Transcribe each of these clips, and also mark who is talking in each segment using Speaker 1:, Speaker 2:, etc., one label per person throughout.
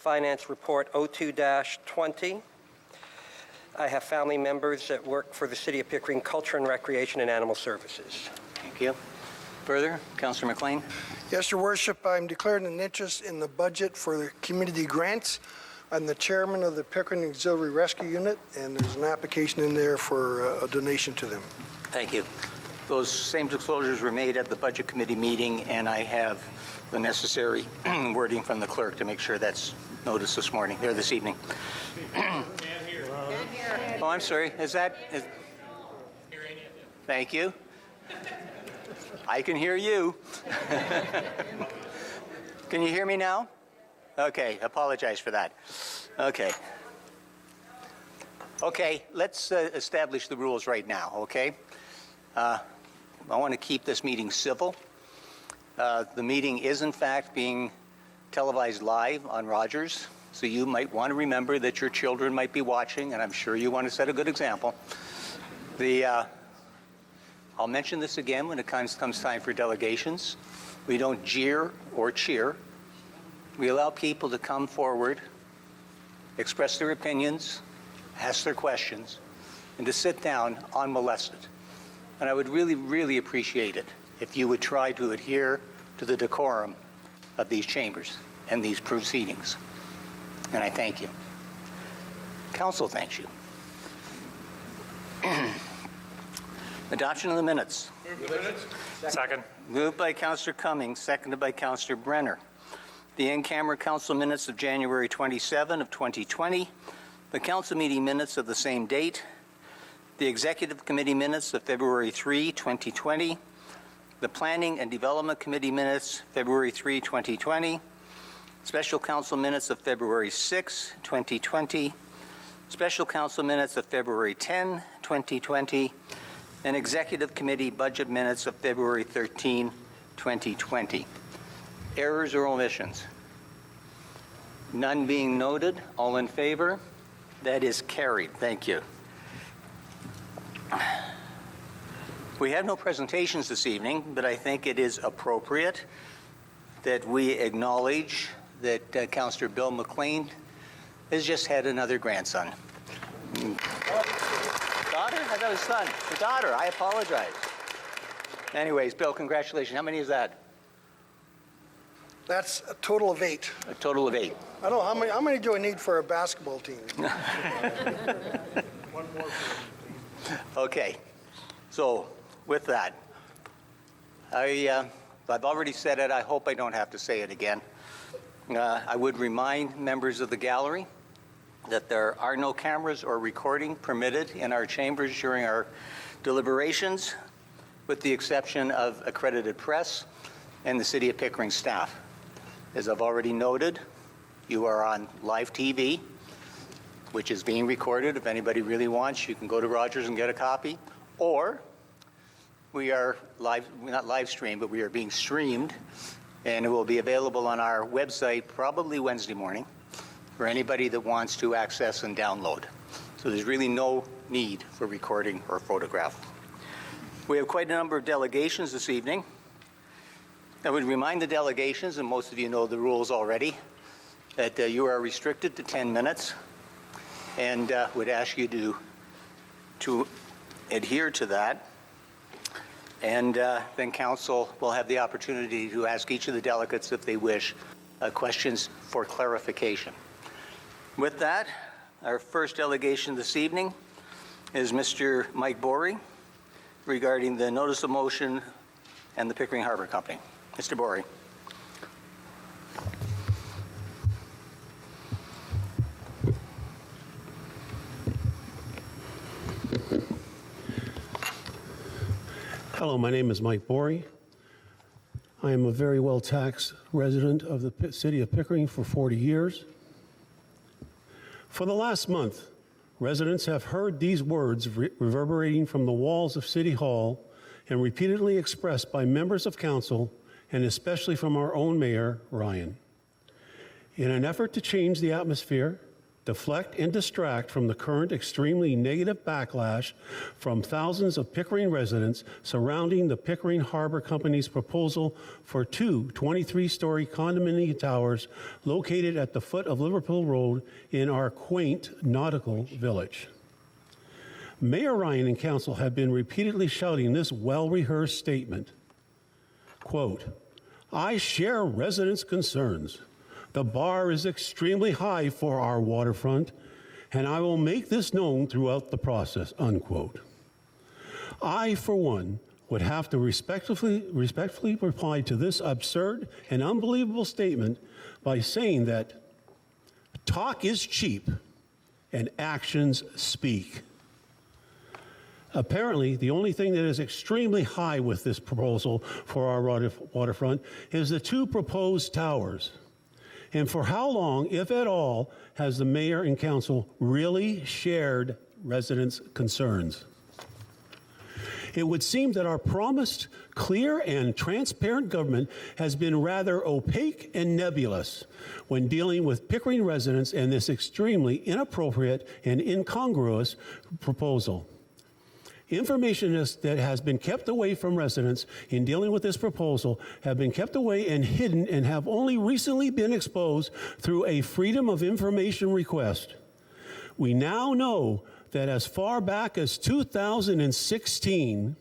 Speaker 1: Finance Report 02-20. I have family members that work for the City of Pickering Culture and Recreation and Animal Services.
Speaker 2: Thank you. Further, Councillor McLean.
Speaker 3: Yes, Your Worship, I'm declaring an interest in the budget for the community grants. I'm the chairman of the Pickering Auxiliary Rescue Unit, and there's an application in there for a donation to them.
Speaker 2: Thank you. Those same disclosures were made at the Budget Committee meeting, and I have the necessary wording from the clerk to make sure that's noticed this morning, or this evening. Oh, I'm sorry. Thank you. I can hear you. Can you hear me now? Okay, apologize for that. Okay. Okay, let's establish the rules right now, okay? I want to keep this meeting civil. The meeting is, in fact, being televised live on Rogers, so you might want to remember that your children might be watching, and I'm sure you want to set a good example. I'll mention this again when it comes time for delegations. We don't jeer or cheer. We allow people to come forward, express their opinions, ask their questions, and to sit down unmolested. And I would really, really appreciate it if you would try to adhere to the decorum of these chambers and these proceedings. And I thank you. Council thanks you. Adoption of the minutes.
Speaker 4: Second.
Speaker 2: Moved by Councillor Cummings, seconded by Councillor Brenner. The in-camera council minutes of January 27 of 2020, the council meeting minutes of the same date, the executive committee minutes of February 3, 2020, the planning and development committee minutes February 3, 2020, special council minutes of February 6, 2020, special council minutes of February 10, 2020, and executive committee budget minutes of February 13, 2020. Errors or omissions? None being noted. All in favor? That is carried. Thank you. We have no presentations this evening, but I think it is appropriate that we acknowledge that Councillor Bill McLean has just had another grandson. Daughter? I thought it was son. The daughter. I apologize. Anyways, Bill, congratulations. How many is that?
Speaker 3: That's a total of 8.
Speaker 2: A total of 8.
Speaker 3: I don't know, how many do I need for a basketball team?
Speaker 4: One more.
Speaker 2: Okay. So, with that, I've already said it. I hope I don't have to say it again. I would remind members of the gallery that there are no cameras or recording permitted in our chambers during our deliberations, with the exception of accredited press and the City of Pickering staff. As I've already noted, you are on live TV, which is being recorded. If anybody really wants, you can go to Rogers and get a copy. Or we are live, not live streamed, but we are being streamed, and it will be available on our website probably Wednesday morning for anybody that wants to access and download. So there's really no need for recording or photograph. We have quite a number of delegations this evening. I would remind the delegations, and most of you know the rules already, that you are restricted to 10 minutes, and would ask you to adhere to that. And then council will have the opportunity to ask each of the delegates, if they wish, questions for clarification. With that, our first delegation this evening is Mr. Mike Bory regarding the notice of motion and the Pickering Harbor Company. Mr. Bory.
Speaker 5: Hello, my name is Mike Bory. I am a very well-taxed resident of the city of Pickering for 40 years. For the last month, residents have heard these words reverberating from the walls of City Hall and repeatedly expressed by members of council and especially from our own mayor, Ryan. In an effort to change the atmosphere, deflect and distract from the current extremely negative backlash from thousands of Pickering residents surrounding the Pickering Harbor Company's proposal for two 23-story condominium towers located at the foot of Liverpool Road in our quaint nautical village. Mayor Ryan and council have been repeatedly shouting this well-rehearsed statement, quote, "I share residents' concerns. The bar is extremely high for our waterfront, and I will make this known throughout the process," unquote. I, for one, would have to respectfully reply to this absurd and unbelievable statement by saying that talk is cheap and actions speak. Apparently, the only thing that is extremely high with this proposal for our waterfront is the two proposed towers. And for how long, if at all, has the mayor and council really shared residents' concerns? It would seem that our promised clear and transparent government has been rather opaque and nebulous when dealing with Pickering residents and this extremely inappropriate and incongruous proposal. Information that has been kept away from residents in dealing with this proposal have been kept away and hidden and have only recently been exposed through a Freedom of Information request. We now know that as far back as 2016,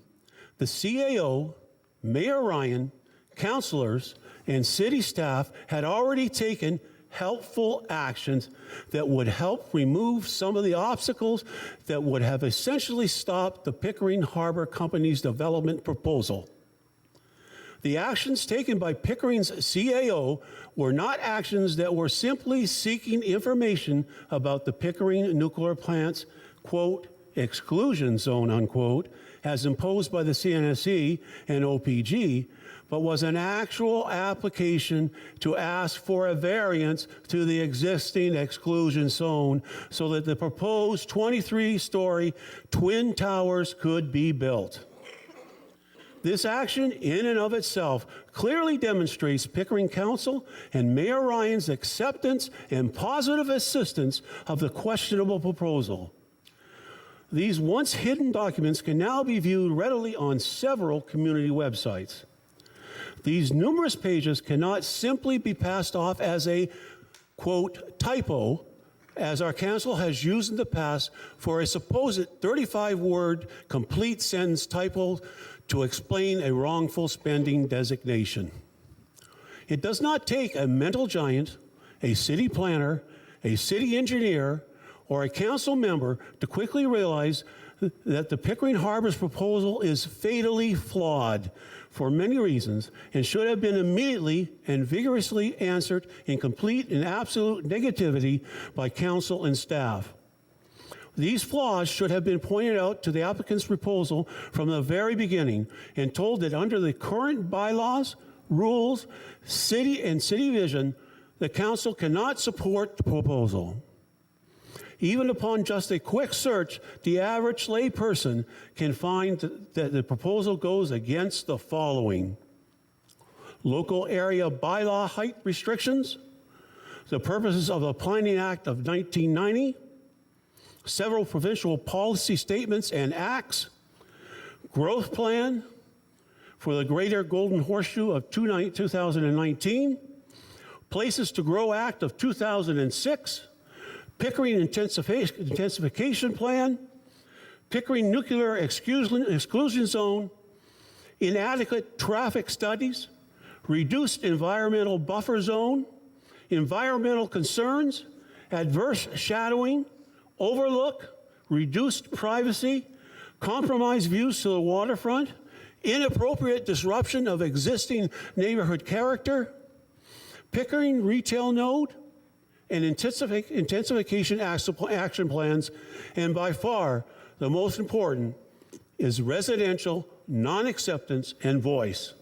Speaker 5: the CAO, Mayor Ryan, councilors, and city staff had already taken helpful actions that would help remove some of the obstacles that would have essentially stopped the Pickering Harbor Company's development proposal. The actions taken by Pickering's CAO were not actions that were simply seeking information about the Pickering nuclear plant's, quote, exclusion zone, unquote, as imposed by the CNSC and OPG, but was an actual application to ask for a variance to the existing exclusion zone so that the proposed 23-story twin towers could be built. This action in and of itself clearly demonstrates Pickering Council and Mayor Ryan's acceptance and positive assistance of the questionable proposal. These once hidden documents can now be viewed readily on several community websites. These numerous pages cannot simply be passed off as a, quote, typo, as our council has used in the past for a supposed 35-word complete sentence typo to explain a wrongful spending designation. It does not take a mental giant, a city planner, a city engineer, or a council member to quickly realize that the Pickering Harbor's proposal is fatally flawed for many reasons and should have been immediately and vigorously answered in complete and absolute negativity by council and staff. These flaws should have been pointed out to the applicant's proposal from the very beginning and told that under the current bylaws, rules, city vision, the council cannot support the proposal. Even upon just a quick search, the average layperson can find that the proposal goes against the following: local area bylaw height restrictions, the purposes of the Planning Act of 1990, several provincial policy statements and acts, growth plan for the Greater Golden Horseshoe of 2019, Places to Grow Act of 2006, Pickering Intensification Plan, Pickering Nuclear Exclusion Zone, inadequate traffic studies, reduced environmental buffer zone, environmental concerns, adverse shadowing, overlook, reduced privacy, compromised views to the waterfront, inappropriate disruption of existing neighborhood character, Pickering retail node, and intensification action plans, and by far the most important is residential non-acceptance and voice.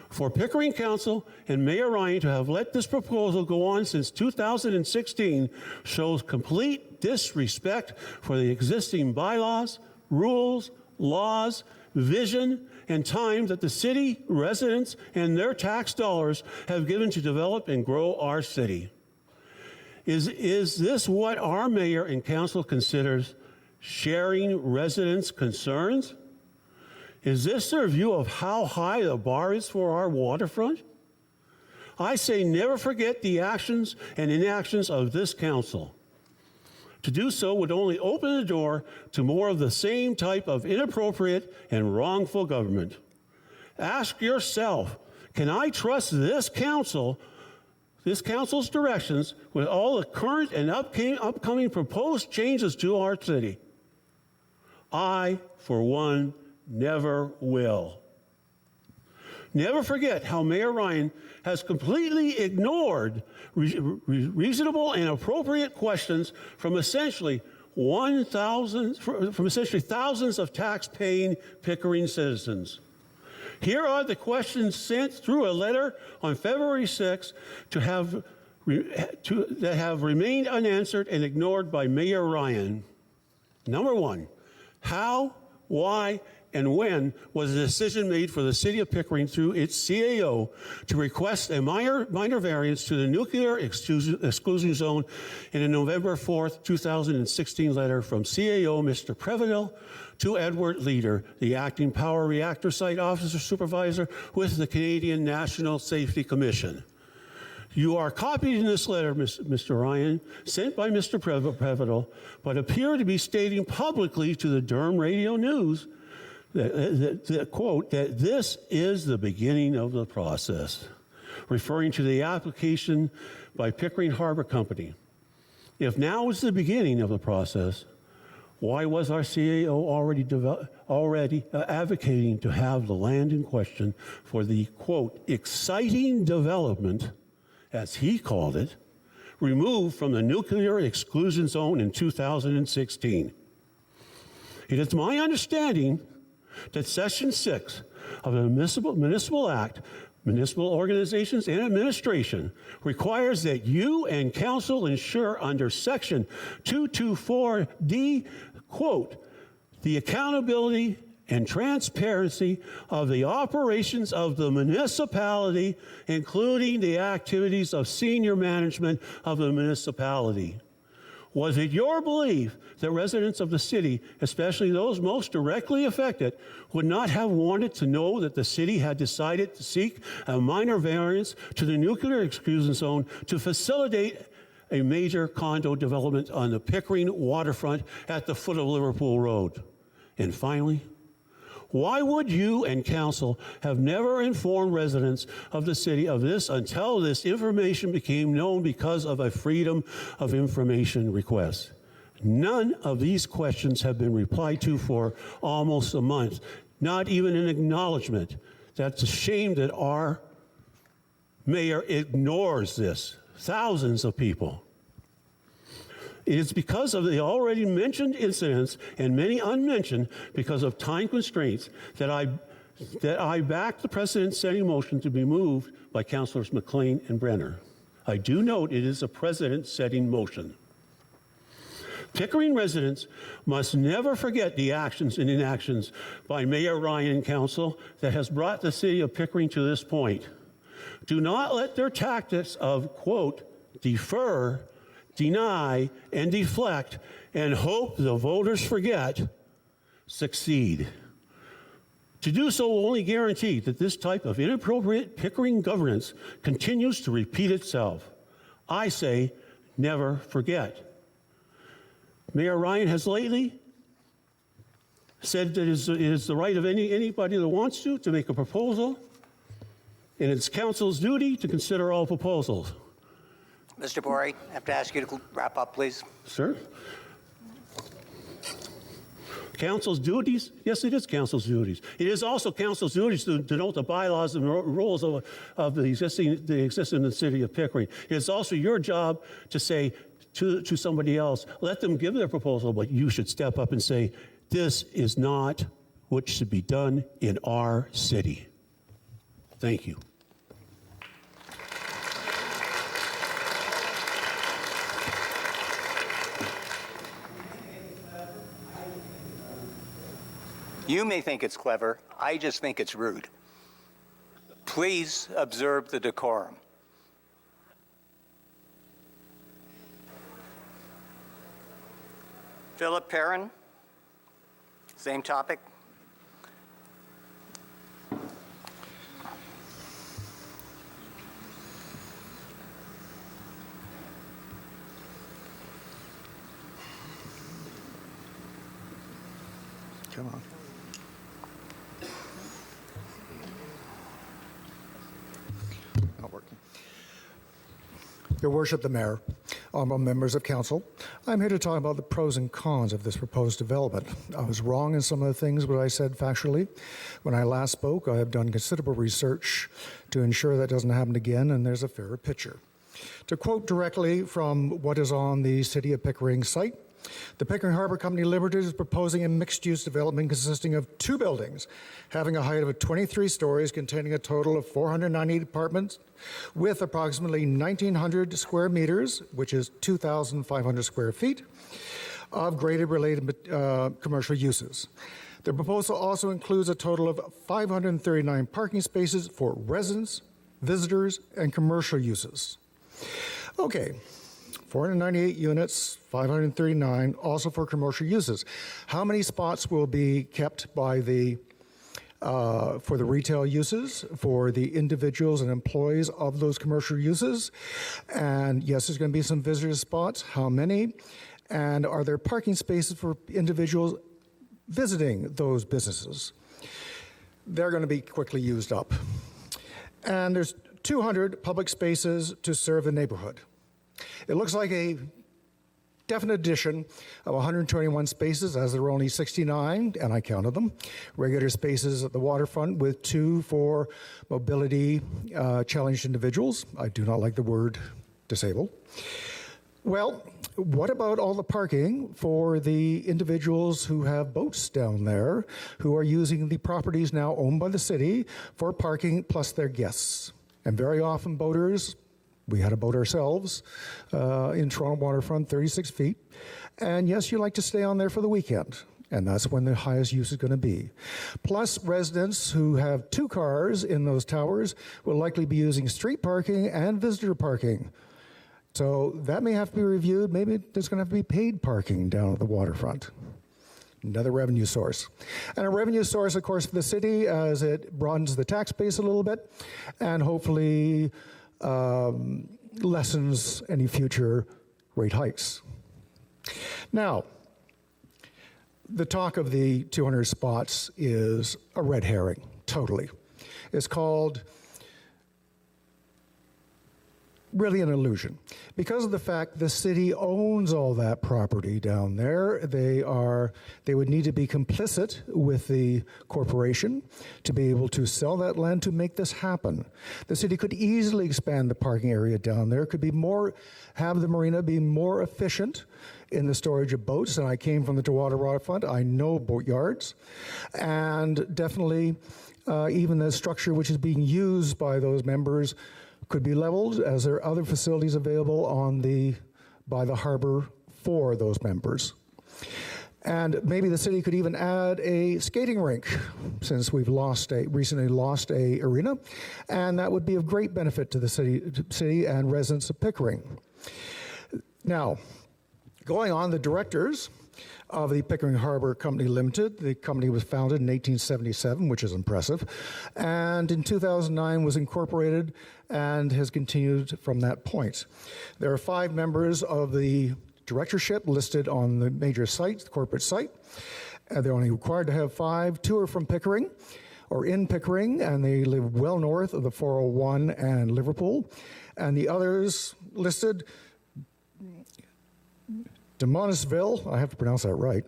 Speaker 5: For Pickering Council and Mayor Ryan to have let this proposal go on since 2016 shows complete disrespect for the existing bylaws, rules, laws, vision, and time that the city residents and their tax dollars have given to develop and grow our city. Is this what our mayor and council considers sharing residents' concerns? Is this their view of how high the bar is for our waterfront? I say never forget the actions and inactions of this council. To do so would only open the door to more of the same type of inappropriate and wrongful government. Ask yourself, can I trust this council's directions with all the current and upcoming proposed changes to our city? I, for one, never will. Never forget how Mayor Ryan has completely ignored reasonable and appropriate questions from essentially thousands of tax-paying Pickering citizens. Here are the questions sent through a letter on February 6th that have remained unanswered and ignored by Mayor Ryan. Number one, how, why, and when was the decision made for the city of Pickering through its CAO to request a minor variance to the nuclear exclusion zone in a November 4th, 2016 letter from CAO Mr. Prevedel to Edward Leader, the acting power reactor site officer supervisor with the Canadian National Safety Commission? You are copied in this letter, Mr. Ryan, sent by Mr. Prevedel, but appear to be stating publicly to the Durham Radio News quote, that this is the beginning of the process, referring to the application by Pickering Harbor Company. If now is the beginning of the process, why was our CAO already advocating to have the land in question for the, quote, exciting development, as he called it, removed from the nuclear exclusion zone in 2016? It is my understanding that Section 6 of the Municipal Act, Municipal Organizations and Administration, requires that you and council ensure under Section 224D, quote, the accountability and transparency of the operations of the municipality, including the activities of senior management of the municipality. Was it your belief that residents of the city, especially those most directly affected, would not have wanted to know that the city had decided to seek a minor variance to the nuclear exclusion zone to facilitate a major condo development on the Pickering waterfront at the foot of Liverpool Road? And finally, why would you and council have never informed residents of the city of this until this information became known because of a Freedom of Information request? None of these questions have been replied to for almost a month, not even an acknowledgement. That's a shame that our mayor ignores this. Thousands of people. It is because of the already mentioned incidents and many unmentioned because of time constraints that I back the precedent-setting motion to be moved by Councilors McLean and Brenner. I do note it is a precedent-setting motion. Pickering residents must never forget the actions and inactions by Mayor Ryan and Council that has brought the city of Pickering to this point. Do not let their tactics of, quote, defer, deny, and deflect, and hope the voters forget, succeed. To do so will only guarantee that this type of inappropriate Pickering governance continues to repeat itself. I say, never forget. Mayor Ryan has lately said that it is the right of anybody that wants to make a proposal, and it's council's duty to consider all proposals.
Speaker 2: Mr. Borey, I have to ask you to wrap up, please.
Speaker 5: Sir? Council's duties? Yes, it is council's duties. It is also council's duties to note the bylaws and rules of the existing in the city of Pickering. It is also your job to say to somebody else, let them give their proposal, but you should step up and say, this is not what should be done in our city. Thank you.
Speaker 2: You may think it's clever. I just think it's rude. Please observe the decorum. Philip Perrin, same topic.
Speaker 6: Come on. Not working. Your Worship, the Mayor, honorable members of council, I'm here to talk about the pros and cons of this proposed development. I was wrong in some of the things that I said factually. When I last spoke, I have done considerable research to ensure that doesn't happen again, and there's a fairer picture. To quote directly from what is on the City of Pickering site, the Pickering Harbor Company Limited is proposing a mixed-use development consisting of 2 buildings, having a height of 23 stories, containing a total of 498 apartments, with approximately 1,900 square meters, which is 2,500 square feet, of graded related commercial uses. The proposal also includes a total of 539 parking spaces for residents, visitors, and commercial uses. Okay. 498 units, 539, also for commercial uses. How many spots will be kept by for the retail uses, for the individuals and employees of those commercial uses? And yes, there's going to be some visitor spots. How many? And are there parking spaces for individuals visiting those businesses? They're going to be quickly used up. And there's 200 public spaces to serve the neighborhood. It looks like a definite addition of 121 spaces, as there were only 69, and I counted them, regular spaces at the waterfront, with 2 for mobility challenged individuals. I do not like the word disabled. Well, what about all the parking for the individuals who have boats down there, who are using the properties now owned by the city for parking, plus their guests? And very often boaters, we had a boat ourselves in Toronto waterfront, 36 feet. And yes, you like to stay on there for the weekend. And that's when the highest use is going to be. Plus, residents who have 2 cars in those towers will likely be using street parking and visitor parking. So that may have to be reviewed. Maybe there's going to have to be paid parking down at the waterfront. Another revenue source. And a revenue source, of course, for the city as it broadens the tax base a little bit and hopefully lessens any future rate hikes. Now, the talk of the 200 spots is a red herring, totally. It's called really an illusion. Because of the fact the city owns all that property down there, they would need to be complicit with the corporation to be able to sell that land to make this happen. The city could easily expand the parking area down there, could be have the marina be more efficient in the storage of boats. And I came from the Tawada waterfront. I know boatyards. And definitely even the structure which is being used by those members could be leveled, as there are other facilities available by the harbor for those members. And maybe the city could even add a skating rink, since we've recently lost a arena, and that would be of great benefit to the city and residents of Pickering. Now, going on, the directors of the Pickering Harbor Company Limited. The company was founded in 1877, which is impressive, and in 2009 was incorporated and has continued from that point. There are 5 members of the directorship listed on the major site, the corporate site. They're only required to have 5. 2 are from Pickering, or in Pickering, and they live well north of the 401 and Liverpool. And the others listed, DeMonisville, I have to pronounce that right,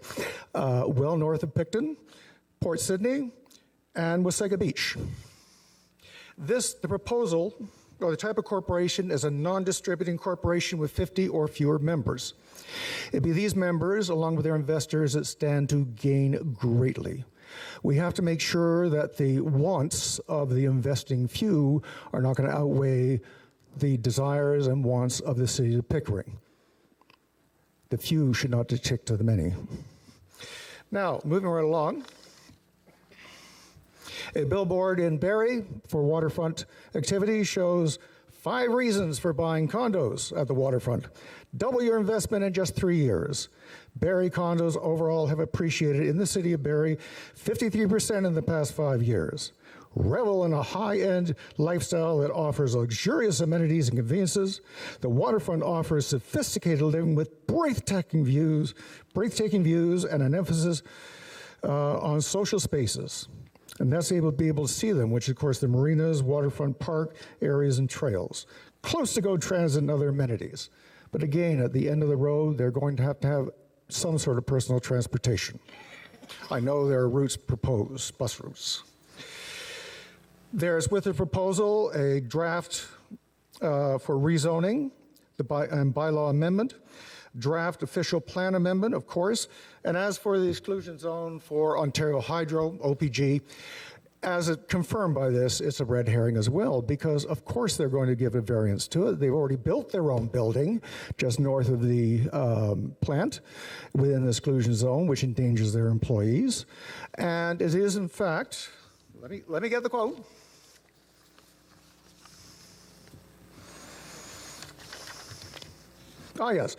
Speaker 6: well north of Picton, Port Sydney, and Wasaga Beach. The proposal, or the type of corporation, is a non-distributing corporation with 50 or fewer members. It'd be these members, along with their investors, that stand to gain greatly. We have to make sure that the wants of the investing few are not going to outweigh the desires and wants of the city of Pickering. The few should not dictate to the many. Now, moving right along, a billboard in Barrie for waterfront activity shows 5 reasons for buying condos at the waterfront. Double your investment in just 3 years. Barrie condos overall have appreciated in the city of Barrie 53% in the past 5 years. Revel in a high-end lifestyle that offers luxurious amenities and conveniences. The waterfront offers sophisticated living with breathtaking views, and an emphasis on social spaces. And that's able to be able to see them, which of course the marinas, waterfront park areas, and trails. Close to GO Transit and other amenities. But again, at the end of the road, they're going to have some sort of personal transportation. I know there are routes proposed, bus routes. There's, with the proposal, a draft for rezoning and bylaw amendment, draft official plan amendment, of course, and as for the exclusion zone for Ontario Hydro, OPG, as it confirmed by this, it's a red herring as well, because of course they're going to give a variance to it. They've already built their own building just north of the plant within the exclusion zone, which endangers their employees. And it is, in fact, let me get the quote. Oh, yes.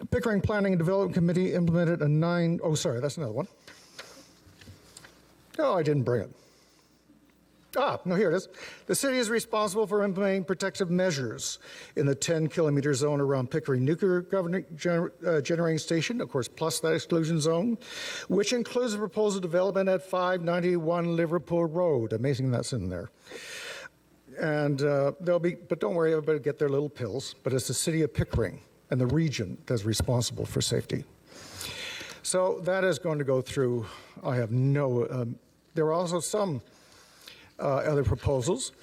Speaker 6: Pickering Planning and Development Committee implemented that's another one. No, I didn't bring it. No, here it is. The city is responsible for implementing protective measures in the 10-kilometer zone around Pickering Nuclear Generating Station, of course, plus that exclusion zone, which includes the proposed development at 591 Liverpool Road. Amazing that's in there. And but don't worry, everybody will get their little pills, but it's the city of Pickering and the region that's responsible for safety. So that is going to go through. I have there are also some other proposals.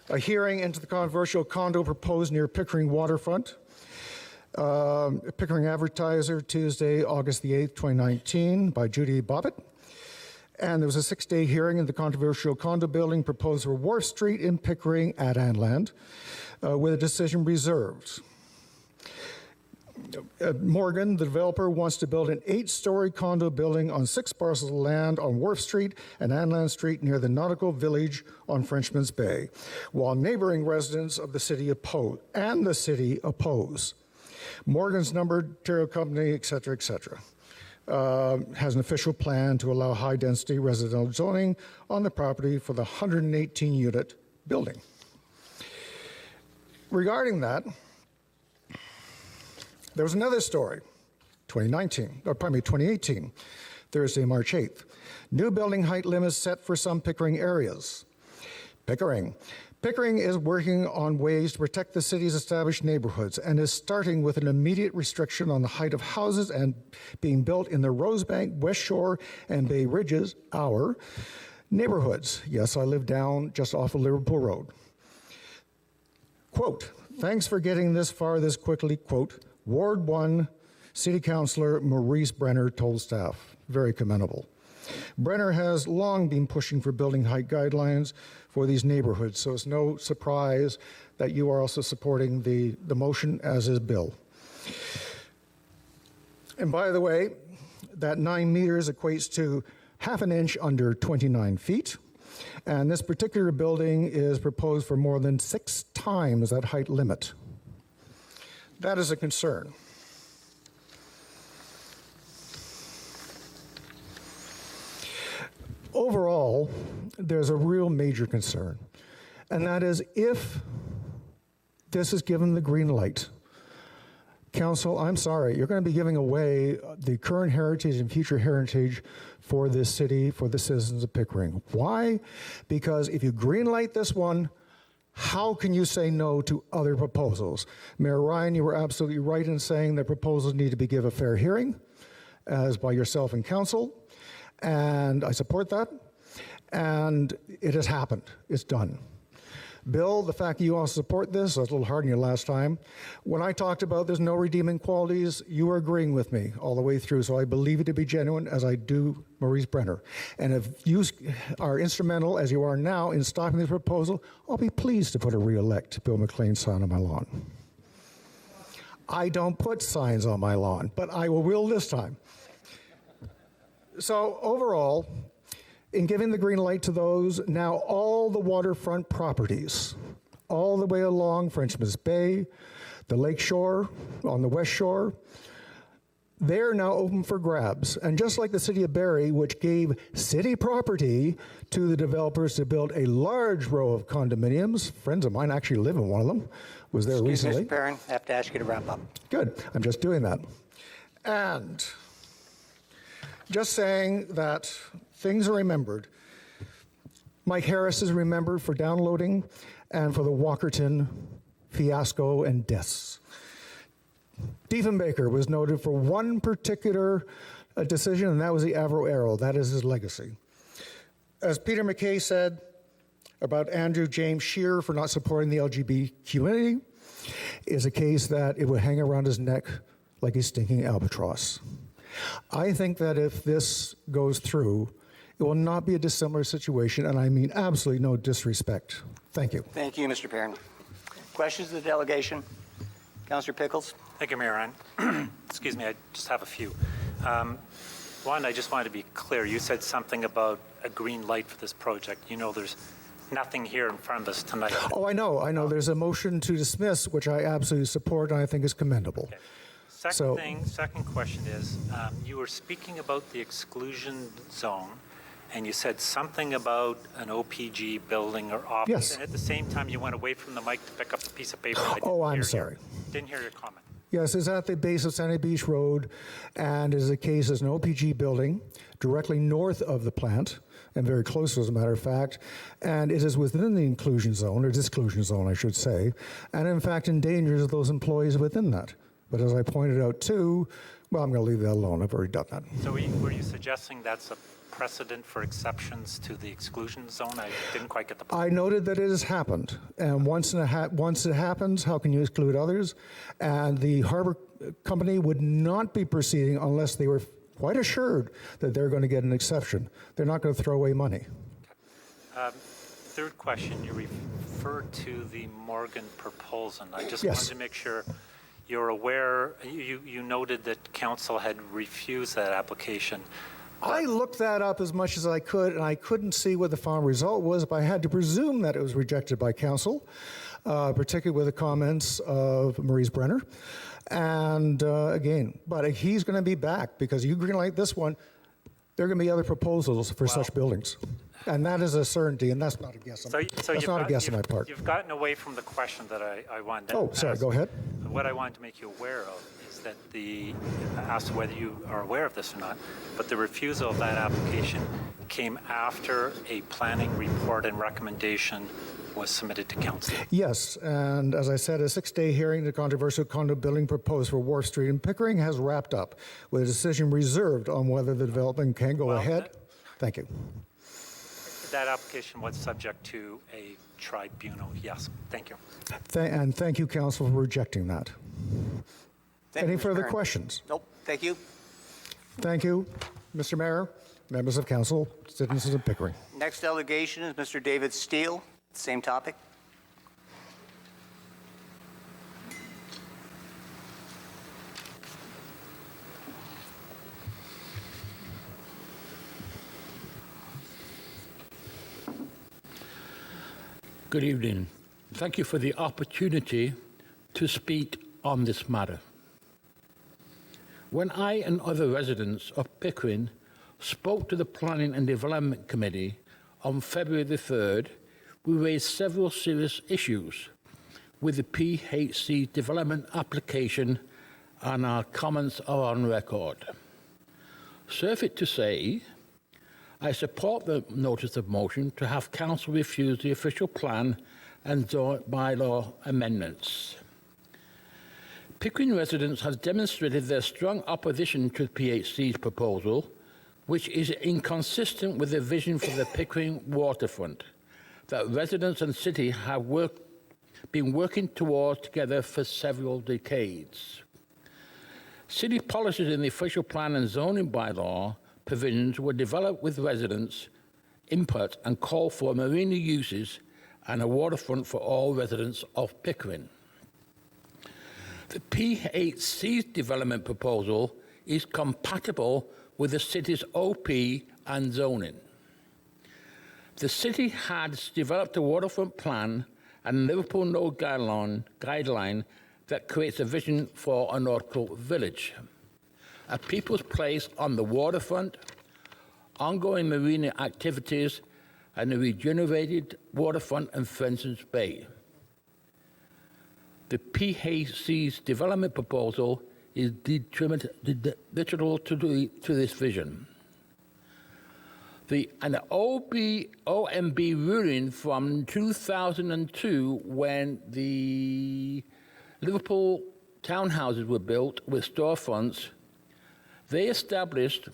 Speaker 6: A hearing into the controversial condo proposed near Pickering waterfront. Pickering Advertiser, Tuesday, August the 8th, 2019, by Judy Bobbitt. And there was a 6-day hearing in the controversial condo building proposed for Wharf Street in Pickering at Anland, with a decision reserved. Morgan, the developer, wants to build an 8-story condo building on 6 parcels of land on Wharf Street and Anland Street near the Nautical Village on Frenchman's Bay, while neighboring residents of the city oppose. Morgan's numbered Ontario company, et cetera, has an official plan to allow high-density residential zoning on the property for the 118-unit building. Regarding that, there was another story, 2018, Thursday, March 8th. New building height limits set for some Pickering areas. Pickering is working on ways to protect the city's established neighborhoods and is starting with an immediate restriction on the height of houses and being built in the Rosebank, West Shore, and Bay Ridges, our neighborhoods. Yes, I live down just off of Liverpool Road. Quote, thanks for getting this far this quickly, quote, Ward 1 City Councillor Maurice Brenner told staff. Very commendable. Brenner has long been pushing for building height guidelines for these neighborhoods, so it's no surprise that you are also supporting the motion, as is Bill. And by the way, that 9 meters equates to half an inch under 29 feet, and this particular building is proposed for more than 6 times that height limit. That is a concern. Overall, there's a real major concern, and that is if this is given the green light. Council, I'm sorry, you're going to be giving away the current heritage and future heritage for this city, for the citizens of Pickering. Why? Because if you green light this one, how can you say no to other proposals? Mayor Ryan, you were absolutely right in saying that proposals need to be given a fair hearing, as by yourself and council, and I support that. And it has happened. It's done. Bill, the fact that you also support this, I was a little hard on you last time. When I talked about there's no redeeming qualities, you were agreeing with me all the way through, so I believe it to be genuine, as I do Maurice Brenner. And if you are instrumental, as you are now, in stopping this proposal, I'll be pleased to put a re-elect Bill McLean sign on my lawn. I don't put signs on my lawn, but I will this time. So overall, in giving the green light to those, now all the waterfront properties all the way along Frenchman's Bay, the lake shore, on the west shore. They're now open for grabs. And just like the city of Barrie, which gave city property to the developers to build a large row of condominiums, friends of mine actually live in one of them, was there
Speaker 2: Excuse me,
Speaker 6: recently.
Speaker 2: Mr. Perrin, I have to ask you to wrap up.
Speaker 6: Good, I'm just doing that. And just saying that things are remembered. Mike Harris is remembered for downloading and for the Walkerton fiasco and deaths. Diefenbaker was noted for one particular decision, and that was the Avro Arrow. That is his legacy. As Peter McKay said about Andrew James Scheer for not supporting the LGBT community, is a case that it would hang around his neck like a stinking albatross. I think that if this goes through, it will not be a dissimilar situation, and I mean absolutely no disrespect. Thank you.
Speaker 2: Thank you, Mr. Perrin. Questions of the delegation? Councillor Pickles?
Speaker 4: Thank you, Mayor Ryan. Excuse me, I just have a few. One, I just wanted to be clear. You said something about a green light for this project. You know there's nothing here in front of us tonight.
Speaker 6: Oh, I know. There's a motion to dismiss, which I absolutely support and I think is commendable.
Speaker 4: Okay.
Speaker 6: So-
Speaker 4: Second question is, you were speaking about the exclusion zone, and you said something about an OPG building or office.
Speaker 6: Yes.
Speaker 4: And at the same time, you went away from the mic to pick up a piece of paper. I didn't
Speaker 6: Oh, I'm
Speaker 4: hear
Speaker 6: sorry.
Speaker 4: Didn't hear your comment.
Speaker 6: Yes, it's at the base of Sandy Beach Road, and is a case as an OPG building directly north of the plant, and very close as a matter of fact, and it is within the inclusion zone, or disclusion zone, I should say, and in fact endangers those employees within that. But as I pointed out too, well, I'm going to leave that alone. I've already done that.
Speaker 4: So were you suggesting that's a precedent for exceptions to the exclusion zone? I didn't quite get the point.
Speaker 6: I noted that it has happened, and once it happens, how can you exclude others? And the harbor company would not be proceeding unless they were quite assured that they're going to get an exception. They're not going to throw away money.
Speaker 4: Third question, you referred to the Morgan proposal. I just
Speaker 6: Yes.
Speaker 4: wanted to make sure you're aware, you noted that council had refused that application.
Speaker 6: I looked that up as much as I could, and I couldn't see what the final result was, but I had to presume that it was rejected by council, particularly with the comments of Maurice Brenner. And again, but he's going to be back, because you greenlight this one, there are going to be other proposals for such buildings. And that is a certainty, and that's not a guess. That's not a guess on my part.
Speaker 4: You've gotten away from the question that I wanted to
Speaker 6: Oh, sorry,
Speaker 4: ask.
Speaker 6: go ahead.
Speaker 4: What I wanted to make you aware of is that I asked whether you are aware of this or not, but the refusal of that application came after a planning report and recommendation was submitted to council.
Speaker 6: Yes, and as I said, a 6-day hearing, the controversial condo building proposed for Wharf Street in Pickering has wrapped up, with a decision reserved on whether the development can go ahead. Thank you.
Speaker 4: That application was subject to a tribunal. Yes, thank you.
Speaker 6: And thank you, council, for rejecting that.
Speaker 2: Thank
Speaker 6: Any
Speaker 2: you, Mr.
Speaker 6: further
Speaker 2: Perrin.
Speaker 6: questions?
Speaker 2: Nope. Thank you.
Speaker 6: Thank you, Mr. Mayor, members of council, citizens of Pickering.
Speaker 2: Next delegation is Mr. David Steele. Same topic.
Speaker 7: Good evening. Thank you for the opportunity to speak on this matter. When I and other residents of Pickering spoke to the Planning and Development Committee on February the 3rd, we raised several serious issues with the PHC development application, and our comments are on record. Serve it to say, I support the notice of motion to have council refuse the official plan and zone bylaw amendments. Pickering residents have demonstrated their strong opposition to PHC's proposal, which is inconsistent with the vision for the Pickering waterfront that residents and city have been working towards together for several decades. City policies in the official plan and zoning bylaw provisions were developed with residents' input and call for marina uses and a waterfront for all residents of Pickering. The PHC's development proposal is compatible with the city's OP and zoning. The city has developed a waterfront plan and Liverpool Node guideline that creates a vision for a nautical village, a people's place on the waterfront, ongoing marina activities, and a regenerated waterfront and French's Bay. The PHC's development proposal is detrimental to this vision. An OMB ruling from 2002, when the Liverpool townhouses were built with storefronts, they established,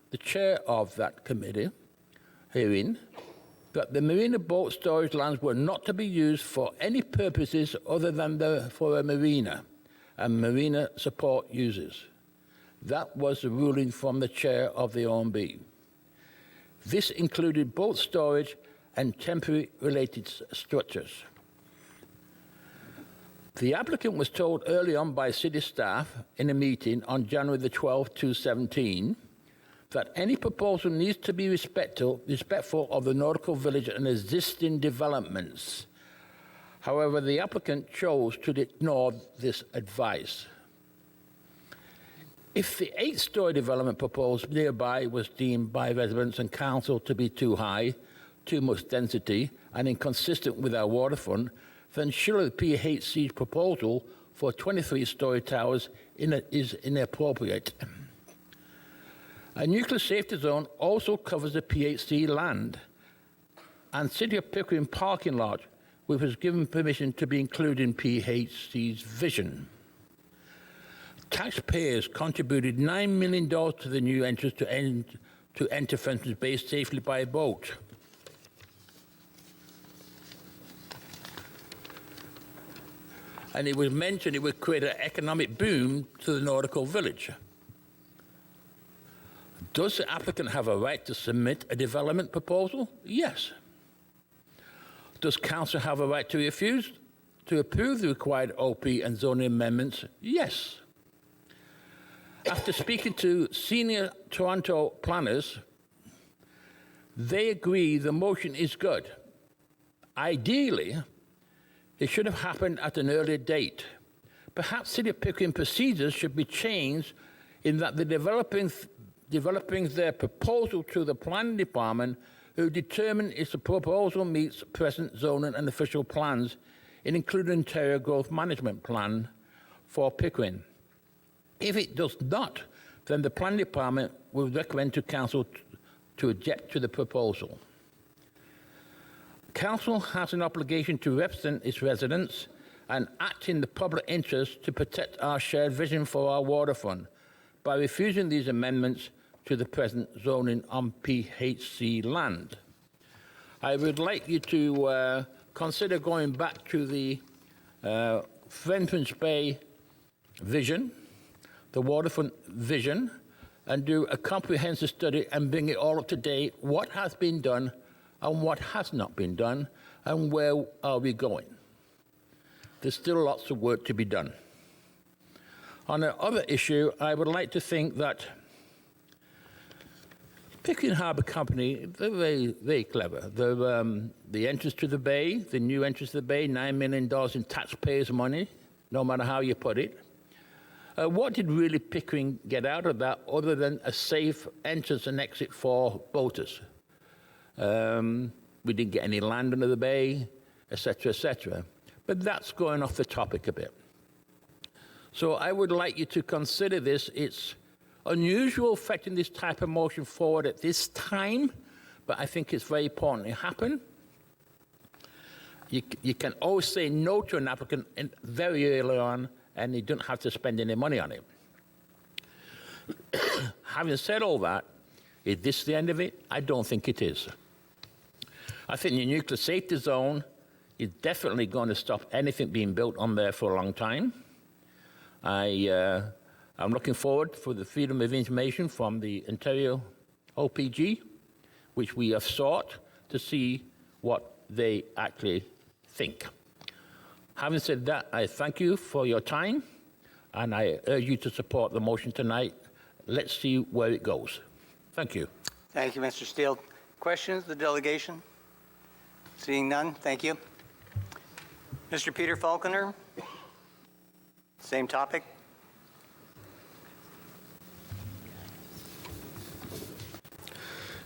Speaker 7: the chair of that committee hearing, that the marina boat storage lands were not to be used for any purposes other than for a marina and marina support users. That was the ruling from the chair of the OMB. This included boat storage and temporary related structures. The applicant was told early on by city staff in a meeting on January the 12th, 2017, that any proposal needs to be respectful of the nautical village and existing developments. However, the applicant chose to ignore this advice. If the 8-story development proposed nearby was deemed by residents and council to be too high, too much density, and inconsistent with our waterfront, then surely the PHC's proposal for 23-story towers is inappropriate. A nuclear safety zone also covers the PHC land and City of Pickering parking lot, which was given permission to be included in PHC's vision. Taxpayers contributed $9 million to the new entrance to enter French's Bay safely by boat. And it was mentioned it would create an economic boom to the nautical village. Does the applicant have a right to submit a development proposal? Yes. Does council have a right to refuse to approve the required OP and zoning amendments? Yes. After speaking to senior Toronto planners, they agree the motion is good. Ideally, it should have happened at an earlier date. Perhaps City of Pickering procedures should be changed in that the developing their proposal to the planning department, who determine if the proposal meets present zoning and official plans, including interior growth management plan for Pickering. If it does not, then the planning department will recommend to council to object to the proposal. Council has an obligation to represent its residents and act in the public interest to protect our shared vision for our waterfront by refusing these amendments to the present zoning on PHC land. I would like you to consider going back to the French's Bay vision, the waterfront vision, and do a comprehensive study and bring it all up to date, what has been done and what has not been done, and where are we going. There's still lots of work to be done. On the other issue, I would like to think that Pickering Harbour Company, they're very, very clever. The entrance to the bay, the new entrance to the bay, $9 million in taxpayers' money, no matter how you put it. What did really Pickering get out of that other than a safe entrance and exit for boaters? We didn't get any land under the bay, etc., etc. But that's going off the topic a bit. So I would like you to consider this. It's unusual affecting this type of motion forward at this time, but I think it's very important it happen. You can always say no to an applicant very early on, and you don't have to spend any money on it. Having said all that, is this the end of it? I don't think it is. I think the nuclear safety zone is definitely going to stop anything being built on there for a long time. I'm looking forward for the freedom of information from the Ontario OPG, which we have sought to see what they actually think. Having said that, I thank you for your time, and I urge you to support the motion tonight. Let's see where it goes. Thank you.
Speaker 2: Thank you, Mr. Steele. Questions, the delegation? Seeing none, thank you. Mr. Peter Falconer, same topic.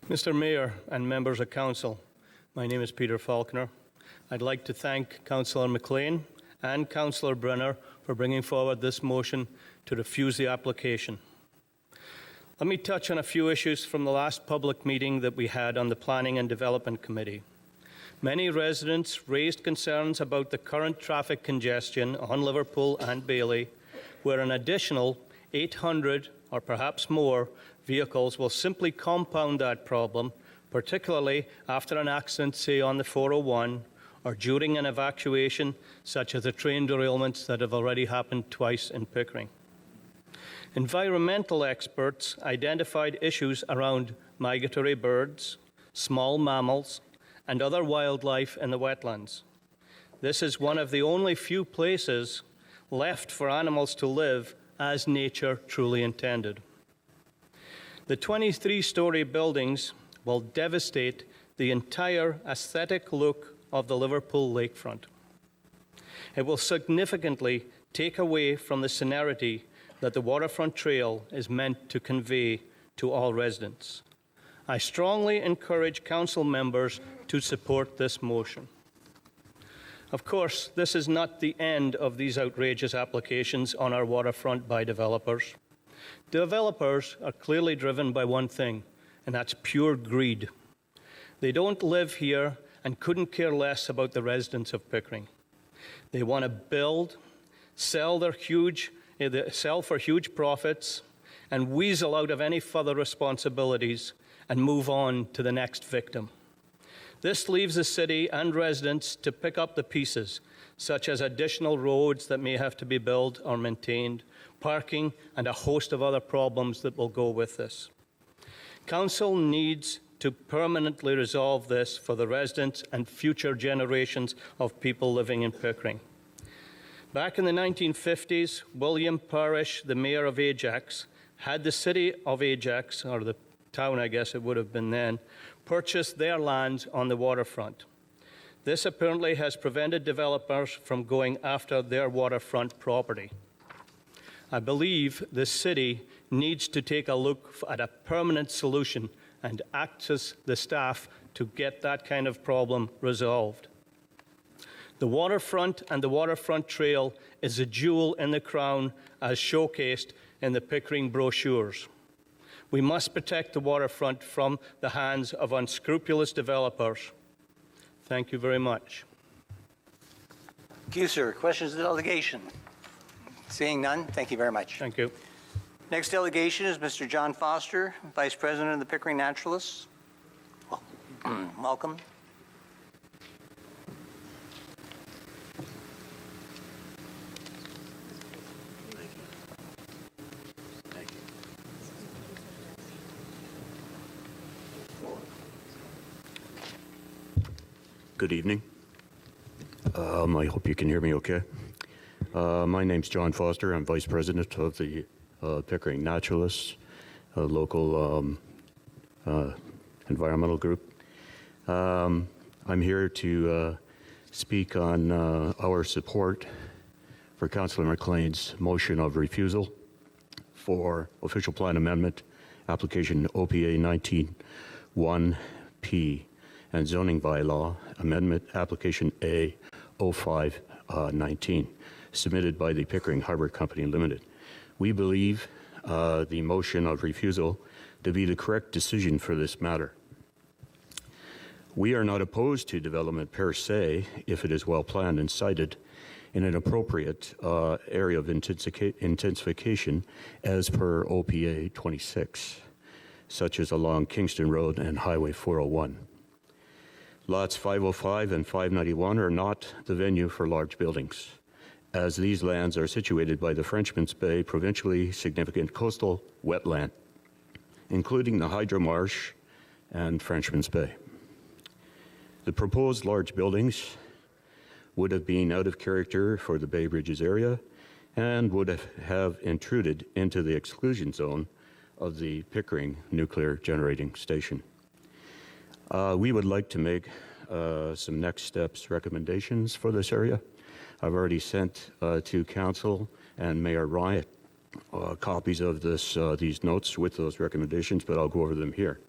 Speaker 8: Mr. Mayor and members of council, my name is Peter Falconer. I'd like to thank Councillor McLean and Councillor Brenner for bringing forward this motion to refuse the application. Let me touch on a few issues from the last public meeting that we had on the Planning and Development Committee. Many residents raised concerns about the current traffic congestion on Liverpool and Bailey, where an additional 800 or perhaps more vehicles will simply compound that problem, particularly after an accident, say on the 401, or during an evacuation, such as the train derailments that have already happened twice in Pickering. Environmental experts identified issues around migratory birds, small mammals, and other wildlife in the wetlands. This is one of the only few places left for animals to live as nature truly intended. The 23-story buildings will devastate the entire aesthetic look of the Liverpool lakefront. It will significantly take away from the scenery that the waterfront trail is meant to convey to all residents. I strongly encourage council members to support this motion. Of course, this is not the end of these outrageous applications on our waterfront by developers. Developers are clearly driven by one thing, and that's pure greed. They don't live here and couldn't care less about the residents of Pickering. They want to build, sell for huge profits, and weasel out of any further responsibilities and move on to the next victim. This leaves the city and residents to pick up the pieces, such as additional roads that may have to be built or maintained, parking, and a host of other problems that will go with this. Council needs to permanently resolve this for the residents and future generations of people living in Pickering. Back in the 1950s, William Parrish, the mayor of Ajax, had the city of Ajax, or the town I guess it would have been then, purchase their lands on the waterfront. This apparently has prevented developers from going after their waterfront property. I believe the city needs to take a look at a permanent solution and access the staff to get that kind of problem resolved. The waterfront and the waterfront trail is a jewel in the crown as showcased in the Pickering brochures. We must protect the waterfront from the hands of unscrupulous developers. Thank you very much.
Speaker 2: Thank you, sir. Questions of the delegation? Seeing none, thank you very much.
Speaker 8: Thank you.
Speaker 2: Next delegation is Mr. John Foster, Vice President of the Pickering Naturalists. Welcome.
Speaker 9: Good evening. I hope you can hear me okay. My name's John Foster. I'm Vice President of the Pickering Naturalists, a local environmental group. I'm here to speak on our support for Councillor McLean's motion of refusal for official plan amendment application OPA 19-1P and zoning bylaw amendment application A 0519 submitted by the Pickering Harbor Company Limited. We believe the motion of refusal to be the correct decision for this matter. We are not opposed to development per se if it is well planned and sited in an appropriate area of intensification as per OPA 26, such as along Kingston Road and Highway 401. Lots 505 and 591 are not the venue for large buildings, as these lands are situated by the Frenchman's Bay provincially significant coastal wetland, including the Hydro Marsh and Frenchman's Bay. The proposed large buildings would have been out of character for the Bay Bridges area and would have intruded into the exclusion zone of the Pickering Nuclear Generating Station. We would like to make some next steps recommendations for this area. I've already sent to Council and Mayor Ryan copies of these notes with those recommendations, but I'll go over them here.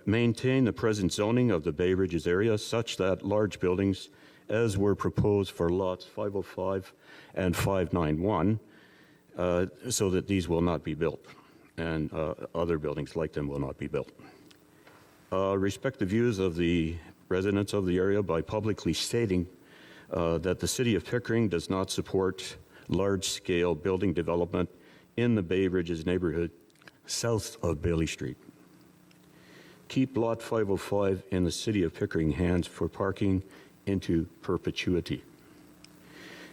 Speaker 9: Maintain the present zoning of the Bay Ridges area such that large buildings, as were proposed for lots 505 and 591, so that these will not be built, and other buildings like them will not be built. Respect the views of the residents of the area by publicly stating that the City of Pickering does not support large-scale building development in the Bay Ridges neighborhood south of Bailey Street. Keep Lot 505 in the City of Pickering hands for parking into perpetuity.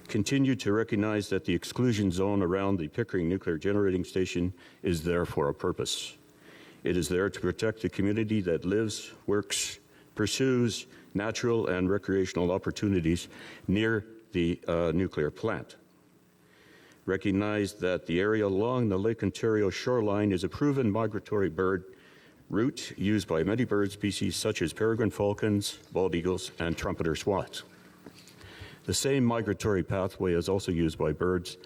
Speaker 9: Continue to recognize that the exclusion zone around the Pickering Nuclear Generating Station is there for a purpose. It is there to protect the community that lives, works, pursues natural and recreational opportunities near the nuclear plant. Recognize that the area along the Lake Ontario shoreline is a proven migratory bird route used by many bird species such as peregrine falcons, bald eagles, and trumpeter swans. The same migratory pathway is also used by birds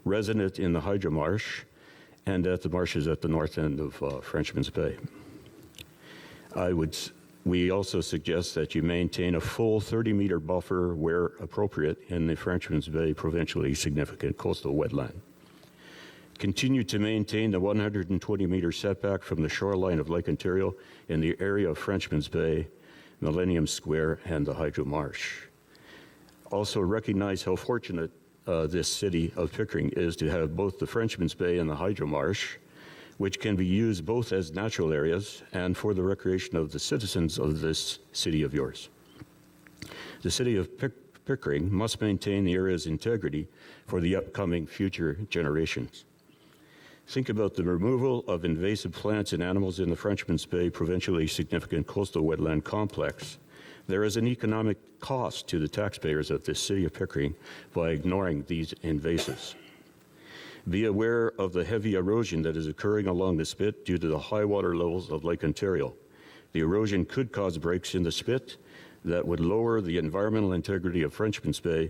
Speaker 9: resident in the Hydro Marsh and at the marshes at the north end of Frenchman's Bay. We also suggest that you maintain a full 30-meter buffer where appropriate in the Frenchman's Bay provincially significant coastal wetland. Continue to maintain the 120-meter setback from the shoreline of Lake Ontario in the area of Frenchman's Bay, Millennium Square, and the Hydro Marsh. Also recognize how fortunate this city of Pickering is to have both the Frenchman's Bay and the Hydro Marsh, which can be used both as natural areas and for the recreation of the citizens of this city of yours. The city of Pickering must maintain the area's integrity for the upcoming future generations. Think about the removal of invasive plants and animals in the Frenchman's Bay provincially significant coastal wetland complex. There is an economic cost to the taxpayers of this city of Pickering by ignoring these invasives. Be aware of the heavy erosion that is occurring along the spit due to the high water levels of Lake Ontario. The erosion could cause breaks in the spit that would lower the environmental integrity of Frenchman's Bay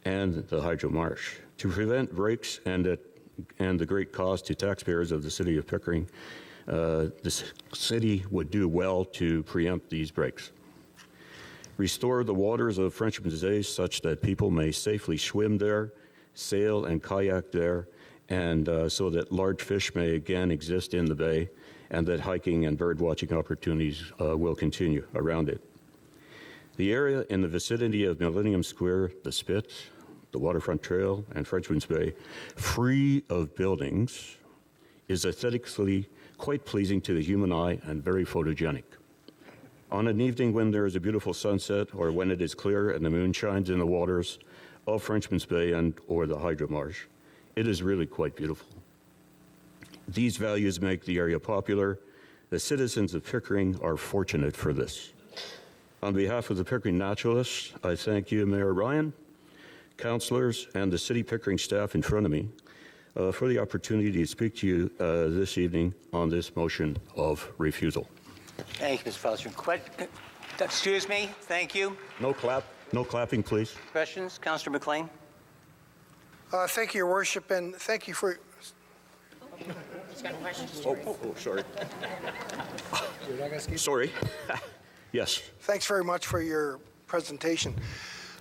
Speaker 9: and the Hydro Marsh. To prevent breaks and the great cost to taxpayers of the city of Pickering, the city would do well to preempt these breaks. Restore the waters of Frenchman's Bay such that people may safely swim there, sail and kayak there, and so that large fish may again exist in the bay, and that hiking and bird watching opportunities will continue around it. The area in the vicinity of Millennium Square, the Spit, the Waterfront Trail, and Frenchman's Bay, free of buildings, is aesthetically quite pleasing to the human eye and very photogenic. On an evening when there is a beautiful sunset, or when it is clear and the moon shines in the waters of Frenchman's Bay and or the Hydro Marsh, it is really quite beautiful. These values make the area popular. The citizens of Pickering are fortunate for this. On behalf of the Pickering Naturalists, I thank you, Mayor Ryan, councillors, and the City Pickering staff in front of me for the opportunity to speak to you this evening on this motion of refusal.
Speaker 2: Thank you, Mr. Foster. Excuse me, thank you.
Speaker 9: No clapping, please.
Speaker 2: Questions? Councillor McLean?
Speaker 3: Thank you, Your Worship, and thank you for...
Speaker 9: Sorry. Sorry. Yes.
Speaker 3: Thanks very much for your presentation.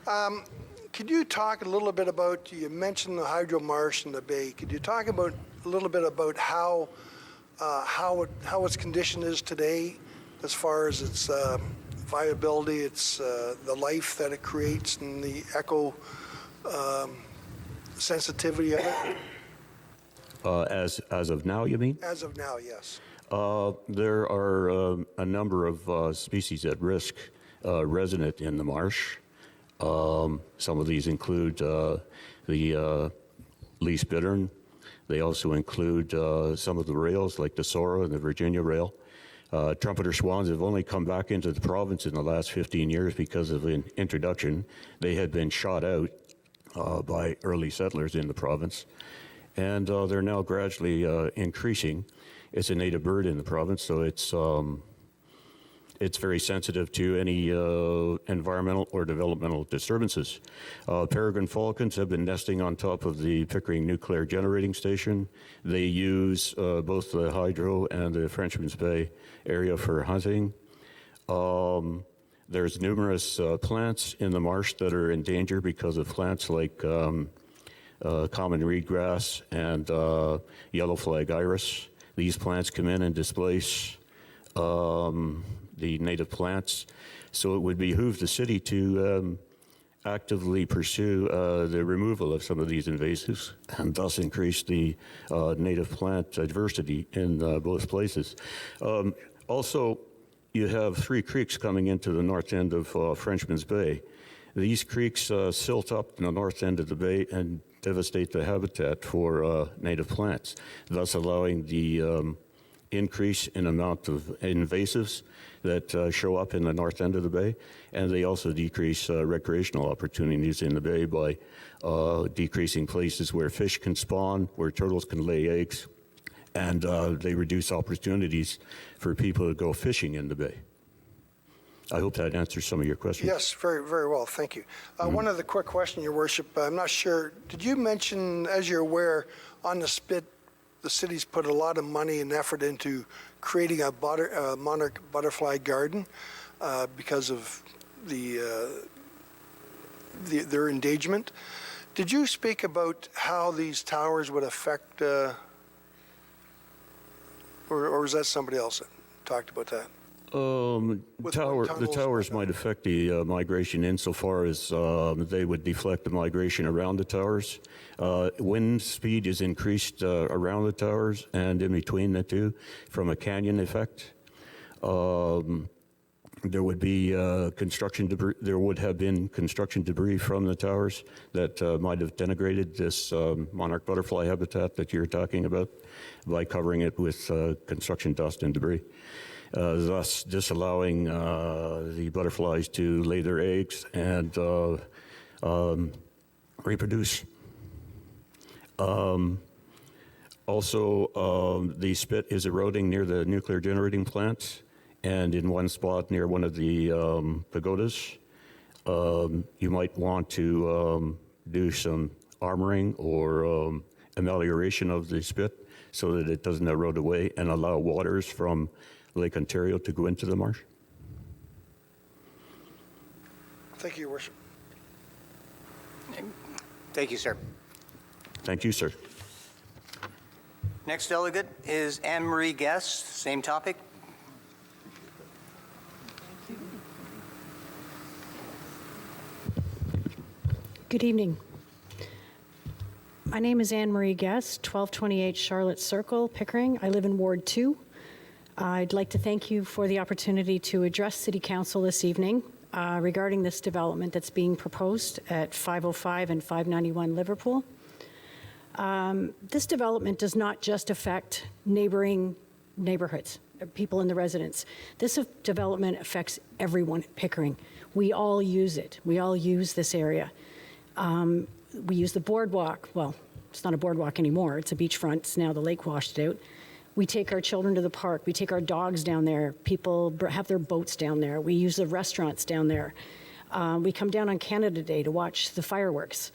Speaker 3: Could you talk a little bit about, you mentioned the Hydro Marsh and the Bay. Could you talk about a little bit about how its condition is today as far as its viability, its the life that it creates and the eco sensitivity of it?
Speaker 9: As of now, you mean?
Speaker 3: As of now, yes.
Speaker 9: There are a number of species at risk resident in the marsh. Some of these include the least bittern. They also include some of the rails like the sorrel and the Virginia rail. Trumpeter swans have only come back into the province in the last 15 years because of an introduction. They had been shot out by early settlers in the province, and they're now gradually increasing. It's a native bird in the province, so it's very sensitive to any environmental or developmental disturbances. Peregrine falcons have been nesting on top of the Pickering nuclear generating station. They use both the hydro and the Frenchman's Bay area for hunting. There's numerous plants in the marsh that are in danger because of plants like common reedgrass and yellow flag iris. These plants come in and displace the native plants. So it would behoove the city to actively pursue the removal of some of these invasives and thus increase the native plant diversity in both places. Also, you have 3 creeks coming into the north end of Frenchman's Bay. These creeks silt up in the north end of the bay and devastate the habitat for native plants, thus allowing the increase in amount of invasives that show up in the north end of the bay, and they also decrease recreational opportunities in the bay by decreasing places where fish can spawn, where turtles can lay eggs, and they reduce opportunities for people to go fishing in the bay. I hope that answers some of your questions.
Speaker 3: Yes, very, very well. Thank you. One other quick question, Your Worship. I'm not sure, did you mention, as you're aware, on the spit, the city's put a lot of money and effort into creating a monarch butterfly garden because of their endangerment. Did you speak about how these towers would affect, or was that somebody else that talked about that?
Speaker 9: The towers might affect the migration insofar as they would deflect the migration around the towers. Wind speed is increased around the towers and in between the two from a canyon effect. There would be construction debris. There would have been construction debris from the towers that might have denigrated this monarch butterfly habitat that you're talking about by covering it with construction dust and debris. Thus disallowing the butterflies to lay their eggs and reproduce. Also, the spit is eroding near the nuclear generating plants, and in one spot near one of the pagodas, you might want to do some armoring or amelioration of the spit so that it doesn't erode away and allow waters from Lake Ontario to go into the marsh.
Speaker 3: Thank you, Your Worship.
Speaker 2: Thank you, sir.
Speaker 9: Thank you, sir.
Speaker 2: Next delegate is Anne-Marie Guest, same topic.
Speaker 10: Good evening. My name is Anne-Marie Guest, 1228 Charlotte Circle, Pickering. I live in Ward 2. I'd like to thank you for the opportunity to address City Council this evening regarding this development that's being proposed at 505 and 591 Liverpool. This development does not just affect neighboring neighborhoods, people in the residence. This development affects everyone at Pickering. We all use it. We all use this area. We use the boardwalk. Well, it's not a boardwalk anymore. It's a beachfront. It's now the lake washed out. We take our children to the park. We take our dogs down there. People have their boats down there. We use the restaurants down there. We come down on Canada Day to watch the fireworks.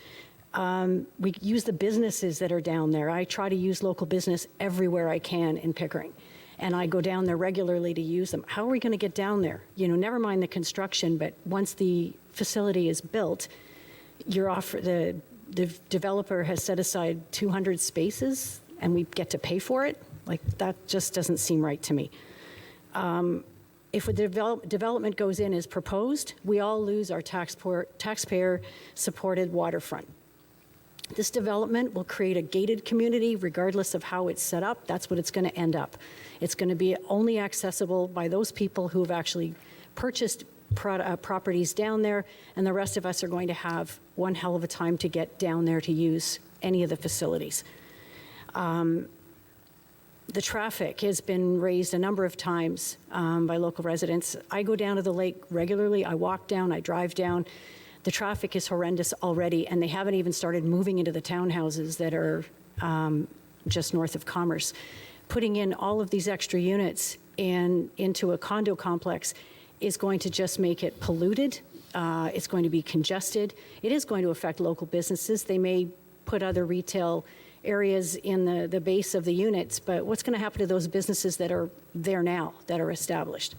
Speaker 10: We use the businesses that are down there. I try to use local business everywhere I can in Pickering, and I go down there regularly to use them. How are we going to get down there? You know, never mind the construction, but once the facility is built, the developer has set aside 200 spaces, and we get to pay for it. Like, that just doesn't seem right to me. If the development goes in as proposed, we all lose our taxpayer-supported waterfront. This development will create a gated community regardless of how it's set up. That's what it's going to end up. It's going to be only accessible by those people who have actually purchased properties down there, and the rest of us are going to have one hell of a time to get down there to use any of the facilities. The traffic has been raised a number of times by local residents. I go down to the lake regularly. I walk down, I drive down. The traffic is horrendous already, and they haven't even started moving into the townhouses that are just north of Commerce. Putting in all of these extra units, into a condo complex is going to just make it polluted. It's going to be congested. It is going to affect local businesses. They may put other retail areas in the base of the units, but what's going to happen to those businesses that are there now, that are established?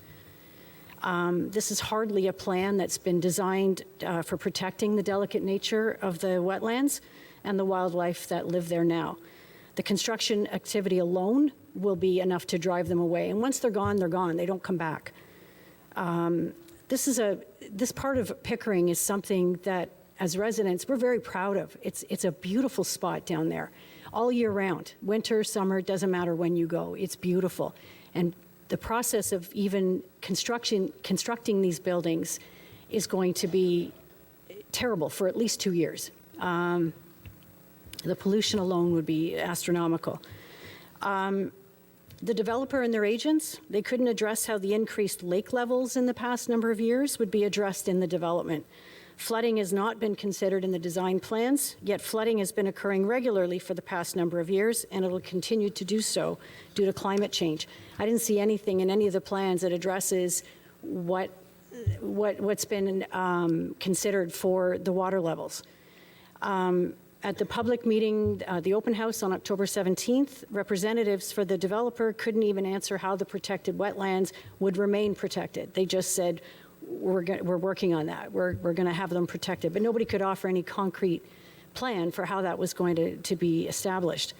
Speaker 10: This is hardly a plan that's been designed for protecting the delicate nature of the wetlands and the wildlife that live there now. The construction activity alone will be enough to drive them away. And once they're gone, they don't come back. This part of Pickering is something that, as residents, we're very proud of. It's a beautiful spot down there, all year round. Winter, summer, doesn't matter when you go. It's beautiful. And the process of even constructing these buildings is going to be terrible for at least 2 years. The pollution alone would be astronomical. The developer and their agents, they couldn't address how the increased lake levels in the past number of years would be addressed in the development. Flooding has not been considered in the design plans, yet flooding has been occurring regularly for the past number of years, and it will continue to do so due to climate change. I didn't see anything in any of the plans that addresses what's been considered for the water levels. At the public meeting, the open house on October 17th, representatives for the developer couldn't even answer how the protected wetlands would remain protected. They just said, we're working on that. We're going to have them protected. But nobody could offer any concrete plan for how that was going to be established.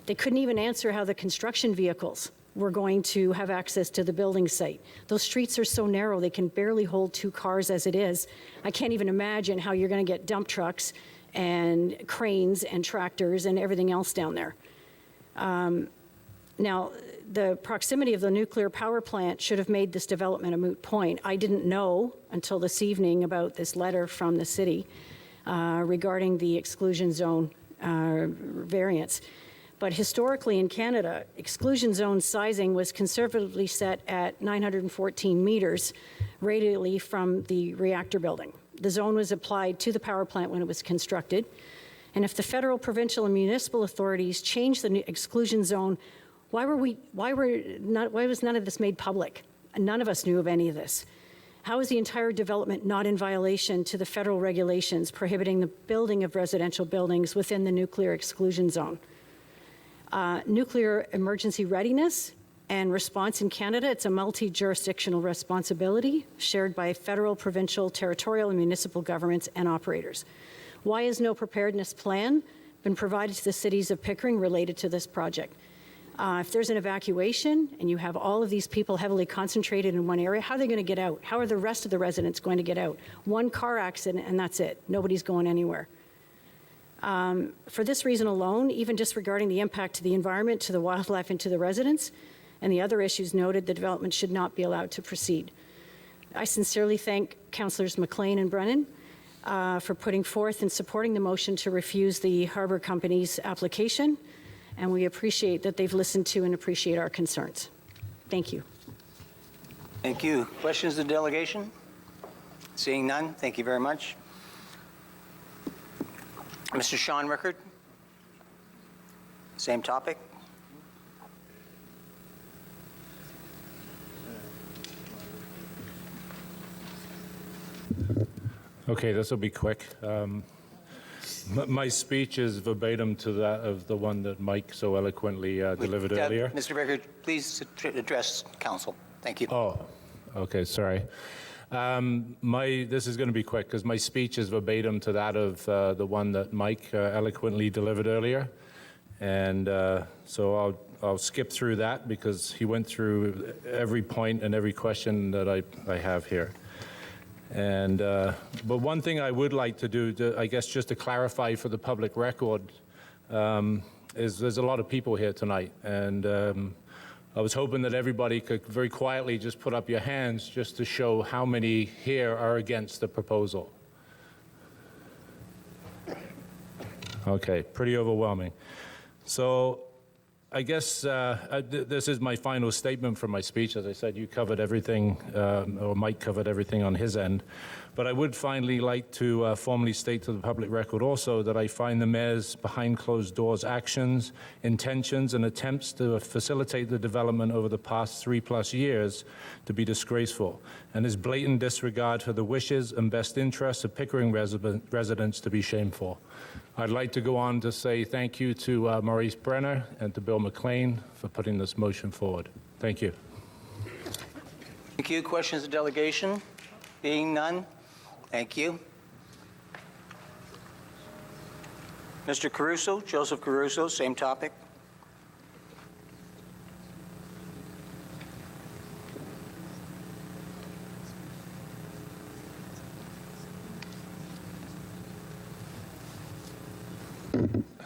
Speaker 10: They couldn't even answer how the construction vehicles were going to have access to the building site. Those streets are so narrow, they can barely hold 2 cars as it is. I can't even imagine how you're going to get dump trucks and cranes and tractors and everything else down there. Now, the proximity of the nuclear power plant should have made this development a moot point. I didn't know until this evening about this letter from the city regarding the exclusion zone variance. But historically in Canada, exclusion zone sizing was conservatively set at 914 meters radially from the reactor building. The zone was applied to the power plant when it was constructed. And if the federal, provincial, and municipal authorities changed the exclusion zone, why was none of this made public? None of us knew of any of this. How is the entire development not in violation to the federal regulations prohibiting the building of residential buildings within the nuclear exclusion zone? Nuclear emergency readiness and response in Canada, it's a multi-jurisdictional responsibility shared by federal, provincial, territorial, and municipal governments and operators. Why has no preparedness plan been provided to the cities of Pickering related to this project? If there's an evacuation and you have all of these people heavily concentrated in one area, how are they going to get out? How are the rest of the residents going to get out? One car accident and that's it. Nobody's going anywhere. For this reason alone, even disregarding the impact to the environment, to the wildlife, and to the residents, and the other issues noted, the development should not be allowed to proceed. I sincerely thank Councillors McLean and Brennan for putting forth and supporting the motion to refuse the Harbour Company's application, and we appreciate that they've listened to and appreciate our concerns. Thank you.
Speaker 2: Thank you. Questions of the delegation? Seeing none, thank you very much. Mr. Sean Rickard, same topic.
Speaker 11: Okay, this will be quick. My speech is verbatim to that of the one that Mike so eloquently delivered earlier.
Speaker 2: Mr. Rickard, please address council. Thank you.
Speaker 11: Oh, okay, sorry. This is going to be quick because my speech is verbatim to that of the one that Mike eloquently delivered earlier. And so I'll skip through that because he went through every point and every question that I have here. And but one thing I would like to do, I guess just to clarify for the public record, is there's a lot of people here tonight. And I was hoping that everybody could very quietly just put up your hands just to show how many here are against the proposal. Okay, pretty overwhelming. So I guess this is my final statement from my speech. As I said, you covered everything, or Mike covered everything on his end. But I would finally like to formally state to the public record also that I find the mayor's behind closed doors actions, intentions, and attempts to facilitate the development over the past 3+ years to be disgraceful, and his blatant disregard for the wishes and best interests of Pickering residents to be shameful. I'd like to go on to say thank you to Maurice Brenner and to Bill McLean for putting this motion forward. Thank you.
Speaker 2: Thank you. Questions of delegation? Being none, thank you. Mr. Caruso, Joseph Caruso, same topic.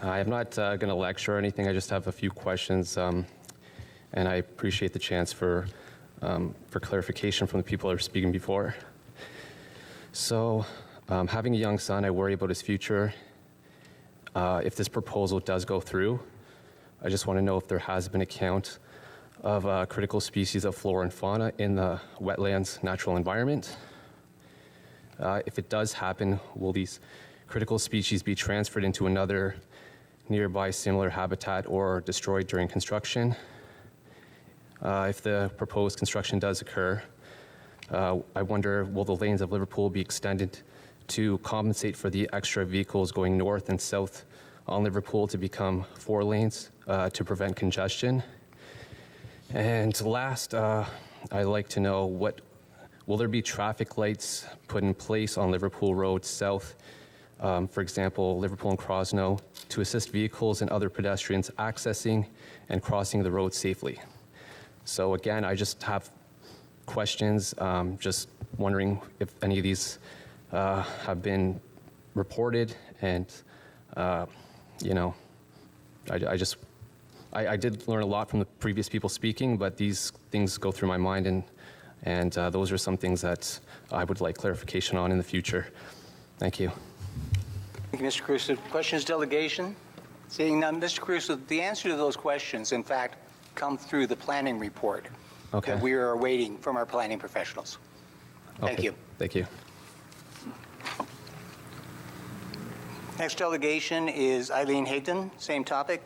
Speaker 12: I'm not going to lecture or anything. I just have a few questions, and I appreciate the chance for clarification from the people that are speaking before. So, having a young son, I worry about his future. If this proposal does go through, I just want to know if there has been a count of critical species of flora and fauna in the wetlands natural environment. If it does happen, will these critical species be transferred into another nearby similar habitat or destroyed during construction? If the proposed construction does occur, I wonder, will the lanes of Liverpool be extended to compensate for the extra vehicles going north and south on Liverpool to become 4 lanes to prevent congestion? And last, I'd like to know, will there be traffic lights put in place on Liverpool Road South, for example, Liverpool and Crosno, to assist vehicles and other pedestrians accessing and crossing the road safely? So again, I just have questions, just wondering if any of these have been reported, and you know, I did learn a lot from the previous people speaking, but these things go through my mind, and those are some things that I would like clarification on in the future. Thank you.
Speaker 2: Thank you, Mr. Caruso. Questions, delegation? Seeing none, Mr. Caruso, the answer to those questions, in fact, come through the planning report that we are awaiting from our planning professionals. Thank you.
Speaker 12: Thank you.
Speaker 2: Next delegation is Eileen Hayton, same topic.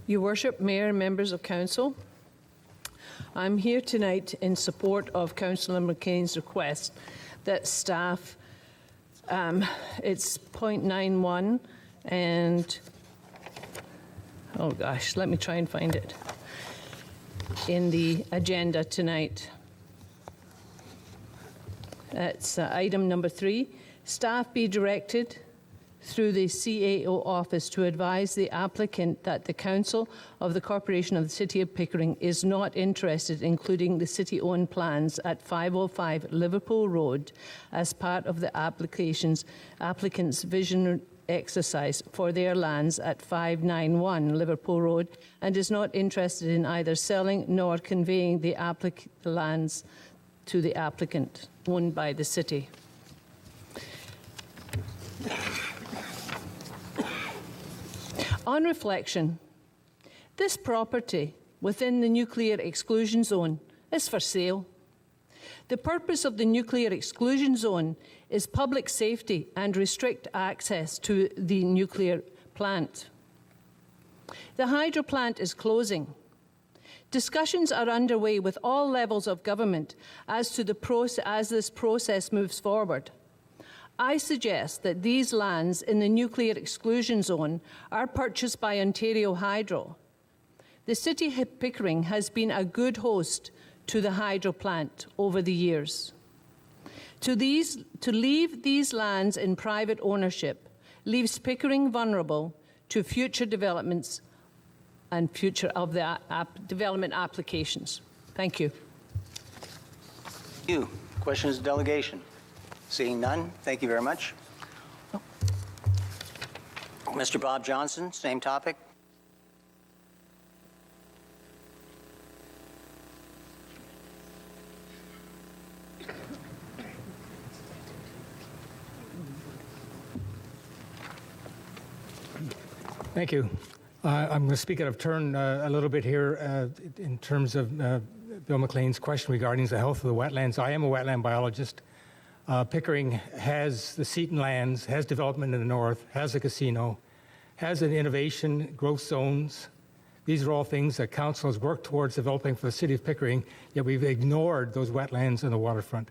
Speaker 13: Your Worship, Mayor, and members of Council, I'm here tonight in support of Councillor McCain's request that staff, it's point 91, and, oh gosh, let me try and find it in the agenda tonight. It's item number 3. Staff be directed through the CAO office to advise the applicant that the Council of the Corporation of the City of Pickering is not interested in including the city-owned plans at 505 Liverpool Road as part of the applicant's vision exercise for their lands at 591 Liverpool Road, and is not interested in either selling nor conveying the lands to the applicant owned by the city. On reflection, this property within the nuclear exclusion zone is for sale. The purpose of the nuclear exclusion zone is public safety and restrict access to the nuclear plant. The hydro plant is closing. Discussions are underway with all levels of government as this process moves forward. I suggest that these lands in the nuclear exclusion zone are purchased by Ontario Hydro. The City of Pickering has been a good host to the hydro plant over the years. To leave these lands in private ownership leaves Pickering vulnerable to future developments and future of the development applications. Thank you.
Speaker 2: Thank you. Questions, delegation? Seeing none, thank you very much. Mr. Bob Johnson, same topic.
Speaker 14: Thank you. I'm going to speak out of turn a little bit here in terms of Bill McLean's question regarding the health of the wetlands. I am a wetland biologist. Pickering has the Seton lands, has development in the north, has a casino, has an innovation, growth zones. These are all things that council has worked towards developing for the city of Pickering, yet we've ignored those wetlands and the waterfront.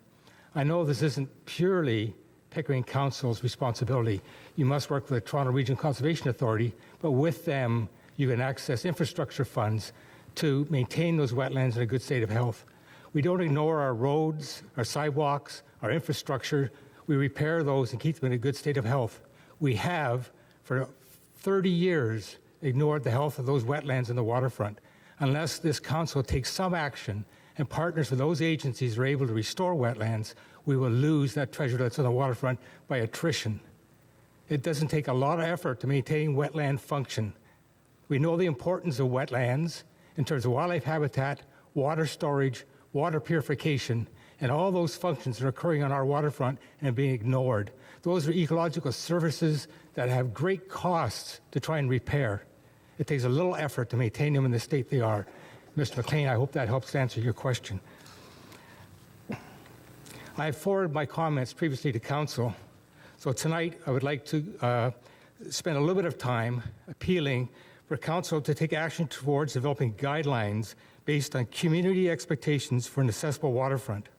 Speaker 14: I know this isn't purely Pickering Council's responsibility. You must work with the Toronto Regional Conservation Authority, but with them, you can access infrastructure funds to maintain those wetlands in a good state of health. We don't ignore our roads, our sidewalks, our infrastructure. We repair those and keep them in a good state of health. We have, for 30 years, ignored the health of those wetlands and the waterfront. Unless this council takes some action and partners with those agencies are able to restore wetlands, we will lose that treasure that's on the waterfront by attrition. It doesn't take a lot of effort to maintain wetland function. We know the importance of wetlands in terms of wildlife habitat, water storage, water purification, and all those functions that are occurring on our waterfront and being ignored. Those are ecological services that have great costs to try and repair. It takes a little effort to maintain them in the state they are. Mr. McLean, I hope that helps answer your question. I have forwarded my comments previously to Council, so tonight I would like to spend a little bit of time appealing for Council to take action towards developing guidelines based on community expectations for an accessible waterfront.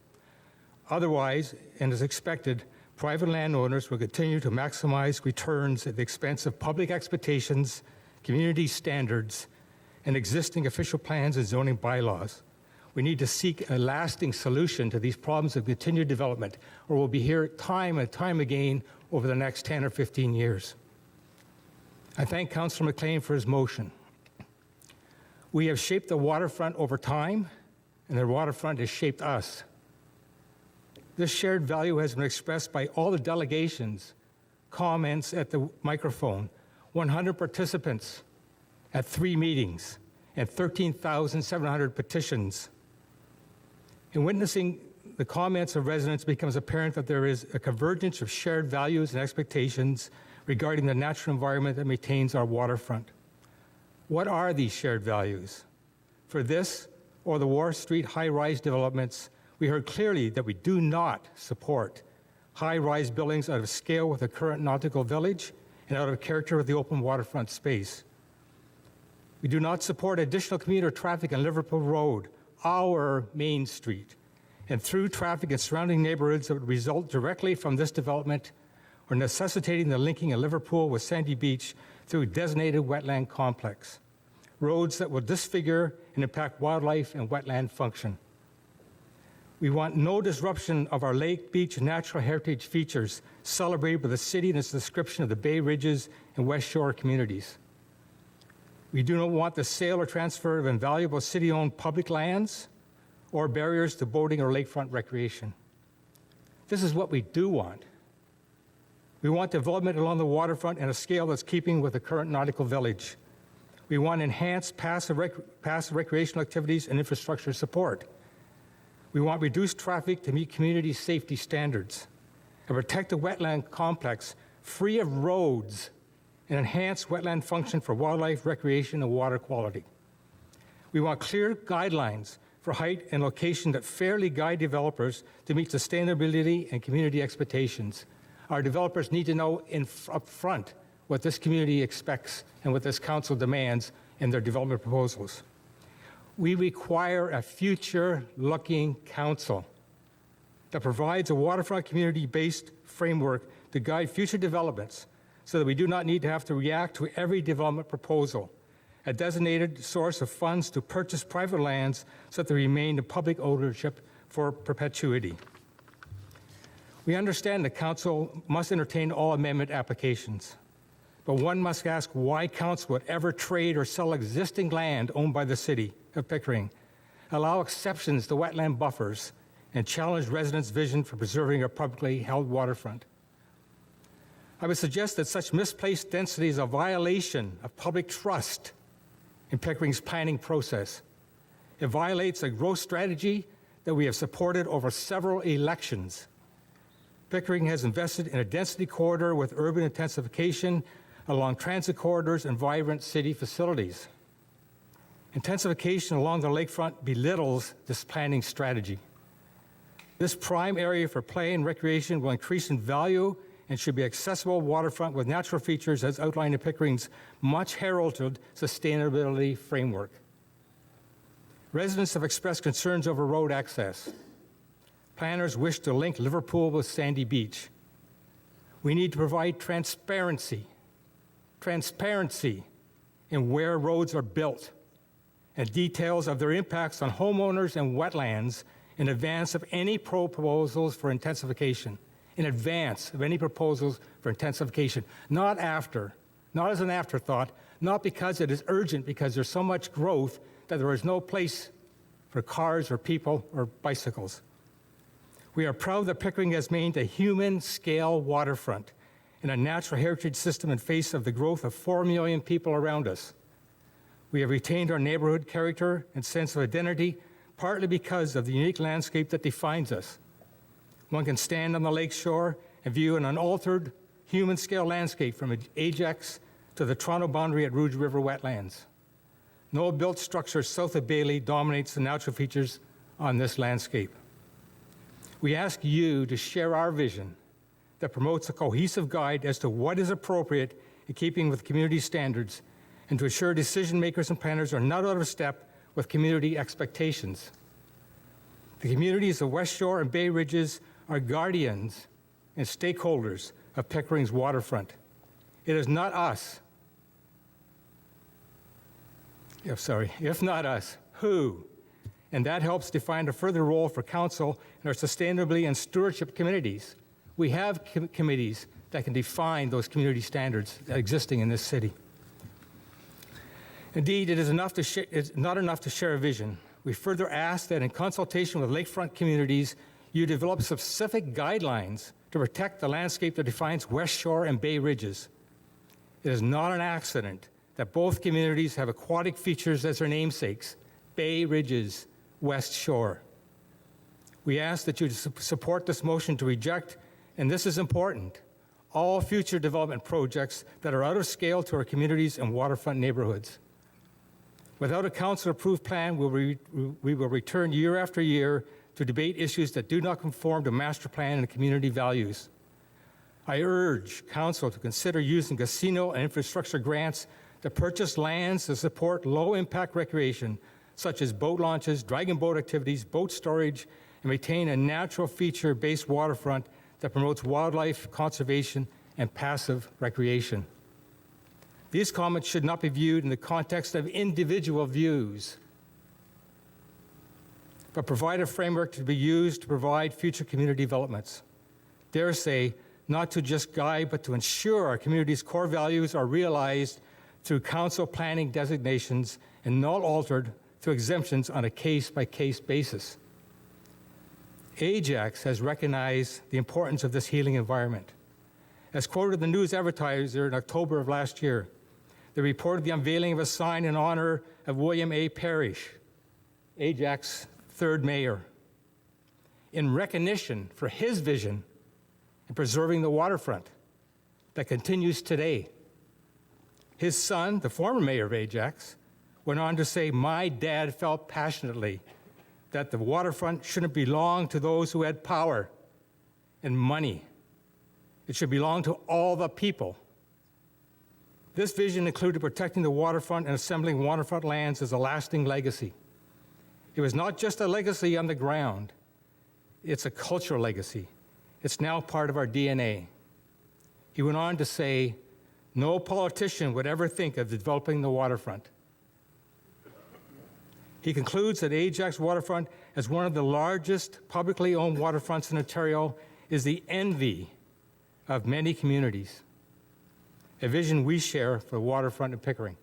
Speaker 14: Otherwise, and as expected, private landowners will continue to maximize returns at the expense of public expectations, community standards, and existing official plans and zoning bylaws. We need to seek a lasting solution to these problems of continued development, or we'll be here time and time again over the next 10 or 15 years. I thank Councillor McLean for his motion. We have shaped the waterfront over time, and the waterfront has shaped us. This shared value has been expressed by all the delegations, comments at the microphone, 100 participants at 3 meetings, and 13,700 petitions. In witnessing the comments of residents, it becomes apparent that there is a convergence of shared values and expectations regarding the natural environment that maintains our waterfront. What are these shared values? For this or the Wharf Street high-rise developments, we heard clearly that we do not support high-rise buildings out of scale with the current nautical village and out of character with the open waterfront space. We do not support additional commuter traffic on Liverpool Road, our main street, and through traffic in surrounding neighborhoods that would result directly from this development or necessitating the linking of Liverpool with Sandy Beach through a designated wetland complex, roads that will disfigure and impact wildlife and wetland function. We want no disruption of our lake, beach, and natural heritage features celebrated by the city in its description of the Bay Ridges and West Shore communities. We do not want the sale or transfer of invaluable city-owned public lands or barriers to boating or lakefront recreation. This is what we do want. We want development along the waterfront at a scale that's keeping with the current nautical village. We want enhanced passive recreational activities and infrastructure support. We want reduced traffic to meet community safety standards, a protected wetland complex free of roads, and enhanced wetland function for wildlife, recreation, and water quality. We want clear guidelines for height and location that fairly guide developers to meet sustainability and community expectations. Our developers need to know up front what this community expects and what this council demands in their development proposals. We require a future-looking council that provides a waterfront community-based framework to guide future developments so that we do not need to have to react to every development proposal, a designated source of funds to purchase private lands so that they remain in public ownership for perpetuity. We understand the council must entertain all amendment applications, but one must ask why council would ever trade or sell existing land owned by the city of Pickering, allow exceptions to wetland buffers, and challenge residents' vision for preserving a publicly held waterfront. I would suggest that such misplaced density is a violation of public trust in Pickering's planning process. It violates a growth strategy that we have supported over several elections. Pickering has invested in a density corridor with urban intensification, along transit corridors and vibrant city facilities. Intensification along the lakefront belittles this planning strategy. This prime area for play and recreation will increase in value and should be accessible waterfront with natural features as outlined in Pickering's much heralded sustainability framework. Residents have expressed concerns over road access. Planners wish to link Liverpool with Sandy Beach. We need to provide transparency in where roads are built and details of their impacts on homeowners and wetlands in advance of any proposals for intensification. Not after, not as an afterthought, not because it is urgent, because there's so much growth that there is no place for cars or people or bicycles. We are proud that Pickering has maintained a human-scale waterfront in a natural heritage system in face of the growth of 4 million people around us. We have retained our neighborhood character and sense of identity, partly because of the unique landscape that defines us. One can stand on the lake shore and view an unaltered, human-scale landscape from Ajax to the Toronto boundary at Rouge River wetlands. No built structure south of Bailey dominates the natural features on this landscape. We ask you to share our vision that promotes a cohesive guide as to what is appropriate in keeping with community standards and to ensure decision makers and planners are not out of step with community expectations. The communities of West Shore and Bay Ridges are guardians and stakeholders of Pickering's waterfront. It is not us. If not us, who? And that helps define a further role for council in our sustainability and stewardship committees. We have committees that can define those community standards existing in this city. Indeed, it is not enough to share a vision. We further ask that in consultation with lakefront communities, you develop specific guidelines to protect the landscape that defines West Shore and Bay Ridges. It is not an accident that both communities have aquatic features as their namesakes, Bay Ridges, West Shore. We ask that you support this motion to reject, and this is important, all future development projects that are out of scale to our communities and waterfront neighborhoods. Without a council-approved plan, we will return year after year to debate issues that do not conform to master plan and community values. I urge council to consider using casino and infrastructure grants to purchase lands to support low-impact recreation, such as boat launches, dragon boat activities, boat storage, and maintain a natural feature-based waterfront that promotes wildlife conservation and passive recreation. These comments should not be viewed in the context of individual views, but provide a framework to be used to provide future community developments. Dare say, not to just guide, but to ensure our community's core values are realized through council planning designations and not altered through exemptions on a case-by-case basis. Ajax has recognized the importance of this healing environment. As quoted in the News Advertiser in October of last year, they reported the unveiling of a sign in honor of William A. Parrish, Ajax's third mayor, in recognition for his vision in preserving the waterfront that continues today. His son, the former mayor of Ajax, went on to say, "My dad felt passionately that the waterfront shouldn't belong to those who had power and money. It should belong to all the people." This vision included protecting the waterfront and assembling waterfront lands as a lasting legacy. It was not just a legacy on the ground. It's a cultural legacy. It's now part of our DNA. He went on to say, "No politician would ever think of developing the waterfront." He concludes that Ajax Waterfront, as one of the largest publicly owned waterfronts in Ontario, is the envy of many communities, a vision we share for the waterfront in Pickering.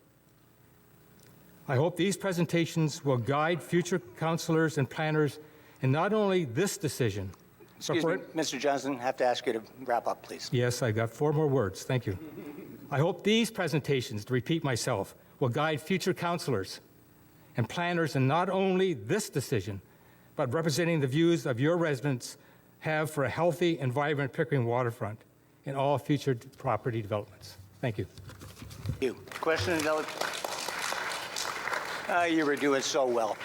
Speaker 14: I hope these presentations will guide future councillors and planners in not only this decision.
Speaker 2: Excuse me, Mr. Johnson, I have to ask you to wrap up, please.
Speaker 14: Yes, I got 4 more words. Thank you. I hope these presentations, to repeat myself, will guide future councillors and planners in not only this decision, but representing the views of your residents have for a healthy and vibrant Pickering waterfront in all future property developments. Thank you.
Speaker 2: Thank you. Questions, you were doing so well.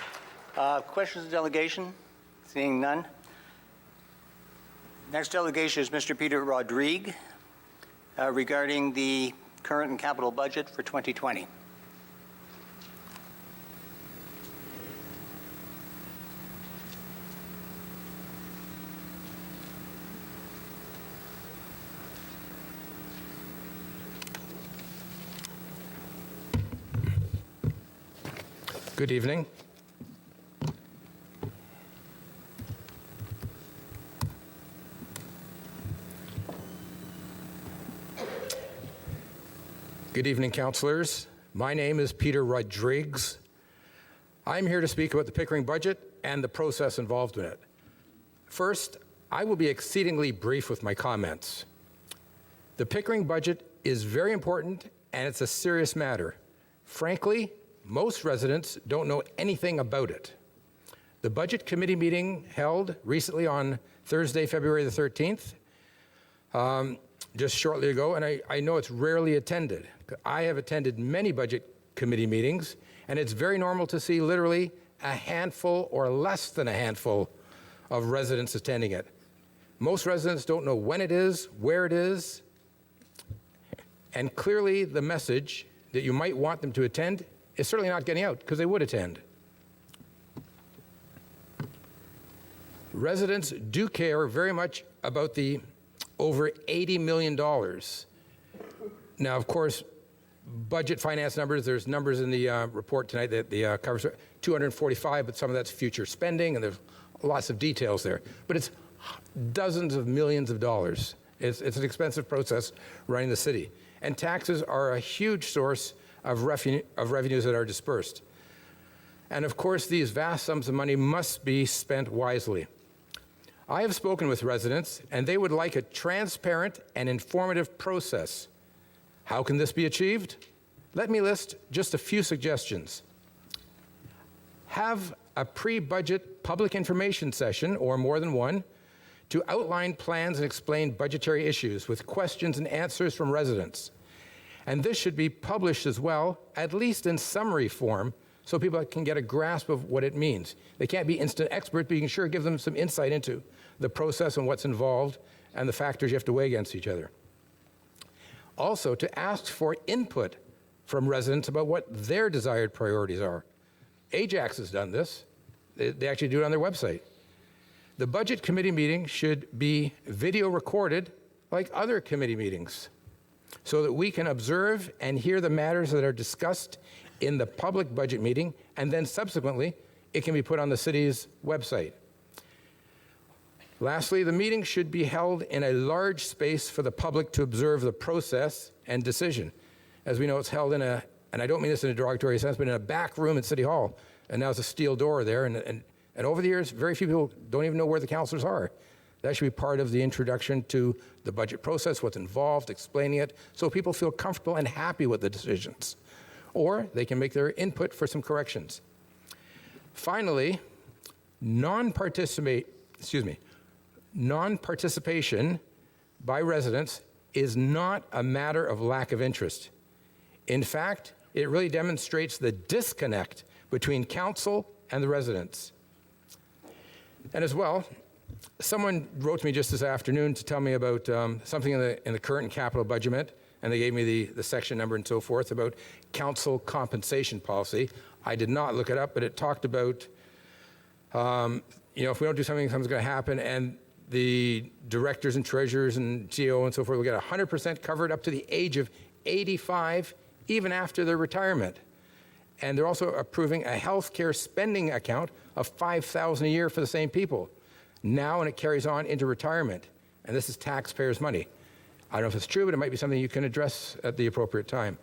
Speaker 2: Questions of delegation? Seeing none. Next delegation is Mr. Peter Rodrigue regarding the current and capital budget for 2020.
Speaker 15: Good evening. Good evening, councillors. My name is Peter Rodrigues. I'm here to speak about the Pickering budget and the process involved in it. First, I will be exceedingly brief with my comments. The Pickering budget is very important and it's a serious matter. Frankly, most residents don't know anything about it. The Budget Committee meeting held recently on Thursday, February the 13th, just shortly ago, and I know it's rarely attended. I have attended many Budget Committee meetings, and it's very normal to see literally a handful or less than a handful of residents attending it. Most residents don't know when it is, where it is, and clearly the message that you might want them to attend is certainly not getting out because they would attend. Residents do care very much about the over $80 million. Now, of course, budget finance numbers, there's numbers in the report tonight that the covers 245, but some of that's future spending, and there's lots of details there. But it's dozens of millions of dollars. It's an expensive process running the city. And taxes are a huge source of revenues that are dispersed. And of course, these vast sums of money must be spent wisely. I have spoken with residents, and they would like a transparent and informative process. How can this be achieved? Let me list just a few suggestions. Have a pre-budget public information session, or more than one, to outline plans and explain budgetary issues with questions and answers from residents. And this should be published as well, at least in summary form, so people can get a grasp of what it means. They can't be instant experts, but you can sure give them some insight into the process and what's involved and the factors you have to weigh against each other. Also, to ask for input from residents about what their desired priorities are. Ajax has done this. They actually do it on their website. The Budget Committee meeting should be video recorded like other committee meetings, so that we can observe and hear the matters that are discussed in the public budget meeting, and then subsequently, it can be put on the city's website. Lastly, the meeting should be held in a large space for the public to observe the process and decision. As we know, it's held in a, and I don't mean this in a derogatory sense, but in a back room at City Hall, and now there's a steel door there, and over the years, very few people don't even know where the councillors are. That should be part of the introduction to the budget process, what's involved, explaining it, so people feel comfortable and happy with the decisions. Or they can make their input for some corrections. Finally, non-participation by residents is not a matter of lack of interest. In fact, it really demonstrates the disconnect between council and the residents. And as well, someone wrote to me just this afternoon to tell me about something in the current capital budget, and they gave me the section number and so forth about council compensation policy. I did not look it up, but it talked about, if we don't do something, something's going to happen, and the directors and treasurers and CEO and so forth will get 100% covered up to the age of 85, even after their retirement. And they're also approving a healthcare spending account of $5,000 a year for the same people. Now, and it carries on into retirement. And this is taxpayers' money. I don't know if it's true, but it might be something you can address at the appropriate time.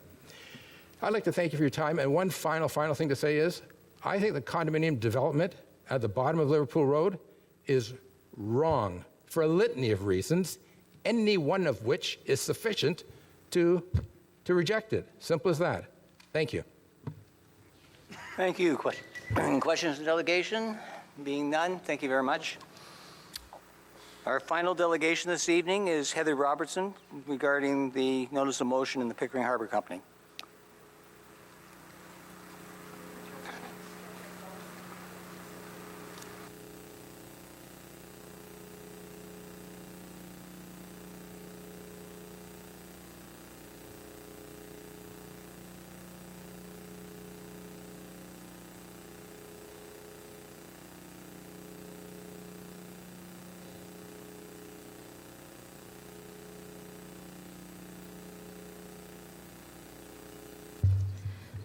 Speaker 15: I'd like to thank you for your time. And one final thing to say is, I think the condominium development at the bottom of Liverpool Road is wrong for a litany of reasons, any one of which is sufficient to reject it. Simple as that. Thank you.
Speaker 2: Thank you. Questions of delegation? Being none, thank you very much. Our final delegation this evening is Heather Robertson regarding the notice of motion in the Pickering Harbor Company.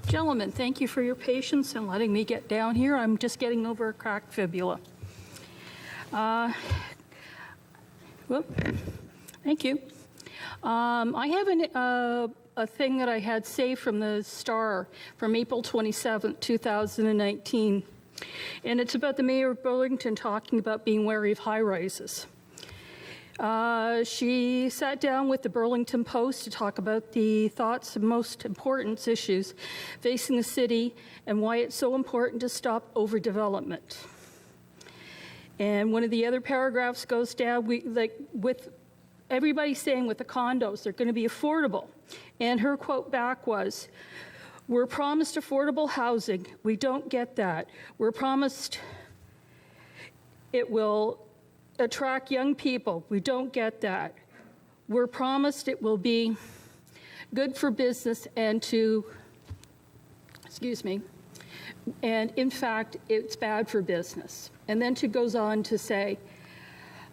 Speaker 16: Gentlemen, thank you for your patience and letting me get down here. I'm just getting over a cracked fibula. Thank you. I have a thing that I had saved from the Star from April 27, 2019, and it's about the mayor of Burlington talking about being wary of high-rises. She sat down with the Burlington Post to talk about the thoughts and most important issues facing the city and why it's so important to stop overdevelopment. And one of the other paragraphs goes down, with everybody saying with the condos, they're going to be affordable. And her quote back was, "We're promised affordable housing. We don't get that. We're promised it will attract young people. We don't get that. We're promised it will be good for business and and in fact, it's bad for business." And then she goes on to say,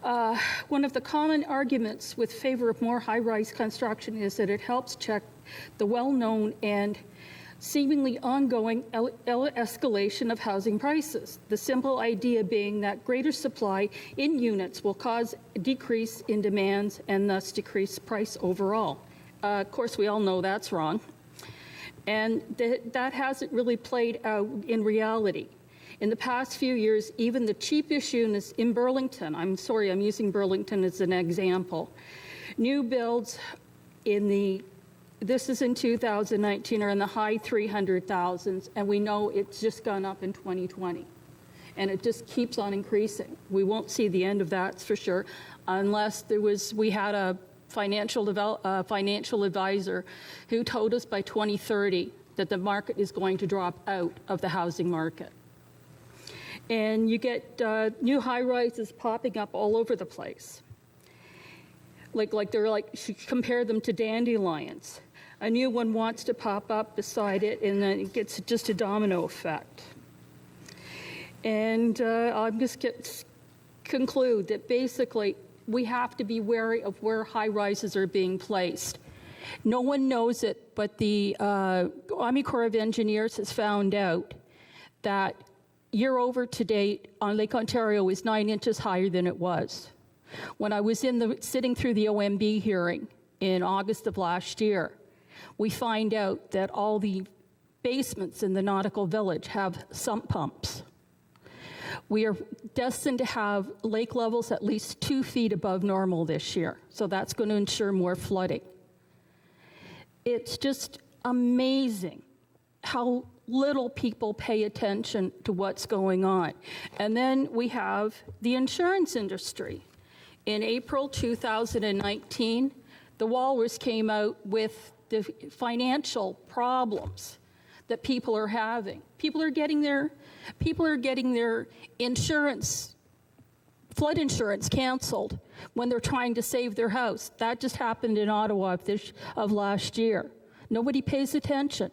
Speaker 16: one of the common arguments with favor of more high-rise construction is that it helps check the well-known and seemingly ongoing escalation of housing prices. The simple idea being that greater supply in units will cause a decrease in demands and thus decrease price overall. Of course, we all know that's wrong. And that hasn't really played out in reality. In the past few years, even the cheapest units in Burlington, I'm sorry, I'm using Burlington as an example, new builds this is in 2019, are in the high 300,000s, and we know it's just gone up in 2020. And it just keeps on increasing. We won't see the end of that for sure, unless we had a financial advisor who told us by 2030 that the market is going to drop out of the housing market. And you get new high-rises popping up all over the place. She compared them to dandelions. A new one wants to pop up beside it, and then it gets just a domino effect. And I'm just conclude that basically we have to be wary of where high-rises are being placed. No one knows it, but the Army Corps of Engineers has found out that year over to date on Lake Ontario is 9 inches higher than it was. When I was sitting through the OMB hearing in August of last year, we find out that all the basements in the nautical village have sump pumps. We are destined to have lake levels at least 2 feet above normal this year, so that's going to ensure more flooding. It's just amazing how little people pay attention to what's going on. And then we have the insurance industry. In April 2019, the Walrus came out with the financial problems that people are having. People are getting their insurance, flood insurance canceled when they're trying to save their house. That just happened in Ottawa of last year. Nobody pays attention.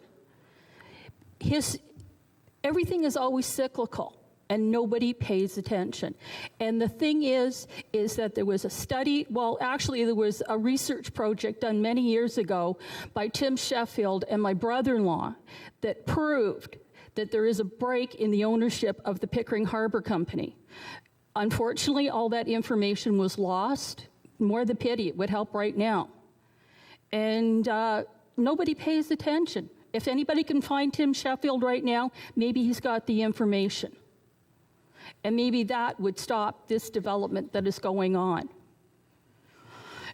Speaker 16: Everything is always cyclical, and nobody pays attention. And the thing is that there was a study, there was a research project done many years ago by Tim Sheffield and my brother-in-law that proved that there is a break in the ownership of the Pickering Harbor Company. Unfortunately, all that information was lost. More the pity, it would help right now. And nobody pays attention. If anybody can find Tim Sheffield right now, maybe he's got the information. And maybe that would stop this development that is going on.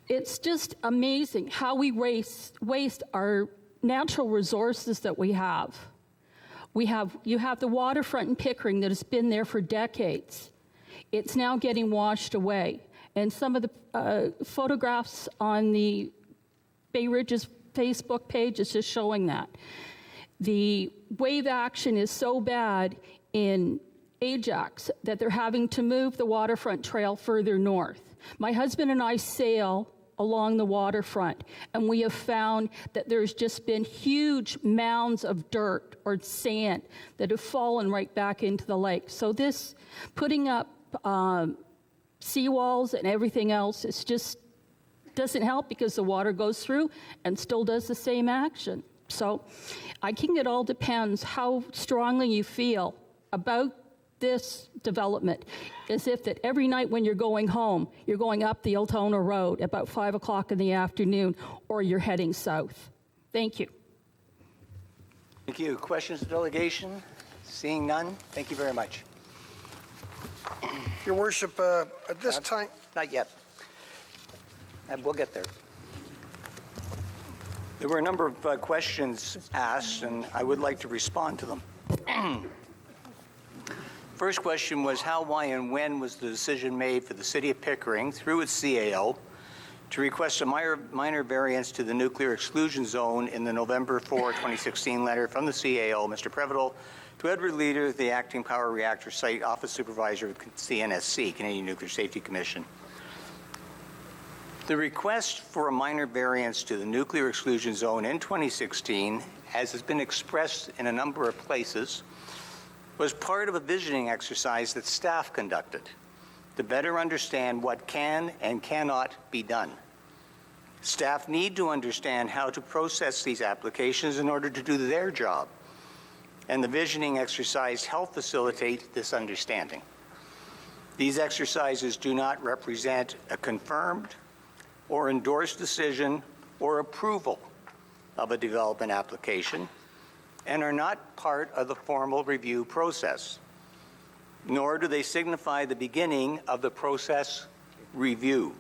Speaker 16: It's just amazing how we waste our natural resources that we have. You have the waterfront in Pickering that has been there for decades. It's now getting washed away. And some of the photographs on the Bay Ridge's Facebook page is just showing that. The wave action is so bad in Ajax that they're having to move the waterfront trail further north. My husband and I sail along the waterfront, and we have found that there's just been huge mounds of dirt or sand that have fallen right back into the lake. So this putting up seawalls and everything else is just doesn't help, because the water goes through and still does the same action. So I think it all depends how strongly you feel about this development. As if that every night when you're going home, you're going up the Altona Road about 5 o'clock in the afternoon, or you're heading south. Thank you.
Speaker 2: Thank you. Questions of delegation? Seeing none, thank you very much.
Speaker 3: Your Worship, at this time...
Speaker 2: Not yet. And we'll get there. There were a number of questions asked, and I would like to respond to them. First question was how, why, and when was the decision made for the City of Pickering, through its CAO, to request a minor variance to the nuclear exclusion zone in the November 4, 2016 letter from the CAO, Mr. Prevedel, to Edward Leader, the Acting Power Reactor Site Office Supervisor of CNSC, Canadian Nuclear Safety Commission. The request for a minor variance to the nuclear exclusion zone in 2016, as has been expressed in a number of places, was part of a visioning exercise that staff conducted to better understand what can and cannot be done. Staff need to understand how to process these applications in order to do their job, and the visioning exercise helped facilitate this understanding. These exercises do not represent a confirmed or endorsed decision or approval of a development application, and are not part of the formal review process, nor do they signify the beginning of the process review,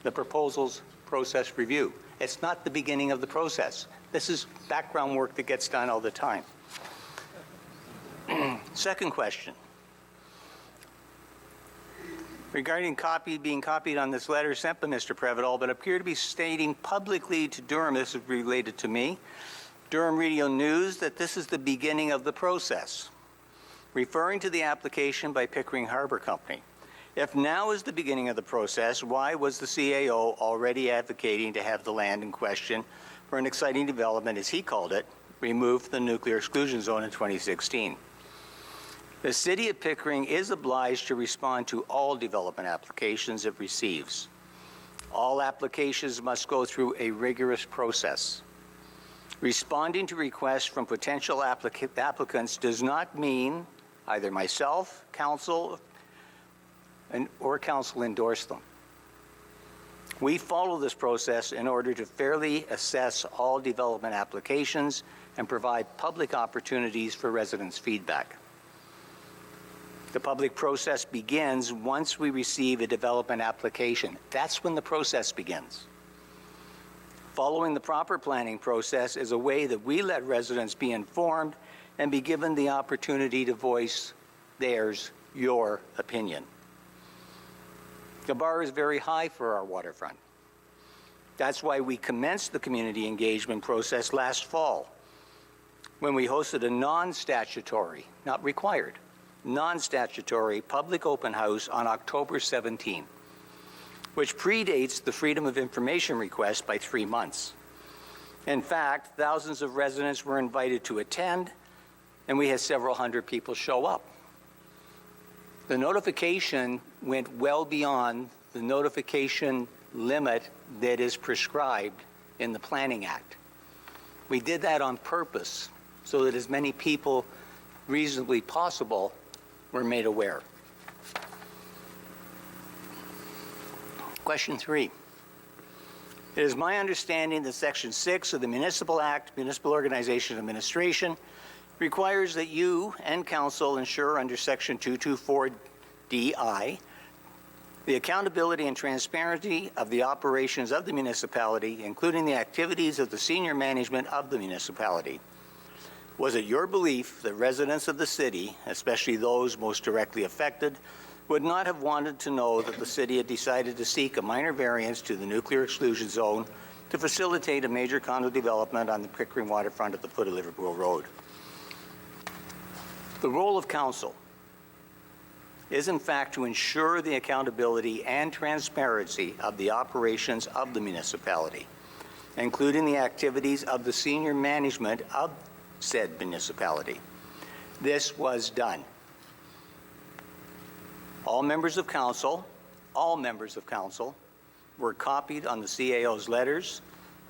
Speaker 2: the proposal's process review. It's not the beginning of the process. This is background work that gets done all the time. Second question. Regarding being copied on this letter sent by Mr. Prevedel, but appear to be stating publicly to Durham, this is related to me, Durham Radio News, that this is the beginning of the process, referring to the application by Pickering Harbor Company. If now is the beginning of the process, why was the CAO already advocating to have the land in question for an exciting development, as he called it, removed from the nuclear exclusion zone in 2016? The City of Pickering is obliged to respond to all development applications it receives. All applications must go through a rigorous process. Responding to requests from potential applicants does not mean either myself, council, or council endorse them. We follow this process in order to fairly assess all development applications and provide public opportunities for residents' feedback. The public process begins once we receive a development application. That's when the process begins. Following the proper planning process is a way that we let residents be informed and be given the opportunity to voice your opinion. The bar is very high for our waterfront. That's why we commenced the community engagement process last fall, when we hosted a non-statutory, not required, non-statutory public open house on October 17, which predates the Freedom of Information request by 3 months. In fact, thousands of residents were invited to attend, and we had several hundred people show up. The notification went well beyond the notification limit that is prescribed in the Planning Act. We did that on purpose so that as many people reasonably possible were made aware. Question 3. It is my understanding that Section 6 of the Municipal Act, Municipal Organization Administration, requires that you and Council ensure under Section 224DI the accountability and transparency of the operations of the municipality, including the activities of the senior management of the municipality. Was it your belief that residents of the city, especially those most directly affected would not have wanted to know that the city had decided to seek a minor variance to the nuclear exclusion zone to facilitate a major condo development on the Pickering waterfront at the foot of Liverpool Road. The role of council is in fact to ensure the accountability and transparency of the operations of the municipality, including the activities of the senior management of said municipality. This was done. All members of council were copied on the CAO's letters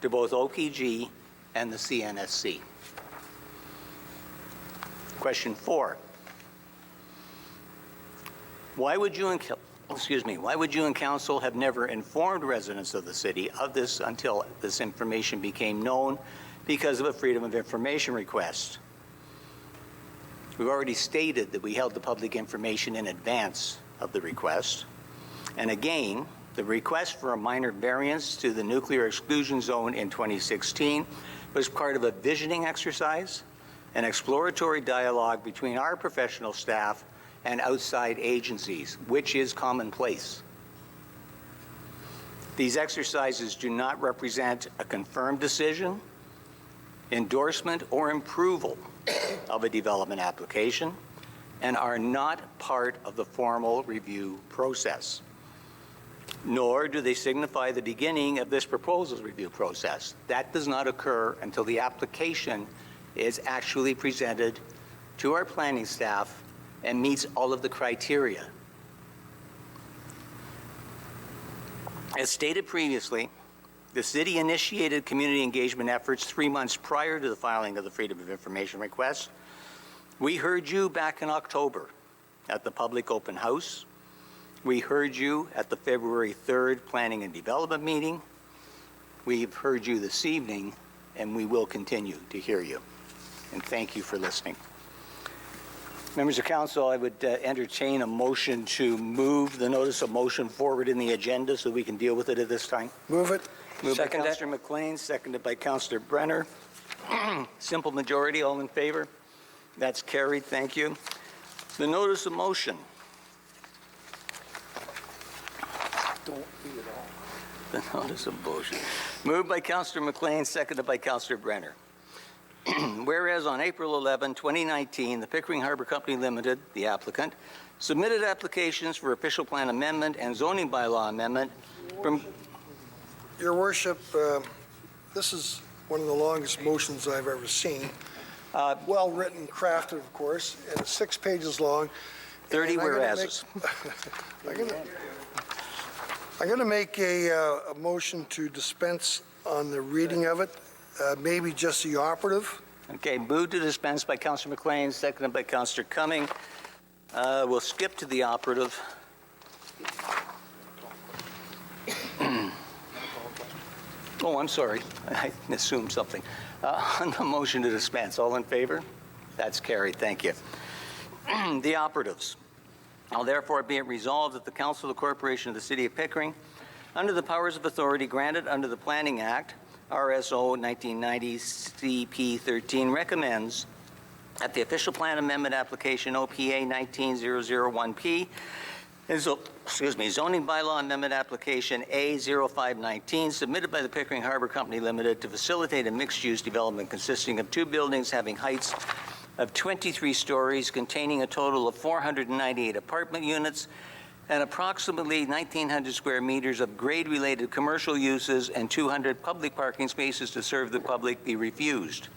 Speaker 2: to both OPG and the CNSC. Question 4. Why would you and council have never informed residents of the city of this until this information became known because of a Freedom of Information request? We've already stated that we held the public information in advance of the request. And again, the request for a minor variance to the nuclear exclusion zone in 2016 was part of a visioning exercise, an exploratory dialogue between our professional staff and outside agencies, which is commonplace. These exercises do not represent a confirmed decision, endorsement, or approval of a development application, and are not part of the formal review process. Nor do they signify the beginning of this proposal's review process. That does not occur until the application is actually presented to our planning staff and meets all of the criteria. As stated previously, the city initiated community engagement efforts 3 months prior to the filing of the Freedom of Information request. We heard you back in October at the public open house. We heard you at the February 3rd Planning and Development meeting. We've heard you this evening, and we will continue to hear you. And thank you for listening. Members of council, I would entertain a motion to move the notice of motion forward in the agenda so we can deal with it at this time.
Speaker 3: Move it.
Speaker 2: Moved by
Speaker 1: Second it.
Speaker 2: Councillor McLean, seconded by Councillor Brenner. Simple majority, all in favor? That's carried, thank you. The notice of motion. Don't read it all. The notice of motion. Moved by Councillor McLean, seconded by Councillor Brenner. Whereas on April 11, 2019, the Pickering Harbor Company Limited, the applicant, submitted applications for official plan amendment and zoning bylaw amendment from...
Speaker 3: Your Worship, this is one of the longest motions I've ever seen. Well-written, crafted, of course, and it's 6 pages long.
Speaker 2: 30 whereases.
Speaker 3: I'm going to make a motion to dispense on the reading of it, maybe just the operative.
Speaker 2: Okay, moved to dispense by Councillor McLean, seconded by Councillor Cumming. We'll skip to the operative. Oh, I'm sorry. I assumed something. On the motion to dispense, all in favor? That's carried. Thank you. The operatives. Now, therefore, be it resolved that the Council of the Corporation of the City of Pickering, under the powers of authority granted under the Planning Act, RSO 1990 CP 13, recommends that the official plan amendment application OPA 19001P zoning bylaw amendment application A0519 submitted by the Pickering Harbor Company Limited to facilitate a mixed-use development consisting of 2 buildings having heights of 23 stories, containing a total of 498 apartment units and approximately 1,900 square meters of grade-related commercial uses and 200 public parking spaces to serve the public be refused.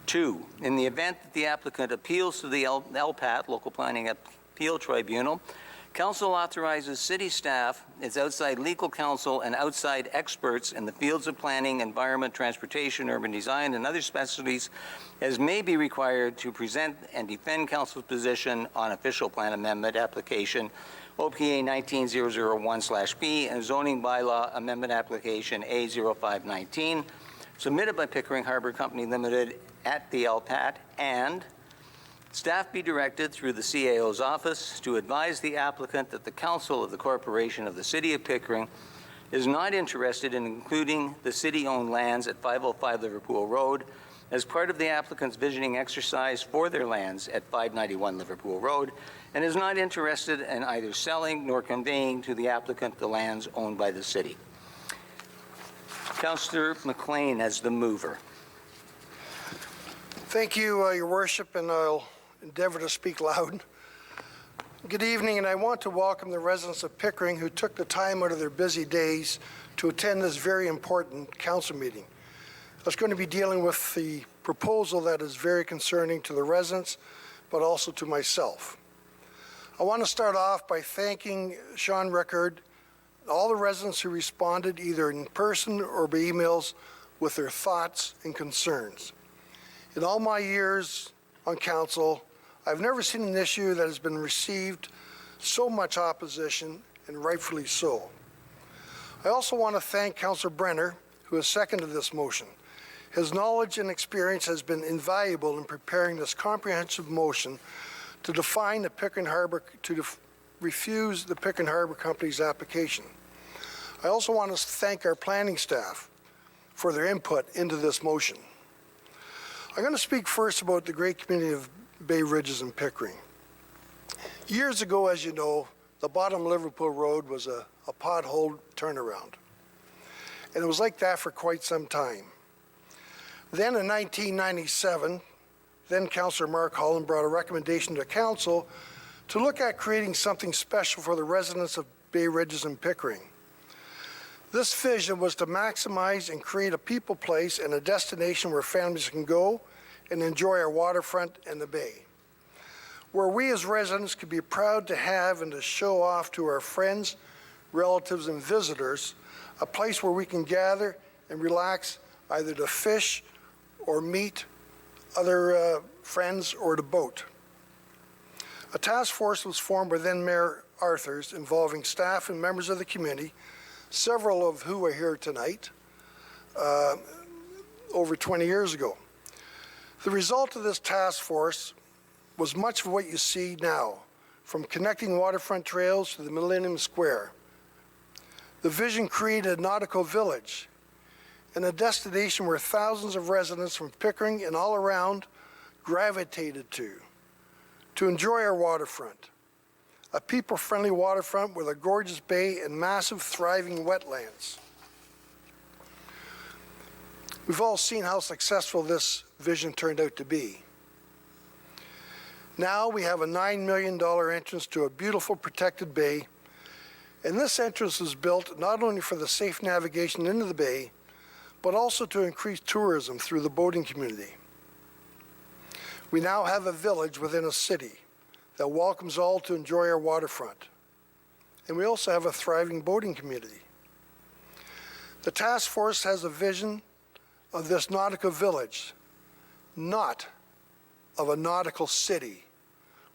Speaker 2: 2, in the event that the applicant appeals to the LPAT, Local Planning Appeal Tribunal, Council authorizes city staff, its outside legal counsel, and outside experts in the fields of planning, environment, transportation, urban design, and other specialties as may be required to present and defend Council's position on official plan amendment application OPA 19001/B and zoning bylaw amendment application A0519 submitted by Pickering Harbor Company Limited at the LPAT, and staff be directed through the CAO's office to advise the applicant that the Council of the Corporation of the City of Pickering is not interested in including the city-owned lands at 505 Liverpool Road as part of the applicant's visioning exercise for their lands at 591 Liverpool Road, and is not interested in either selling nor conveying to the applicant the lands owned by the city. Councillor McLean as the mover.
Speaker 3: Thank you, Your Worship, and I'll endeavor to speak loud. Good evening, and I want to welcome the residents of Pickering who took the time out of their busy days to attend this very important council meeting. That's going to be dealing with the proposal that is very concerning to the residents, but also to myself. I want to start off by thanking Sean Rickard, all the residents who responded either in person or by emails with their thoughts and concerns. In all my years on council, I've never seen an issue that has been received so much opposition, and rightfully so. I also want to thank Councillor Brenner, who has seconded this motion. His knowledge and experience has been invaluable in preparing this comprehensive motion to define the Pickering Harbor, refuse the Pickering Harbor Company's application. I also want to thank our planning staff for their input into this motion. I'm going to speak first about the great community of Bay Ridges and Pickering. Years ago, as you know, the bottom Liverpool Road was a pothole turnaround. And it was like that for quite some time. Then in 1997, then Councillor Mark Holland brought a recommendation to Council to look at creating something special for the residents of Bay Ridges and Pickering. This vision was to maximize and create a people place and a destination where families can go and enjoy our waterfront and the bay, where we as residents could be proud to have and to show off to our friends, relatives, and visitors a place where we can gather and relax, either to fish or meet other friends or to boat. A task force was formed by then Mayor Arthurs involving staff and members of the community, several of who are here tonight, over 20 years ago. The result of this task force was much of what you see now, from connecting waterfront trails to the Millennium Square. The vision created a nautical village and a destination where thousands of residents from Pickering and all around gravitated to enjoy our waterfront. A people-friendly waterfront with a gorgeous bay and massive thriving wetlands. We've all seen how successful this vision turned out to be. Now we have a $9 million entrance to a beautiful protected bay, and this entrance was built not only for the safe navigation into the bay, but also to increase tourism through the boating community. We now have a village within a city that welcomes all to enjoy our waterfront. And we also have a thriving boating community. The task force has a vision of this nautical village, not of a nautical city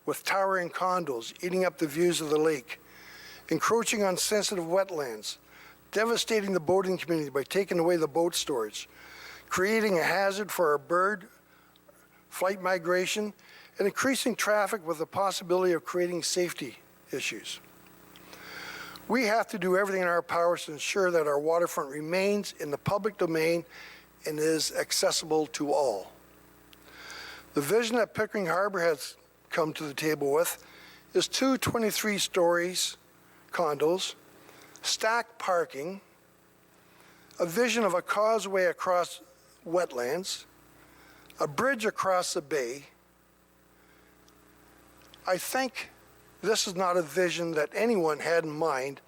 Speaker 3: with towering condos eating up the views of the lake, encroaching on sensitive wetlands, devastating the boating community by taking away the boat storage, creating a hazard for our bird flight migration, and increasing traffic with the possibility of creating safety issues. We have to do everything in our powers to ensure that our waterfront remains in the public domain and is accessible to all. The vision that Pickering Harbor has come to the table with is two 23 stories condos, stacked parking, a vision of a causeway across wetlands, a bridge across the bay. I think this is not a vision that anyone had in mind,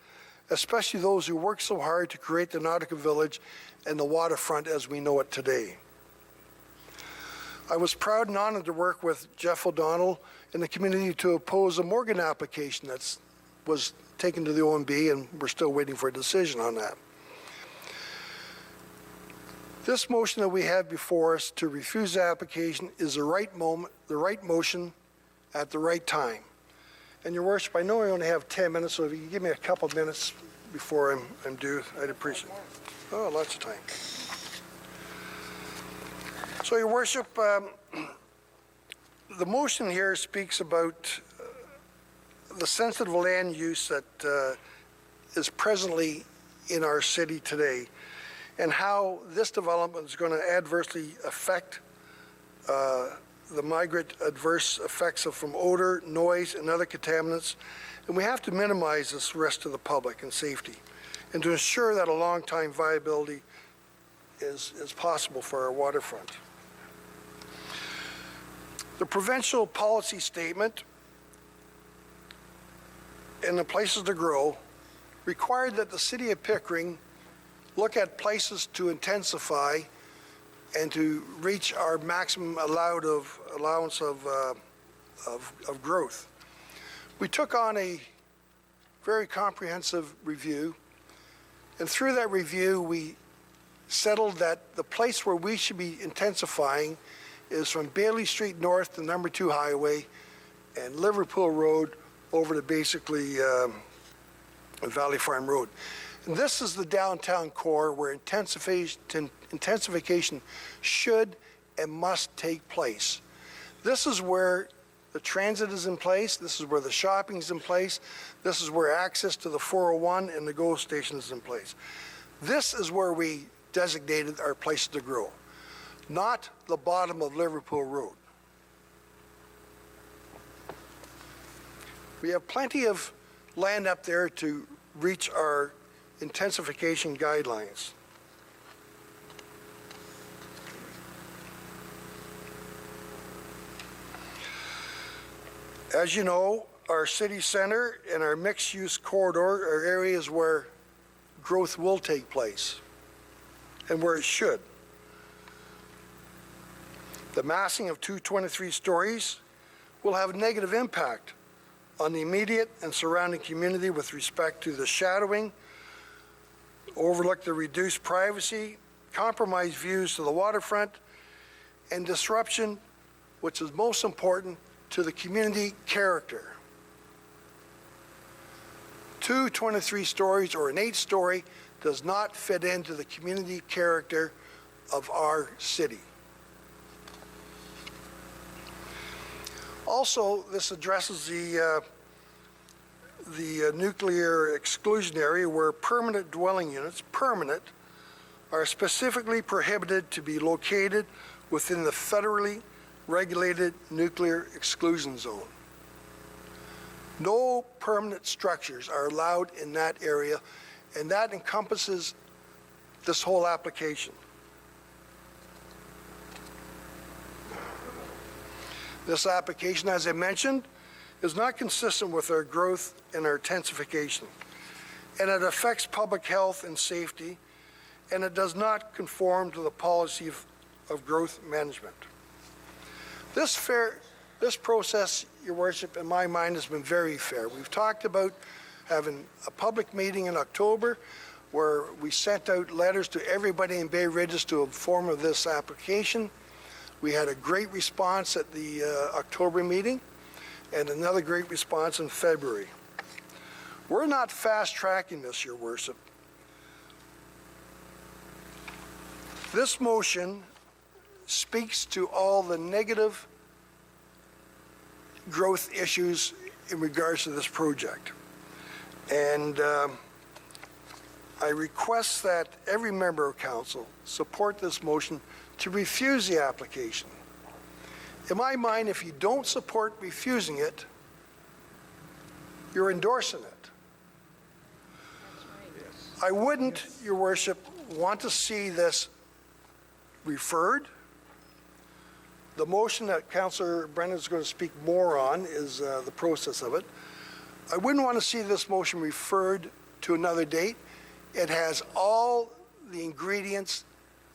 Speaker 3: especially those who worked so hard to create the nautical village and the waterfront as we know it today. I was proud and honored to work with Jeff O'Donnell in the community to oppose a Morgan application that was taken to the OMB, and we're still waiting for a decision on that. This motion that we have before us to refuse the application is the right moment, the right motion at the right time. And Your Worship, I know I only have 10 minutes, so if you can give me a couple minutes before I'm due, I'd appreciate it. Oh, lots of time. So, Your Worship, the motion here speaks about the sensitive land use that is presently in our city today, and how this development is going to adversely affect the migrant adverse effects from odor, noise, and other contaminants, and we have to minimize this risk to the public and safety, and to ensure that a long-time viability is possible for our waterfront. The provincial policy statement and the places to grow required that the City of Pickering look at places to intensify and to reach our maximum allowance of growth. We took on a very comprehensive review, and through that review, we settled that the place where we should be intensifying is from Bailey Street North to Number 2 Highway and Liverpool Road over to basically Valley Farm Road. And this is the downtown core where intensification should and must take place. This is where the transit is in place. This is where the shopping is in place. This is where access to the 401 and the GO station is in place. This is where we designated our places to grow, not the bottom of Liverpool Road. We have plenty of land up there to reach our intensification guidelines. As you know, our city center and our mixed-use corridor are areas where growth will take place and where it should. The massing of 223 stories will have a negative impact on the immediate and surrounding community with respect to the shadowing, overlook the reduced privacy, compromised views to the waterfront, and disruption, which is most important, to the community character. 223 stories or an 8-story does not fit into the community character of our city. Also, this addresses the nuclear exclusion area where permanent dwelling units, are specifically prohibited to be located within the federally regulated nuclear exclusion zone. No permanent structures are allowed in that area, and that encompasses this whole application. This application, as I mentioned, is not consistent with our growth and our intensification, and it affects public health and safety, and it does not conform to the policy of growth management. This process, Your Worship, in my mind, has been very fair. We've talked about having a public meeting in October where we sent out letters to everybody in Bay Ridges to inform of this application. We had a great response at the October meeting and another great response in February. We're not fast-tracking this, Your Worship. This motion speaks to all the negative growth issues in regards to this project. And I request that every member of council support this motion to refuse the application. In my mind, if you don't support refusing it, you're endorsing it. I wouldn't, Your Worship, want to see this referred. The motion that Councillor Brennan is going to speak more on is the process of it. I wouldn't want to see this motion referred to another date. It has all the ingredients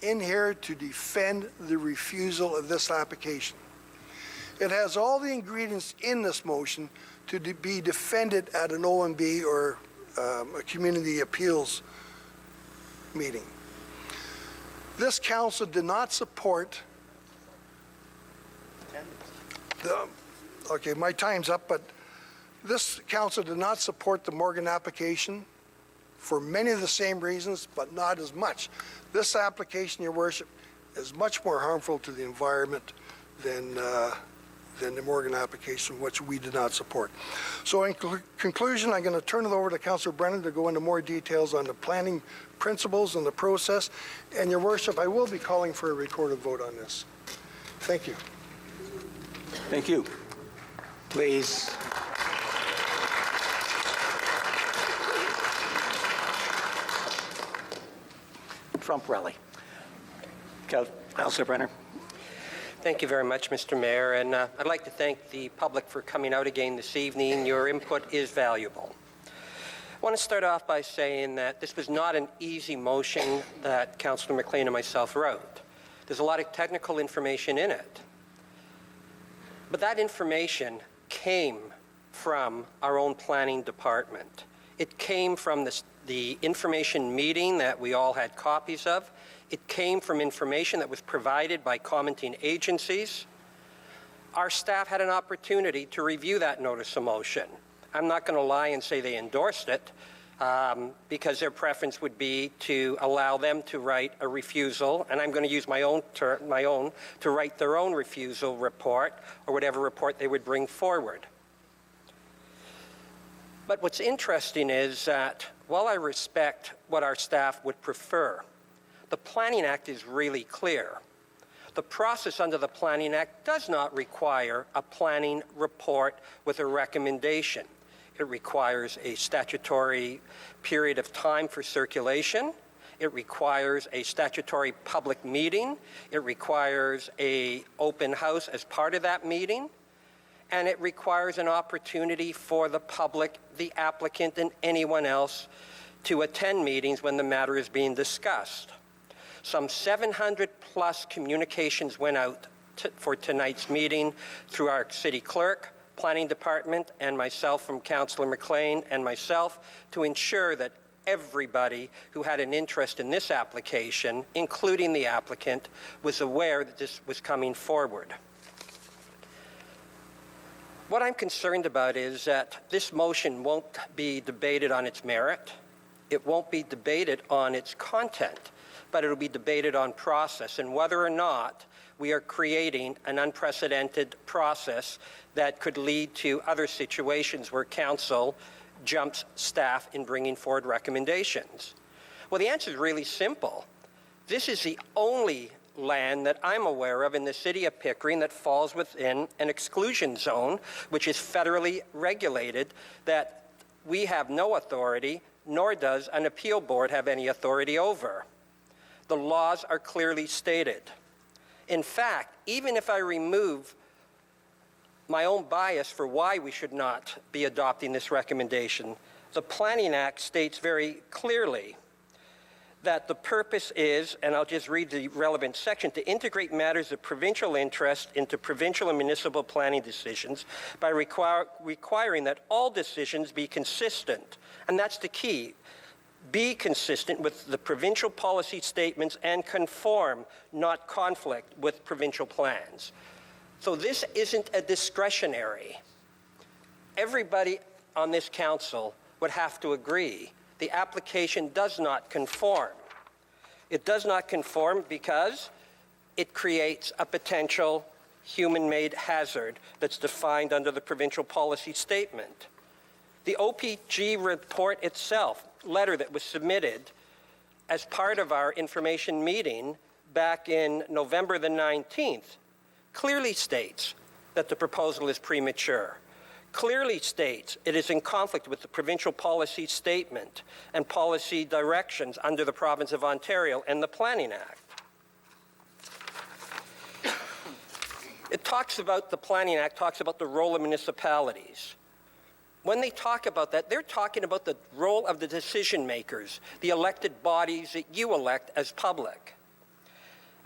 Speaker 3: in here to defend the refusal of this application. It has all the ingredients in this motion to be defended at an OMB or a community appeals meeting. This council did not support okay, my time's up, but this council did not support the Morgan application for many of the same reasons, but not as much. This application, Your Worship, is much more harmful to the environment than the Morgan application, which we did not support. So in conclusion, I'm going to turn it over to Councillor Brennan to go into more details on the planning principles and the process. And Your Worship, I will be calling for a recorded vote on this. Thank you.
Speaker 2: Thank you. Please. Trump rally. Councilor Brenner.
Speaker 1: Thank you very much, Mr. Mayor, and I'd like to thank the public for coming out again this evening. Your input is valuable. I want to start off by saying that this was not an easy motion that Councillor McLean and myself wrote. There's a lot of technical information in it. But that information came from our own planning department. It came from the information meeting that we all had copies of. It came from information that was provided by commenting agencies. Our staff had an opportunity to review that notice of motion. I'm not going to lie and say they endorsed it because their preference would be to allow them to write a refusal, and I'm going to use my own to write their own refusal report or whatever report they would bring forward. But what's interesting is that while I respect what our staff would prefer, the Planning Act is really clear. The process under the Planning Act does not require a planning report with a recommendation. It requires a statutory period of time for circulation. It requires a statutory public meeting. It requires an open house as part of that meeting. And it requires an opportunity for the public, the applicant, and anyone else to attend meetings when the matter is being discussed. Some 700 plus communications went out for tonight's meeting through our city clerk, planning department, and myself from Councillor McLean and myself to ensure that everybody who had an interest in this application, including the applicant, was aware that this was coming forward. What I'm concerned about is that this motion won't be debated on its merit. It won't be debated on its content, but it'll be debated on process and whether or not we are creating an unprecedented process that could lead to other situations where council jumps staff in bringing forward recommendations. Well, the answer is really simple. This is the only land that I'm aware of in the city of Pickering that falls within an exclusion zone, which is federally regulated, that we have no authority, nor does an appeal board have any authority over. The laws are clearly stated. In fact, even if I remove my own bias for why we should not be adopting this recommendation, the Planning Act states very clearly that the purpose is, and I'll just read the relevant section, to integrate matters of provincial interest into provincial and municipal planning decisions by requiring that all decisions be consistent. And that's the key. Be consistent with the provincial policy statements and conform, not conflict, with provincial plans. So this isn't a discretionary. Everybody on this council would have to agree. The application does not conform. It does not conform because it creates a potential human-made hazard that's defined under the provincial policy statement. The OPG report itself, letter that was submitted as part of our information meeting back in November the 19th, clearly states that the proposal is premature. Clearly states it is in conflict with the provincial policy statement and policy directions under the Province of Ontario and the Planning Act. It talks about, the Planning Act talks about the role of municipalities. When they talk about that, they're talking about the role of the decision makers, the elected bodies that you elect as public.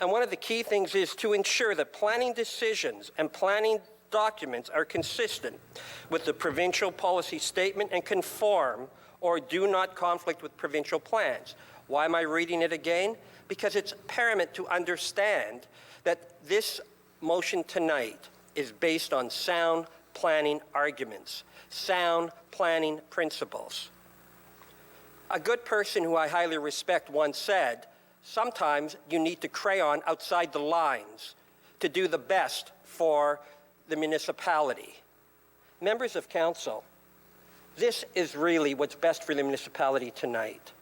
Speaker 1: And one of the key things is to ensure that planning decisions and planning documents are consistent with the provincial policy statement and conform or do not conflict with provincial plans. Why am I reading it again? Because it's paramount to understand that this motion tonight is based on sound planning arguments, sound planning principles. A good person who I highly respect once said, sometimes you need to crayon outside the lines to do the best for the municipality. Members of council, this is really what's best for the municipality tonight.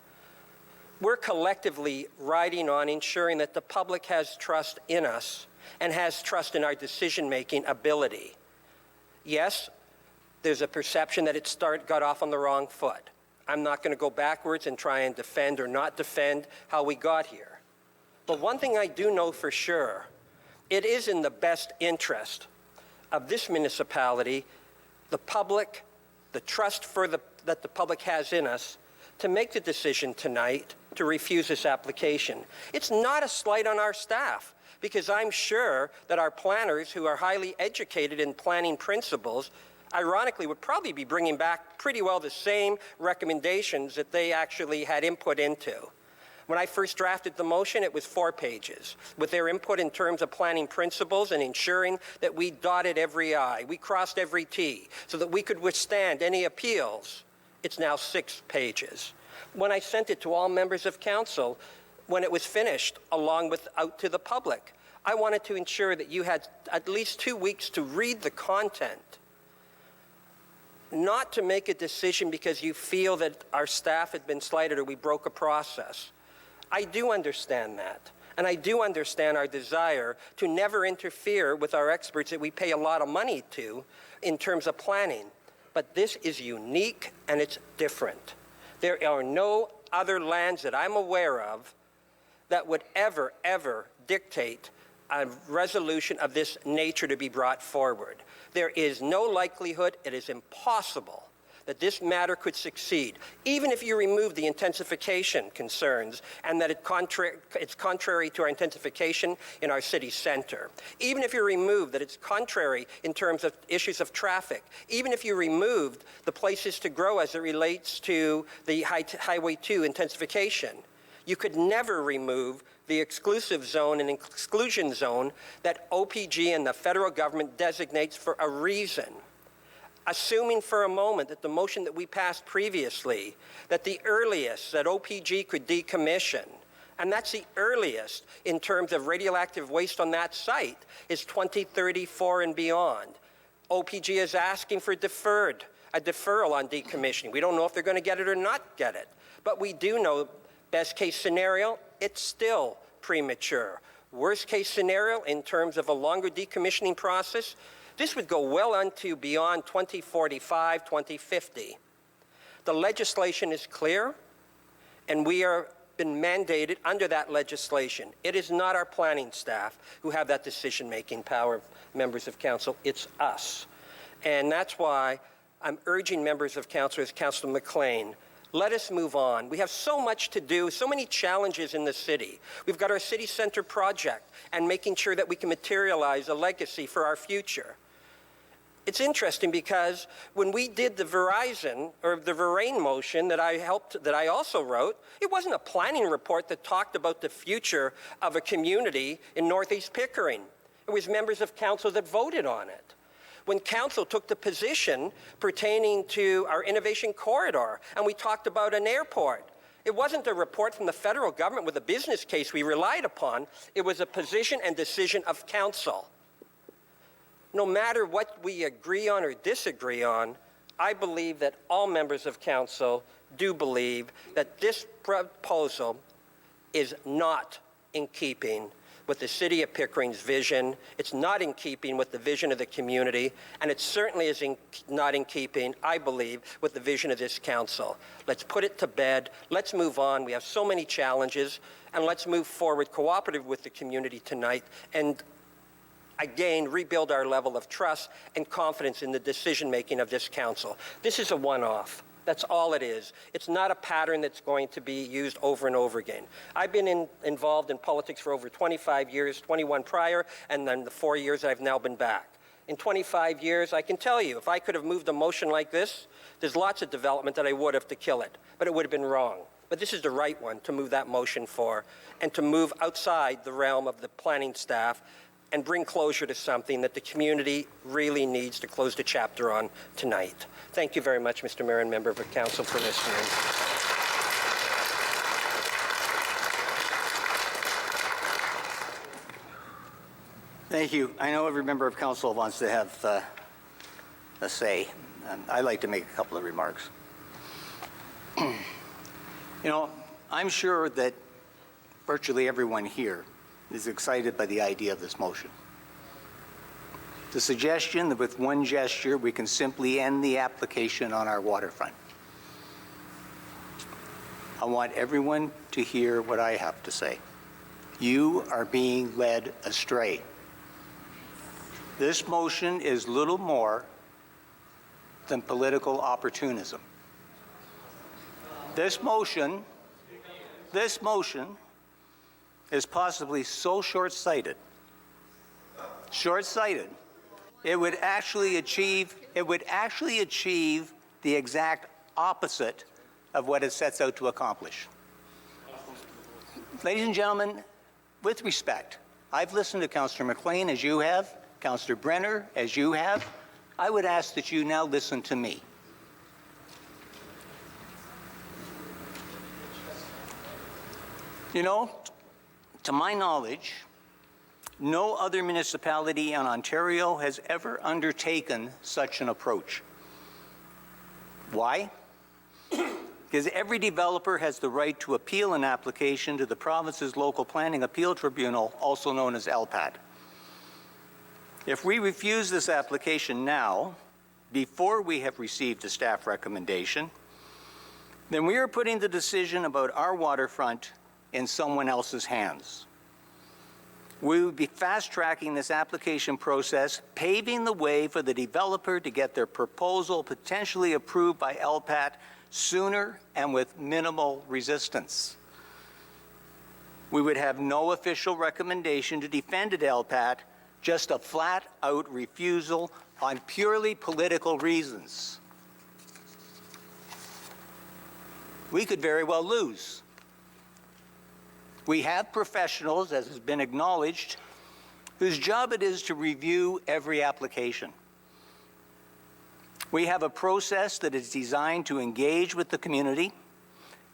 Speaker 1: We're collectively riding on ensuring that the public has trust in us and has trust in our decision-making ability. Yes, there's a perception that it got off on the wrong foot. I'm not going to go backwards and try and defend or not defend how we got here. But one thing I do know for sure, it is in the best interest of this municipality, the public, the trust that the public has in us, to make the decision tonight to refuse this application. It's not a slight on our staff, because I'm sure that our planners, who are highly educated in planning principles, ironically would probably be bringing back pretty well the same recommendations that they actually had input into. When I first drafted the motion, it was 4 pages. With their input in terms of planning principles and ensuring that we dotted every I, we crossed every T, so that we could withstand any appeals, it's now 6 pages. When I sent it to all members of council, when it was finished, along with out to the public, I wanted to ensure that you had at least 2 weeks to read the content, not to make a decision because you feel that our staff had been slighted or we broke a process. I do understand that. And I do understand our desire to never interfere with our experts that we pay a lot of money to in terms of planning. But this is unique and it's different. There are no other lands that I'm aware of that would ever dictate a resolution of this nature to be brought forward. There is no likelihood, it is impossible, that this matter could succeed, even if you remove the intensification concerns and that it's contrary to our intensification in our city center. Even if you remove that it's contrary in terms of issues of traffic. Even if you removed the places to grow as it relates to the Highway 2 intensification. You could never remove the exclusive zone and exclusion zone that OPG and the federal government designates for a reason. Assuming for a moment that the motion that we passed previously, that the earliest that OPG could decommission, and that's the earliest in terms of radioactive waste on that site, is 2034 and beyond. OPG is asking for a deferral on decommissioning. We don't know if they're going to get it or not get it, but we do know best case scenario, it's still premature. Worst case scenario, in terms of a longer decommissioning process, this would go well into beyond 2045, 2050. The legislation is clear, and we are been mandated under that legislation. It is not our planning staff who have that decision-making power, members of council, it's us. And that's why I'm urging members of council, as Councillor McLean, let us move on. We have so much to do, so many challenges in the city. We've got our city center project and making sure that we can materialize a legacy for our future. It's interesting because when we did the Verizon or the Verain motion that I also wrote, it wasn't a planning report that talked about the future of a community in Northeast Pickering. It was members of council that voted on it. When council took the position pertaining to our innovation corridor, and we talked about an airport, it wasn't a report from the federal government with a business case we relied upon. It was a position and decision of council. No matter what we agree on or disagree on, I believe that all members of council do believe that this proposal is not in keeping with the City of Pickering's vision. It's not in keeping with the vision of the community, and it certainly is not in keeping, I believe, with the vision of this council. Let's put it to bed. Let's move on. We have so many challenges, and let's move forward cooperative with the community tonight and again, rebuild our level of trust and confidence in the decision-making of this council. This is a one-off. That's all it is. It's not a pattern that's going to be used over and over again. I've been involved in politics for over 25 years, 21 prior, and then the 4 years I've now been back. In 25 years, I can tell you, if I could have moved a motion like this, there's lots of development that I would have to kill it, but it would have been wrong. But this is the right one to move that motion for, and to move outside the realm of the planning staff and bring closure to something that the community really needs to close the chapter on tonight. Thank you very much, Mr. Mayor and member of the council, for listening.
Speaker 2: Thank you. I know every member of council wants to have a say. I'd like to make a couple of remarks. You know, I'm sure that virtually everyone here is excited by the idea of this motion. The suggestion that with one gesture we can simply end the application on our waterfront. I want everyone to hear what I have to say. You are being led astray. This motion is little more than political opportunism. This motion is possibly so short-sighted, it would actually achieve the exact opposite of what it sets out to accomplish. Ladies and gentlemen, with respect, I've listened to Councillor McLean as you have, Councillor Brenner as you have. I would ask that you now listen to me. You know, to my knowledge, no other municipality in Ontario has ever undertaken such an approach. Why? Because every developer has the right to appeal an application to the province's local planning appeal tribunal, also known as LPAT. If we refuse this application now, before we have received a staff recommendation, then we are putting the decision about our waterfront in someone else's hands. We would be fast-tracking this application process, paving the way for the developer to get their proposal potentially approved by LPAT sooner and with minimal resistance. We would have no official recommendation to defend at LPAT, just a flat-out refusal on purely political reasons. We could very well lose. We have professionals, as has been acknowledged, whose job it is to review every application. We have a process that is designed to engage with the community,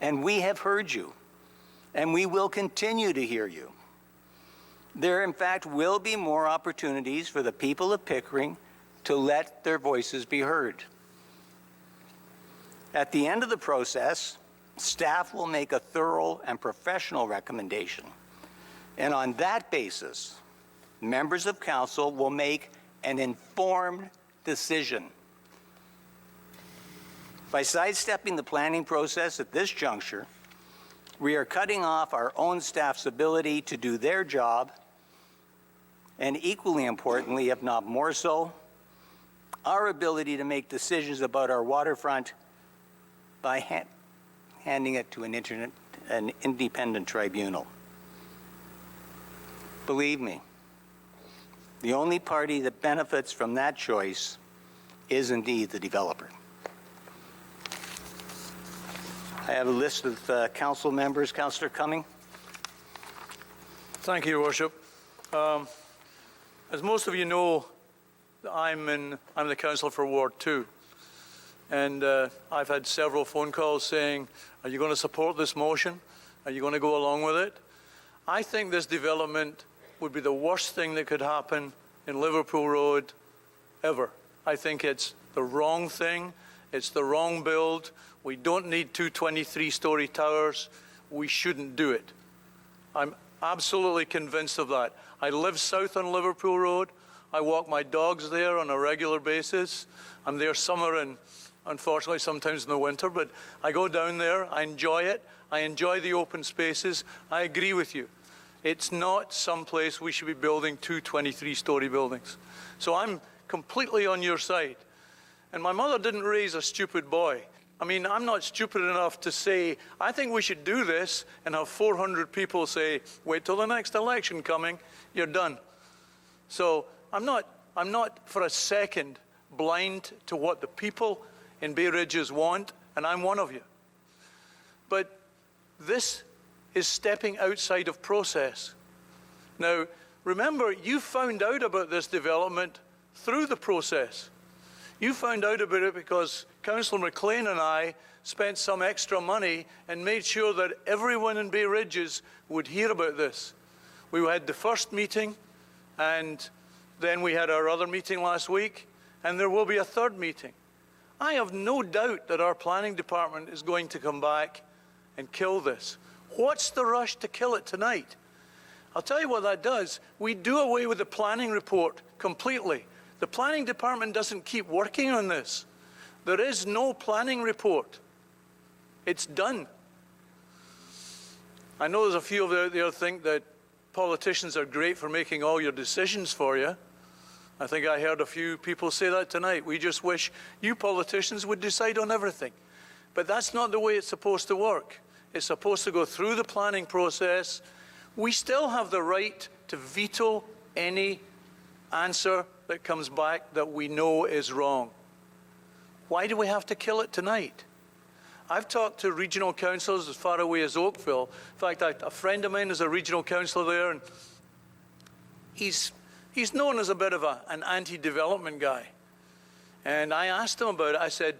Speaker 2: and we have heard you, and we will continue to hear you. There, in fact, will be more opportunities for the people of Pickering to let their voices be heard. At the end of the process, staff will make a thorough and professional recommendation. And on that basis, members of council will make an informed decision. By sidestepping the planning process at this juncture, we are cutting off our own staff's ability to do their job, and equally importantly, if not more so, our ability to make decisions about our waterfront by handing it to an independent tribunal. Believe me, the only party that benefits from that choice is indeed the developer. I have a list of council members. Councillor Cumming.
Speaker 17: Thank you, Your Worship. As most of you know, I'm the councillor for Ward 2. And I've had several phone calls saying, are you going to support this motion? Are you going to go along with it? I think this development would be the worst thing that could happen in Liverpool Road ever. I think it's the wrong thing. It's the wrong build. We don't need two 23-story towers. We shouldn't do it. I'm absolutely convinced of that. I live south on Liverpool Road. I walk my dogs there on a regular basis. I'm there summer and unfortunately sometimes in the winter, but I go down there, I enjoy it, I enjoy the open spaces. I agree with you. It's not someplace we should be building two 23-story buildings. So I'm completely on your side. And my mother didn't raise a stupid boy. I mean, I'm not stupid enough to say, I think we should do this, and have 400 people say, wait till the next election coming, you're done. So I'm not for a second blind to what the people in Bay Ridges want, and I'm one of you. But this is stepping outside of process. Now, remember, you found out about this development through the process. You found out about it because Councillor McLean and I spent some extra money and made sure that everyone in Bay Ridges would hear about this. We had the first meeting, and then we had our other meeting last week, and there will be a third meeting. I have no doubt that our planning department is going to come back and kill this. What's the rush to kill it tonight? I'll tell you what that does. We do away with the planning report completely. The planning department doesn't keep working on this. There is no planning report. It's done. I know there's a few of you out there think that politicians are great for making all your decisions for you. I think I heard a few people say that tonight. We just wish you politicians would decide on everything. But that's not the way it's supposed to work. It's supposed to go through the planning process. We still have the right to veto any answer that comes back that we know is wrong. Why do we have to kill it tonight? I've talked to regional councillors as far away as Oakville. In fact, a friend of mine is a regional councillor there, and he's known as a bit of an anti-development guy. And I asked him about it. I said,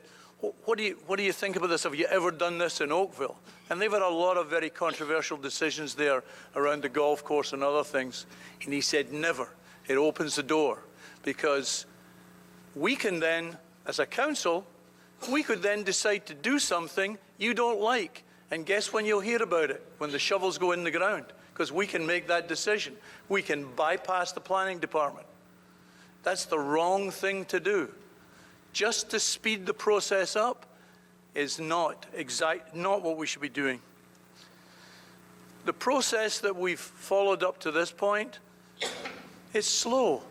Speaker 17: what do you think about this? Have you ever done this in Oakville? And they've had a lot of very controversial decisions there around the golf course and other things. And he said, never. It opens the door. Because we can then, as a council, we could then decide to do something you don't like. And guess when you'll hear about it? When the shovels go in the ground. Because we can make that decision. We can bypass the planning department. That's the wrong thing to do. Just to speed the process up is not what we should be doing. The process that we've followed up to this point is slow.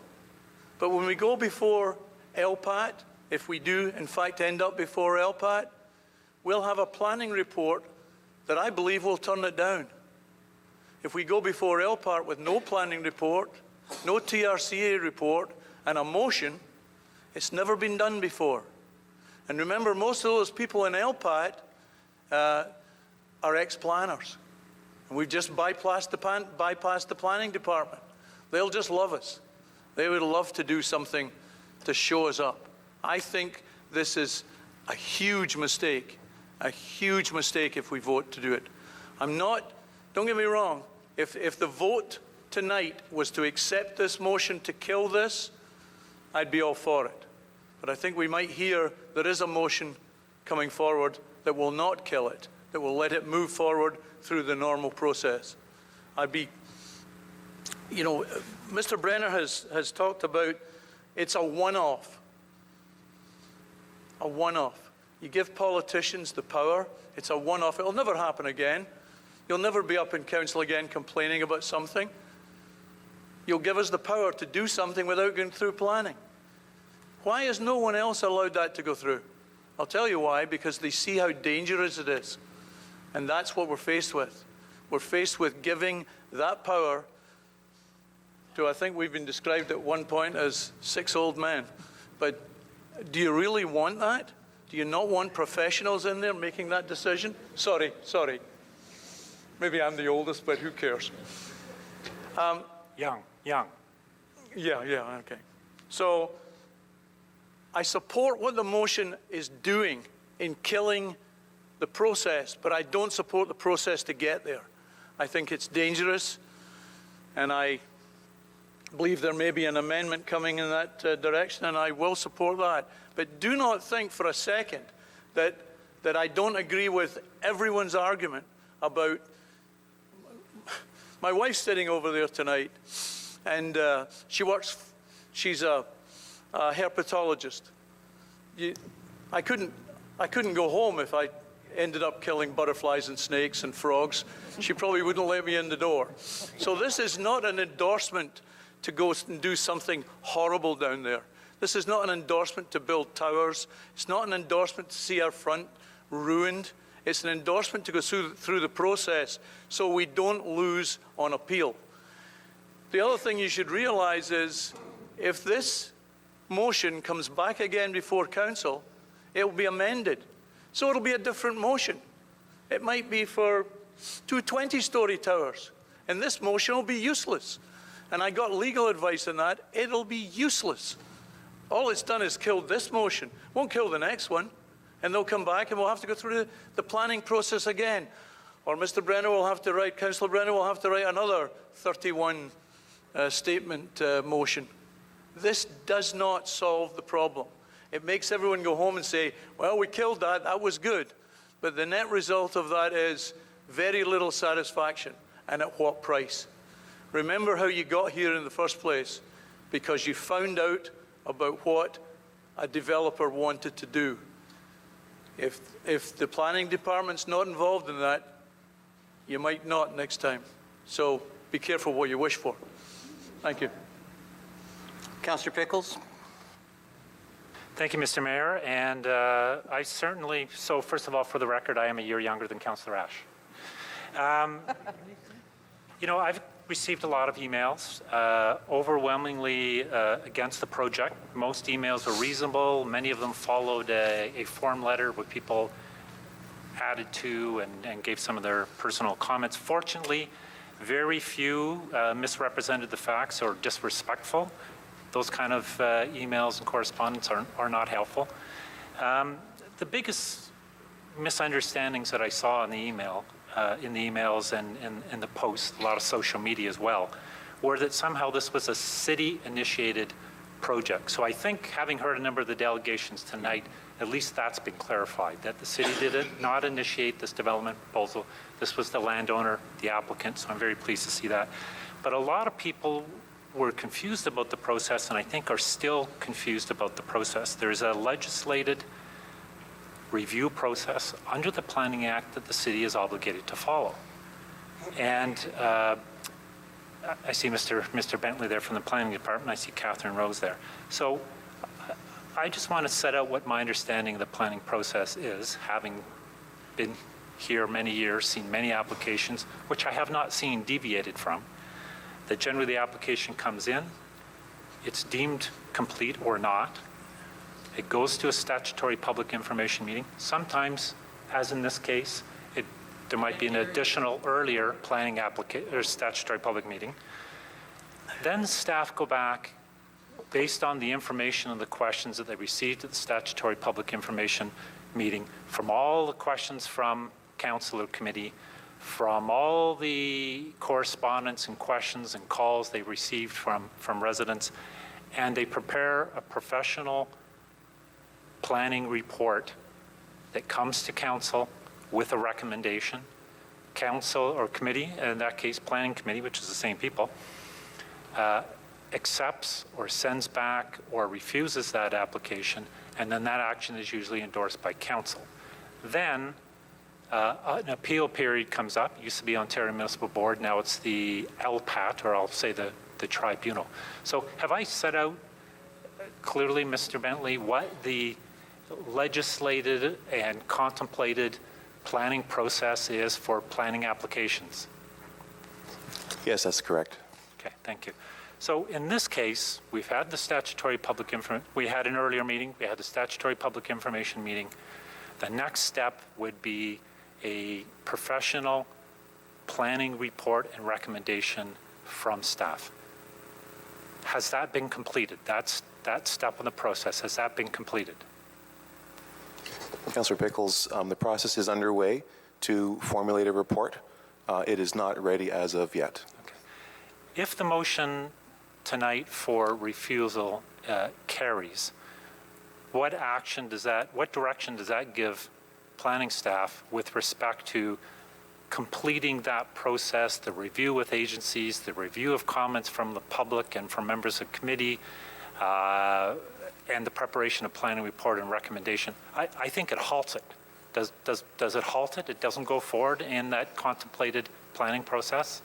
Speaker 17: But when we go before LPAT, if we do in fact end up before LPAT, we'll have a planning report that I believe will turn it down. If we go before LPAT with no planning report, no TRCA report, and a motion, it's never been done before. And remember, most of those people in LPAT are ex-planners. And we've just bypassed the planning department. They'll just love us. They would love to do something to show us up. I think this is a huge mistake if we vote to do it. Don't get me wrong, if the vote tonight was to accept this motion to kill this, I'd be all for it. But I think we might hear there is a motion coming forward that will not kill it, that will let it move forward through the normal process. Mr. Brenner has talked about it's a one-off. A one-off. You give politicians the power, it's a one-off. It'll never happen again. You'll never be up in council again complaining about something. You'll give us the power to do something without going through planning. Why is no one else allowed that to go through? I'll tell you why, because they see how dangerous it is. And that's what we're faced with. We're faced with giving that power to, I think we've been described at one point as 6 old men. But do you really want that? Do you not want professionals in there making that decision? Sorry. Maybe I'm the oldest, but who cares?
Speaker 4: Young.
Speaker 17: Yeah, okay. So I support what the motion is doing in killing the process, but I don't support the process to get there. I think it's dangerous, and I believe there may be an amendment coming in that direction, and I will support that. But do not think for a second that I don't agree with everyone's argument about... My wife's sitting over there tonight, and she's a herpetologist. I couldn't go home if I ended up killing butterflies and snakes and frogs. She probably wouldn't let me in the door. So this is not an endorsement to go and do something horrible down there. This is not an endorsement to build towers. It's not an endorsement to see our front ruined. It's an endorsement to go through the process so we don't lose on appeal. The other thing you should realize is if this motion comes back again before council, it will be amended. So it'll be a different motion. It might be for 2 20-story towers, and this motion will be useless. And I got legal advice on that. It'll be useless. All it's done is killed this motion. Won't kill the next one. And they'll come back and we'll have to go through the planning process again. Or Mr. Brenner will have to write, Councillor Brenner will have to write another 31 statement motion. This does not solve the problem. It makes everyone go home and say, well, we killed that, that was good. But the net result of that is very little satisfaction. And at what price? Remember how you got here in the first place, because you found out about what a developer wanted to do. If the planning department's not involved in that, you might not next time. So be careful what you wish for. Thank you.
Speaker 2: Councillor Pickles?
Speaker 4: Thank you, Mr. Mayor. And I certainly, so first of all, for the record, I am a year younger than Councillor Ash. You know, I've received a lot of emails, overwhelmingly against the project. Most emails were reasonable. Many of them followed a form letter where people added to and gave some of their personal comments. Fortunately, very few misrepresented the facts or disrespectful. Those kind of emails and correspondence are not helpful. The biggest misunderstandings that I saw in the emails and in the posts, a lot of social media as well, were that somehow this was a city-initiated project. So I think, having heard a number of the delegations tonight, at least that's been clarified, that the city did not initiate this development proposal. This was the landowner, the applicant, so I'm very pleased to see that. But a lot of people were confused about the process, and I think are still confused about the process. There's a legislated review process under the Planning Act that the city is obligated to follow. And I see Mr. Bentley there from the Planning Department. I see Catherine Rose there. So I just want to set out what my understanding of the planning process is, having been here many years, seen many applications, which I have not seen deviated from. That generally the application comes in, it's deemed complete or not. It goes to a statutory public information meeting. Sometimes, as in this case, there might be an additional earlier planning or statutory public meeting. Then staff go back based on the information and the questions that they received at the statutory public information meeting, from all the questions from council or committee, from all the correspondence and questions and calls they received from residents, and they prepare a professional planning report that comes to council with a recommendation. Council or committee, in that case planning committee, which is the same people, accepts or sends back or refuses that application, and then that action is usually endorsed by council. Then an appeal period comes up. It used to be Ontario Municipal Board, now it's the LPAT, or I'll say the tribunal. So have I set out clearly, Mr. Bentley, what the legislated and contemplated planning process is for planning applications?
Speaker 18: Yes, that's correct.
Speaker 4: Okay, thank you. So in this case, we've had the statutory public information, we had an earlier meeting, we had the statutory public information meeting. The next step would be a professional planning report and recommendation from staff. Has that been completed? That step in the process, has that been completed?
Speaker 18: Councillor Pickles, the process is underway to formulate a report. It is not ready as of yet.
Speaker 4: Okay. If the motion tonight for refusal carries, what direction does that give planning staff with respect to completing that process, the review with agencies, the review of comments from the public and from members of committee, and the preparation of planning report and recommendation? I think it halts it. Does it halt it? It doesn't go forward in that contemplated planning process?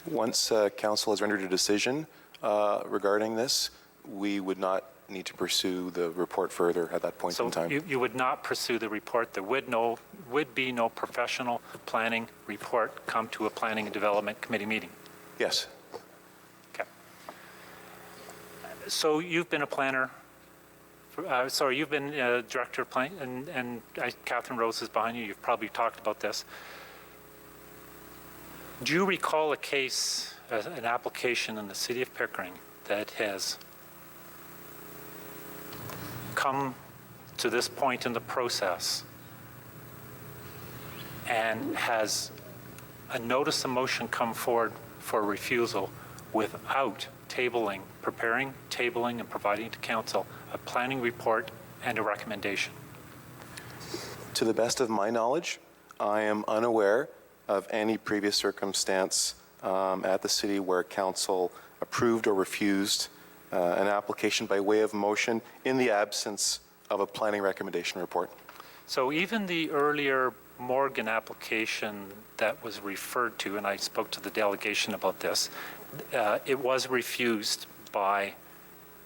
Speaker 18: Once council has rendered a decision regarding this, we would not need to pursue the report further at that point in time.
Speaker 4: So you would not pursue the report. There would be no professional planning report come to a planning and development committee meeting?
Speaker 18: Yes.
Speaker 4: Okay. So you've been a planner, you've been director of planning, and Catherine Rose is behind you. You've probably talked about this. Do you recall a case, an application in the city of Pickering that has come to this point in the process and has a notice of motion come forward for refusal without preparing, tabling, and providing to council a planning report and a recommendation?
Speaker 18: To the best of my knowledge, I am unaware of any previous circumstance at the city where council approved or refused an application by way of motion in the absence of a planning recommendation report.
Speaker 4: So even the earlier Morgan application that was referred to, and I spoke to the delegation about this, it was refused by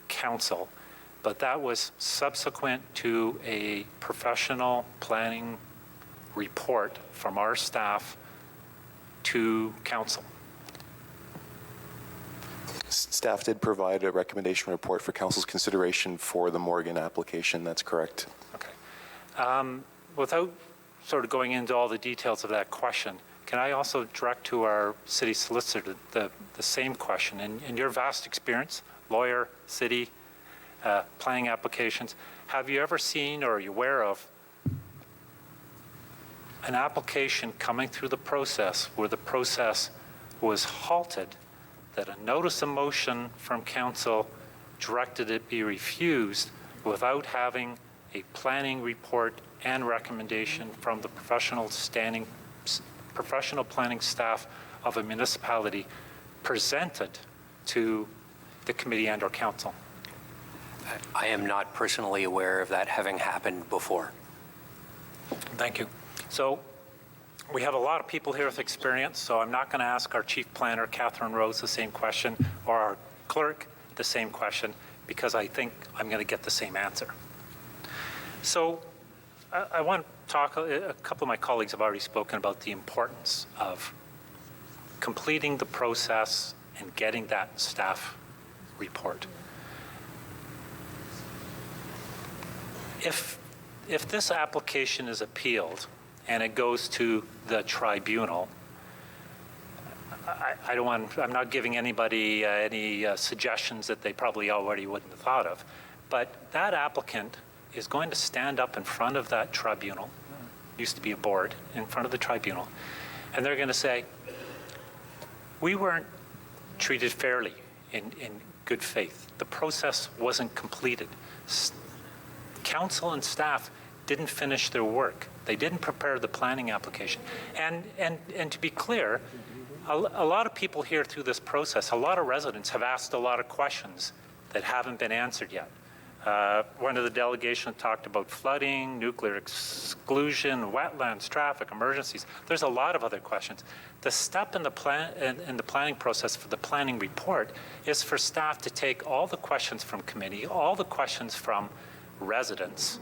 Speaker 4: council, but that was subsequent to a professional planning report from our staff to council.
Speaker 18: Staff did provide a recommendation report for council's consideration for the Morgan application. That's correct.
Speaker 4: Okay. Without sort of going into all the details of that question, can I also direct to our city solicitor the same question? In your vast experience, lawyer, city, planning applications, have you ever seen or are you aware of an application coming through the process where the process was halted, that a notice of motion from council directed it be refused without having a planning report and recommendation from the professional planning staff of a municipality presented to the committee and or council?
Speaker 19: I am not personally aware of that having happened before.
Speaker 4: Thank you. So we have a lot of people here with experience, so I'm not going to ask our chief planner, Catherine Rose, the same question, or our clerk the same question, because I think I'm going to get the same answer. So I want to talk, a couple of my colleagues have already spoken about the importance of completing the process and getting that staff report. If this application is appealed and it goes to the tribunal, I'm not giving anybody any suggestions that they probably already wouldn't have thought of, but that applicant is going to stand up in front of that tribunal, used to be a board, in front of the tribunal, and they're going to say, we weren't treated fairly in good faith. The process wasn't completed. Council and staff didn't finish their work. They didn't prepare the planning application. And to be clear, a lot of people here through this process, a lot of residents have asked a lot of questions that haven't been answered yet. One of the delegation talked about flooding, nuclear exclusion, wetlands, traffic, emergencies. There's a lot of other questions. The step in the planning process for the planning report is for staff to take all the questions from committee, all the questions from residents,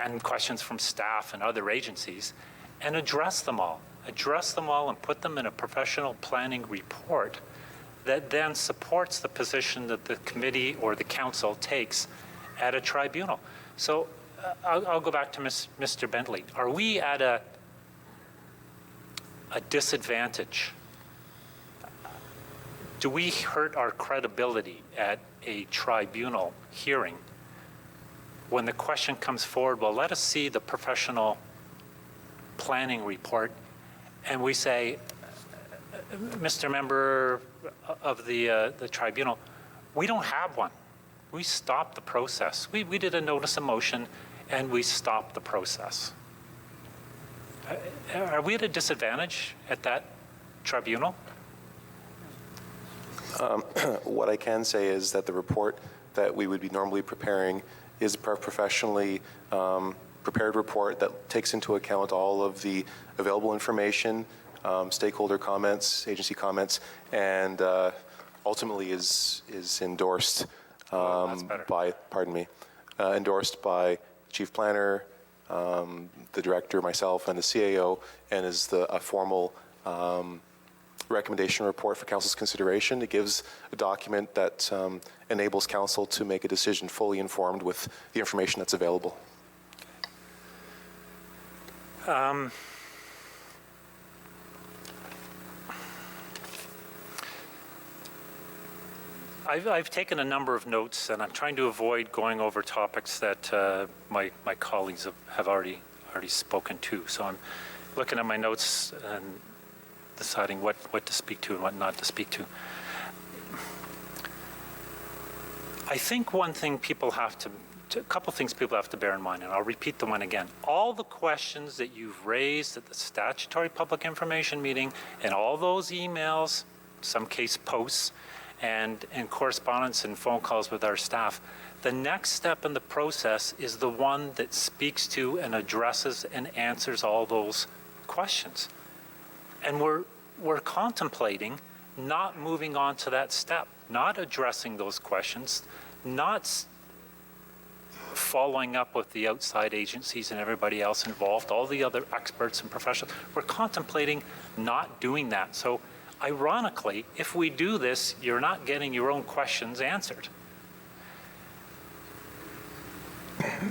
Speaker 4: and questions from staff and other agencies, and address them all and put them in a professional planning report that then supports the position that the committee or the council takes at a tribunal. So I'll go back to Mr. Bentley. Are we at a disadvantage? Do we hurt our credibility at a tribunal hearing when the question comes forward, well, let us see the professional planning report, and we say, Mr. Member of the tribunal, we don't have one. We stopped the process. We did a notice of motion, and we stopped the process. Are we at a disadvantage at that tribunal?
Speaker 18: What I can say is that the report that we would be normally preparing is a professionally prepared report that takes into account all of the available information, stakeholder comments, agency comments, and ultimately is endorsed by, endorsed by chief planner, the director, myself, and the CAO, and is a formal recommendation report for council's consideration. It gives a document that enables council to make a decision fully informed with the information that's available.
Speaker 4: I've taken a number of notes, and I'm trying to avoid going over topics that my colleagues have already spoken to. So I'm looking at my notes and deciding what to speak to and what not to speak to. I think one thing people have to, a couple things people have to bear in mind, and I'll repeat the one again. All the questions that you've raised at the statutory public information meeting and all those emails some case posts, and correspondence and phone calls with our staff. The next step in the process is the one that speaks to and addresses and answers all those questions. And we're contemplating not moving on to that step, not addressing those questions, not following up with the outside agencies and everybody else involved, all the other experts and professionals. We're contemplating not doing that. So ironically, if we do this, you're not getting your own questions answered.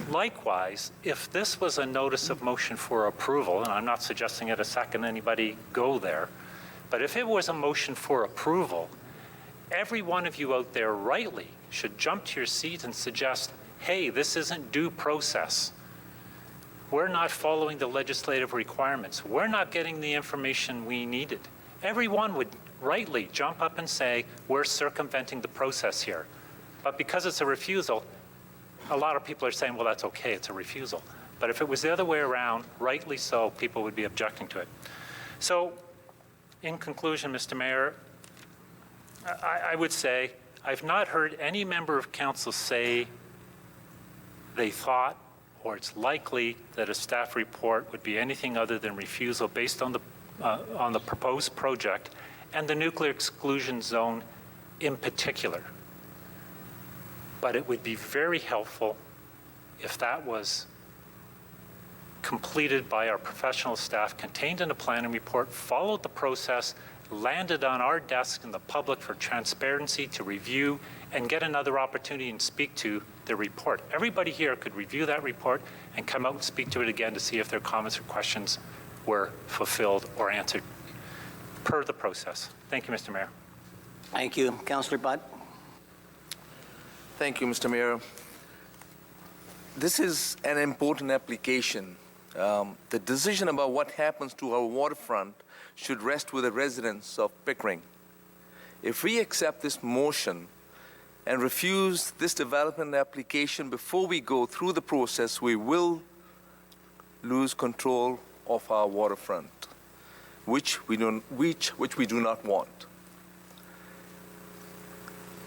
Speaker 4: Likewise, if this was a notice of motion for approval, and I'm not suggesting at a second anybody go there, but if it was a motion for approval, every one of you out there rightly should jump to your seat and suggest, hey, this isn't due process. We're not following the legislative requirements. We're not getting the information we needed. Everyone would rightly jump up and say, we're circumventing the process here. But because it's a refusal, a lot of people are saying, well, that's okay, it's a refusal. But if it was the other way around, rightly so, people would be objecting to it. So, in conclusion, Mr. Mayor, I would say I've not heard any member of council say they thought or it's likely that a staff report would be anything other than refusal based on the proposed project and the nuclear exclusion zone in particular. But it would be very helpful if that was completed by our professional staff, contained in a planning report, followed the process, landed on our desk in the public for transparency to review and get another opportunity and speak to the report. Everybody here could review that report and come out and speak to it again to see if their comments or questions were fulfilled or answered per the process. Thank you, Mr. Mayor.
Speaker 2: Thank you. Councillor Butt.
Speaker 20: Thank you, Mr. Mayor. This is an important application. The decision about what happens to our waterfront should rest with the residents of Pickering. If we accept this motion and refuse this development application before we go through the process, we will lose control of our waterfront, which we do not want.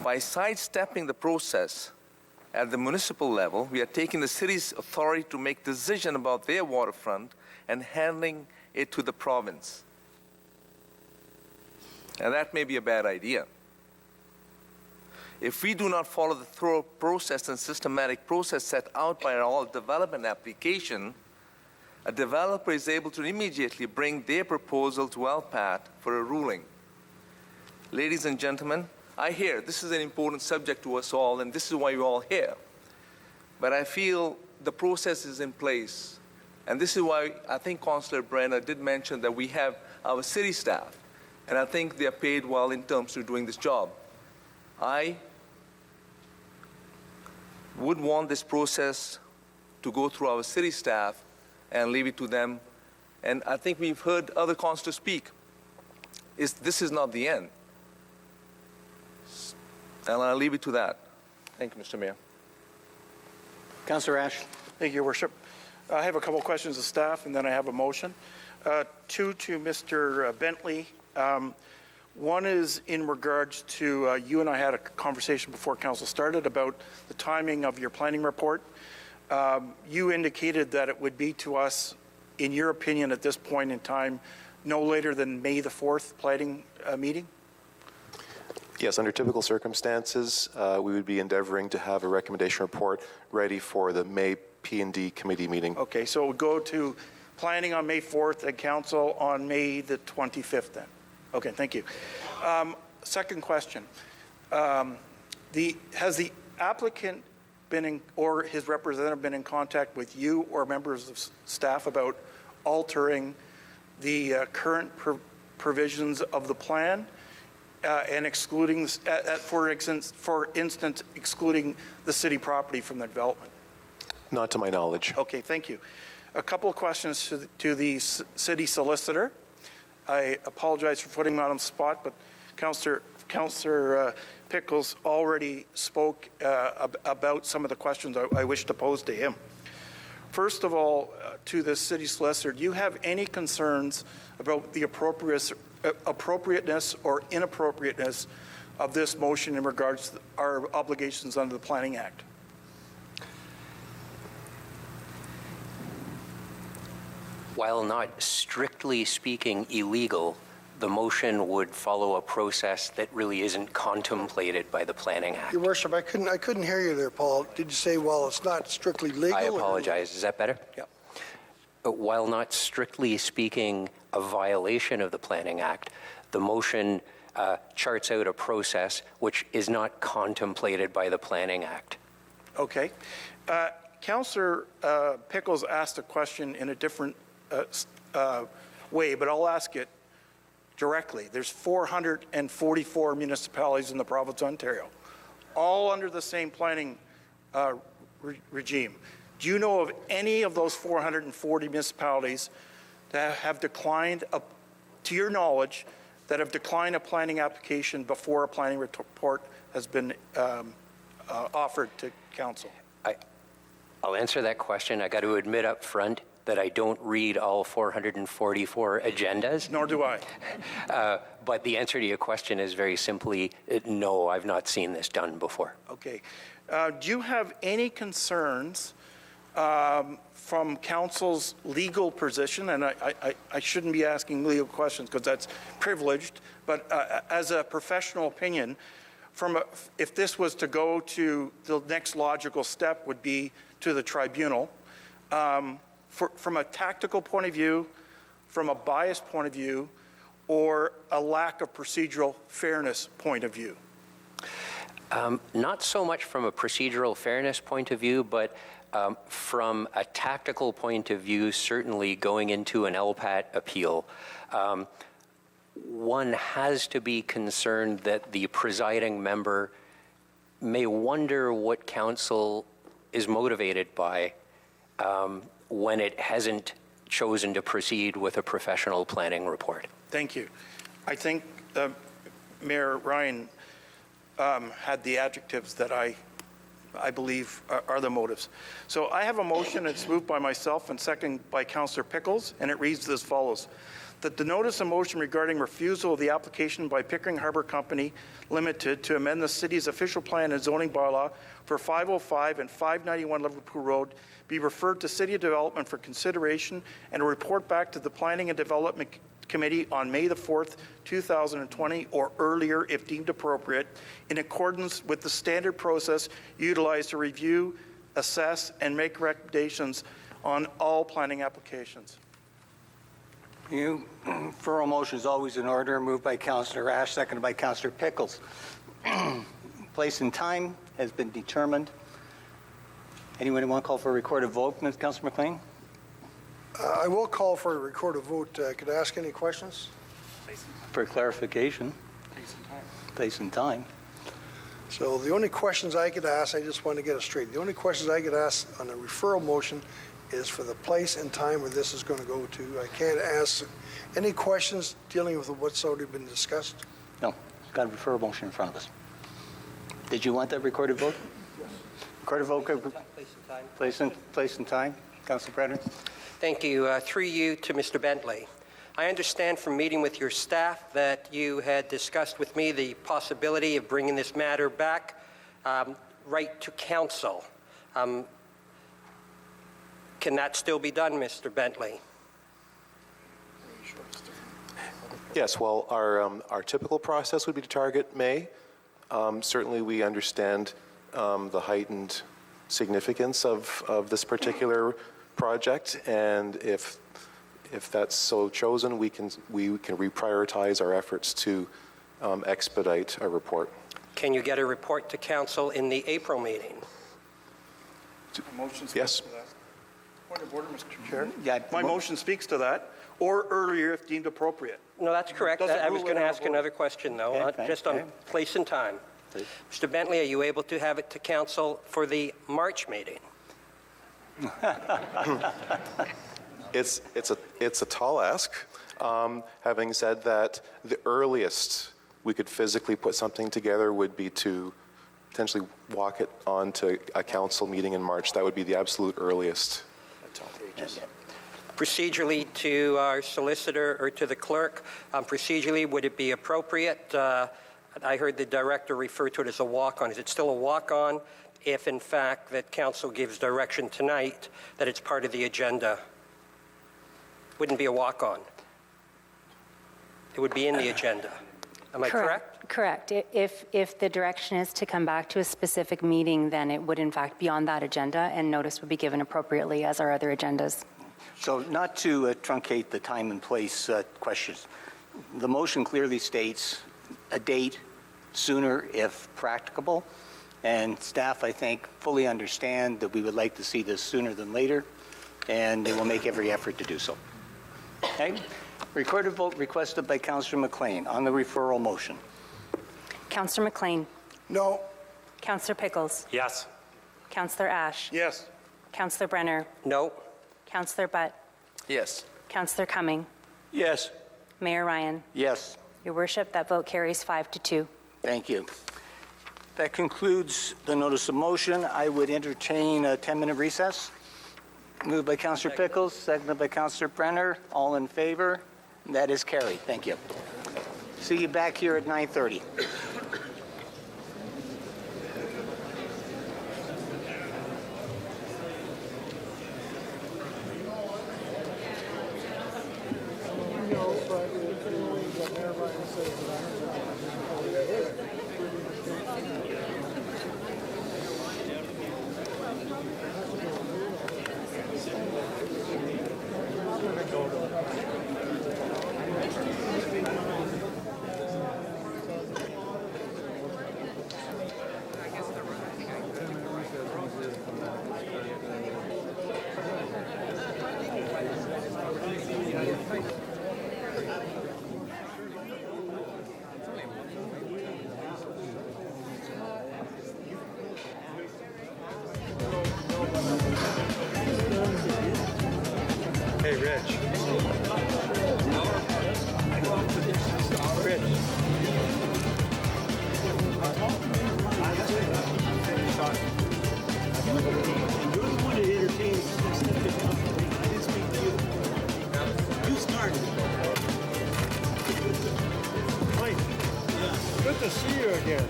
Speaker 20: By sidestepping the process at the municipal level, we are taking the city's authority to make decisions about their waterfront and handing it to the province. And that may be a bad idea. If we do not follow the thorough process and systematic process set out by all development application, a developer is able to immediately bring their proposal to LPAT for a ruling. Ladies and gentlemen, I hear this is an important subject to us all, and this is why we're all here. But I feel the process is in place. And this is why I think Councillor Brenner did mention that we have our city staff. And I think they are paid well in terms of doing this job. I would want this process to go through our city staff and leave it to them. And I think we've heard other councillors speak. This is not the end. And I'll leave it to that. Thank you, Mr. Mayor.
Speaker 2: Councillor Ash.
Speaker 21: Thank you, Your Worship. I have a couple of questions of staff, and then I have a motion. Two to Mr. Bentley. One is in regards to, you and I had a conversation before council started about the timing of your planning report. You indicated that it would be to us, in your opinion, at this point in time, no later than May the 4th planning meeting?
Speaker 18: Yes, under typical circumstances, we would be endeavoring to have a recommendation report ready for the May P&D committee meeting.
Speaker 21: Okay, so it would go to planning on May 4th and council on May the 25th then. Okay, thank you. Second question. Has the applicant been in, or his representative been in contact with you or members of staff about altering the current provisions of the plan and excluding, for instance, excluding the city property from the development?
Speaker 18: Not to my knowledge.
Speaker 21: Okay, thank you. A couple of questions to the city solicitor. I apologize for putting him on the spot, but Councillor Pickles already spoke about some of the questions I wish to pose to him. First of all, to the city solicitor, do you have any concerns about the appropriateness or inappropriateness of this motion in regards to our obligations under the Planning Act.
Speaker 19: While not strictly speaking illegal, the motion would follow a process that really isn't contemplated by the Planning Act.
Speaker 3: Your Worship, I couldn't hear you there, Paul. Did you say, well, it's not strictly legal?
Speaker 19: I apologize. Is that better?
Speaker 3: Yeah.
Speaker 19: While not strictly speaking a violation of the Planning Act, the motion charts out a process which is not contemplated by the Planning Act.
Speaker 21: Okay. Councillor Pickles asked a question in a different way, but I'll ask it directly. There's 444 municipalities in the province of Ontario, all under the same planning regime. Do you know of any of those 440 municipalities that have declined, to your knowledge, that have declined a planning application before a planning report has been offered to council?
Speaker 19: I'll answer that question. I got to admit up front that I don't read all 444 agendas.
Speaker 21: Nor do I.
Speaker 19: But the answer to your question is very simply, no, I've not seen this done before.
Speaker 21: Okay. Do you have any concerns from council's legal position? And I shouldn't be asking legal questions because that's privileged, but as a professional opinion, if this was to go to the next logical step would be to the tribunal, from a tactical point of view, from a biased point of view, or a lack of procedural fairness point of view?
Speaker 19: Not so much from a procedural fairness point of view, but from a tactical point of view, certainly going into an LPAT appeal, one has to be concerned that the presiding member may wonder what council is motivated by when it hasn't chosen to proceed with a professional planning report.
Speaker 21: Thank you. I think Mayor Ryan had the adjectives that I believe are the motives. So I have a motion. It's moved by myself and second by Councillor Pickles, and it reads as follows. That the notice of motion regarding refusal of the application by Pickering Harbor Company Limited to amend the city's official plan and zoning bylaw for 505 and 591 Liverpool Road be referred to City Development for consideration and a report back to the Planning and Development Committee on May the 4th, 2020, or earlier if deemed appropriate, in accordance with the standard process utilized to review, assess, and make recommendations on all planning applications.
Speaker 2: Referral motion is always in order. Moved by Councillor Ash, seconded by Councillor Pickles. Place and time has been determined. Anyone want to call for a recorded vote, Councillor McLean?
Speaker 3: I will call for a recorded vote. Could I ask any questions?
Speaker 2: For clarification. Place and time.
Speaker 3: So the only questions I could ask, I just want to get it straight. The only questions I could ask on a referral motion is for the place and time where this is going to go to. I can't ask any questions dealing with what's already been discussed.
Speaker 2: No, got a referral motion in front of us. Did you want that recorded vote? Yes. Recorded vote. Place and time. Councillor Brennan.
Speaker 1: Thank you. Through you to Mr. Bentley. I understand from meeting with your staff that you had discussed with me the possibility of bringing this matter back right to council. Can that still be done, Mr. Bentley?
Speaker 18: Yes, well, our typical process would be to target May. Certainly, we understand the heightened significance of this particular project, and if that's so chosen, we can reprioritize our efforts to expedite a report.
Speaker 1: Can you get a report to council in the April meeting?
Speaker 18: Yes.
Speaker 21: Point of order, Mr. Chair. Yeah, my motion speaks to that, or earlier if deemed appropriate.
Speaker 1: No, that's correct. I was going to ask another question, though, just on place and time. Please. Mr. Bentley, are you able to have it to council for the March meeting?
Speaker 18: It's a tall ask. Having said that, the earliest we could physically put something together would be to potentially walk it on to a council meeting in March. That would be the absolute earliest.
Speaker 21: That's outrageous.
Speaker 1: Procedurally, to our solicitor or to the clerk, procedurally, would it be appropriate? I heard the director refer to it as a walk-on. Is it still a walk-on if, in fact, that council gives direction tonight that it's part of the agenda? Wouldn't be a walk-on. It would be in the agenda. Am I correct?
Speaker 5: Correct. If the direction is to come back to a specific meeting, then it would in fact be on that agenda, and notice would be given appropriately as our other agendas.
Speaker 2: So not to truncate the time and place questions, the motion clearly states a date sooner if practicable, and staff, I think, fully understand that we would like to see this sooner than later, and they will make every effort to do so. Okay? Recorded vote requested by Councillor McLean on the referral motion.
Speaker 5: Councillor McLean.
Speaker 3: No.
Speaker 5: Councillor Pickles.
Speaker 4: Yes.
Speaker 5: Councillor Ash.
Speaker 21: Yes.
Speaker 5: Councillor Brenner.
Speaker 1: No.
Speaker 5: Councillor Butt.
Speaker 20: Yes.
Speaker 5: Councillor Cumming.
Speaker 2: Yes.
Speaker 5: Mayor Ryan.
Speaker 2: Yes.
Speaker 5: Your worship, that vote carries 5-2.
Speaker 2: Thank you. That concludes the notice of motion. I would entertain a 10-minute recess. Moved by Councillor Pickles, seconded by Councillor Brenner. All in favor? That is carried. Thank you. See you back here at 9:30.
Speaker 21: Hey, Rich.
Speaker 22: Good to see you again.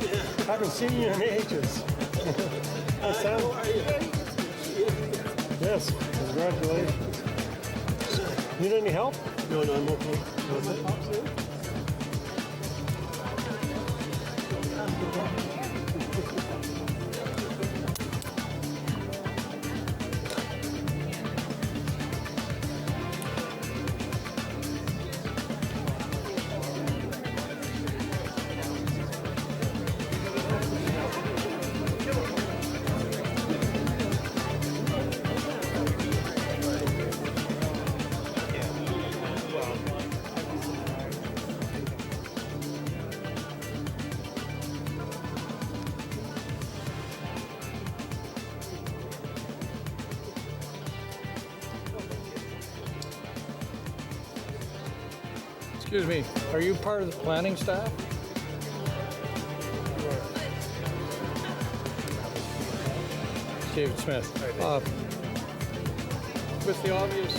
Speaker 22: Haven't seen you in ages. Yes, congratulations. Need any help? No, I'm okay. Excuse me, are you part of the planning staff? David Smith. With the obvious.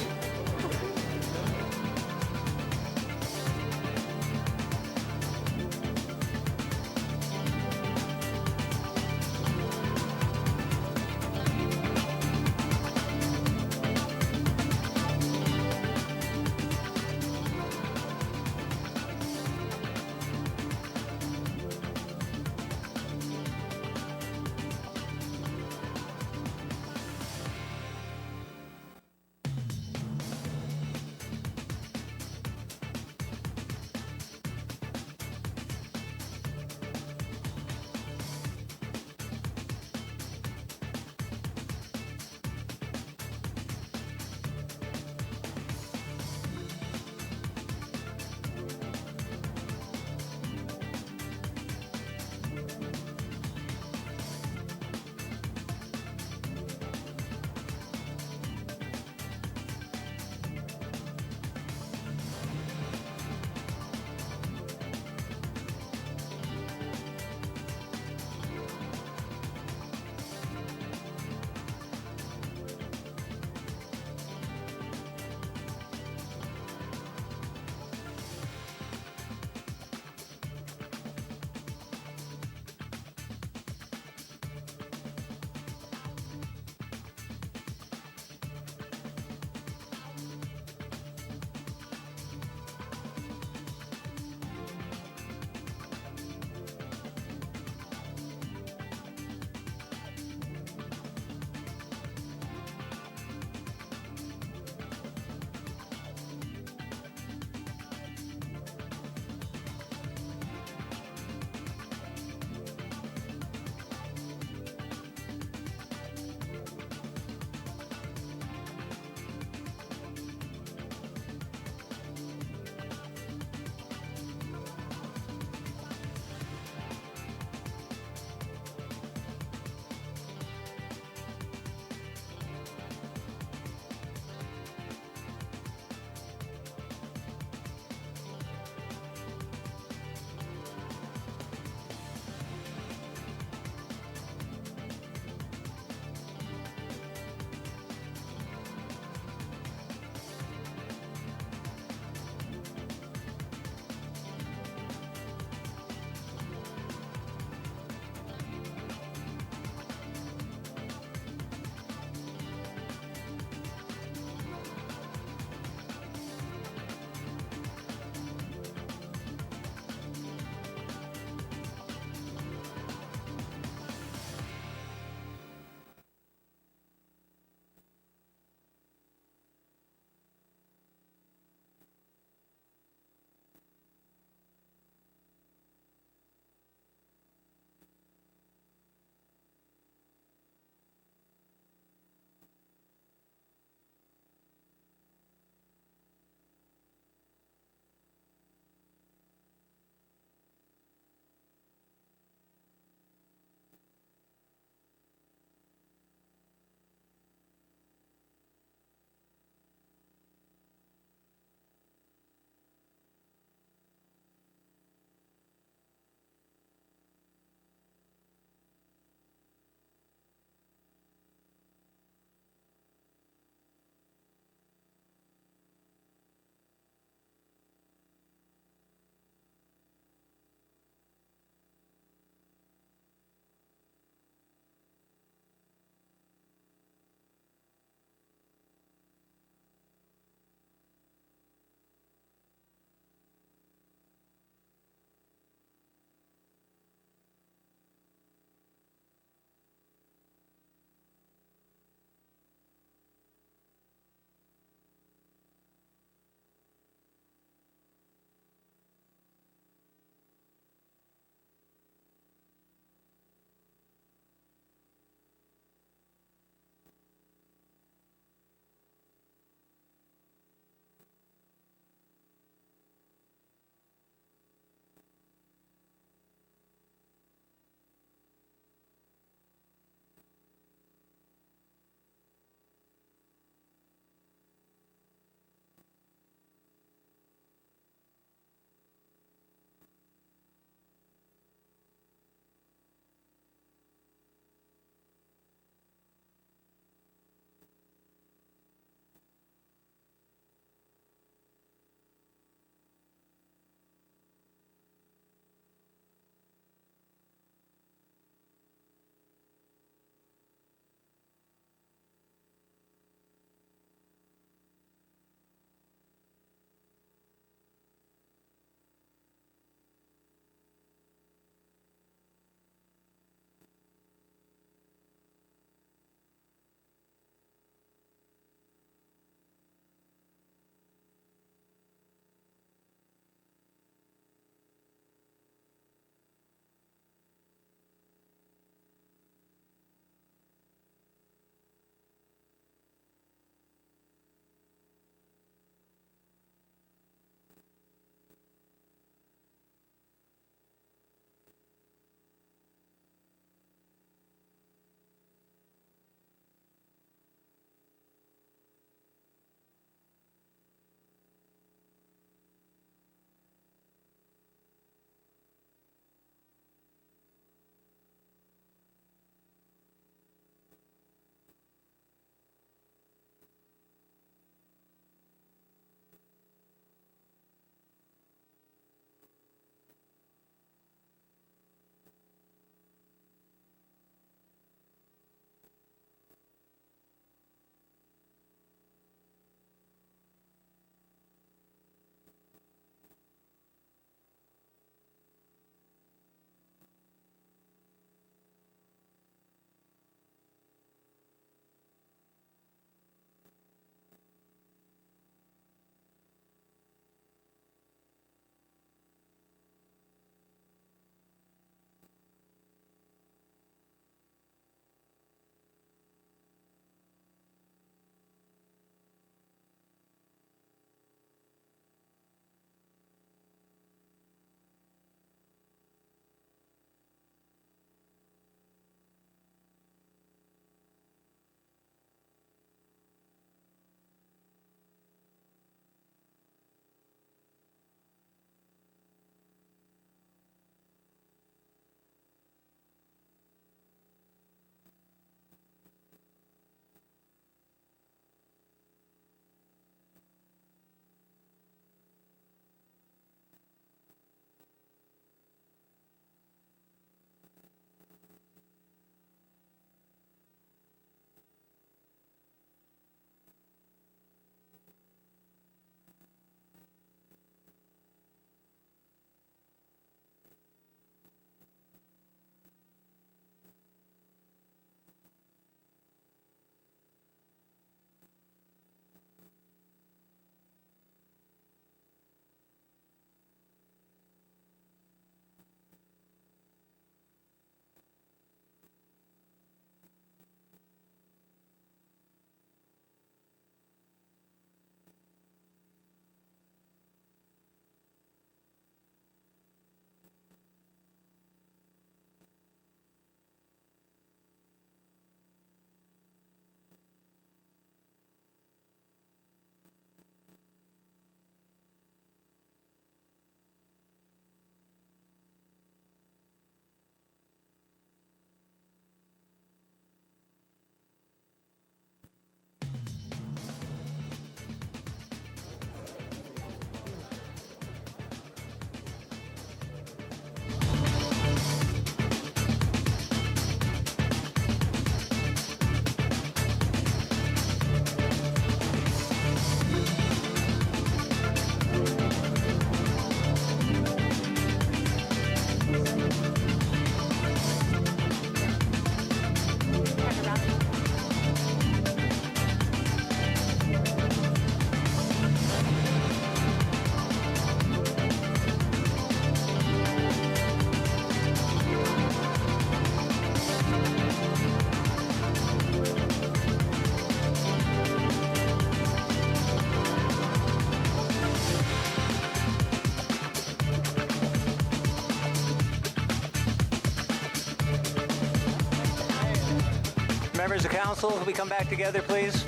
Speaker 2: Members of council, can we come back together, please?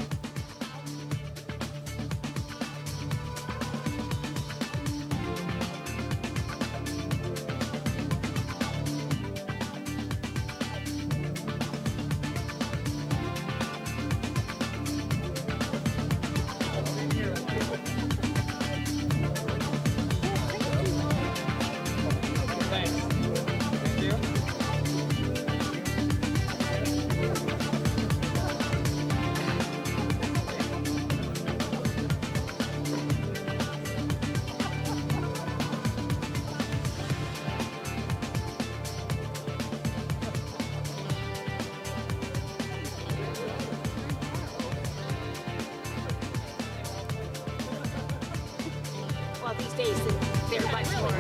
Speaker 6: Well, these days, they're much more.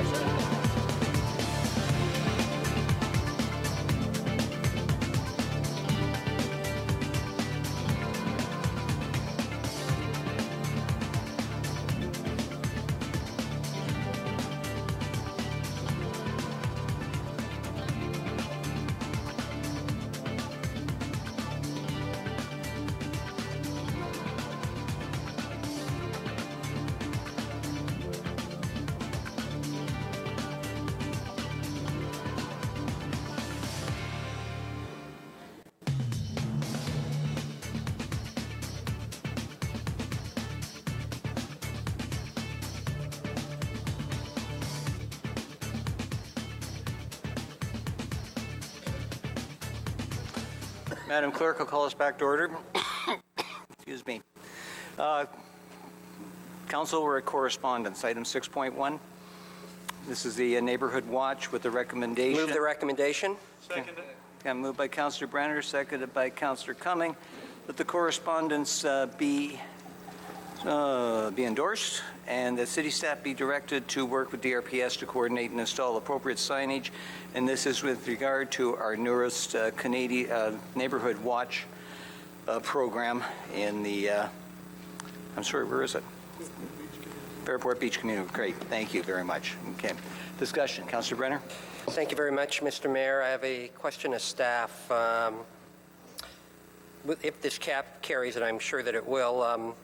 Speaker 2: Madam Clerk will call us back to order. Excuse me. Council, we're at correspondence, item 6.1. This is the neighborhood watch with the recommendation.
Speaker 1: Move the recommendation.
Speaker 2: Second. Moved by Councillor Brenner, seconded by Councillor Cumming, that the correspondence be endorsed and that city staff be directed to work with DRPS to coordinate and install appropriate signage. And this is with regard to our newest Canadian neighborhood watch program in the, I'm sorry, where is it? Fairport Beach Community. Great, thank you very much. Okay, discussion. Councillor Brenner.
Speaker 1: Thank you very much, Mr. Mayor. I have a question of staff. If this cap carries, and I'm sure that it will,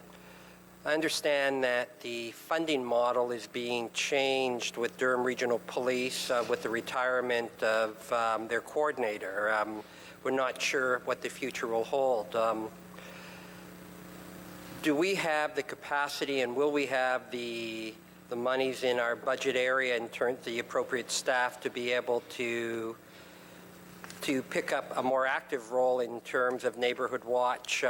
Speaker 1: I understand that the funding model is being changed with Durham Regional Police with the retirement of their coordinator. We're not sure what the future will hold. Do we have the capacity and will we have the monies in our budget area in terms of the appropriate staff to be able to pick up a more active role in terms of neighborhood watch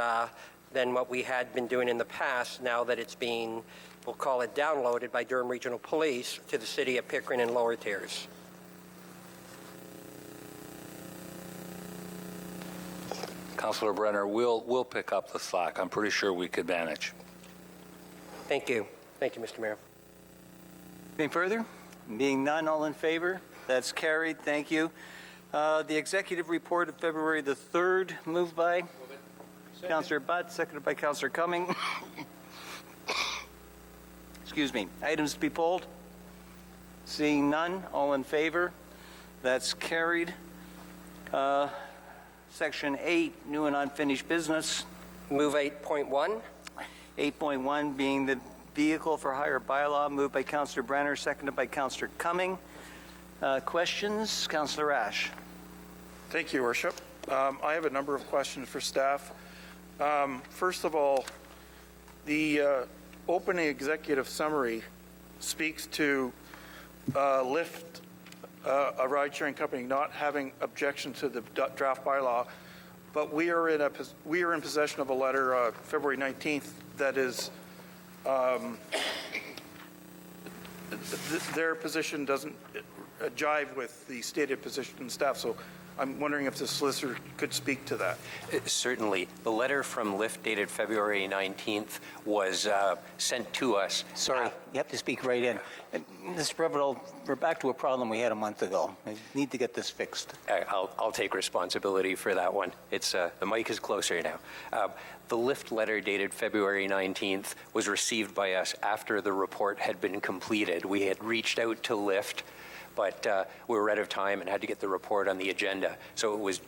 Speaker 1: than what we had been doing in the past, now that it's being, we'll call it downloaded by Durham Regional Police to the city of Pickering and Lower Tiers?
Speaker 7: Councillor Brenner, we'll pick up the slack. I'm pretty sure we could manage.
Speaker 1: Thank you. Thank you, Mr. Mayor.
Speaker 2: Any further? Being none, all in favor? That's carried. Thank you. The executive report of February the 3rd, moved by Councillor Butt, seconded by Councillor Cumming. Excuse me. Items to be pulled? Seeing none, all in favor? That's carried. Section 8, new and unfinished business.
Speaker 1: Move 8.1.
Speaker 2: 8.1 being the vehicle for hire bylaw, moved by Councillor Brenner, seconded by Councillor Cumming. Questions? Councillor Ash.
Speaker 21: Thank you, Worship. I have a number of questions for staff. First of all, the opening executive summary speaks to Lyft, a ride-sharing company, not having objection to the draft bylaw, but we are in possession of a letter February 19th that is their position doesn't jive with the stated position of staff. So I'm wondering if the solicitor could speak to that.
Speaker 19: Certainly. The letter from Lyft dated February 19th was sent to us.
Speaker 2: Sorry, you have to speak right in. Mr. Brevoort, we're back to a problem we had a month ago. We need to get this fixed.
Speaker 19: I'll take responsibility for that one. It's the mic is closer now. The Lyft letter dated February 19th was received by us after the report had been completed. We had reached out to Lyft, but we were out of time and had to get the report on the agenda. So it was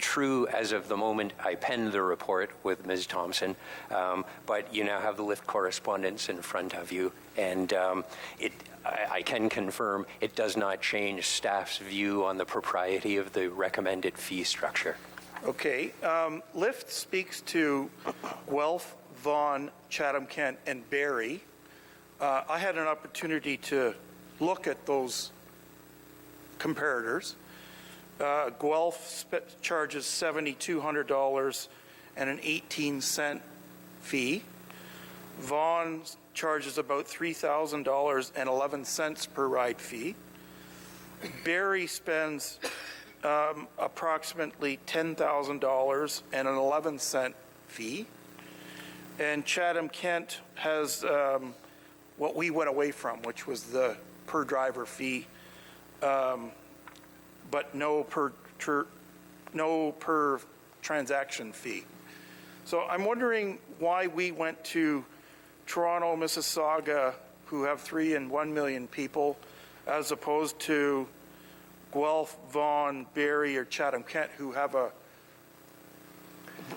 Speaker 19: true as of the moment I penned the report with Ms. Thompson, but you now have the lift correspondence in front of you, and I can confirm it does not change staff's view on the propriety of the recommended fee structure.
Speaker 21: Okay. Lyft speaks to Guelph, Vaughan, Chatham-Kent, and Barrie. I had an opportunity to look at those comparators. Guelph charges $7,200 and an 18-cent fee. Vaughan charges about $3,000 and 11 cents per ride fee. Barrie spends approximately $10,000 and an 11-cent fee. And Chatham-Kent has what we went away from, which was the per driver fee, but no per transaction fee. So I'm wondering why we went to Toronto, Mississauga, who have 3 and 1 million people, as opposed to Guelph, Vaughan, Barrie, or Chatham-Kent, who have a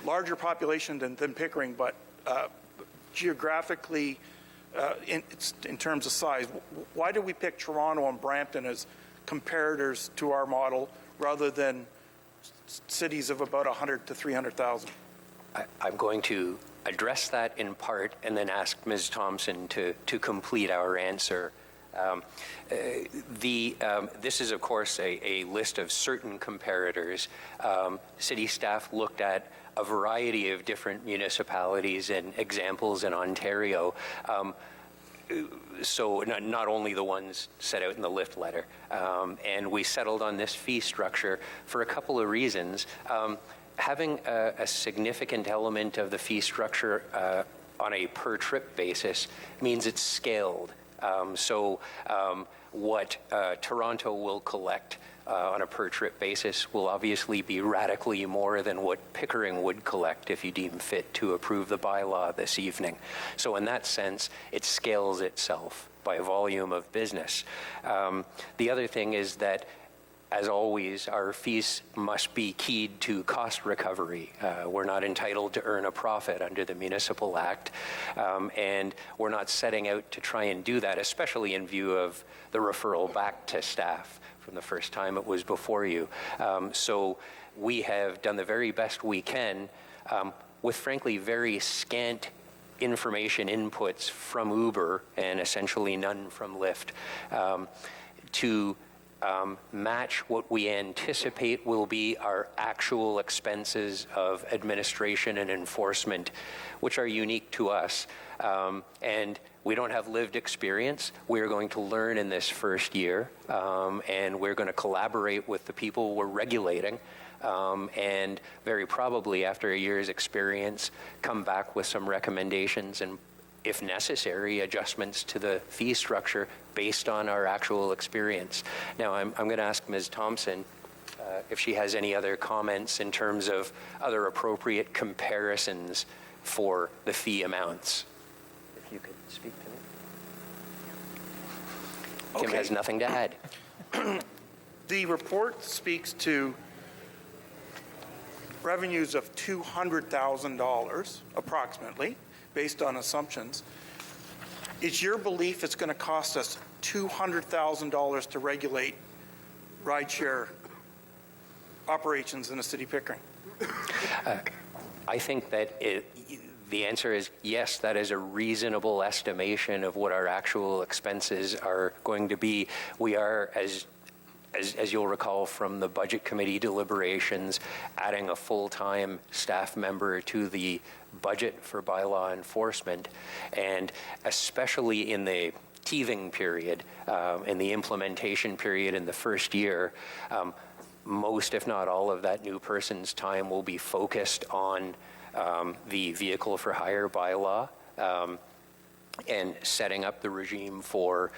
Speaker 21: larger population than Pickering, but geographically, in terms of size. Why did we pick Toronto and Brampton as comparators to our model rather than cities of about 100 to 300,000?
Speaker 19: I'm going to address that in part and then ask Ms. Thompson to complete our answer. This is, of course, a list of certain comparators. City staff looked at a variety of different municipalities and examples in Ontario. So not only the ones set out in the lift letter. And we settled on this fee structure for a couple of reasons. Having a significant element of the fee structure on a per trip basis means it's scaled. What Toronto will collect on a per trip basis will obviously be radically more than what Pickering would collect if you deem fit to approve the bylaw this evening. So in that sense, it scales itself by volume of business. The other thing is that, as always, our fees must be keyed to cost recovery. We're not entitled to earn a profit under the Municipal Act, and we're not setting out to try and do that, especially in view of the referral back to staff from the first time it was before you. So we have done the very best we can with, frankly, very scant information inputs from Uber and essentially none from Lyft to match what we anticipate will be our actual expenses of administration and enforcement, which are unique to us. And we don't have lived experience. We're going to learn in this first year, and we're going to collaborate with the people we're regulating, and very probably after a year's experience, come back with some recommendations and, if necessary, adjustments to the fee structure based on our actual experience. Now, I'm going to ask Ms. Thompson if she has any other comments in terms of other appropriate comparisons for the fee amounts. If you could speak to me. Kim has nothing to add.
Speaker 21: The report speaks to revenues of $200,000 approximately, based on assumptions. Is your belief it's going to cost us $200,000 to regulate rideshare operations in the city of Pickering?
Speaker 19: I think that the answer is yes, that is a reasonable estimation of what our actual expenses are going to be. We are, as you'll recall from the Budget Committee deliberations, adding a full-time staff member to the budget for bylaw enforcement, and especially in the teething period, in the implementation period in the first year, most, if not all, of that new person's time will be focused on the vehicle for hire bylaw and setting up the regime for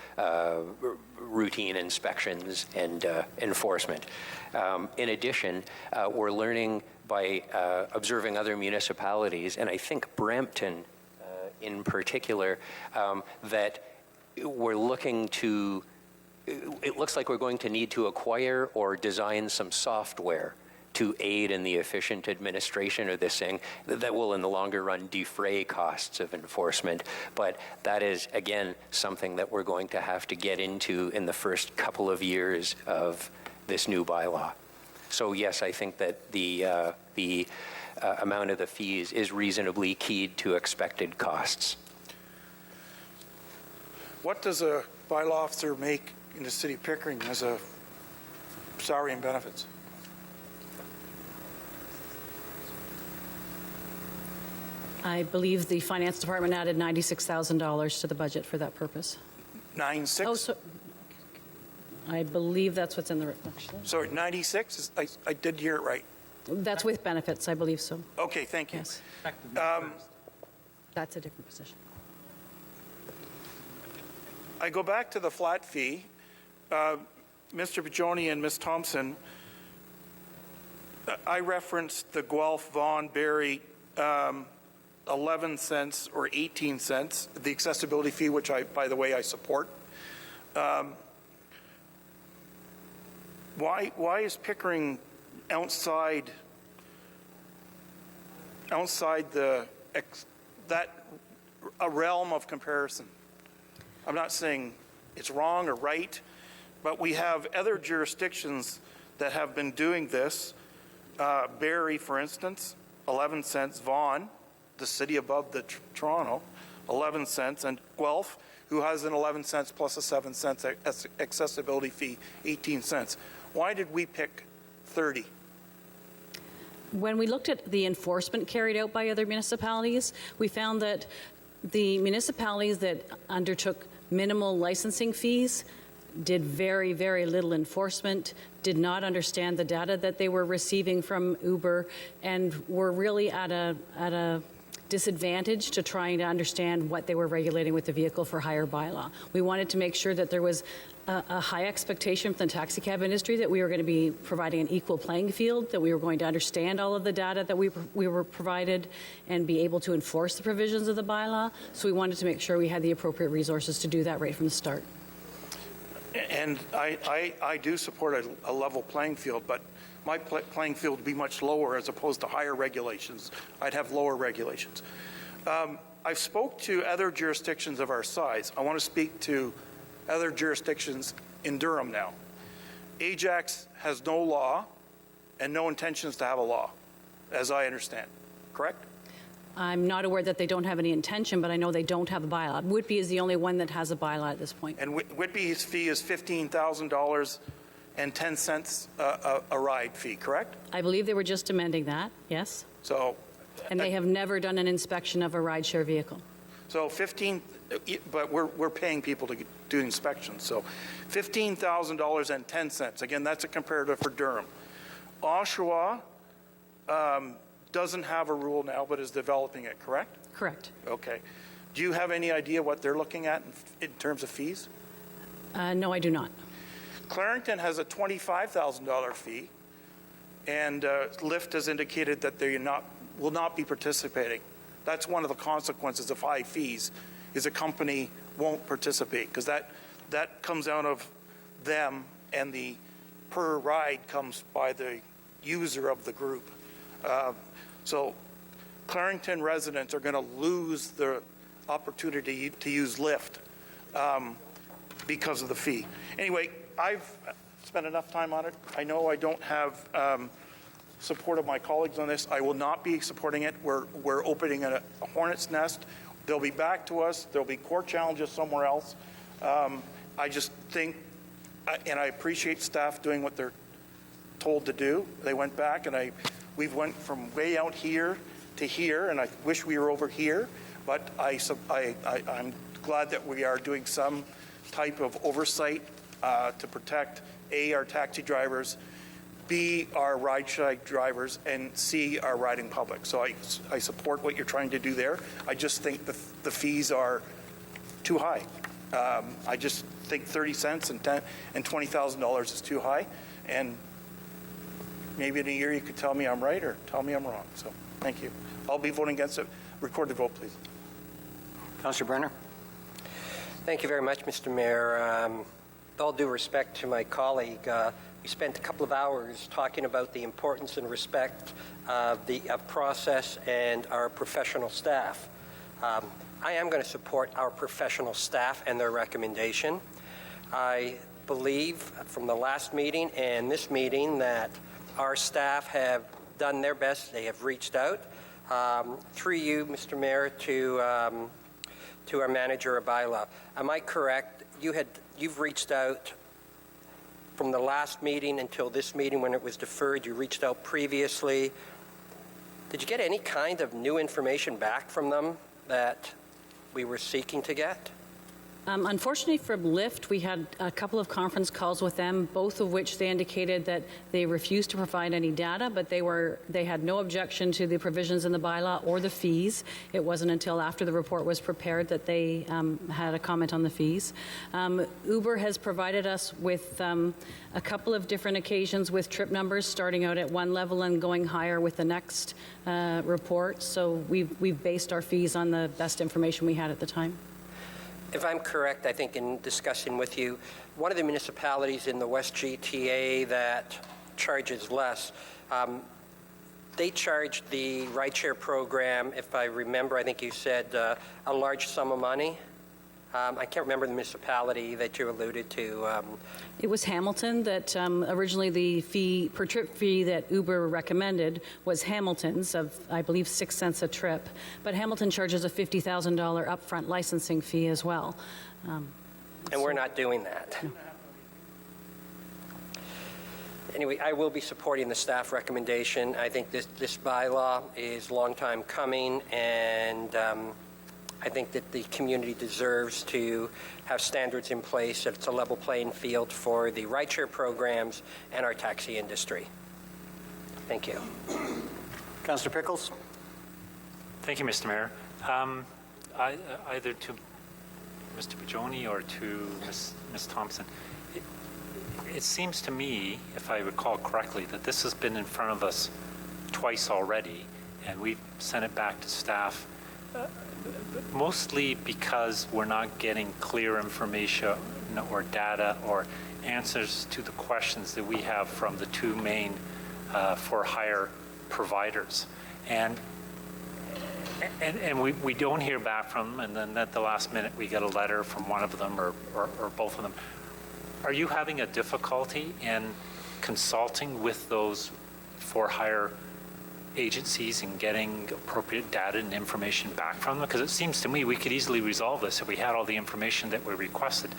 Speaker 19: routine inspections and enforcement. In addition, we're learning by observing other municipalities, and I think Brampton in particular, that we're looking to, it looks like we're going to need to acquire or design some software to aid in the efficient administration of this thing that will in the longer run defray costs of enforcement. But that is, again, something that we're going to have to get into in the first couple of years of this new bylaw. So yes, I think that the amount of the fees is reasonably keyed to expected costs.
Speaker 21: What does a bylaw officer make in the city of Pickering as a salary and benefits?
Speaker 10: I believe the finance department added $96,000 to the budget for that purpose.
Speaker 21: 9.6?
Speaker 10: Oh, so I believe that's what's in the actually.
Speaker 21: Sorry, 96? I did hear it right.
Speaker 10: That's with benefits, I believe so.
Speaker 21: Okay, thank you.
Speaker 10: Yes. That's a different position.
Speaker 21: I go back to the flat fee. Mr. Bajoni and Ms. Thompson, I referenced the Guelph, Vaughan, Barrie 11 cents or 18 cents, the accessibility fee, which by the way, I support. Why is Pickering outside that a realm of comparison? I'm not saying it's wrong or right, but we have other jurisdictions that have been doing this. Barrie, for instance, 11 cents. Vaughan, the city above the Toronto, 11 cents. And Guelph, who has an 11 cents plus a 7 cents accessibility fee, 18 cents. Why did we pick 30?
Speaker 10: When we looked at the enforcement carried out by other municipalities, we found that the municipalities that undertook minimal licensing fees did very, very little enforcement, did not understand the data that they were receiving from Uber, and were really at a disadvantage to trying to understand what they were regulating with the vehicle for hire bylaw. We wanted to make sure that there was a high expectation from the taxi cab industry that we were going to be providing an equal playing field, that we were going to understand all of the data that we were provided and be able to enforce the provisions of the bylaw. So we wanted to make sure we had the appropriate resources to do that right from the start.
Speaker 21: And I do support a level playing field, but my playing field would be much lower as opposed to higher regulations. I'd have lower regulations. I've spoke to other jurisdictions of our size. I want to speak to other jurisdictions in Durham now. Ajax has no law and no intentions to have a law, as I understand. Correct?
Speaker 10: I'm not aware that they don't have any intention, but I know they don't have a bylaw. Whitby is the only one that has a bylaw at this point.
Speaker 21: And Whitby's fee is $15,000 and 10 cents a ride fee, correct?
Speaker 10: I believe they were just amending that, yes.
Speaker 21: So,
Speaker 10: and they have never done an inspection of a rideshare vehicle.
Speaker 21: So 15, but we're paying people to do inspections. So $15,000 and 10 cents. Again, that's a comparative for Durham. Oshawa doesn't have a rule now, but is developing it, correct?
Speaker 10: Correct.
Speaker 21: Okay. Do you have any idea what they're looking at in terms of fees?
Speaker 10: No, I do not.
Speaker 21: Clarington has a $25,000 fee, and Lyft has indicated that they will not be participating. That's one of the consequences of high fees, is a company won't participate, because that comes out of them, and the per ride comes by the user of the group. So Clarington residents are going to lose the opportunity to use Lyft because of the fee. Anyway, I've spent enough time on it. I know I don't have support of my colleagues on this. I will not be supporting it. We're opening a hornet's nest. They'll be back to us. There'll be court challenges somewhere else. I just think, and I appreciate staff doing what they're told to do. They went back, and we've went from way out here to here, and I wish we were over here, but I'm glad that we are doing some type of oversight to protect, A, our taxi drivers, B, our ride-share drivers, and C, our riding public. So I support what you're trying to do there. I just think the fees are too high. I just think 30 cents and $20,000 is too high, and maybe in a year you could tell me I'm right or tell me I'm wrong. So thank you. I'll be voting against it. Record the vote, please.
Speaker 2: Councillor Brenner.
Speaker 1: Thank you very much, Mr. Mayor. All due respect to my colleague, we spent a couple of hours talking about the importance and respect of process and our professional staff. I am going to support our professional staff and their recommendation. I believe from the last meeting and this meeting that our staff have done their best. They have reached out through you, Mr. Mayor, to our manager of bylaw. Am I correct? You've reached out from the last meeting until this meeting when it was deferred. You reached out previously. Did you get any kind of new information back from them that we were seeking to get?
Speaker 8: Unfortunately for Lyft, we had a couple of conference calls with them, both of which they indicated that they refused to provide any data, but they had no objection to the provisions in the bylaw or the fees. It wasn't until after the report was prepared that they had a comment on the fees. Uber has provided us with a couple of different occasions with trip numbers starting out at one level and going higher with the next report. So we've based our fees on the best information we had at the time.
Speaker 1: If I'm correct, I think in discussing with you, one of the municipalities in the West GTA that charges less, they charge the rideshare program, if I remember, I think you said a large sum of money. I can't remember the municipality that you alluded to.
Speaker 8: It was Hamilton that originally the fee per trip fee that Uber recommended was Hamilton's of, I believe, 6 cents a trip. But Hamilton charges a $50,000 upfront licensing fee as well.
Speaker 1: And we're not doing that.
Speaker 8: No.
Speaker 1: Anyway, I will be supporting the staff recommendation. I think this bylaw is a long time coming, and I think that the community deserves to have standards in place that it's a level playing field for the rideshare programs and our taxi industry. Thank you.
Speaker 2: Councillor Pickles.
Speaker 4: Thank you, Mr. Mayor. Either to Mr. Bajoni or to Ms. Thompson, it seems to me, if I recall correctly, that this has been in front of us twice already, and we've sent it back to staff. Mostly because we're not getting clear information or data or answers to the questions that we have from the two main for-hire providers. And we don't hear back from them, and then at the last minute we get a letter from one of them or both of them. Are you having a difficulty in consulting with those for-hire agencies and getting appropriate data and information back from them? Because it seems to me we could easily resolve this if we had all the information that we requested.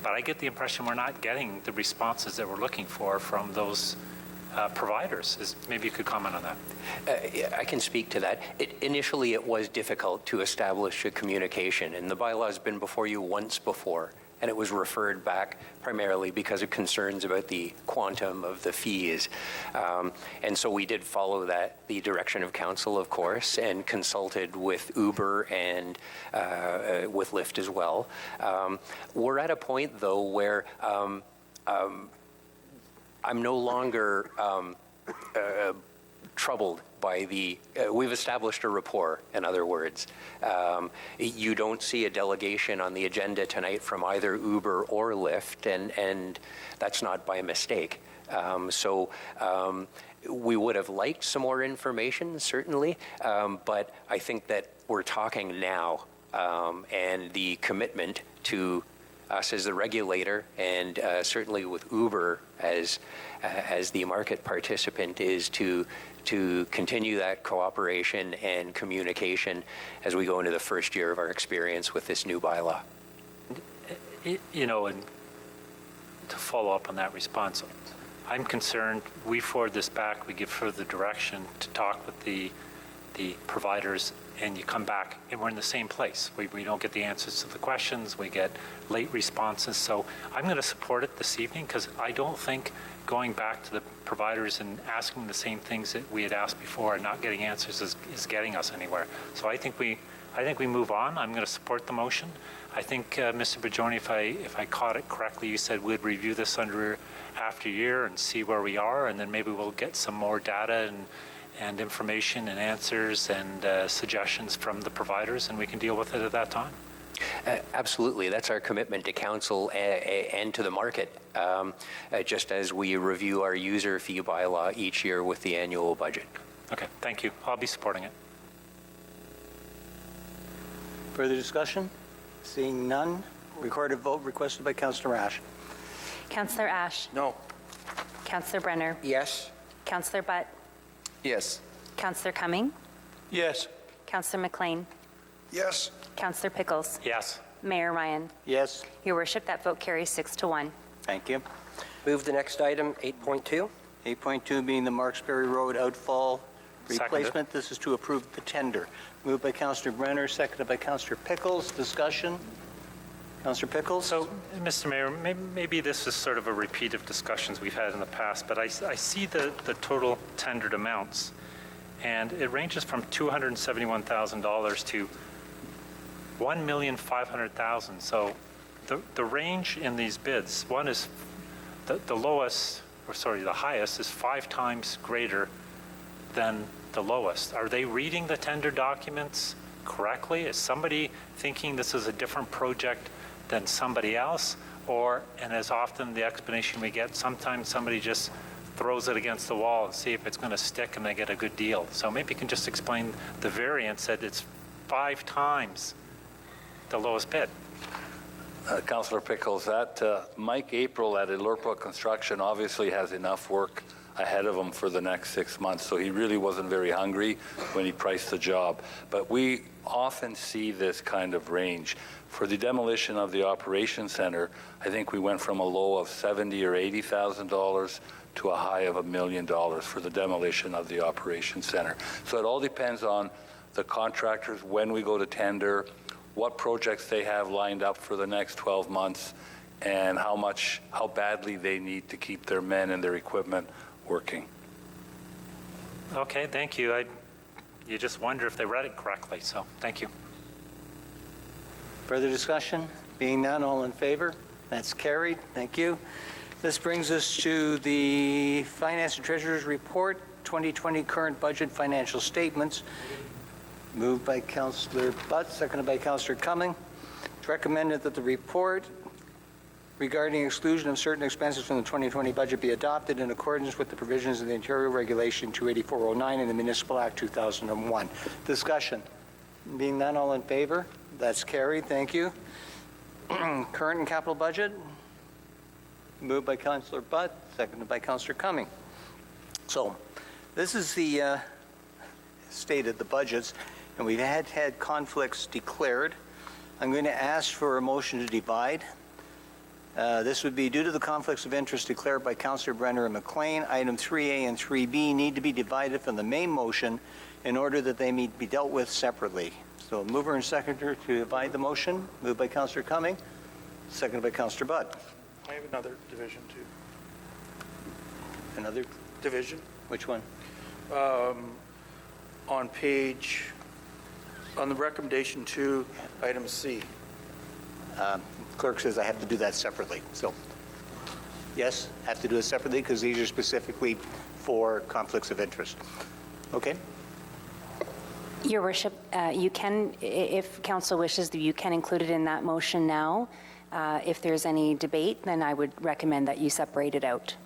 Speaker 4: But I get the impression we're not getting the responses that we're looking for from those providers. Maybe you could comment on that.
Speaker 19: I can speak to that. Initially, it was difficult to establish a communication, and the bylaw has been before you once before, and it was referred back primarily because of concerns about the quantum of the fees. And so we did follow the direction of council, of course, and consulted with Uber and with Lyft as well. We're at a point, though, where I'm no longer troubled by we've established a rapport, in other words. You don't see a delegation on the agenda tonight from either Uber or Lyft, and that's not by mistake. So we would have liked some more information, certainly, but I think that we're talking now, and the commitment to us as the regulator, and certainly with Uber as the market participant, is to continue that cooperation and communication as we go into the first year of our experience with this new bylaw.
Speaker 4: You know, and to follow up on that response, I'm concerned we forward this back, we give further direction to talk with the providers, and you come back and we're in the same place. We don't get the answers to the questions, we get late responses. So I'm going to support it this evening because I don't think going back to the providers and asking the same things that we had asked before and not getting answers is getting us anywhere. So I think we move on. I'm going to support the motion. I think, Mr. Bajoni, if I caught it correctly, you said we'd review this after a year and see where we are, and then maybe we'll get some more data and information and answers and suggestions from the providers, and we can deal with it at that time.
Speaker 19: Absolutely. That's our commitment to council and to the market, just as we review our user fee bylaw each year with the annual budget.
Speaker 4: Okay, thank you. I'll be supporting it.
Speaker 2: Further discussion? Seeing none, recorded vote requested by Councillor Ash.
Speaker 5: Councillor Ash.
Speaker 21: No.
Speaker 5: Councillor Brenner.
Speaker 1: Yes.
Speaker 5: Councillor Butt.
Speaker 20: Yes.
Speaker 5: Councillor Cumming.
Speaker 21: Yes.
Speaker 5: Councillor McLean.
Speaker 3: Yes.
Speaker 5: Councillor Pickles.
Speaker 4: Yes.
Speaker 5: Mayor Ryan.
Speaker 2: Yes.
Speaker 5: Your worship, that vote carries 6-1.
Speaker 2: Thank you.
Speaker 1: Move the next item, 8.2.
Speaker 2: 8.2 being the Marksbury Road outfall
Speaker 4: Seconded.
Speaker 2: replacement. This is to approve the tender. Moved by Councillor Brenner, seconded by Councillor Pickles. Discussion? Councillor Pickles?
Speaker 4: So, Mr. Mayor, maybe this is sort of a repeat of discussions we've had in the past, but I see the total tendered amounts, and it ranges from $271,000 to $1,500,000. So the range in these bids, one is the lowest, or sorry, the highest is 5 times greater than the lowest. Are they reading the tender documents correctly? Is somebody thinking this is a different project than somebody else? Or, and as often the explanation we get, sometimes somebody just throws it against the wall and see if it's going to stick and they get a good deal. So maybe you can just explain the variance that it's 5 times the lowest bid.
Speaker 7: Councillor Pickles, that Mike April at Elurpa Construction obviously has enough work ahead of him for the next 6 months, so he really wasn't very hungry when he priced the job. But we often see this kind of range. For the demolition of the operations center, I think we went from a low of $70,000 or $80,000 to a high of $1 million for the demolition of the operations center. So it all depends on the contractors, when we go to tender, what projects they have lined up for the next 12 months, and how badly they need to keep their men and their equipment working.
Speaker 4: Okay, thank you. You just wonder if they read it correctly, so thank you.
Speaker 2: Further discussion? Being none, all in favor? That's carried. Thank you. This brings us to the Finance and Treasurer's Report, 2020 Current Budget Financial Statements. Moved by Councillor Butt, seconded by Councillor Cumming. It's recommended that the report regarding exclusion of certain expenses from the 2020 budget be adopted in accordance with the provisions of the Ontario Regulation 28409 and the Municipal Act 2001. Discussion. Being none, all in favor? That's carried. Thank you. Current and capital budget. Moved by Councillor Butt, seconded by Councillor Cumming. So this is the state of the budgets, and we've had conflicts declared. I'm going to ask for a motion to divide. This would be due to the conflicts of interest declared by Councillor Brenner and McLean. Item 3A and 3B need to be divided from the main motion in order that they may be dealt with separately. So mover and seconder to divide the motion. Moved by Councillor Cumming, seconded by Councillor Butt.
Speaker 21: I have another division too.
Speaker 2: Another
Speaker 21: division?
Speaker 2: Which one?
Speaker 21: On the recommendation 2, item C.
Speaker 2: Clerk says I have to do that separately. So, yes, have to do it separately because these are specifically for conflicts of interest. Okay?
Speaker 5: Your worship, you can, if council wishes, you can include it in that motion now. If there's any debate, then I would recommend that you separate it out.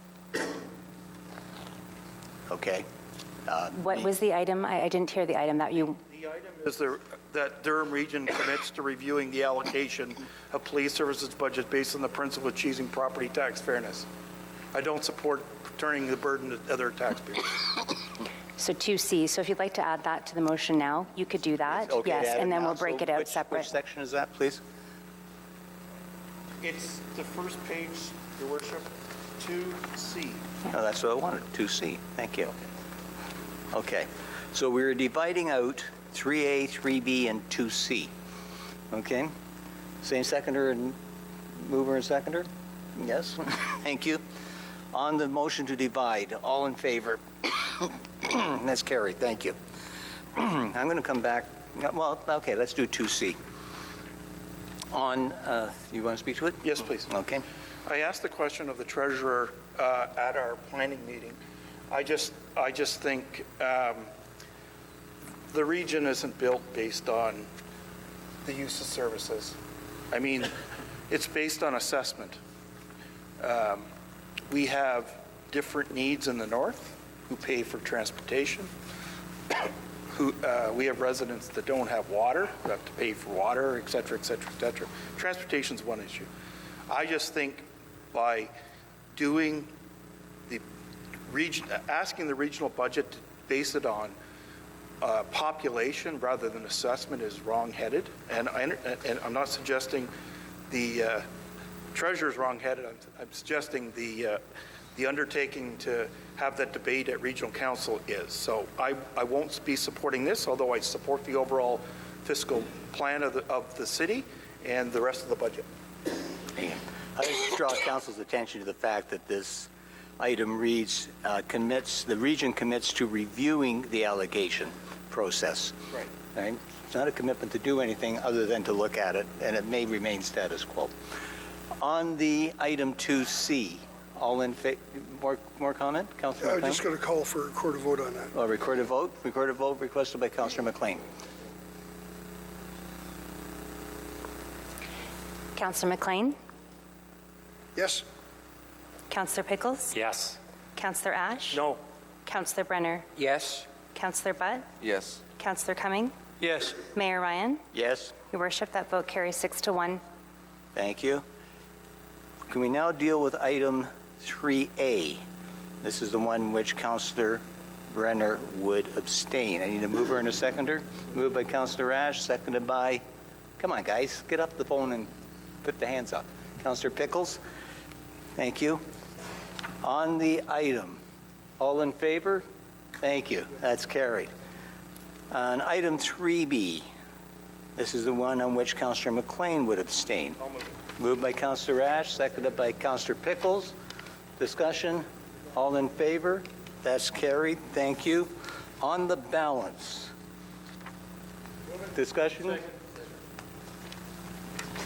Speaker 2: Okay.
Speaker 21: What
Speaker 5: was the item? I didn't hear the item that you...
Speaker 21: The item is that Durham Region commits to reviewing the allocation of police services budget based on the principle of achieving property tax fairness. I don't support turning the burden to other taxpayers.
Speaker 5: So 2C. So if you'd like to add that to the motion now, you could do that.
Speaker 2: Okay,
Speaker 5: yes, and then we'll break it out
Speaker 2: which
Speaker 5: separate.
Speaker 2: Which section is that, please?
Speaker 21: It's the first page, Your Worship, 2C.
Speaker 2: Oh, that's what I wanted, 2C. Thank you. Okay. So we're dividing out 3A, 3B, and 2C. Okay? Same seconder and mover and seconder? Yes? Thank you. On the motion to divide, all in favor? That's carried. Thank you. I'm going to come back. Well, okay, let's do 2C. You want to speak to it?
Speaker 21: Yes, please.
Speaker 2: Okay.
Speaker 21: I asked the question of the treasurer at our planning meeting. I just think the region isn't built based on the use of services. I mean, it's based on assessment. We have different needs in the north who pay for transportation. We have residents that don't have water, who have to pay for water, et cetera, et cetera, et cetera. Transportation's one issue. I just think by doing the asking the regional budget to base it on population rather than assessment is wrong-headed. And I'm not suggesting the treasurer's wrong-headed. I'm suggesting the undertaking to have that debate at regional council is. So I won't be supporting this, although I support the overall fiscal plan of the city and the rest of the budget.
Speaker 2: I just draw council's attention to the fact that this item reads, the region commits to reviewing the allocation process. Right? It's not a commitment to do anything other than to look at it, and it may remain status quo. On the item 2C, all in favor, more comment? Councilor
Speaker 3: I'm
Speaker 2: McLean?
Speaker 3: just going to call for a recorded vote on that.
Speaker 2: Recorded vote? Recorded vote requested by Councilor McLean.
Speaker 5: Councillor McLean?
Speaker 3: Yes.
Speaker 5: Councillor Pickles?
Speaker 4: Yes.
Speaker 5: Councillor Ash?
Speaker 21: No.
Speaker 5: Councillor Brenner?
Speaker 1: Yes.
Speaker 5: Councillor Butt?
Speaker 20: Yes.
Speaker 5: Councillor Cumming?
Speaker 21: Yes.
Speaker 5: Mayor Ryan?
Speaker 2: Yes.
Speaker 5: Your worship, that vote carries 6-1.
Speaker 2: Thank you. Can we now deal with item 3A? This is the one which Councillor Brenner would abstain. I need a mover and a seconder. Moved by Councillor Ash, seconded by, come on guys, get up the phone and put the hands up. Councillor Pickles, thank you. On the item, all in favor? Thank you, that's carried. On item 3B, this is the one on which Councillor McLean would abstain. Moved by Councillor Ash, seconded by Councillor Pickles. Discussion, all in favor? That's carried, thank you. On the balance, discussion?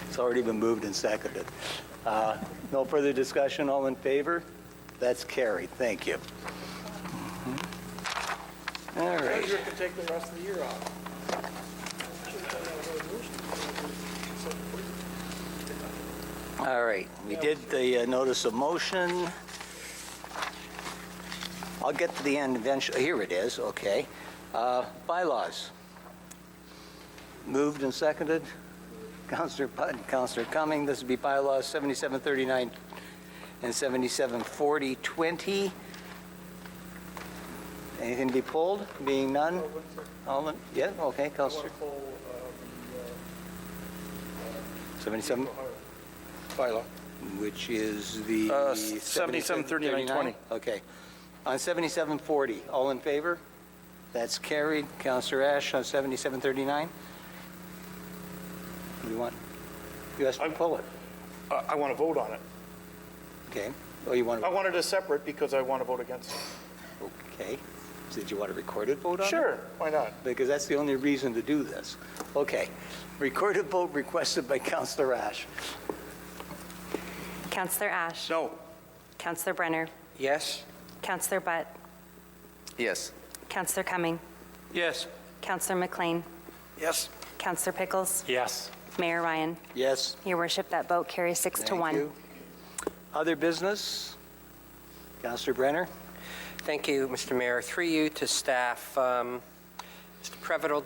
Speaker 2: It's already been moved and seconded. No further discussion, all in favor? That's carried, thank you. All right.
Speaker 21: Treasurer can take the rest of the year off.
Speaker 2: All right, we did the notice of motion. I'll get to the end eventually. Here it is, okay. Bylaws. Moved and seconded. Councillor Butt and Councillor Cumming. This would be bylaws 7739 and 774020. Anything to be pulled? Being none? All in, yeah, okay, Councillor. 77?
Speaker 21: Bylaw.
Speaker 2: Which is the
Speaker 21: 773920.
Speaker 2: Okay. On 7740, all in favor? That's carried. Councillor Ash on 7739? What do you want? You asked me to pull it.
Speaker 21: I want to vote on it.
Speaker 2: Okay. Oh, you want to?
Speaker 21: I wanted it separate because I want to vote against it.
Speaker 2: Okay. Did you want a recorded vote on it?
Speaker 21: Sure, why not?
Speaker 2: Because that's the only reason to do this. Okay. Recorded vote requested by Councillor Ash.
Speaker 5: Councillor Ash?
Speaker 21: No.
Speaker 5: Councillor Brenner?
Speaker 1: Yes.
Speaker 5: Councillor Butt?
Speaker 20: Yes.
Speaker 5: Councillor Cumming?
Speaker 21: Yes.
Speaker 5: Councillor McLean?
Speaker 21: Yes.
Speaker 5: Councillor Pickles?
Speaker 4: Yes.
Speaker 5: Mayor Ryan?
Speaker 2: Yes.
Speaker 5: Your worship, that vote carries 6-1.
Speaker 2: Thank you. Other business? Councillor Brenner?
Speaker 1: Thank you, Mr. Mayor. Through you to staff. Mr. Previdel,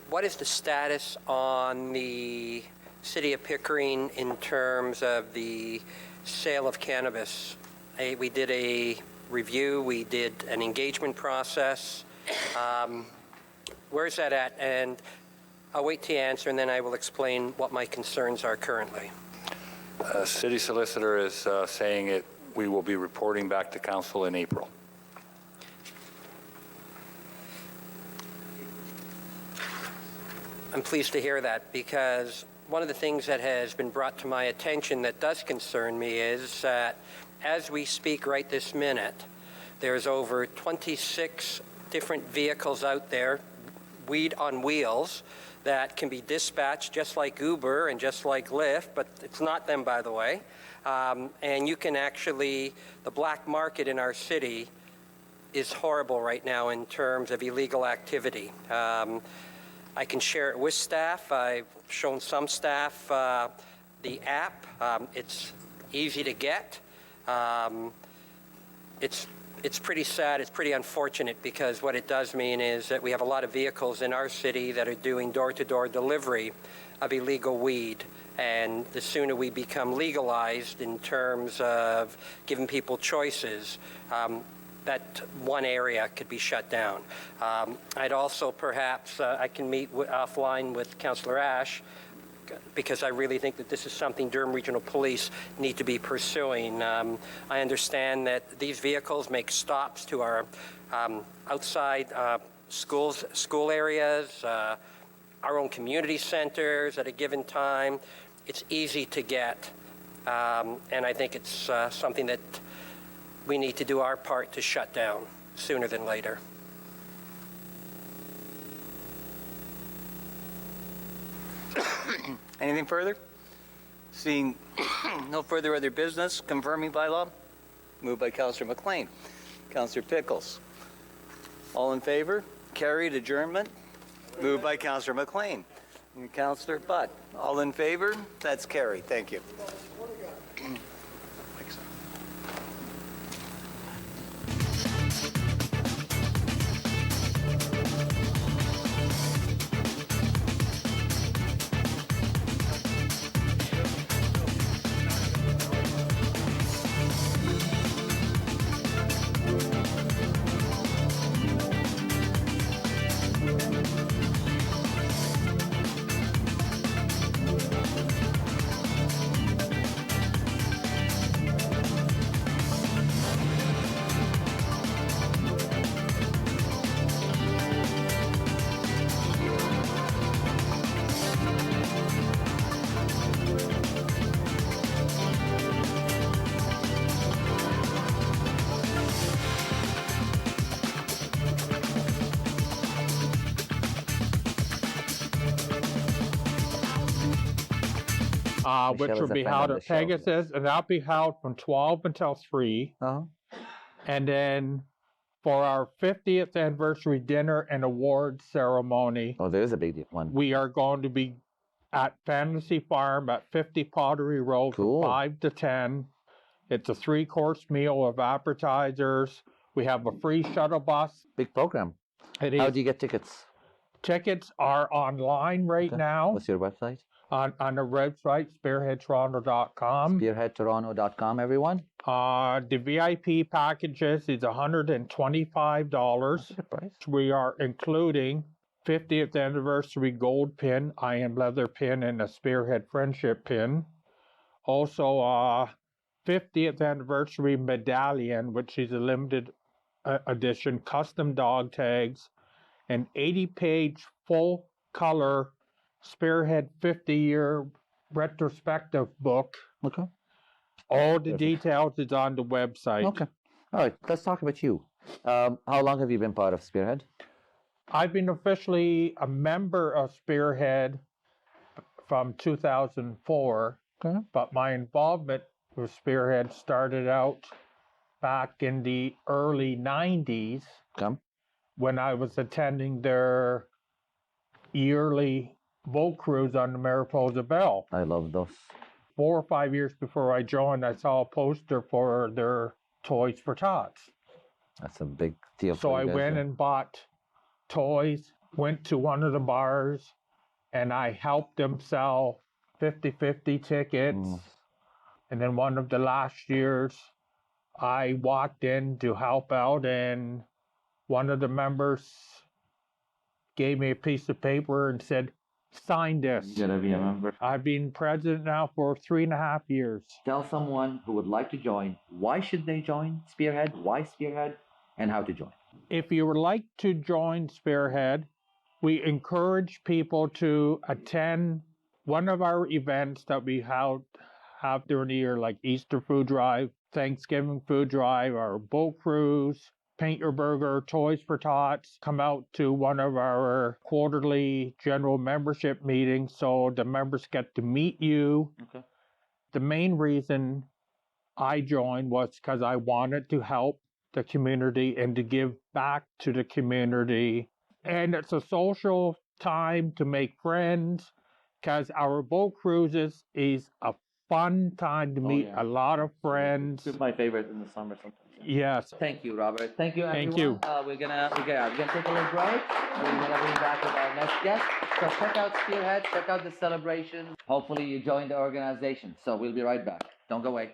Speaker 1: what is the status on the City of Pickering in terms of the sale of cannabis? We did a review, we did an engagement process. Where's that at? And I'll wait to answer, and then I will explain what my concerns are currently.
Speaker 7: City solicitor is saying we will be reporting back to council in April.
Speaker 1: I'm pleased to hear that, because one of the things that has been brought to my attention that does concern me is that as we speak right this minute, there's over 26 different vehicles out there, weed on wheels, that can be dispatched just like Uber and just like Lyft, but it's not them, by the way. And you can actually, the black market in our city is horrible right now in terms of illegal activity. I can share it with staff. I've shown some staff the app. It's easy to get. It's pretty sad. It's pretty unfortunate because what it does mean is that we have a lot of vehicles in our city that are doing door-to-door delivery of illegal weed. And the sooner we become legalized in terms of giving people choices, that one area could be shut down. I'd also perhaps, I can meet offline with Councillor Ash, because I really think that this is something Durham Regional Police need to be pursuing. I understand that these vehicles make stops to our outside school areas, our own community centers at a given time. It's easy to get, and I think it's something that we need to do our part to shut down sooner than later.
Speaker 2: Anything further? Seeing no further other business, confirming bylaw. Moved by Councillor McLean. Councillor Pickles. All in favor? Carried. Adjournment. Moved by Councillor McLean. And Councillor Butt. All in favor? That's carried. Thank you.
Speaker 22: Which will be held at Pegasus, and that'll be held from 12 until 3. And then for our 50th anniversary dinner and awards ceremony.
Speaker 9: Oh, there's a big one.
Speaker 22: We are going to be at Fantasy Farm at 50 Pottery Road from 5 to 10. It's a 3-course meal of appetizers. We have a free shuttle bus.
Speaker 9: Big program.
Speaker 22: It is.
Speaker 9: How do you get tickets?
Speaker 22: Tickets are online right now.
Speaker 9: What's your website?
Speaker 22: On the website, spearheadtoronto.com.
Speaker 9: Spearheadtoronto.com, everyone.
Speaker 22: The VIP packages is $125. We are including 50th anniversary gold pin, iron leather pin, and a Spearhead friendship pin. Also, 50th anniversary medallion, which is a limited edition custom dog tags, an 80-page full color Spearhead 50-year retrospective book.
Speaker 9: Okay.
Speaker 22: All the details is on the website.
Speaker 9: Okay. All right, let's talk about you. How long have you been part of Spearhead?
Speaker 22: I've been officially a member of Spearhead from 2004, but my involvement with Spearhead started out back in the early 90s when I was attending their yearly boat cruise on the Mariposa Belle.
Speaker 9: I love those.
Speaker 22: 4 or 5 years before I joined, I saw a poster for their Toys for Tots.
Speaker 9: That's a big deal.
Speaker 22: So I went and bought toys, went to one of the bars, and I helped them sell 50-50 tickets. And then one of the last years, I walked in to help out, and one of the members gave me a piece of paper and said, "Sign this."
Speaker 9: You gotta be a member.
Speaker 22: I've been president now for 3.5 years.
Speaker 9: Tell someone who would like to join, why should they join Spearhead, why Spearhead, and how to join.
Speaker 22: If you would like to join Spearhead, we encourage people to attend one of our events that we have during the year, like Easter Food Drive, Thanksgiving Food Drive, our boat cruise, Paint Your Burger, Toys for Tots. Come out to one of our quarterly general membership meetings so the members get to meet you.
Speaker 9: Okay.
Speaker 22: The main reason I joined was because I wanted to help the community and to give back to the community. And it's a social time to make friends because our boat cruises is a fun time to meet a lot of friends.
Speaker 9: It's my favorite in the summer sometimes.
Speaker 22: Yes.
Speaker 9: Thank you, Robert. Thank you, everyone.
Speaker 22: Thank you.
Speaker 9: We're gonna take a little break. We're gonna be back with our next guest. So check out Spearhead, check out the celebration. Hopefully you join the organization. So we'll be right back. Don't go away.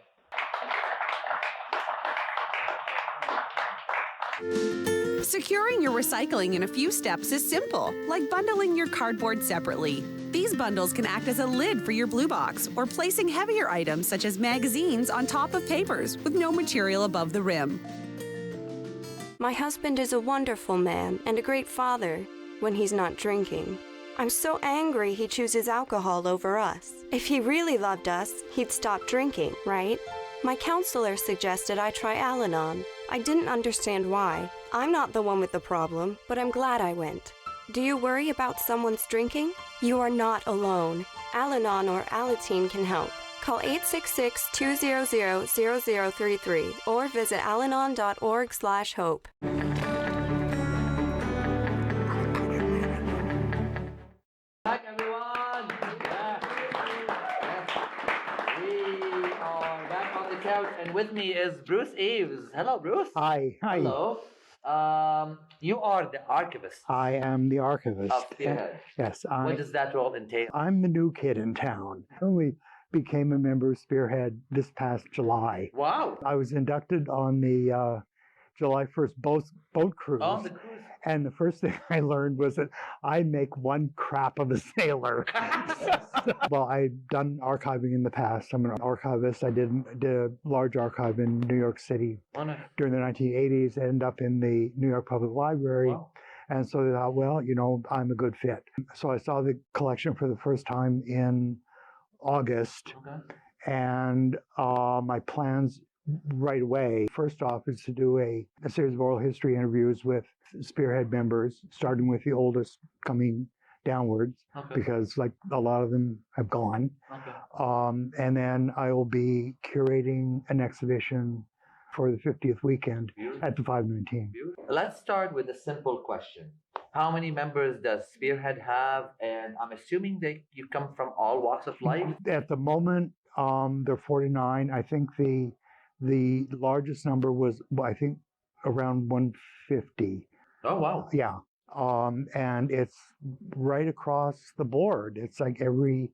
Speaker 11: Securing your recycling in a few steps is simple, like bundling your cardboard separately. These bundles can act as a lid for your blue box or placing heavier items such as magazines on top of papers with no material above the rim.
Speaker 12: My husband is a wonderful man and a great father when he's not drinking. I'm so angry he chooses alcohol over us. If he really loved us, he'd stop drinking, right? My counselor suggested I try Al-Anon. I didn't understand why. I'm not the one with the problem, but I'm glad I went. Do you worry about someone's drinking? You are not alone. Al-Anon or Alateen can help. Call 866-200-0033 or visit alanon.org/hope.
Speaker 9: Back, everyone. Yes. We are back on the couch, and with me is Bruce Eves. Hello, Bruce.
Speaker 23: Hi.
Speaker 9: Hello. You are the archivist
Speaker 23: I am the archivist.
Speaker 9: of Spearhead.
Speaker 23: Yes.
Speaker 9: What does that role entail?
Speaker 23: I'm the new kid in town. I only became a member of Spearhead this past July.
Speaker 9: Wow.
Speaker 23: I was inducted on the July 1st boat cruise.
Speaker 9: On the cruise.
Speaker 23: And the first thing I learned was that I make one crap of a sailor. Well, I'd done archiving in the past. I'm an archivist. I did a large archive in New York City during the 1980s, ended up in the New York Public Library.
Speaker 9: Wow.
Speaker 23: And so they thought, well, I'm a good fit. So I saw the collection for the first time in August. And my plans right away, first off, is to do a series of oral history interviews with Spearhead members, starting with the oldest, coming downwards, because like a lot of them have gone. And then I will be curating an exhibition for the 50th weekend at the 519.
Speaker 9: Let's start with a simple question. How many members does Spearhead have? And I'm assuming that you come from all walks of life?
Speaker 23: At the moment, there are 49. I think the largest number was, I think, around 150.
Speaker 9: Oh, wow.
Speaker 23: Yeah. And it's right across the board. It's like every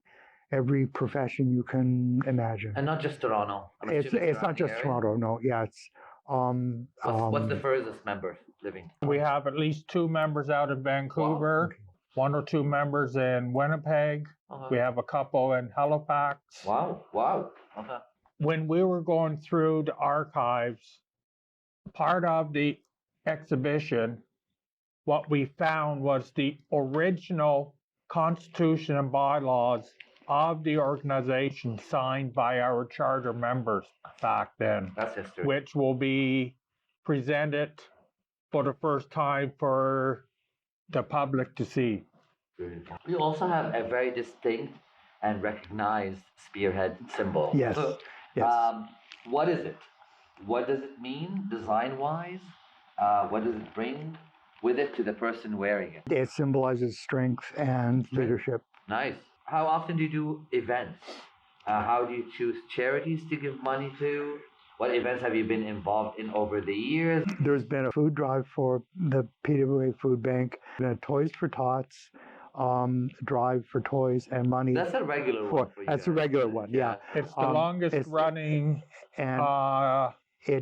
Speaker 23: profession you can imagine.
Speaker 9: And not just Toronto.
Speaker 23: It's not just Toronto. No. Yeah. It's
Speaker 9: what's the furthest member living?
Speaker 22: We have at least 2 members out in Vancouver, 1 or 2 members in Winnipeg. We have a couple in Halifax.
Speaker 9: Wow. Okay.
Speaker 22: When we were going through the archives, part of the exhibition, what we found was the original constitution and bylaws of the organization signed by our charter members back then.
Speaker 9: That's history.
Speaker 22: Which will be presented for the first time for the public to see.
Speaker 9: You also have a very distinct and recognized Spearhead symbol.
Speaker 23: Yes.
Speaker 9: What is it? What does it mean design-wise? What does it bring with it to the person wearing it?
Speaker 23: It symbolizes strength and leadership.
Speaker 9: Nice. How often do you do events? How do you choose charities to give money to? What events have you been involved in over the years?
Speaker 23: There's been a food drive for the PWA Food Bank, a Toys for Tots drive for toys and money.
Speaker 9: That's a regular one for you.
Speaker 23: That's a regular one, yeah.
Speaker 22: It's the longest running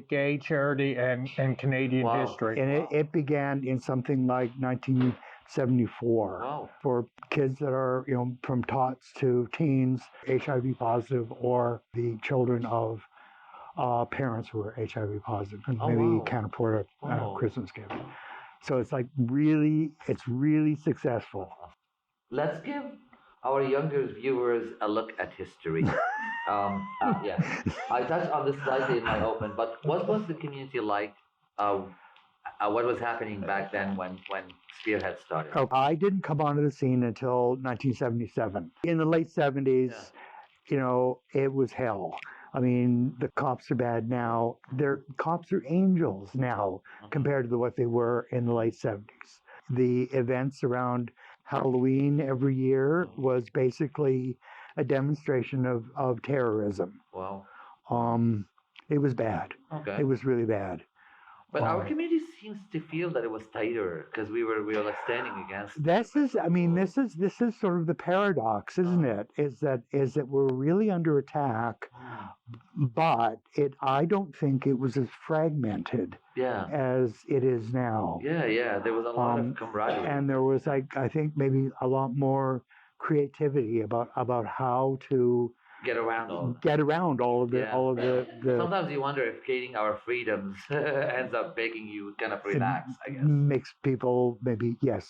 Speaker 22: gay charity in Canadian history.
Speaker 23: And it began in something like 1974 for kids that are, from tots to teens, HIV positive, or the children of parents who are HIV positive and maybe can't afford a Christmas gift. So it's really successful.
Speaker 9: Let's give our younger viewers a look at history. I touched on this slightly in my open, but what was the community like? What was happening back then when Spearhead started?
Speaker 23: I didn't come onto the scene until 1977. In the late 70s, it was hell. I mean, the cops are bad now. Cops are angels now compared to what they were in the late 70s. The events around Halloween every year was basically a demonstration of terrorism.
Speaker 9: Wow.
Speaker 23: It was bad.
Speaker 9: Okay.
Speaker 23: It was really bad.
Speaker 9: But our community seems to feel that it was tighter because we were like standing against.
Speaker 23: This is sort of the paradox, isn't it? Is that we're really under attack, but I don't think it was as fragmented
Speaker 9: Yeah.
Speaker 23: as it is now.
Speaker 9: Yeah. There was a lot of camaraderie.
Speaker 23: And there was, I think, maybe a lot more creativity about how to
Speaker 9: Get around
Speaker 23: all of the
Speaker 9: Sometimes you wonder if gaining our freedoms ends up making you kind of relax, I guess.
Speaker 23: Makes people maybe
Speaker 9: Yeah.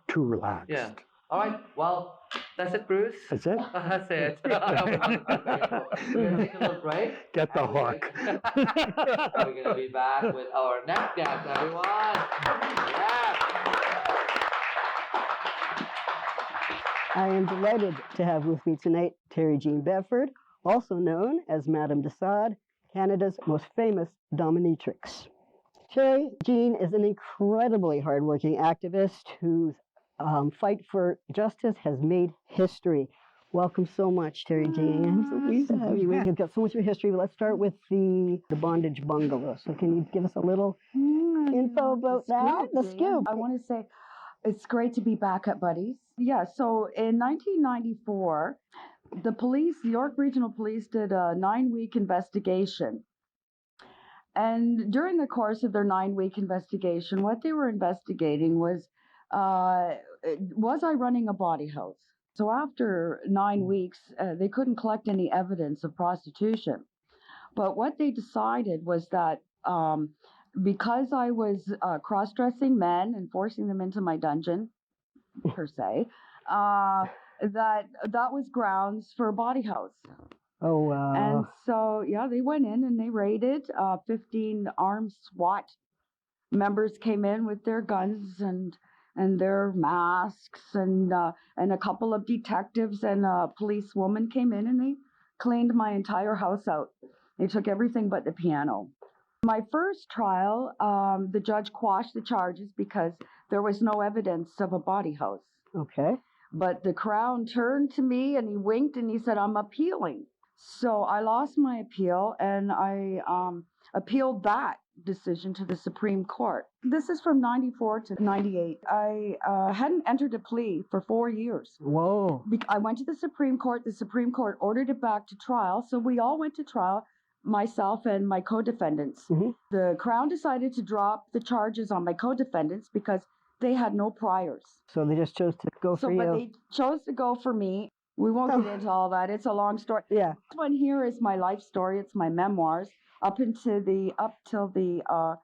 Speaker 23: too relaxed.
Speaker 9: Yeah. All right. Well, that's it, Bruce.
Speaker 23: That's it.
Speaker 9: That's it. We're gonna take a little break.
Speaker 23: Get the hook.
Speaker 9: We're gonna be back with our next guest, everyone. Yeah.
Speaker 13: I am delighted to have with me tonight Terry Jean Bedford, also known as Madame de Sade, Canada's most famous dominatrix. Terry Jean is an incredibly hardworking activist whose fight for justice has made history. Welcome so much, Terry Jean. I'm so pleased to have you. We've got so much of history, but let's start with the bondage bungalow. So can you give us a little info about that? The scoop.
Speaker 14: I want to say it's great to be back at Buddy's. Yeah, so in 1994, the York Regional Police did a 9-week investigation. And during the course of their 9-week investigation, what they were investigating was I running a body house? So after 9 weeks, they couldn't collect any evidence of prostitution. But what they decided was that because I was cross-dressing men and forcing them into my dungeon, per se, that was grounds for a body house.
Speaker 13: Oh, wow.
Speaker 14: And so, yeah, they went in and they raided. 15 armed SWAT members came in with their guns and their masks, and a couple of detectives and a policewoman came in and they cleaned my entire house out. They took everything but the piano. My first trial, the judge quashed the charges because there was no evidence of a body house.
Speaker 13: Okay.
Speaker 14: But the Crown turned to me and he winked and he said, I'm appealing. So I lost my appeal and I appealed that decision to the Supreme Court. This is from 94 to 98. I hadn't entered a plea for 4 years.
Speaker 13: Whoa.
Speaker 14: I went to the Supreme Court. The Supreme Court ordered it back to trial. So we all went to trial, myself and my co-defendants.
Speaker 13: Mm-hmm.
Speaker 14: The Crown decided to drop the charges on my co-defendants because they had no priors.
Speaker 13: So they just chose to go for you.
Speaker 14: But they chose to go for me. We won't get into all that. It's a long story.
Speaker 13: Yeah.
Speaker 14: This one here is my life story. It's my memoirs up till the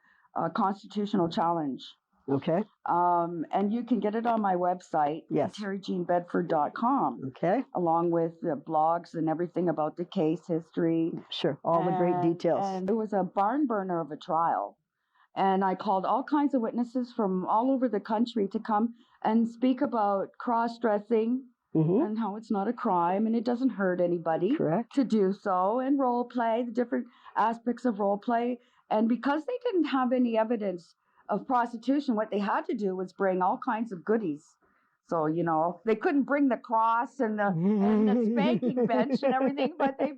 Speaker 14: constitutional challenge.
Speaker 13: Okay.
Speaker 14: And you can get it on my website,
Speaker 13: yes,
Speaker 14: terryjeanbedford.com.
Speaker 13: Okay.
Speaker 14: Along with the blogs and everything about the case history.
Speaker 13: Sure, all the great details.
Speaker 14: And it was a barn burner of a trial. And I called all kinds of witnesses from all over the country to come and speak about cross-dressing,
Speaker 13: mm-hmm,
Speaker 14: and how it's not a crime and it doesn't hurt anybody.
Speaker 13: Correct.
Speaker 14: To do so, and role play, the different aspects of role play. And because they didn't have any evidence of prostitution, what they had to do was bring all kinds of goodies. So, you know, they couldn't bring the cross and the spanking bench and everything, but they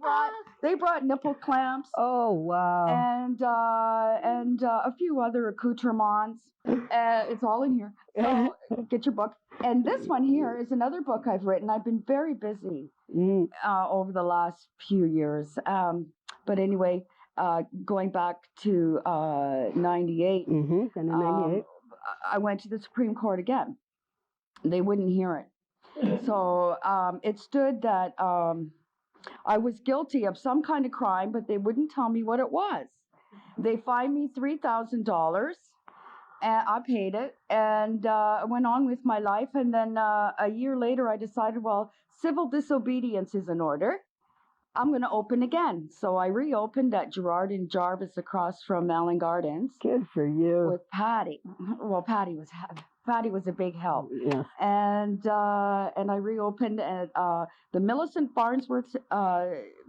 Speaker 14: brought nipple clamps.
Speaker 13: Oh, wow.
Speaker 14: And a few other accoutrements. It's all in here. So get your book. And this one here is another book I've written. I've been very busy over the last few years. But anyway, going back to 98,
Speaker 13: mm-hmm, and in 98.
Speaker 14: I went to the Supreme Court again. They wouldn't hear it. So it stood that I was guilty of some kind of crime, but they wouldn't tell me what it was. They fined me $3,000, and I paid it, and went on with my life. And then a year later, I decided, well, civil disobedience is in order. I'm going to open again. So I reopened at Gerard and Jarvis across from Allen Gardens.
Speaker 13: Good for you.
Speaker 14: With Patty. Well, Patty was a big help.
Speaker 13: Yeah.
Speaker 14: And I reopened at the Millicent Farnsworth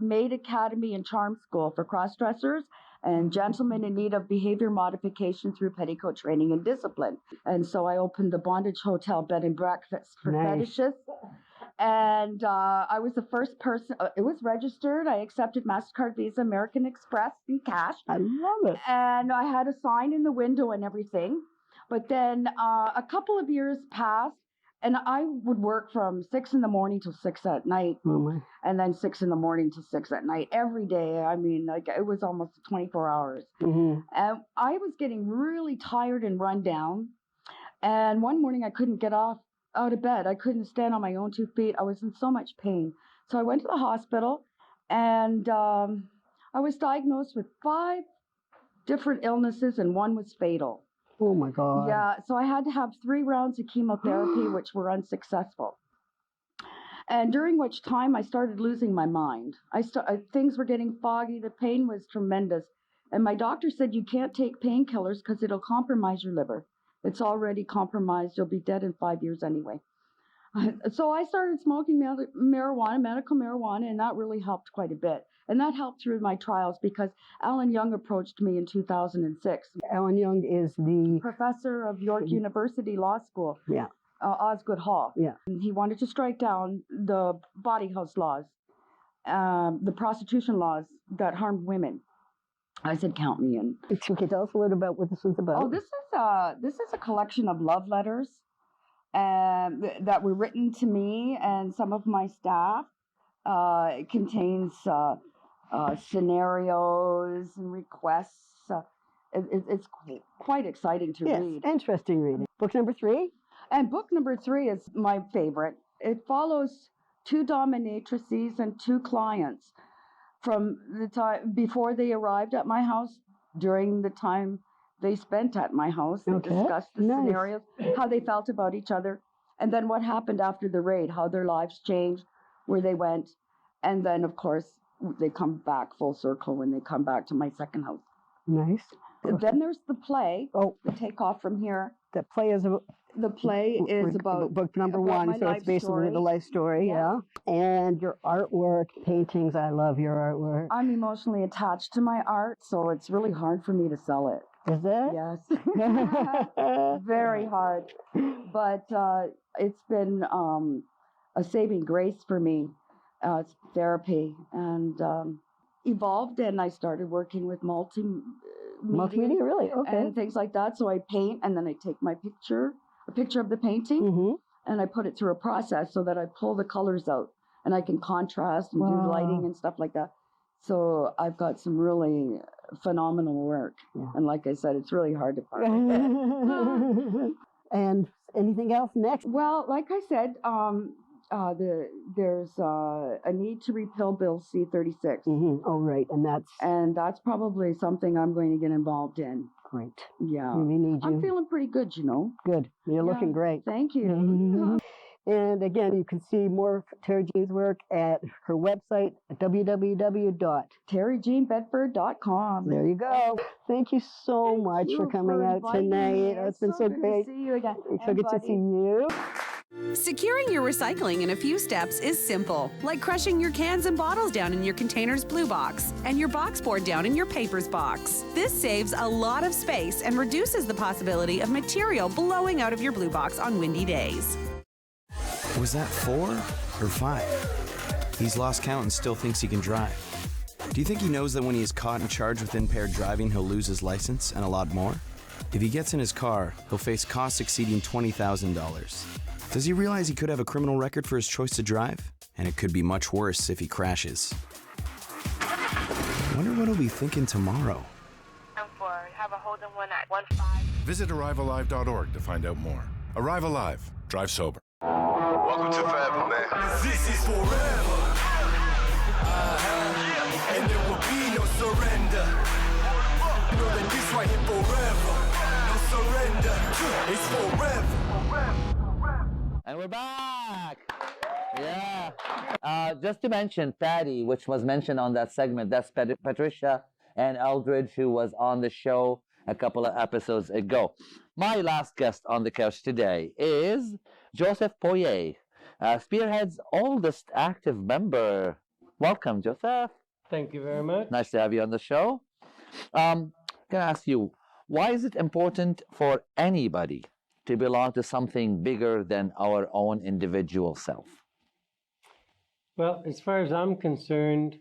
Speaker 14: Maid Academy and Charm School for cross-dressers. and gentlemen in need of behavior modification through petticoat training and discipline. And so I opened the Bondage Hotel Bed and Breakfast for fetishists. And I was the first person, it was registered. I accepted MasterCard, Visa, American Express, and cash.
Speaker 13: I love it.
Speaker 14: And I had a sign in the window and everything. But then a couple of years passed, and I would work from 6 in the morning till 6 at night.
Speaker 13: Oh my.
Speaker 14: And then 6 in the morning till 6 at night every day. I mean, like it was almost 24 hours.
Speaker 13: Mm-hmm.
Speaker 14: And I was getting really tired and run down. And one morning I couldn't get out of bed. I couldn't stand on my own 2 feet. I was in so much pain. So I went to the hospital, and I was diagnosed with 5 different illnesses, and 1 was fatal.
Speaker 13: Oh my God.
Speaker 14: Yeah, so I had to have 3 rounds of chemotherapy, which were unsuccessful. And during which time I started losing my mind. Things were getting foggy. The pain was tremendous. And my doctor said, you can't take painkillers because it'll compromise your liver. It's already compromised. You'll be dead in 5 years anyway. So I started smoking marijuana, medical marijuana, and that really helped quite a bit. And that helped through my trials because Alan Young approached me in 2006.
Speaker 13: Alan Young is the
Speaker 14: professor of York University Law School.
Speaker 13: Yeah.
Speaker 14: Osgood Hall.
Speaker 13: Yeah.
Speaker 14: And he wanted to strike down the body house laws, the prostitution laws that harmed women. I said, count me in.
Speaker 13: Okay, tell us a little about what this one's about.
Speaker 14: Oh, this is a collection of love letters that were written to me and some of my staff. It contains scenarios and requests. It's quite exciting to read.
Speaker 13: Interesting reading. Book number 3?
Speaker 14: And book number 3 is my favorite. It follows 2 dominatrices and 2 clients from the time before they arrived at my house, during the time they spent at my house. They discussed the scenarios, how they felt about each other, and then what happened after the raid, how their lives changed, where they went, and then, of course, they come back full circle when they come back to my second house.
Speaker 13: Nice.
Speaker 14: Then there's the play. Oh, the Takeoff from Here.
Speaker 13: The play is
Speaker 14: about
Speaker 13: book number 1, so it's basically the life story, yeah. And your artwork, paintings, I love your artwork.
Speaker 14: I'm emotionally attached to my art, so it's really hard for me to sell it.
Speaker 13: Is it?
Speaker 14: Yes. Very hard. But it's been a saving grace for me. It's therapy, and evolved, and I started working with multimedia,
Speaker 13: really? Okay.
Speaker 14: And things like that. So I paint, and then I take my a picture of the painting, and I put it through a process so that I pull the colors out, and I can contrast and do lighting and stuff like that. So I've got some really phenomenal work. Yeah. And like I said, it's really hard to find.
Speaker 13: And anything else next?
Speaker 14: Well, like I said, there's a need to repeal Bill C-36.
Speaker 13: Oh, right,
Speaker 14: and that's probably something I'm going to get involved in.
Speaker 13: Great.
Speaker 14: Yeah.
Speaker 13: We need you.
Speaker 14: I'm feeling pretty good, you know.
Speaker 13: Good. You're looking great.
Speaker 14: Thank you.
Speaker 13: And again, you can see more of Terry Jean's work at her website at
Speaker 14: www.terryjeanbedford.com.
Speaker 13: There you go. Thank you so much for coming out tonight.
Speaker 14: It's
Speaker 13: been so great.
Speaker 14: To see you again.
Speaker 13: It's so good to see you.
Speaker 11: Securing your recycling in a few steps is simple, like crushing your cans and bottles down in your container's blue box and your box board down in your papers box. This saves a lot of space and reduces the possibility of material blowing out of your blue box on windy days.
Speaker 15: Was that 4 or 5? He's lost count and still thinks he can drive. Do you think he knows that when he is caught and charged with impaired driving, he'll lose his license and a lot more? If he gets in his car, he'll face costs exceeding $20,000. Does he realize he could have a criminal record for his choice to drive? And it could be much worse if he crashes. Wonder what he'll be thinking tomorrow.
Speaker 16: Have a Holden 1 at 15.
Speaker 17: Visit ArriveAlive.org to find out more. Arrive Alive. Drive sober.
Speaker 24: Welcome to Forever, man.
Speaker 25: This is forever. And there will be no surrender. Know that this right here forever. No surrender. It's forever.
Speaker 9: And we're back. Yeah. Just to mention Patty, which was mentioned on that segment, that's Patricia and Eldridge, who was on the show a couple of episodes ago. My last guest on the couch today is Joseph Poirier, Spearhead's oldest active member. Welcome, Joseph.
Speaker 26: Thank you very much.
Speaker 9: Nice to have you on the show. Can I ask you, why is it important for anybody to belong to something bigger than our own individual self?
Speaker 6: Well, as far as I'm concerned,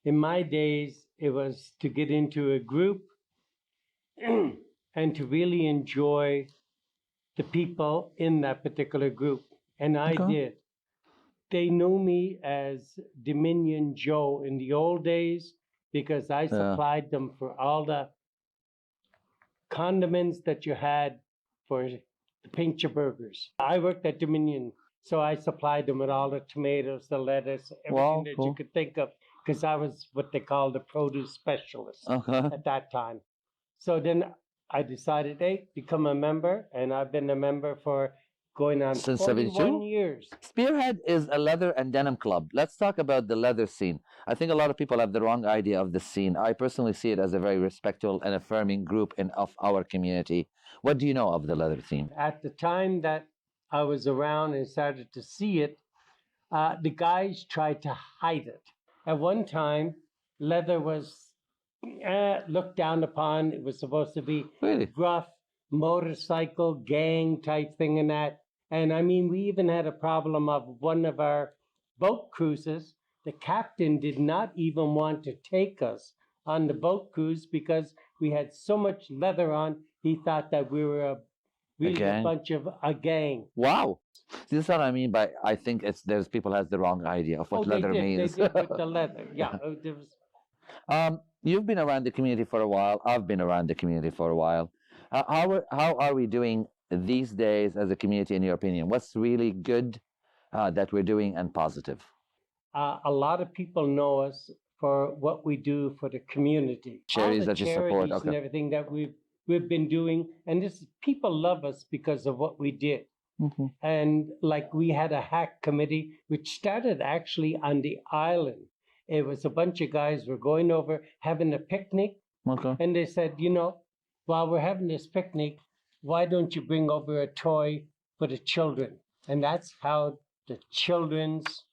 Speaker 6: in my days, it was to get into a group and to really enjoy the people in that particular group. And I did. They knew me as Dominion Joe in the old days because I supplied them for all the condiments that you had for the picture burgers. I worked at Dominion, so I supplied them with all the tomatoes, the lettuce, everything that you could think of, because I was what they call the produce specialist at that time. So then I decided, hey, become a member, and I've been a member for going on
Speaker 9: Since
Speaker 6: 41
Speaker 9: 72?
Speaker 6: years.
Speaker 9: Spearhead is a leather and denim club. Let's talk about the leather scene. I think a lot of people have the wrong idea of the scene. I personally see it as a very respectful and affirming group of our community. What do you know of the leather scene?
Speaker 6: At the time that I was around and started to see it, the guys tried to hide it. At one time, leather was looked down upon. It was supposed to be rough, motorcycle gang type thing and that. And I mean, we even had a problem of one of our boat cruises. The captain did not even want to take us on the boat cruise because we had so much leather on. He thought that we were a bunch of a gang.
Speaker 9: Wow. See, that's what I mean by I think there's people has the wrong idea of what leather means.
Speaker 6: They did with the leather. Yeah. There was...
Speaker 9: You've been around the community for a while. I've been around the community for a while. How are we doing these days as a community, in your opinion? What's really good that we're doing and positive?
Speaker 6: A lot of people know us for what we do for the community.
Speaker 9: Charities that you support,
Speaker 6: and everything that we've been doing, and people love us because of what we did. And like we had a hack committee, which started actually on the island. It was a bunch of guys were going over having a picnic, and they said, while we're having this picnic, why don't you bring over a toy for the children? And that's how the children's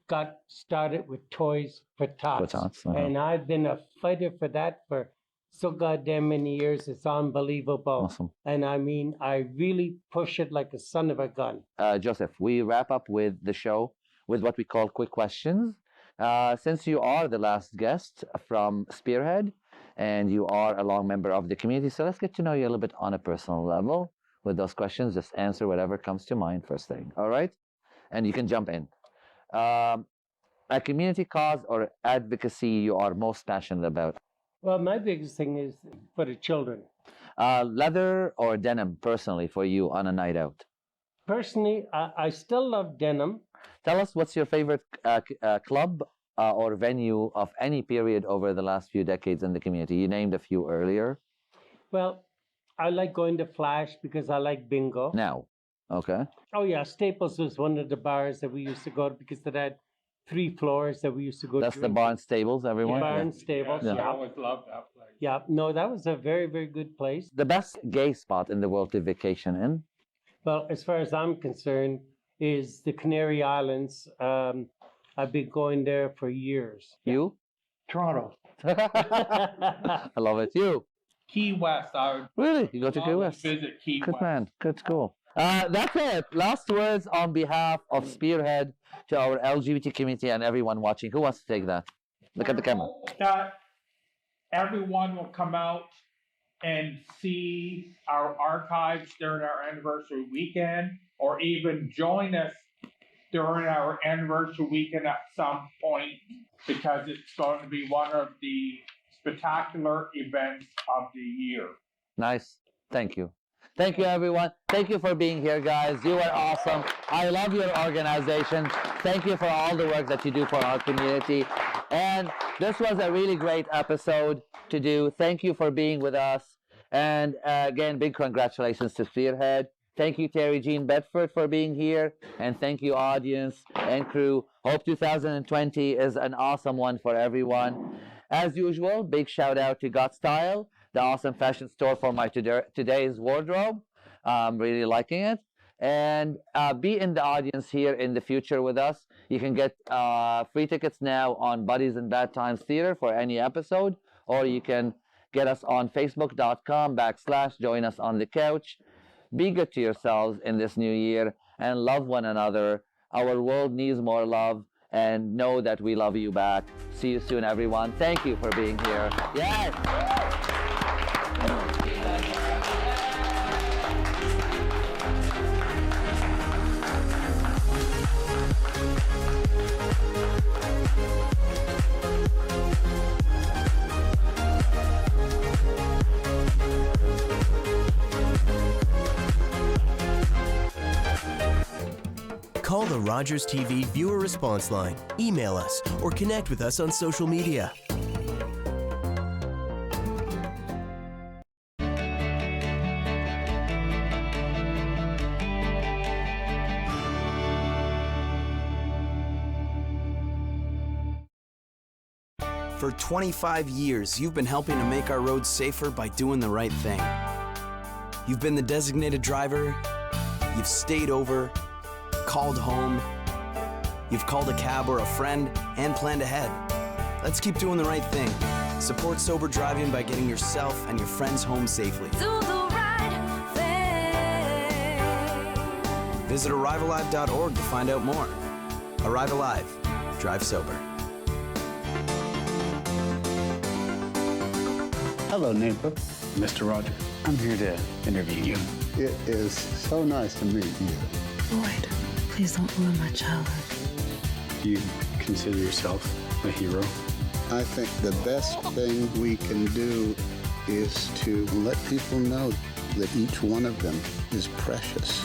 Speaker 6: got started with Toys for Tots. And I've been a fighter for that for so goddamn many years. It's unbelievable.
Speaker 9: Awesome.
Speaker 6: And I mean, I really push it like a son of a gun.
Speaker 9: Joseph, we wrap up with the show with what we call quick questions. Since you are the last guest from Spearhead and you are a long member of the community, so let's get to know you a little bit on a personal level with those questions. Just answer whatever comes to mind first thing, all right? And you can jump in. A community cause or advocacy you are most passionate about?
Speaker 6: Well, my biggest thing is for the children.
Speaker 9: Leather or denim, personally, for you on a night out?
Speaker 6: Personally, I still love denim.
Speaker 9: Tell us what's your favorite club or venue of any period over the last few decades in the community. You named a few earlier.
Speaker 6: Well, I like going to Flash because I like bingo.
Speaker 9: Now, okay.
Speaker 6: Oh yeah, Staples was one of the bars that we used to go to because it had 3 floors that we used to go to.
Speaker 9: That's the Barn Stables, everyone?
Speaker 6: Yeah, Barn Stables,
Speaker 22: I always loved that place.
Speaker 6: Yeah, no, that was a very, very good place.
Speaker 9: The best gay spot in the world to vacation in?
Speaker 6: Well, as far as I'm concerned, is the Canary Islands. I've been going there for years.
Speaker 9: You?
Speaker 22: Toronto.
Speaker 9: I love it. You?
Speaker 22: Key West.
Speaker 9: Really? You go to Key West?
Speaker 22: Visit Key
Speaker 9: Good
Speaker 22: West.
Speaker 9: man. Good school. That's it. Last words on behalf of Spearhead to our LGBT community and everyone watching. Who wants to take that? Look at the camera.
Speaker 22: That everyone will come out and see our archives during our anniversary weekend, or even join us during our anniversary weekend at some point, because it's going to be one of the spectacular events of the year.
Speaker 9: Nice. Thank you. Thank you, everyone. Thank you for being here, guys. You are awesome. I love your organization. Thank you for all the work that you do for our community. And this was a really great episode to do. Thank you for being with us. And again, big congratulations to Spearhead. Thank you, Terry Jean Bedford, for being here. And thank you, audience and crew. Hope 2020 is an awesome one for everyone. As usual, big shout out to Got Style, the awesome fashion store for my today's wardrobe. I'm really liking it. And be in the audience here in the future with us. You can get free tickets now on Buddies in Bad Times Theater for any episode, or you can get us on facebook.com/join us on the couch. Be good to yourselves in this new year and love one another. Our world needs more love, and know that we love you back. See you soon, everyone. Thank you for being here. Yes!
Speaker 3: Call the Rogers TV viewer response line, email us, or connect with us on social media.
Speaker 15: For 25 years, you've been helping to make our roads safer by doing the right thing. You've been the designated driver, you've stayed over, called home, you've called a cab or a friend, and planned ahead. Let's keep doing the right thing. Support sober driving by getting yourself and your friends home safely.
Speaker 8: Do the right thing.
Speaker 15: Visit ArriveAlive.org to find out more. Arrive Alive. Drive sober.
Speaker 10: Hello, neighbor. Mr. Rogers. I'm here to interview you.
Speaker 18: It is so nice to meet you.
Speaker 19: Boyd, please don't ruin my childhood.
Speaker 10: Do you consider yourself a hero?
Speaker 18: I think the best thing we can do is to let people know that each one of them is precious.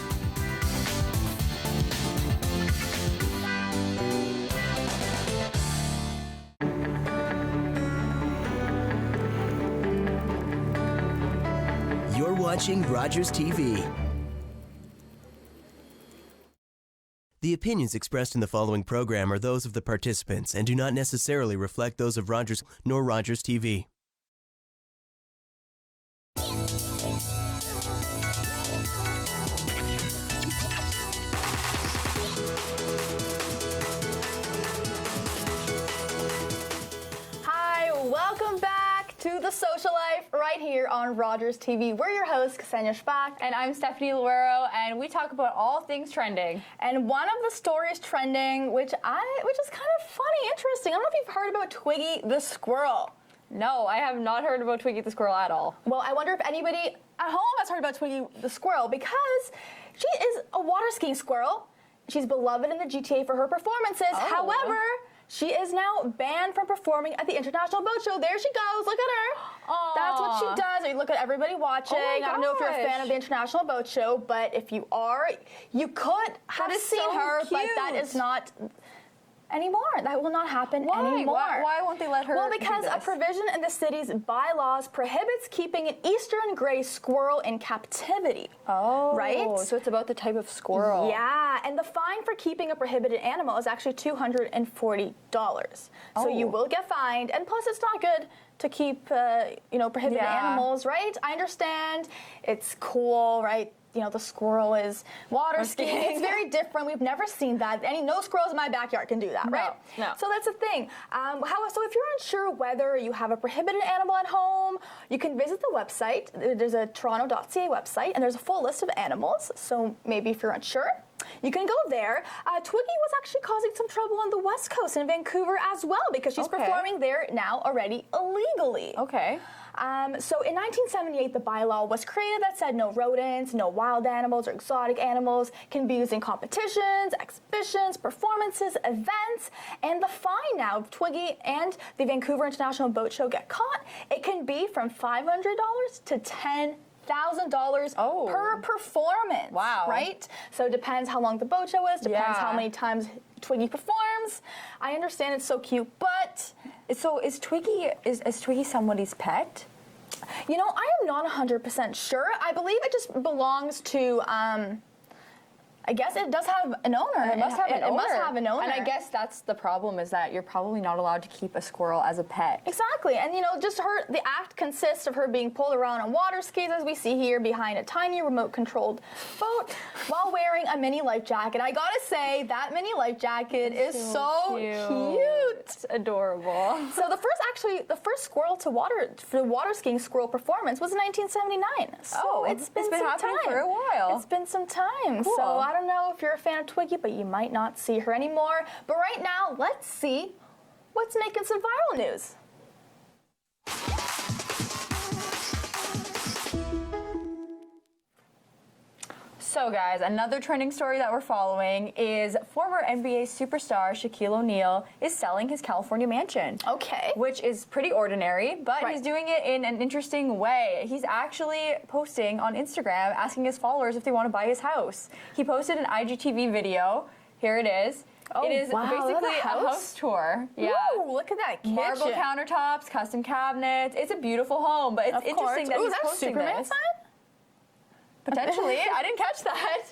Speaker 3: You're watching Rogers TV. The opinions expressed in the following program are those of the participants and do not necessarily reflect those of Rogers nor Rogers TV.
Speaker 26: Hi, welcome back to The Social Life right here on Rogers TV. We're your hosts, Ksenia Shpak.
Speaker 27: And I'm Stephanie Luero, and we talk about all things trending.
Speaker 26: And one of the stories trending, which is kind of funny, interesting. I don't know if you've heard about Twiggy the squirrel.
Speaker 27: No, I have not heard about Twiggy the squirrel at all.
Speaker 26: Well, I wonder if anybody at home has heard about Twiggy the squirrel, because she is a water skiing squirrel. She's beloved in the GTA for her performances.
Speaker 27: Oh.
Speaker 26: However, she is now banned from performing at the International Boat Show. There she goes. Look at her.
Speaker 27: Aww.
Speaker 26: That's what she does. You look at everybody watching.
Speaker 27: Oh my
Speaker 26: I don't know if you're a fan
Speaker 27: gosh.
Speaker 26: of the International Boat Show, but if you are, you could have
Speaker 27: is
Speaker 26: seen
Speaker 27: so
Speaker 26: her, but that
Speaker 27: cute.
Speaker 26: is not anymore. That will not happen anymore.
Speaker 27: Why won't they let her
Speaker 26: Well,
Speaker 27: do
Speaker 26: because a
Speaker 27: this?
Speaker 26: provision in the city's bylaws prohibits keeping an eastern gray squirrel in captivity.
Speaker 27: Oh,
Speaker 26: right?
Speaker 27: so it's about the type of squirrel.
Speaker 26: Yeah, and the fine for keeping a prohibited animal is actually $240. So you will get fined, and plus it's not good to keep, prohibited animals, right? I understand it's cool, right? You know, the squirrel is water skiing. It's very different. We've never seen that. No squirrels in my backyard can do that, right?
Speaker 27: No.
Speaker 26: So that's the thing. So if you're unsure whether you have a prohibited animal at home, you can visit the website. There's a toronto.ca website, and there's a full list of animals. So maybe if you're unsure, you can go there. Twiggy was actually causing some trouble on the West Coast in Vancouver as well, because she's performing there now already illegally.
Speaker 27: Okay.
Speaker 26: So in 1978, the bylaw was created that said no rodents, no wild animals or exotic animals can be used in competitions, exhibitions, performances, events, and the fine now, if Twiggy and the Vancouver International Boat Show get caught, it can be from $500 to $10,000 per performance.
Speaker 27: Wow.
Speaker 26: Right? So it depends how long the boat show is, depends how many times Twiggy performs. I understand it's so cute, but...
Speaker 27: So is Twiggy somebody's pet?
Speaker 26: You know, I am not 100% sure. I believe it just belongs to, I guess it does have an owner.
Speaker 27: It must have an owner.
Speaker 26: It must have an owner.
Speaker 27: And I guess that's the problem, is that you're probably not allowed to keep a squirrel as a pet.
Speaker 26: Exactly. And just the act consists of her being pulled around on water skis, as we see here, behind a tiny remote controlled boat while wearing a mini life jacket. I gotta say, that mini life jacket is so cute.
Speaker 27: It's adorable.
Speaker 26: So the first squirrel to water skiing squirrel performance was in 1979. So it's been some
Speaker 27: happening
Speaker 26: time.
Speaker 27: for a while.
Speaker 26: It's been some time.
Speaker 27: Cool.
Speaker 26: So I don't know if you're a fan of Twiggy, but you might not see her anymore. But right now, let's see what's making some viral news.
Speaker 27: So guys, another trending story that we're following is former NBA superstar Shaquille O'Neal is selling his California mansion.
Speaker 26: Okay.
Speaker 27: Which is pretty ordinary, but he's doing it in an interesting way. He's actually posting on Instagram asking his followers if they want to buy his house. He posted an IGTV video. Here it is.
Speaker 26: Oh,
Speaker 27: it is basically
Speaker 26: a
Speaker 27: house tour. Yeah.
Speaker 26: Ooh, look at that kitchen.
Speaker 27: Marble countertops, custom cabinets. It's a beautiful home, but it's interesting that he's posting
Speaker 26: Superman
Speaker 27: this.
Speaker 26: sign?
Speaker 27: Potentially. I didn't catch that.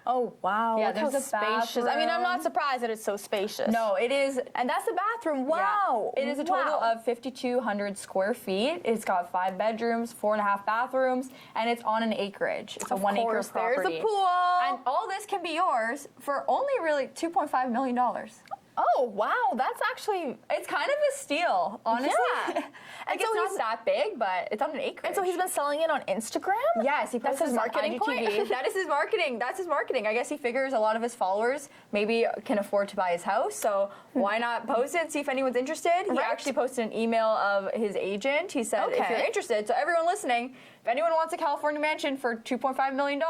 Speaker 26: Oh, wow.
Speaker 27: Yeah,
Speaker 26: look how
Speaker 27: there's a
Speaker 26: spacious. I mean, I'm not
Speaker 27: bathroom.
Speaker 26: surprised that it's so spacious.
Speaker 27: No, it is.
Speaker 26: And that's the bathroom. Wow.
Speaker 27: Yeah. It is a total of 5,200 square feet. It's got 5 bedrooms, 4.5 bathrooms, and it's on an acreage. It's a 1 acre property.
Speaker 26: There's the pool.
Speaker 27: And all this can be yours for only really $2.5 million.
Speaker 26: Oh, wow. That's actually...
Speaker 27: It's kind of a steal, honestly.
Speaker 26: Yeah.
Speaker 27: And it's not that big, but it's on an acre.
Speaker 26: And so he's been selling it on Instagram?
Speaker 27: Yes, he posts
Speaker 26: That's his
Speaker 27: this on
Speaker 26: marketing
Speaker 27: IGTV.
Speaker 26: point?
Speaker 27: That is his marketing. That's his marketing. I guess he figures a lot of his followers maybe can afford to buy his house, so why not post it and see if anyone's interested? He actually posted an email of his agent. He said, if you're interested, so everyone listening, if anyone wants a California mansion for $2.5 million,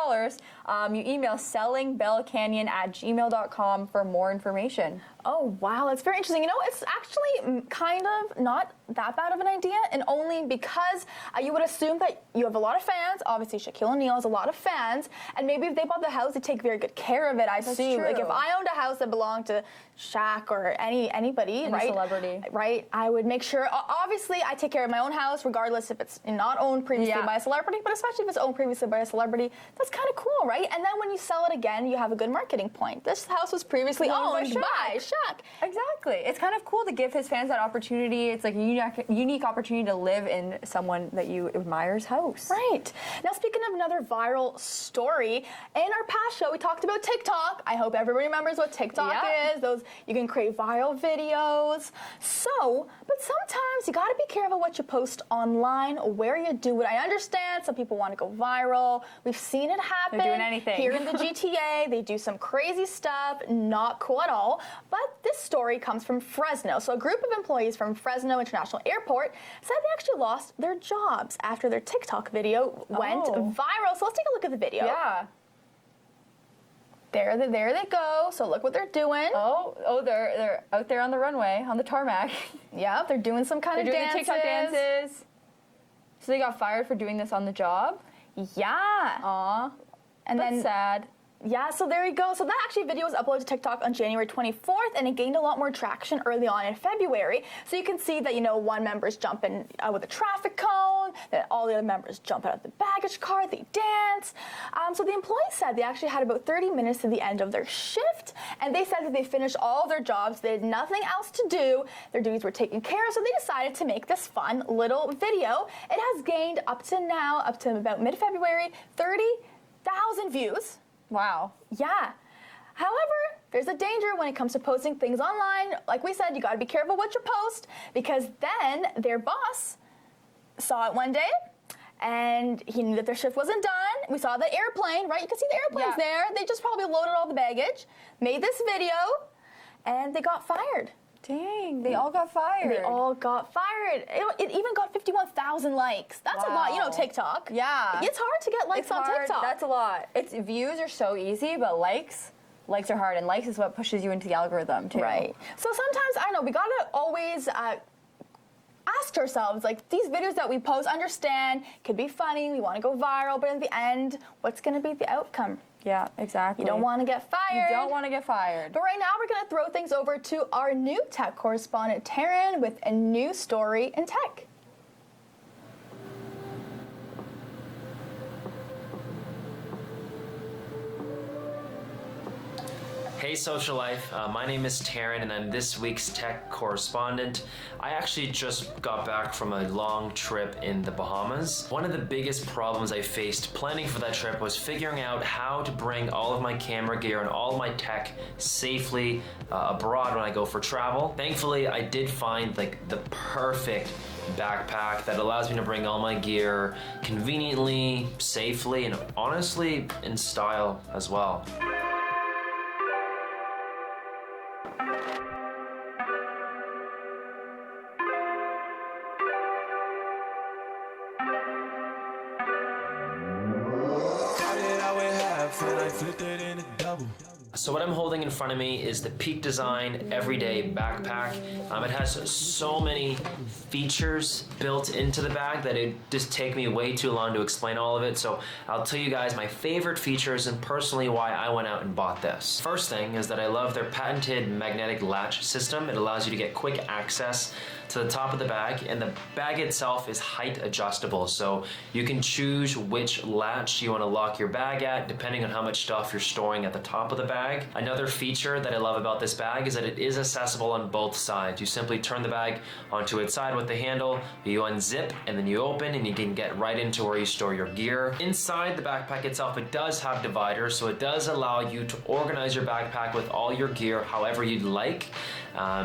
Speaker 27: you email sellingbellcanyon@gmail.com for more information.
Speaker 26: Oh, wow. That's very interesting. It's actually kind of not that bad of an idea, and only because you would assume that you have a lot of fans. Obviously, Shaquille O'Neal has a lot of fans, and maybe if they bought the house, they take very good care of it, I assume.
Speaker 27: true.
Speaker 26: Like, if I owned a house that belonged to Shaq or anybody,
Speaker 27: Any
Speaker 26: right?
Speaker 27: celebrity.
Speaker 26: Right. I would make sure, obviously, I take care of my own house, regardless if it's not owned previously by a celebrity, but especially if it's owned previously by a celebrity. That's kind of cool, right? And then when you sell it again, you have a good marketing point. This house was previously owned by Shaq.
Speaker 27: Exactly. It's kind of cool to give his fans that opportunity. It's like a unique opportunity to live in someone that you admire's house.
Speaker 26: Right. Now, speaking of another viral story, in our past show, we talked about TikTok. I hope everybody remembers what TikTok is. You can create viral videos. But sometimes you gotta be careful what you post online, where you do it. I understand some people want to go viral. We've seen it happen.
Speaker 27: They're doing anything.
Speaker 26: Here in the GTA, they do some crazy stuff, not cool at all. But this story comes from Fresno. So a group of employees from Fresno International Airport said they actually lost their jobs after their TikTok video went viral. So let's take a look at the video.
Speaker 27: Yeah.
Speaker 26: There they go. So look what they're doing.
Speaker 27: They're out there on the runway, on the tarmac.
Speaker 26: Yeah, they're doing some kind of dances.
Speaker 27: They're doing the TikTok dances. So they got fired for doing this on the job?
Speaker 26: Yeah.
Speaker 27: Aw.
Speaker 26: And
Speaker 27: That's
Speaker 26: then
Speaker 27: sad.
Speaker 26: Yeah, so there you go. So that actually video was uploaded to TikTok on January 24th, and it gained a lot more traction early on in February. So you can see that, one member's jumping with a traffic cone, then all the other members jump out of the baggage car, they dance. So the employees said they actually had about 30 minutes to the end of their shift, and they said that they finished all their jobs, they had nothing else to do, their duties were taken care of, so they decided to make this fun little video. It has gained up to about mid-February, 30,000 views.
Speaker 27: Wow.
Speaker 26: Yeah. However, there's a danger when it comes to posting things online. Like we said, you got to be careful what you post, because then their boss saw it one day and he knew that their shift wasn't done. We saw the airplane, right? You can see the airplanes there. They just probably loaded all the baggage, made this video, and they got fired.
Speaker 27: Dang, they all got fired.
Speaker 26: They all got fired. It even got 51,000 likes. That's a lot, TikTok.
Speaker 27: Yeah.
Speaker 26: It's hard to get likes on TikTok.
Speaker 27: That's a lot. Views are so easy, but likes are hard, and likes is what pushes you into the algorithm too.
Speaker 26: Right. So sometimes, I don't know, we gotta always ask ourselves, like, these videos that we post, understand, could be funny, we wanna go viral, but in the end, what's gonna be the outcome?
Speaker 27: Yeah, exactly.
Speaker 26: You don't want to get fired.
Speaker 27: You don't want to get fired.
Speaker 26: But right now, we're going to throw things over to our new tech correspondent, Taryn, with a new story in tech.
Speaker 1: Hey Social Life, my name is Taryn and I'm this week's tech correspondent. I actually just got back from a long trip in the Bahamas. One of the biggest problems I faced planning for that trip was figuring out how to bring all of my camera gear and all of my tech safely abroad when I go for travel. Thankfully, I did find like the perfect backpack that allows me to bring all my gear conveniently, safely, and honestly in style as well. So what I'm holding in front of me is the Peak Design Everyday Backpack. It has so many features built into the bag that it just take me way too long to explain all of it. So I'll tell you guys my favorite features and personally why I went out and bought this. First thing is that I love their patented magnetic latch system. It allows you to get quick access to the top of the bag, and the bag itself is height adjustable, so you can choose which latch you want to lock your bag at depending on how much stuff you're storing at the top of the bag. Another feature that I love about this bag is that it is accessible on both sides. You simply turn the bag onto its side with the handle, you unzip, and then you open and you can get right into where you store your gear. Inside the backpack itself, it does have dividers, so it does allow you to organize your backpack with all your gear however you'd like.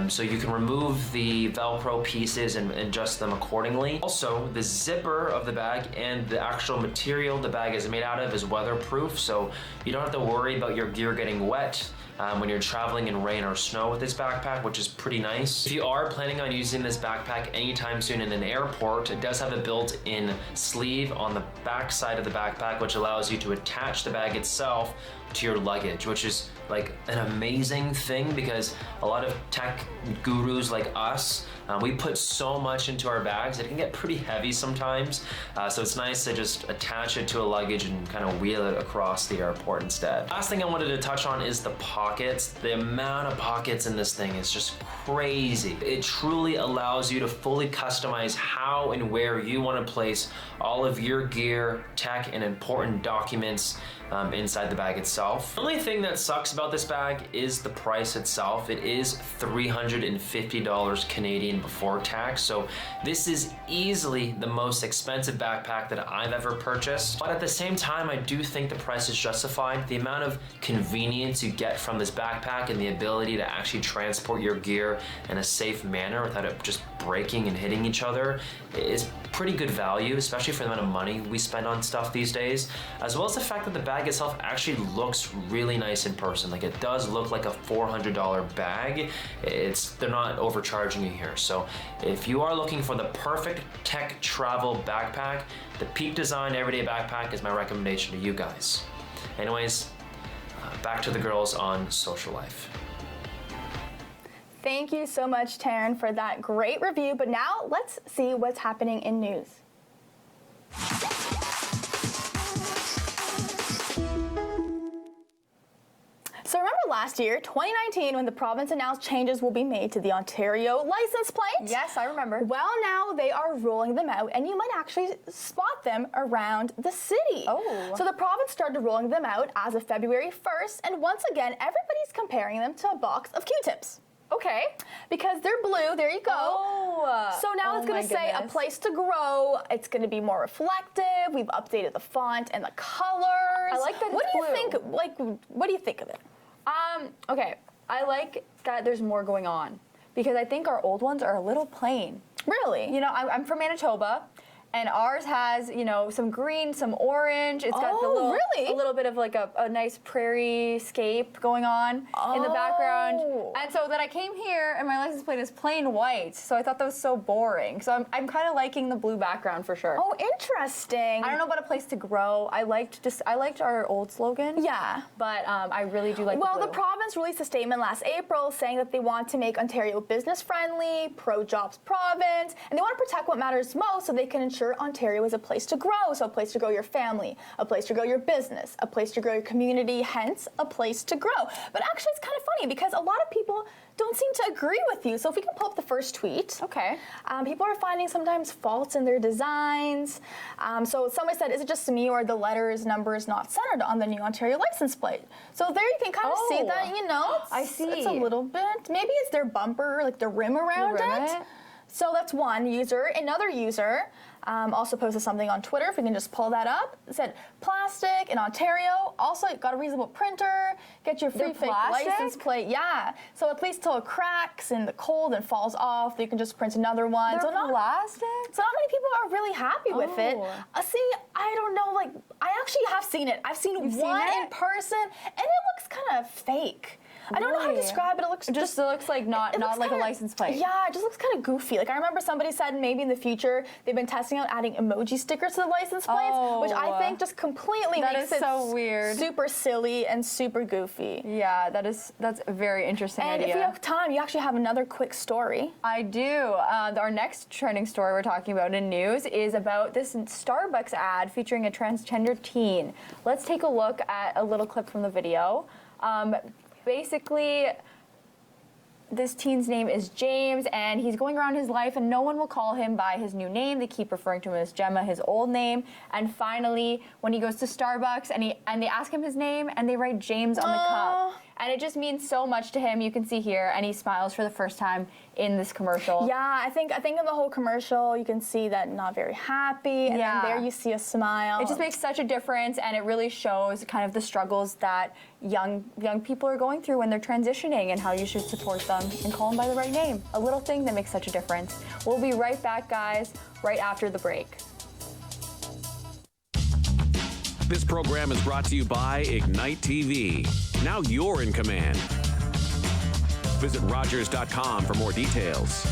Speaker 1: So you can remove the Velcro pieces and adjust them accordingly. Also, the zipper of the bag and the actual material the bag is made out of is weatherproof, so you don't have to worry about your gear getting wet when you're traveling in rain or snow with this backpack, which is pretty nice. If you are planning on using this backpack anytime soon in an airport, it does have a built-in sleeve on the back side of the backpack, which allows you to attach the bag itself to your luggage, which is like an amazing thing because a lot of tech gurus like us, we put so much into our bags it can get pretty heavy sometimes, so it's nice to just attach it to a luggage and kind of wheel it across the airport instead. Last thing I wanted to touch on is the pockets. The amount of pockets in this thing is just crazy. It truly allows you to fully customize how and where you want to place all of your gear, tech, and important documents inside the bag itself. The only thing that sucks about this bag is the price itself. It is $350 Canadian before tax, so this is easily the most expensive backpack that I've ever purchased. But at the same time, I do think the price is justified. The amount of convenience you get from this backpack and the ability to actually transport your gear in a safe manner without it just breaking and hitting each other is pretty good value, especially for the amount of money we spend on stuff these days, as well as the fact that the bag itself actually looks really nice in person. Like, it does look like a $400 bag. They're not overcharging you here. So if you are looking for the perfect tech travel backpack, the Peak Design Everyday Backpack is my recommendation to you guys. Anyways, back to the girls on Social Life.
Speaker 26: Thank you so much, Taryn, for that great review. But now let's see what's happening in news. So remember last year, 2019, when the province announced changes will be made to the Ontario license plate?
Speaker 27: Yes, I remember.
Speaker 26: Well, now they are rolling them out, and you might actually spot them around the city.
Speaker 27: Oh.
Speaker 26: So the province started rolling them out as of February 1st, and once again, everybody's comparing them to a box of Q-tips.
Speaker 27: Okay.
Speaker 26: Because they're blue, there you go.
Speaker 27: Oh.
Speaker 26: So now it's going to say a place to grow. It's going to be more reflective. We've updated the font and the colors.
Speaker 27: I like that
Speaker 26: What
Speaker 27: it's
Speaker 26: do you
Speaker 27: blue.
Speaker 26: think? Like, what do you think of it?
Speaker 27: Okay. I like that there's more going on because I think our old ones are a little plain.
Speaker 26: Really?
Speaker 27: You know, I'm from Manitoba. And ours has, you know, some green, some orange. It's got a little bit of like a nice prairie scape going on in the background. And so then I came here and my license plate is plain white. So I thought that was so boring. So I'm kind of liking the blue background for sure.
Speaker 26: Oh, interesting.
Speaker 27: I don't know about a place to grow. I liked our old slogan.
Speaker 26: Yeah.
Speaker 27: But I really do like
Speaker 26: Well,
Speaker 27: the blue.
Speaker 26: the province released a statement last April saying that they want to make Ontario business friendly, pro-jobs province, and they want to protect what matters most so they can ensure sure Ontario is a place to grow. So a place to grow your family, a place to grow your business, a place to grow your community, hence a place to grow. But actually it's kind of funny because a lot of people don't seem to agree with you. So if we can pull up the first tweet.
Speaker 27: Okay.
Speaker 26: People are finding sometimes faults in their designs. So somebody said, is it just me or the letters, numbers not centered on the new Ontario license plate? So there you can kind of see that, you know,
Speaker 27: I see.
Speaker 26: It's a little bit, maybe it's their bumper, like the rim around it. So that's one user. Another user also posted something on Twitter, if we can just pull that up. It said, plastic in Ontario, also got a reasonable printer, get your free fake license plate. Yeah, so at least till it cracks in the cold and falls off, you can just print another one.
Speaker 27: They're
Speaker 26: so
Speaker 27: plastic?
Speaker 26: So not many people are really happy with it. See, I don't know, like, I actually have seen it. I've seen one in person, and it looks kind of fake. I don't know how to describe it. It
Speaker 27: looks like not like a license plate.
Speaker 26: Yeah, it just looks kind of goofy. Like I remember somebody said maybe in the future they've been testing out adding emoji stickers to the license plates, which I think just completely makes it
Speaker 27: so weird,
Speaker 26: super silly and super goofy.
Speaker 27: Yeah, that's a very interesting
Speaker 26: idea. And if you have time, you actually have another quick story.
Speaker 27: I do. Our next trending story we're talking about in news is about this Starbucks ad featuring a transgender teen. Let's take a look at a little clip from the video. Basically, this teen's name is James, and he's going around his life, and no one will call him by his new name. They keep referring to him as Gemma, his old name. And finally, when he goes to Starbucks, and they ask him his name, and they write James on the cup. And it just means so much to him. You can see here, and he smiles for the first time in this commercial.
Speaker 26: Yeah, I think in the whole commercial, you can see that not very happy, and then there you see a smile.
Speaker 27: It just makes such a difference, and it really shows kind of the struggles that young people are going through when they're transitioning and how you should support them and call them by the right name. A little thing that makes such a difference. We'll be right back, guys, right after the break.
Speaker 2: This program is brought to you by Ignite TV. Now you're in command. Visit Rogers.com for more details.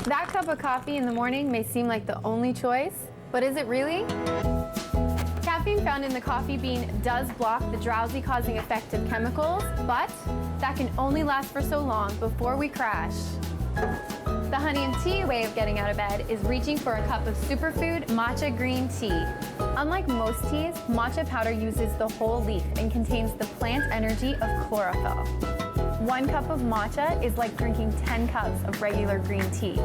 Speaker 4: That cup of coffee in the morning may seem like the only choice, but is it really? Caffeine found in the coffee bean does block the drowsy-causing effect of chemicals, but that can only last for so long before we crash. The honey and tea way of getting out of bed is reaching for a cup of superfood matcha green tea. Unlike most teas, matcha powder uses the whole leaf and contains the plant energy of chlorophyll. 1 cup of matcha is like drinking 10 cups of regular green tea.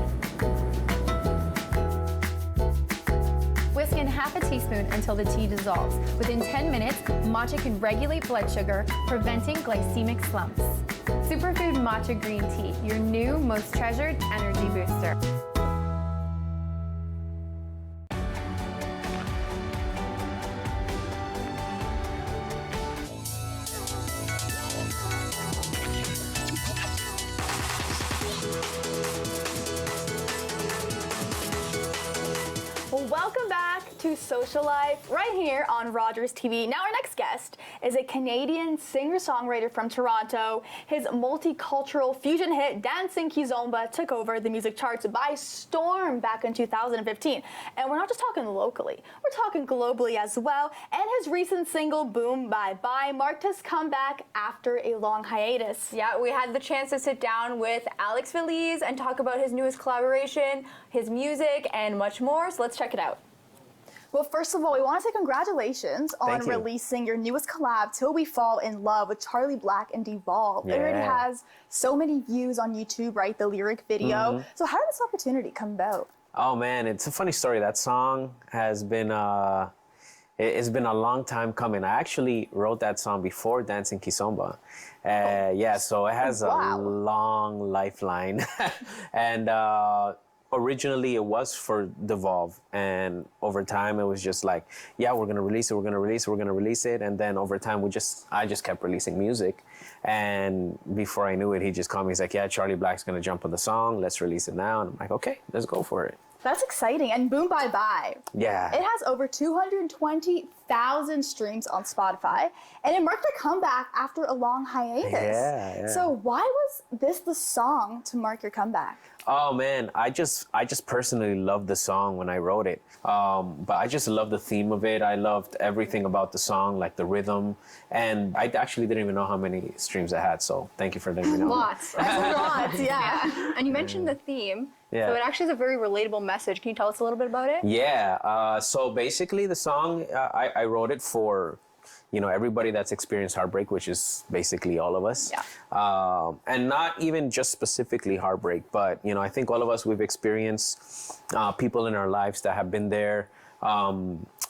Speaker 4: Whisk in half a teaspoon until the tea dissolves. Within 10 minutes, matcha can regulate blood sugar, preventing glycemic slumps. Superfood Matcha Green Tea, your new, most treasured energy booster.
Speaker 26: Welcome back to Social Life right here on Rogers TV. Now our next guest is a Canadian singer-songwriter from Toronto. His multicultural fusion hit Dancing Kizomba took over the music charts by storm back in 2015. And we're not just talking locally, we're talking globally as well. And his recent single, Boom Bye Bye, marked his comeback after a long hiatus.
Speaker 27: Yeah, we had the chance to sit down with Alex Feliz and talk about his newest collaboration, his music, and much more. So let's check it out.
Speaker 26: Well, first of all, we want to say congratulations on releasing your newest collab, Till We Fall in Love, with Charlie Black and Devolve. It already has so many views on YouTube, right? The lyric video. So how did this opportunity come about?
Speaker 5: Oh man, it's a funny story. That song has been it's been a long time coming. I actually wrote that song before Dancing Kizomba. Yeah, so it has a long lifeline. And originally it was for Devolve, and over time it was just like, yeah, we're gonna release it, we're gonna release it, we're gonna release it, and then over time I just kept releasing music, and before I knew it, he just called me. He's like, yeah, Charlie Black's gonna jump on the song, let's release it now, and I'm like, okay, let's go for it.
Speaker 26: That's exciting. And Boom Bye Bye.
Speaker 5: Yeah.
Speaker 26: It has over 220,000 streams on Spotify, and it marked a comeback after a long hiatus.
Speaker 5: Yeah.
Speaker 26: So why was this the song to mark your comeback?
Speaker 5: Oh man, I just personally loved the song when I wrote it. But I just loved the theme of it. I loved everything about the song, like the rhythm. And I actually didn't even know how many streams it had. So thank you for letting me know.
Speaker 27: Lots.
Speaker 26: Lots, yeah.
Speaker 27: And you mentioned the theme.
Speaker 5: Yeah.
Speaker 27: So it actually is a very relatable message. Can you tell us a little bit about it?
Speaker 5: Yeah. So basically, the song I wrote it for, everybody that's experienced heartbreak, which is basically all of us.
Speaker 27: Yeah.
Speaker 5: And not even just specifically heartbreak, but I think all of us, we've experienced people in our lives that have been there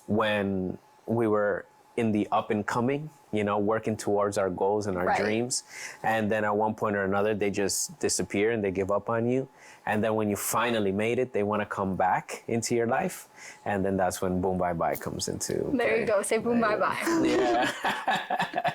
Speaker 5: when we were in the up and coming, working towards our goals and our dreams. And then at one point or another, they just disappear and they give up on you. And then when you finally made it, they want to come back into your life. And then that's when Boom Bye Bye comes into
Speaker 27: There
Speaker 5: play.
Speaker 27: you go. Say Boom Bye Bye.
Speaker 5: Yeah.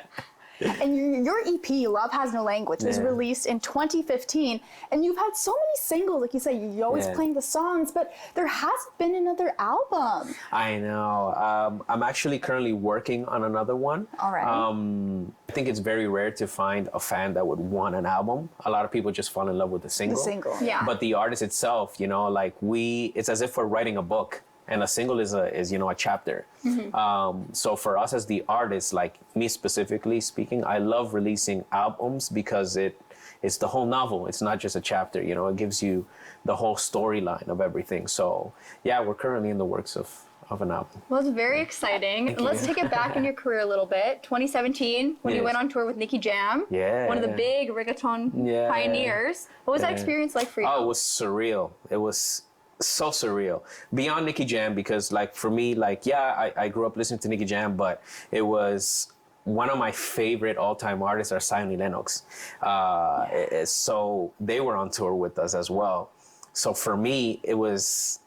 Speaker 26: And your EP, Love Has No Language, was released in 2015. And you've had so many singles, like you say, you're always playing the songs, but there hasn't been another album.
Speaker 5: I know. I'm actually currently working on another one.
Speaker 26: All right.
Speaker 5: I think it's very rare to find a fan that would want an album. A lot of people just fall in love with the single.
Speaker 26: The single.
Speaker 27: Yeah.
Speaker 5: But the artist itself, it's as if we're writing a book. And a single is a chapter.
Speaker 26: Mm-hmm.
Speaker 5: So for us as the artists, like me specifically speaking, I love releasing albums because it's the whole novel. It's not just a chapter. It gives you the whole storyline of everything. So yeah, we're currently in the works of an album.
Speaker 27: Well, it's very exciting.
Speaker 5: Thank you.
Speaker 27: Let's take it back in your career a little bit. 2017, when you
Speaker 5: Yes.
Speaker 27: went on tour with Nicky Jam.
Speaker 5: Yeah.
Speaker 27: One of the big reggaeton
Speaker 5: Yeah.
Speaker 27: pioneers. What was that
Speaker 5: Yeah.
Speaker 27: experience like for you?
Speaker 5: Oh, it was surreal. It was so surreal. Beyond Nicky Jam, because for me, I grew up listening to Nicky Jam, but it was one of my favorite all-time artists are Zion and Lennox. So they were on tour with us as well. So for me, it was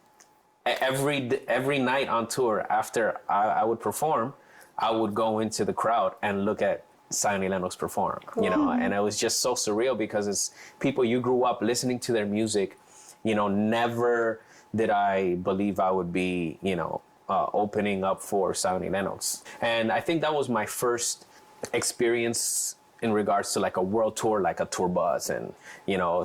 Speaker 5: every night on tour after I would perform, I would go into the crowd and look at Zion and Lennox perform, and it was just so surreal because it's people you grew up listening to their music. Never did I believe I would be, opening up for Zion and Lennox. And I think that was my first experience in regards to like a world tour, like a tour bus and,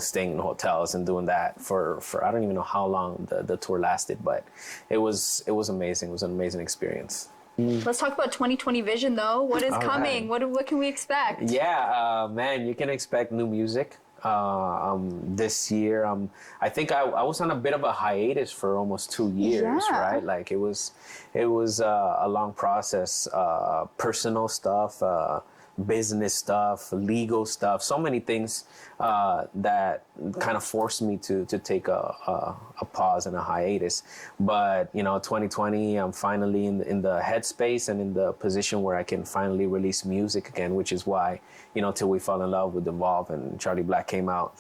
Speaker 5: staying in hotels and doing that for I don't even know how long the tour lasted, but it was amazing. It was an amazing experience.
Speaker 27: Let's talk about 2020 vision though. What is
Speaker 5: All
Speaker 27: coming?
Speaker 5: right.
Speaker 27: What can we expect?
Speaker 5: Yeah, man, you can expect new music. This year, I think I was on a bit of a hiatus for almost 2 years,
Speaker 26: Yeah.
Speaker 5: right? Like it was a long process, personal stuff, business stuff, legal stuff, so many things that kind of forced me to take a pause and a hiatus. But 2020, I'm finally in the headspace and in the position where I can finally release music again, which is why Till We Fall in Love with Evolve and Charlie Black came out.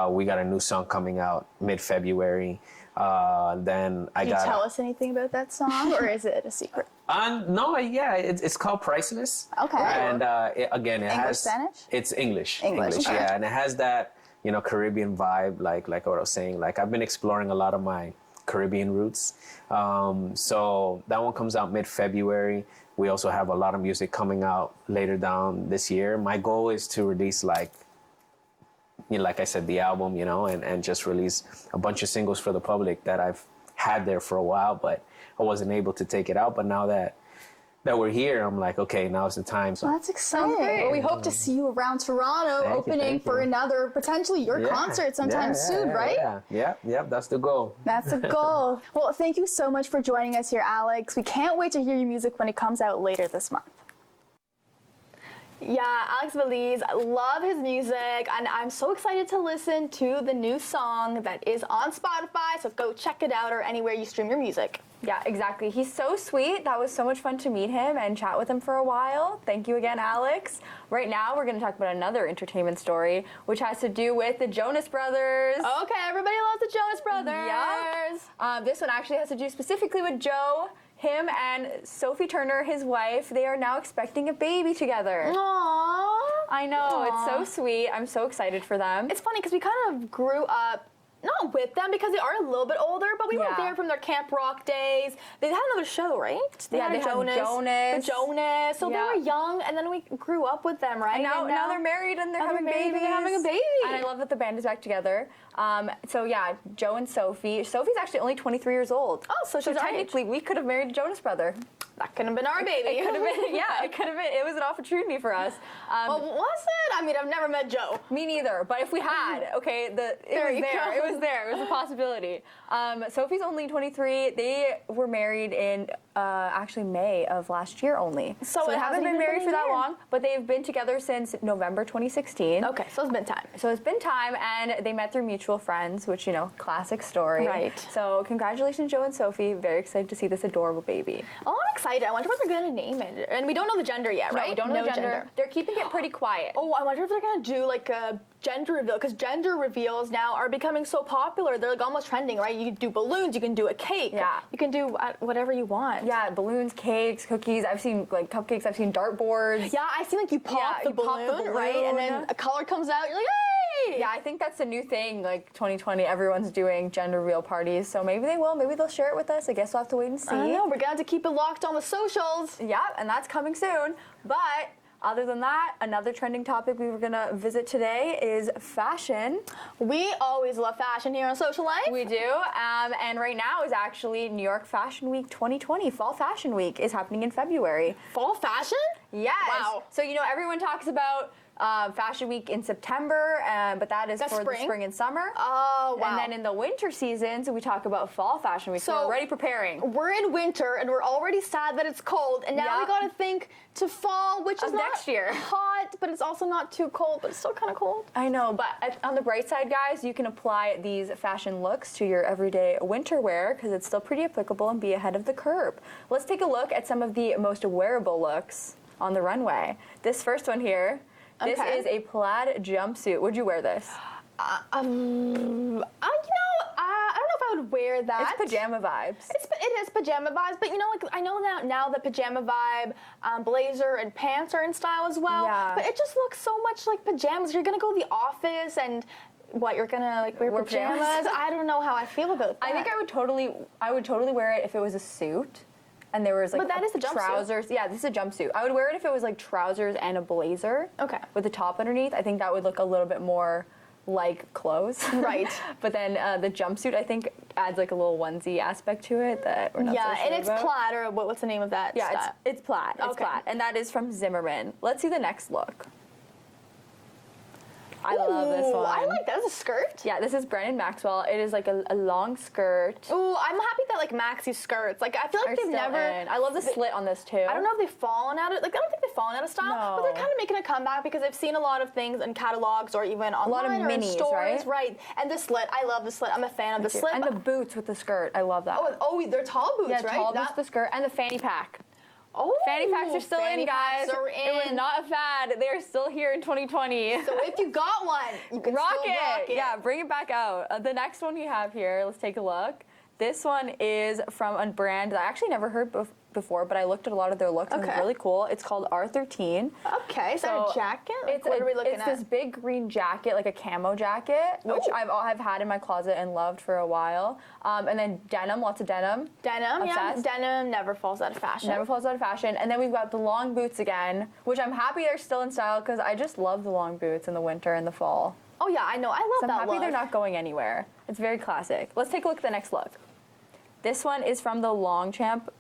Speaker 5: We got a new song coming out mid-February. Then I
Speaker 26: Can you
Speaker 5: got.
Speaker 26: tell us anything about that song, or is it a secret?
Speaker 5: No, yeah, it's called Priceless.
Speaker 26: Okay.
Speaker 5: And it
Speaker 26: English,
Speaker 5: has
Speaker 26: Spanish?
Speaker 5: It's English.
Speaker 26: English, okay.
Speaker 5: Yeah, and it has that Caribbean vibe, like what I was saying. Like I've been exploring a lot of my Caribbean roots. So that one comes out mid-February. We also have a lot of music coming out later down this year. My goal is to release like I said, the album, and just release a bunch of singles for the public that I've had there for a while, but I wasn't able to take it out. But now that we're here, I'm like, okay, now's the time. So
Speaker 26: Well, that's exciting. Well, we hope to see you around Toronto,
Speaker 5: Thank you,
Speaker 26: opening
Speaker 5: thank
Speaker 26: for
Speaker 5: you.
Speaker 26: another, potentially your concert sometime soon, right?
Speaker 5: Yeah, that's the goal.
Speaker 26: That's the goal. Well, thank you so much for joining us here, Alex. We can't wait to hear your music when it comes out later this month. Yeah, Alex Veliz, I love his music, and I'm so excited to listen to the new song that is on Spotify, so go check it out or anywhere you stream your music.
Speaker 27: Yeah, exactly. He's so sweet. That was so much fun to meet him and chat with him for a while. Thank you again, Alex. Right now, we're going to talk about another entertainment story, which has to do with the Jonas Brothers.
Speaker 26: Okay, everybody loves the Jonas Brothers.
Speaker 27: Yep. This one actually has to do specifically with Joe. Him and Sophie Turner, his wife, they are now expecting a baby together.
Speaker 26: Aww.
Speaker 27: I know,
Speaker 26: Aww.
Speaker 27: it's so sweet. I'm so excited for them.
Speaker 26: It's funny because we kind of grew up not with them because they are a little bit older, but we were
Speaker 27: Yeah.
Speaker 26: there from their Camp Rock days. They had another show, right?
Speaker 27: They had Jonas.
Speaker 26: The Jonas. So
Speaker 27: Yeah.
Speaker 26: they were young, and then we grew up with them, right?
Speaker 27: And now they're married and they're
Speaker 26: now
Speaker 27: having
Speaker 26: they're married
Speaker 27: babies.
Speaker 26: and they're having a baby.
Speaker 27: And I love that the band is back together. So yeah, Joe and Sophie. Sophie's actually only 23 years old.
Speaker 26: Oh, so she's our
Speaker 27: technically we could have married a Jonas brother.
Speaker 26: That could have been our baby.
Speaker 27: It could have been. Yeah, it could have been. It was an opportunity for us.
Speaker 26: Well, was it? I mean, I've never met Joe.
Speaker 27: Me neither. But if we had, okay, it was there. It was there. It was a possibility. Sophie's only 23. They were married in actually May of last year only. So they haven't been married for that long, but they've been together since November 2016.
Speaker 26: Okay, so it's been time.
Speaker 27: So it's been time, and they met through mutual friends, which, you know, classic story.
Speaker 26: Right.
Speaker 27: So congratulations, Joe and Sophie. Very excited to see this adorable baby.
Speaker 26: Oh, I'm excited. I wonder what they're going to name it. And we don't know the gender yet, right?
Speaker 27: No, we don't know the gender. They're keeping it pretty quiet.
Speaker 26: Oh, I wonder if they're going to do like a gender reveal, because gender reveals now are becoming so popular. They're like almost trending, right? You can do balloons, you can do a cake.
Speaker 27: Yeah.
Speaker 26: You can do whatever you want.
Speaker 27: Yeah, balloons, cakes, cookies. I've seen like cupcakes. I've seen dartboards.
Speaker 26: Yeah, I see like you pop the balloon, right? And then a color comes out. You're like, hey!
Speaker 27: Yeah, I think that's a new thing. Like 2020, everyone's doing gender reveal parties. So maybe they will. Maybe they'll share it with us. I guess we'll have to wait and see.
Speaker 26: I know. We're going to have to keep it locked on the socials.
Speaker 27: Yeah, and that's coming soon. But other than that, another trending topic we were gonna visit today is fashion.
Speaker 26: We always love fashion here on Social Life.
Speaker 27: We do, and right now is actually New York Fashion Week 2020. Fall Fashion Week is happening in February.
Speaker 26: Fall fashion?
Speaker 27: Yes.
Speaker 26: Wow.
Speaker 27: So, you know, everyone talks about Fashion Week in September, but that is for the spring and summer.
Speaker 26: Oh, wow.
Speaker 27: And then in the winter seasons, we talk about Fall Fashion Week. So we're already preparing.
Speaker 26: We're in winter, and we're already sad that it's cold, and now we got to think to fall, which is
Speaker 27: next year.
Speaker 26: Hot, but it's also not too cold, but it's still kind of cold.
Speaker 27: I know, but on the bright side, guys, you can apply these fashion looks to your everyday winter wear because it's still pretty applicable and be ahead of the curve. Let's take a look at some of the most wearable looks on the runway. This first one here. This is a plaid jumpsuit. Would you wear this?
Speaker 26: I don't know if I would wear that.
Speaker 27: It's pajama vibes.
Speaker 26: It is pajama vibes, but you know, like I know now the pajama vibe, blazer and pants are in style as well.
Speaker 27: Yeah.
Speaker 26: But it just looks so much like pajamas. You're gonna go to the office and what you're gonna like wear pajamas? I don't know how I feel about that.
Speaker 27: I think I would totally wear it if it was a suit. And there was like
Speaker 26: but that is a jumpsuit.
Speaker 27: Trousers. Yeah, this is a jumpsuit. I would wear it if it was like trousers and a blazer.
Speaker 26: Okay.
Speaker 27: With the top underneath. I think that would look a little bit more like clothes.
Speaker 26: Right.
Speaker 27: But then the jumpsuit I think adds like a little onesie aspect to it that we're not so sure
Speaker 26: and it's
Speaker 27: about.
Speaker 26: plaid, or what's the name of that
Speaker 27: Yeah,
Speaker 26: style?
Speaker 27: it's plaid. It's
Speaker 26: Okay.
Speaker 27: plaid. And that is from Zimmerman. Let's see the next look. I love this one.
Speaker 26: I like that. It's a skirt?
Speaker 27: Yeah, this is Brennan Maxwell. It is like a long skirt.
Speaker 26: Ooh, I'm happy that like maxi skirts. Like I feel like they've never.
Speaker 27: I love the slit on this too.
Speaker 26: I don't know if they've fallen out of. Like I don't think they've fallen out of style, but they're kind of making a comeback because I've seen a lot of things in catalogs or even online
Speaker 27: a lot of
Speaker 26: or in
Speaker 27: minis,
Speaker 26: stores.
Speaker 27: right?
Speaker 26: And the slit, I love the slit. I'm a fan of the slit.
Speaker 27: And the boots with the skirt, I love that.
Speaker 26: Oh, they're tall boots,
Speaker 27: yeah,
Speaker 26: right?
Speaker 27: tall boots, the skirt, and the fanny pack.
Speaker 26: Oh,
Speaker 27: fanny packs are still in, guys.
Speaker 26: Packs are in.
Speaker 27: It was not a fad. They are still here in 2020.
Speaker 26: So if you got one, you can
Speaker 27: rock
Speaker 26: still rock it.
Speaker 27: Yeah, bring it back out. The next one we have here, let's take a look. This one is from a brand that I actually never heard before, but I looked at a lot of their looks and it's really cool. It's called R13.
Speaker 26: Okay, is that a jacket? Like, what are we looking at?
Speaker 27: It's this big green jacket, like a camo jacket, which I've had in my closet and loved for a while. And then denim, lots of denim.
Speaker 26: Denim, yeah. Denim never falls out of fashion.
Speaker 27: Never falls out of fashion. And then we've got the long boots again, which I'm happy they're still in style because I just love the long boots in the winter and the fall.
Speaker 26: Oh yeah, I know. I love
Speaker 27: so
Speaker 26: that
Speaker 27: I'm happy
Speaker 26: look.
Speaker 27: they're not going anywhere. It's very classic. Let's take a look at the next look. This one is from the Longchamp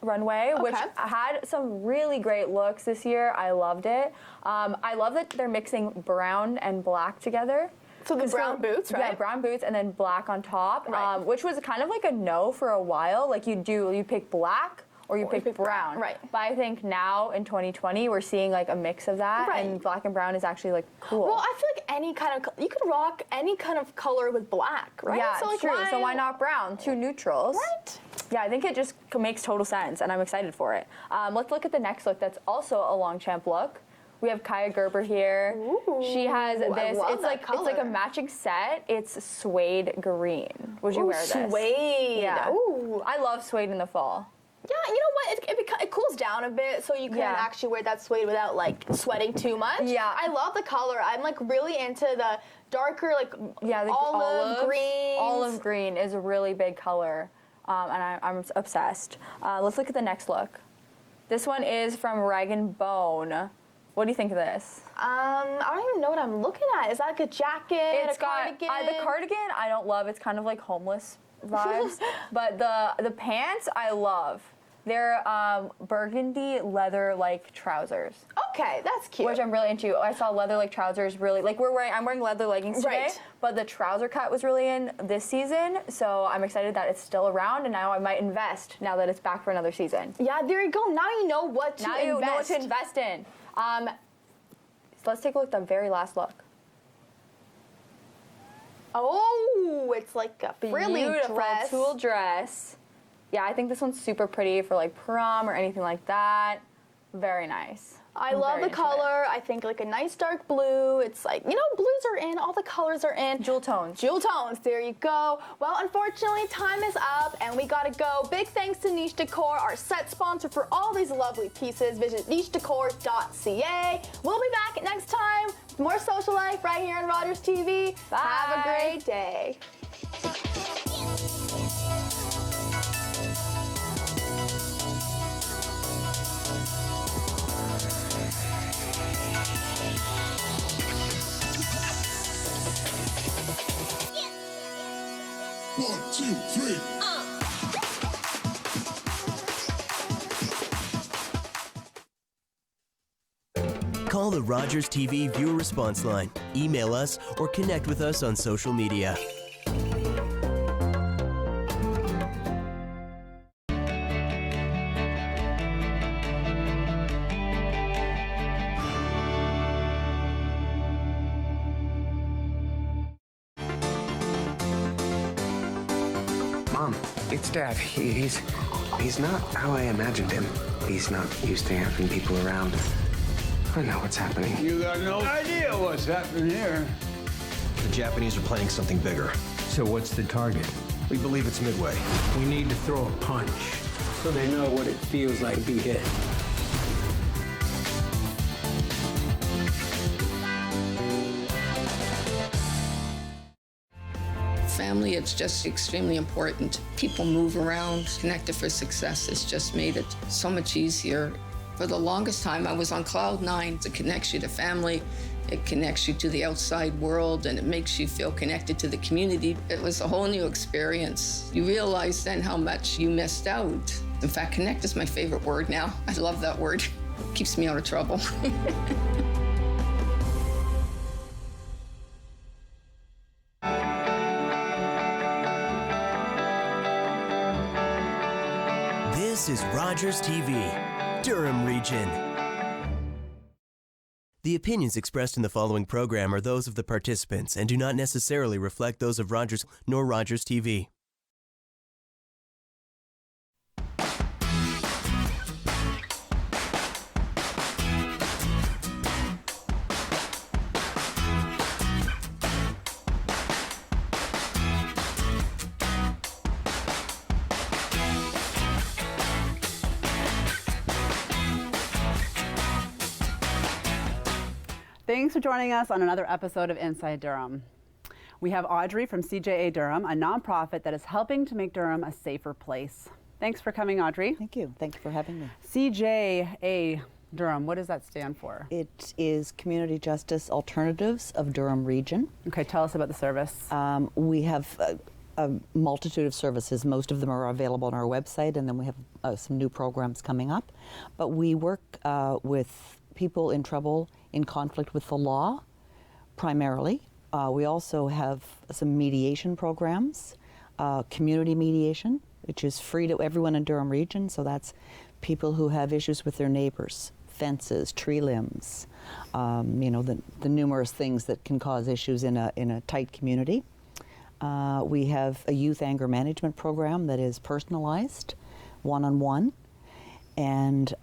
Speaker 27: runway, which had some really great looks this year. I loved it. I love that they're mixing brown and black together.
Speaker 26: So the brown boots, right?
Speaker 27: Yeah, brown boots and then black on top, which was kind of like a no for a while. Like you pick black or you pick brown.
Speaker 26: Right.
Speaker 27: But I think now in 2020 we're seeing like a mix of that, and black and brown is actually like cool.
Speaker 26: Well, I feel like any kind of you could rock any kind of color with black, right?
Speaker 27: Yeah,
Speaker 26: so
Speaker 27: it's true. So why not brown? Two neutrals.
Speaker 26: Right.
Speaker 27: Yeah, I think it just makes total sense, and I'm excited for it. Let's look at the next look. That's also a Longchamp look. We have Kaya Gerber here.
Speaker 26: Ooh,
Speaker 27: she has this.
Speaker 26: I love
Speaker 27: It's like a matching set. It's suede green. Would you wear this?
Speaker 26: Suede.
Speaker 27: Yeah.
Speaker 26: Ooh.
Speaker 27: I love suede in the fall.
Speaker 26: Yeah, you know what? It cools down a bit, so you can actually wear that suede without like sweating too much. Yeah, I love the color. I'm like really into the darker like olive green.
Speaker 27: Olive green is a really big color, and I'm obsessed. Let's look at the next look. This one is from Rag & Bone. What do you think of this?
Speaker 26: I don't even know what I'm looking at. Is that like a jacket?
Speaker 27: It's got the cardigan. I don't love. It's kind of like homeless vibes. But the pants I love. They're burgundy leather like trousers.
Speaker 26: Okay, that's cute.
Speaker 27: Which I'm really into. I saw leather like trousers really like I'm wearing leather leggings today,
Speaker 26: Right.
Speaker 27: but the trouser cut was really in this season. So I'm excited that it's still around, and now I might invest now that it's back for another season.
Speaker 26: Yeah, there you go. Now you know what to invest.
Speaker 27: Now you know what to invest in. So let's take a look at the very last look.
Speaker 26: Oh, it's like a frilly
Speaker 27: Beautiful
Speaker 26: dress.
Speaker 27: tulle dress. Yeah, I think this one's super pretty for like prom or anything like that. Very nice.
Speaker 26: I love the color. I think like a nice dark blue. It's like, you know, blues are in, all the colors are in.
Speaker 27: Jewel tones.
Speaker 26: Jewel tones, there you go. Well, unfortunately, time is up and we gotta go. Big thanks to Niche Decor, our set sponsor for all these lovely pieces. Visit nichedecor.ca. We'll be back next time with more social life right here on Rogers TV.
Speaker 27: Bye.
Speaker 26: Have a great day.
Speaker 7: One, two, three.
Speaker 3: Call the Rogers TV viewer response line, email us, or connect with us on social media.
Speaker 12: Mom, it's Dad. He's not how I imagined him. He's not used to having people around. I know what's happening.
Speaker 10: You got no idea what's happening here.
Speaker 13: The Japanese are planning something bigger.
Speaker 10: So what's the target?
Speaker 13: We believe it's Midway.
Speaker 10: We need to throw a punch so they know what it feels like to be hit.
Speaker 14: Family, it's just extremely important. People move around. Connected for Success has just made it so much easier. For the longest time, I was on cloud nine. It connects you to family, it connects you to the outside world, and it makes you feel connected to the community. It was a whole new experience. You realize then how much you missed out. In fact, connect is my favorite word now. I love that word. It keeps me out of trouble.
Speaker 3: This is Rogers TV, Durham Region. The opinions expressed in the following program are those of the participants and do not necessarily reflect those of Rogers nor Rogers TV.
Speaker 20: Thanks for joining us on another episode of Inside Durham. We have Audrey from CJA Durham, a nonprofit that is helping to make Durham a safer place. Thanks for coming, Audrey.
Speaker 21: Thank you. Thank you for having me.
Speaker 20: CJA Durham, what does that stand for?
Speaker 21: It is Community Justice Alternatives of Durham Region.
Speaker 20: Okay, tell us about the service.
Speaker 21: We have a multitude of services. Most of them are available on our website, and then we have some new programs coming up. But we work with people in trouble, in conflict with the law, primarily. We also have some mediation programs, community mediation, which is free to everyone in Durham Region. So that's people who have issues with their neighbors, fences, tree limbs, the numerous things that can cause issues in a tight community. We have a youth anger management program that is personalized, one-on-one. And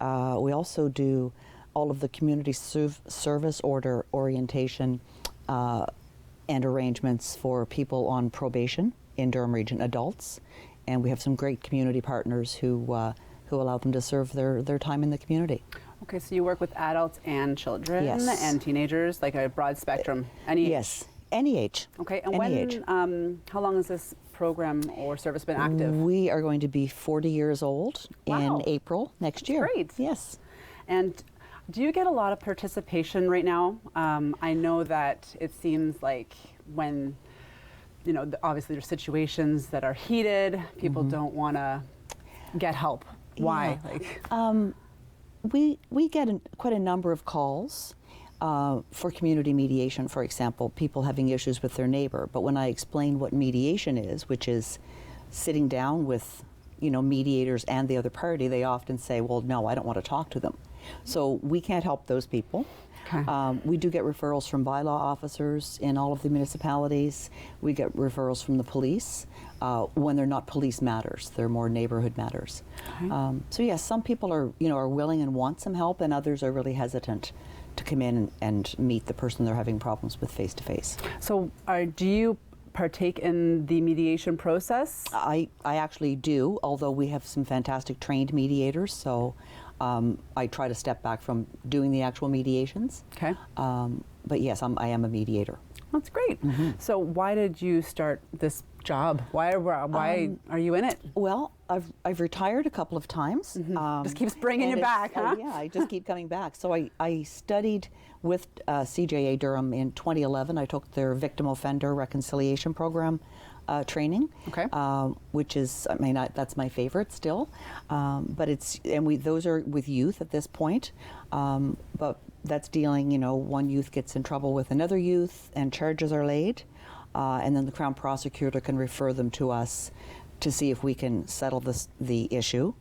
Speaker 21: we also do all of the community service order orientation and arrangements for people on probation in Durham Region, adults. And we have some great community partners who who allow them to serve their time in the community.
Speaker 20: Okay, so you work with adults and children
Speaker 21: Yes.
Speaker 20: and teenagers, like a broad spectrum, any age?
Speaker 21: Yes, any age.
Speaker 20: Okay, and
Speaker 21: Any age.
Speaker 20: how long has this program or service been active?
Speaker 21: We are going to be 40 years old in April next year.
Speaker 20: Great.
Speaker 21: Yes.
Speaker 20: And do you get a lot of participation right now? I know that it seems like when, obviously there's situations that are heated, people don't want to get help. Why?
Speaker 21: Yeah. We get quite a number of calls for community mediation, for example, people having issues with their neighbor. But when I explain what mediation is, which is sitting down with, mediators and the other party, they often say, well, no, I don't want to talk to them. So we can't help those people.
Speaker 20: Okay.
Speaker 21: We do get referrals from bylaw officers in all of the municipalities. We get referrals from the police when they're not police matters; they're more neighborhood matters.
Speaker 20: Okay.
Speaker 21: So yes, some people are willing and want some help, and others are really hesitant to come in and meet the person they're having problems with face to face.
Speaker 20: So do you partake in the mediation process?
Speaker 21: I actually do, although we have some fantastic trained mediators. So. I try to step back from doing the actual mediations.
Speaker 20: Okay.
Speaker 21: But yes, I am a mediator.
Speaker 20: That's great. So why did you start this job? Why are you in it?
Speaker 21: Well, I've retired a couple of times.
Speaker 20: Just keeps bringing you back, huh?
Speaker 21: Yeah, I just keep coming back. So I studied with CJA Durham in 2011. I took their victim offender reconciliation program training, which is, that's my favorite still. But those are with youth at this point. But that's dealing, one youth gets in trouble with another youth and charges are laid. And then the Crown Prosecutor can refer them to us to see if we can settle the issue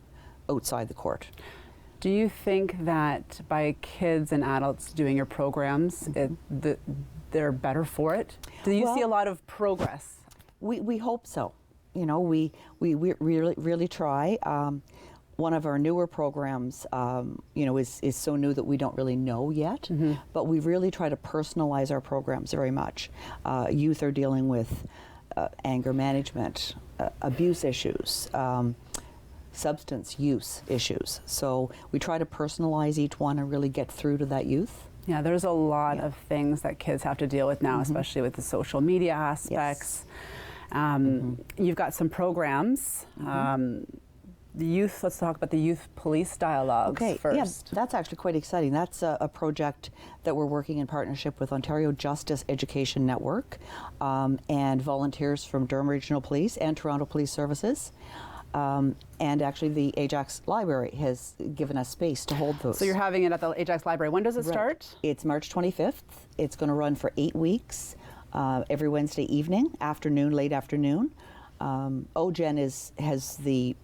Speaker 21: outside the court.
Speaker 20: Do you think that by kids and adults doing your programs, they're better for it? Do you see a lot of progress?
Speaker 21: We hope so. We really try. One of our newer programs, is so new that we don't really know yet, but we really try to personalize our programs very much. Youth are dealing with anger management, abuse issues, substance use issues. So we try to personalize each one and really get through to that youth.
Speaker 20: Yeah, there's a lot of things that kids have to deal with now, especially with the social media aspects. You've got some programs. Let's talk about the youth police dialogues first.
Speaker 21: Yeah, that's actually quite exciting. That's a project that we're working in partnership with Ontario Justice Education Network and volunteers from Durham Regional Police and Toronto Police Services. And actually the Ajax Library has given us space to hold those.
Speaker 20: So you're having it at the Ajax Library. When does it start?
Speaker 21: It's March 25th. It's going to run for 8 weeks, every Wednesday evening, late afternoon. OGEN has the,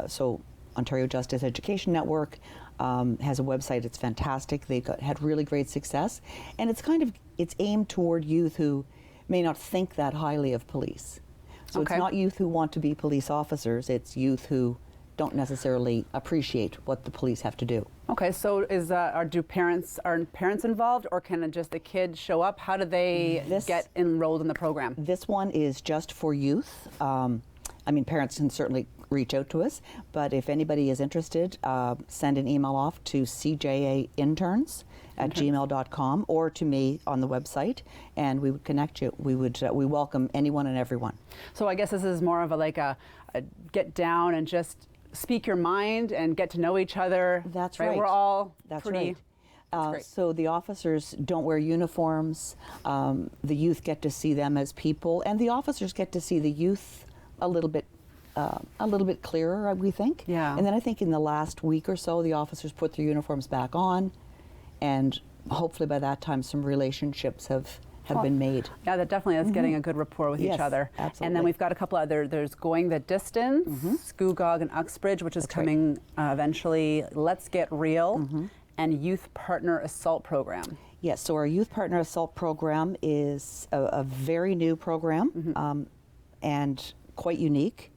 Speaker 21: so Ontario Justice Education Network has a website. It's fantastic. They've had really great success. And it's aimed toward youth who may not think that highly of police. So it's not youth who want to be police officers, it's youth who don't necessarily appreciate what the police have to do.
Speaker 20: Okay, so are parents involved, or can just the kid show up? How do they get enrolled in the program?
Speaker 21: This one is just for youth. Parents can certainly reach out to us, but if anybody is interested, send an email off to cjainterns@gmail.com or to me on the website, and we would connect you. We welcome anyone and everyone.
Speaker 20: So I guess this is more of a get down and just speak your mind and get to know each other.
Speaker 21: That's right.
Speaker 20: We're all
Speaker 21: That's
Speaker 20: pretty.
Speaker 21: right. So the officers don't wear uniforms. The youth get to see them as people, and the officers get to see the youth a little bit clearer, we think.
Speaker 20: Yeah.
Speaker 21: And then I think in the last week or so, the officers put their uniforms back on, and hopefully by that time some relationships have been made.
Speaker 20: Yeah, that definitely is getting a good rapport with each other.
Speaker 21: Absolutely.
Speaker 20: And then we've got a couple there's Going the Distance, Scugog and Uxbridge, which is coming eventually, Let's Get Real, and Youth Partner Assault Program.
Speaker 21: Yes, so our Youth Partner Assault Program is a very new program and quite unique.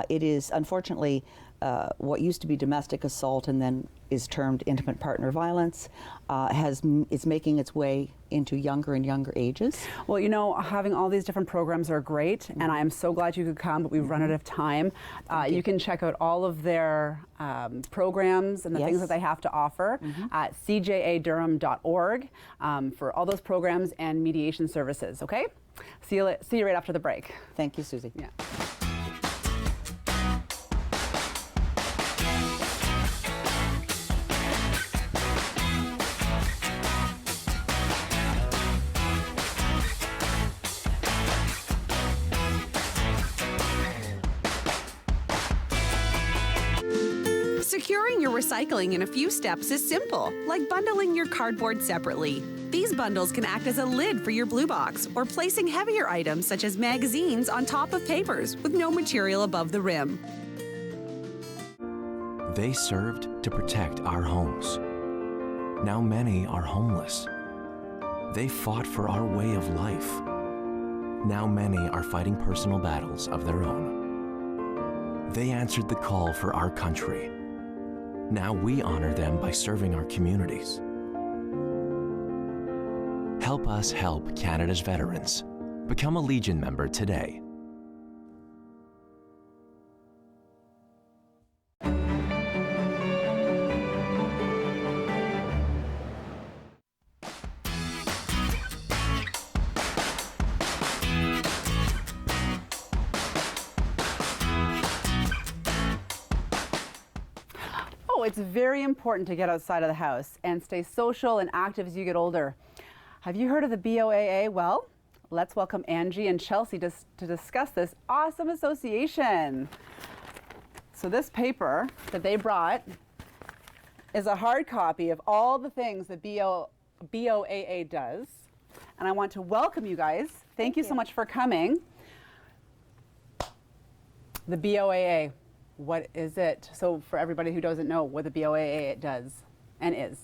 Speaker 21: It is, unfortunately, what used to be domestic assault and then is termed intimate partner violence is making its way into younger and younger ages.
Speaker 20: Well, you know, having all these different programs are great, and I am so glad you could come, but we've run out of time. You can check out all of their programs and the things that they have to offer at cjadurham.org for all those programs and mediation services, okay? See you right after the break.
Speaker 21: Thank you, Susie.
Speaker 20: Yeah.
Speaker 7: Securing your recycling in a few steps is simple, like bundling your cardboard separately. These bundles can act as a lid for your blue box or placing heavier items such as magazines on top of papers with no material above the rim.
Speaker 11: They served to protect our homes. Now many are homeless. They fought for our way of life. Now many are fighting personal battles of their own. They answered the call for our country. Now we honor them by serving our communities. Help us help Canada's veterans. Become a Legion member today.
Speaker 20: It's very important to get outside of the house and stay social and active as you get older. Have you heard of the BOAA? Well, let's welcome Angie and Chelsea to discuss this awesome association. So this paper that they brought is a hard copy of all the things that BOAA does. And I want to welcome you guys. Thank you so much for coming. The BOAA. What is it? So for everybody who doesn't know what the BOAA does and is.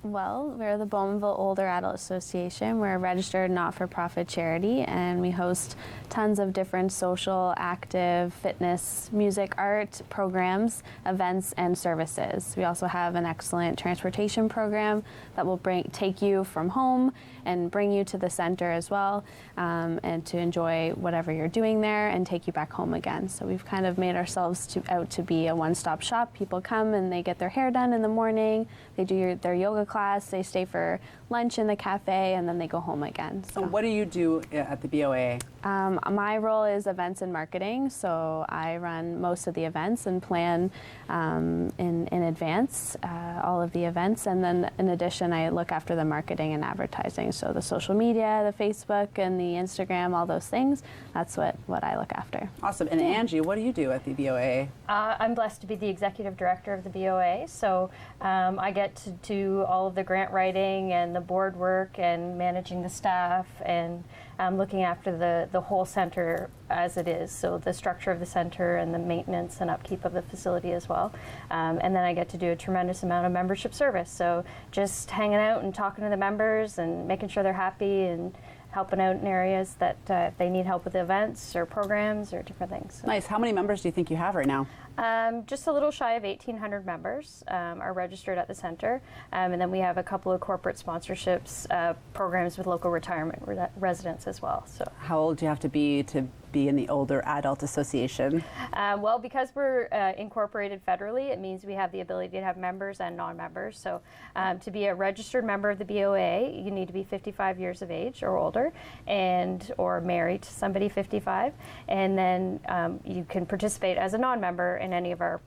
Speaker 4: Well, we're the Bowmanville Older Adult Association. We're a registered not-for-profit charity, and we host tons of different social, active, fitness, music, art programs, events, and services. We also have an excellent transportation program that will take you from home and bring you to the center as well, and to enjoy whatever you're doing there and take you back home again. So we've kind of made ourselves out to be a one-stop shop. People come and they get their hair done in the morning, they do their yoga class, they stay for lunch in the cafe, and then they go home again.
Speaker 20: So what do you do at the BOAA?
Speaker 4: My role is events and marketing, so I run most of the events and plan in advance all of the events, and then in addition I look after the marketing and advertising, so the social media, the Facebook and the Instagram, all those things, that's what I look after.
Speaker 20: Awesome. And Angie, what do you do at the BOAA?
Speaker 16: I'm blessed to be the executive director of the BOA, so I get to do all of the grant writing and the board work and managing the staff and looking after the whole center as it is, so the structure of the center and the maintenance and upkeep of the facility as well. And then I get to do a tremendous amount of membership service, so just hanging out and talking to the members and making sure they're happy and helping out in areas that if they need help with events or programs or different things. So.
Speaker 20: Nice. How many members do you think you have right now?
Speaker 16: Just a little shy of 1,800 members are registered at the center, and then we have a couple of corporate sponsorships programs with local retirement residents as well. So,
Speaker 20: how old do you have to be in the Older Adult Association?
Speaker 16: Well, because we're incorporated federally, it means we have the ability to have members and non-members. So to be a registered member of the BOA, you need to be 55 years of age or older, or married to somebody 55, and then you can participate as a non-member in any of our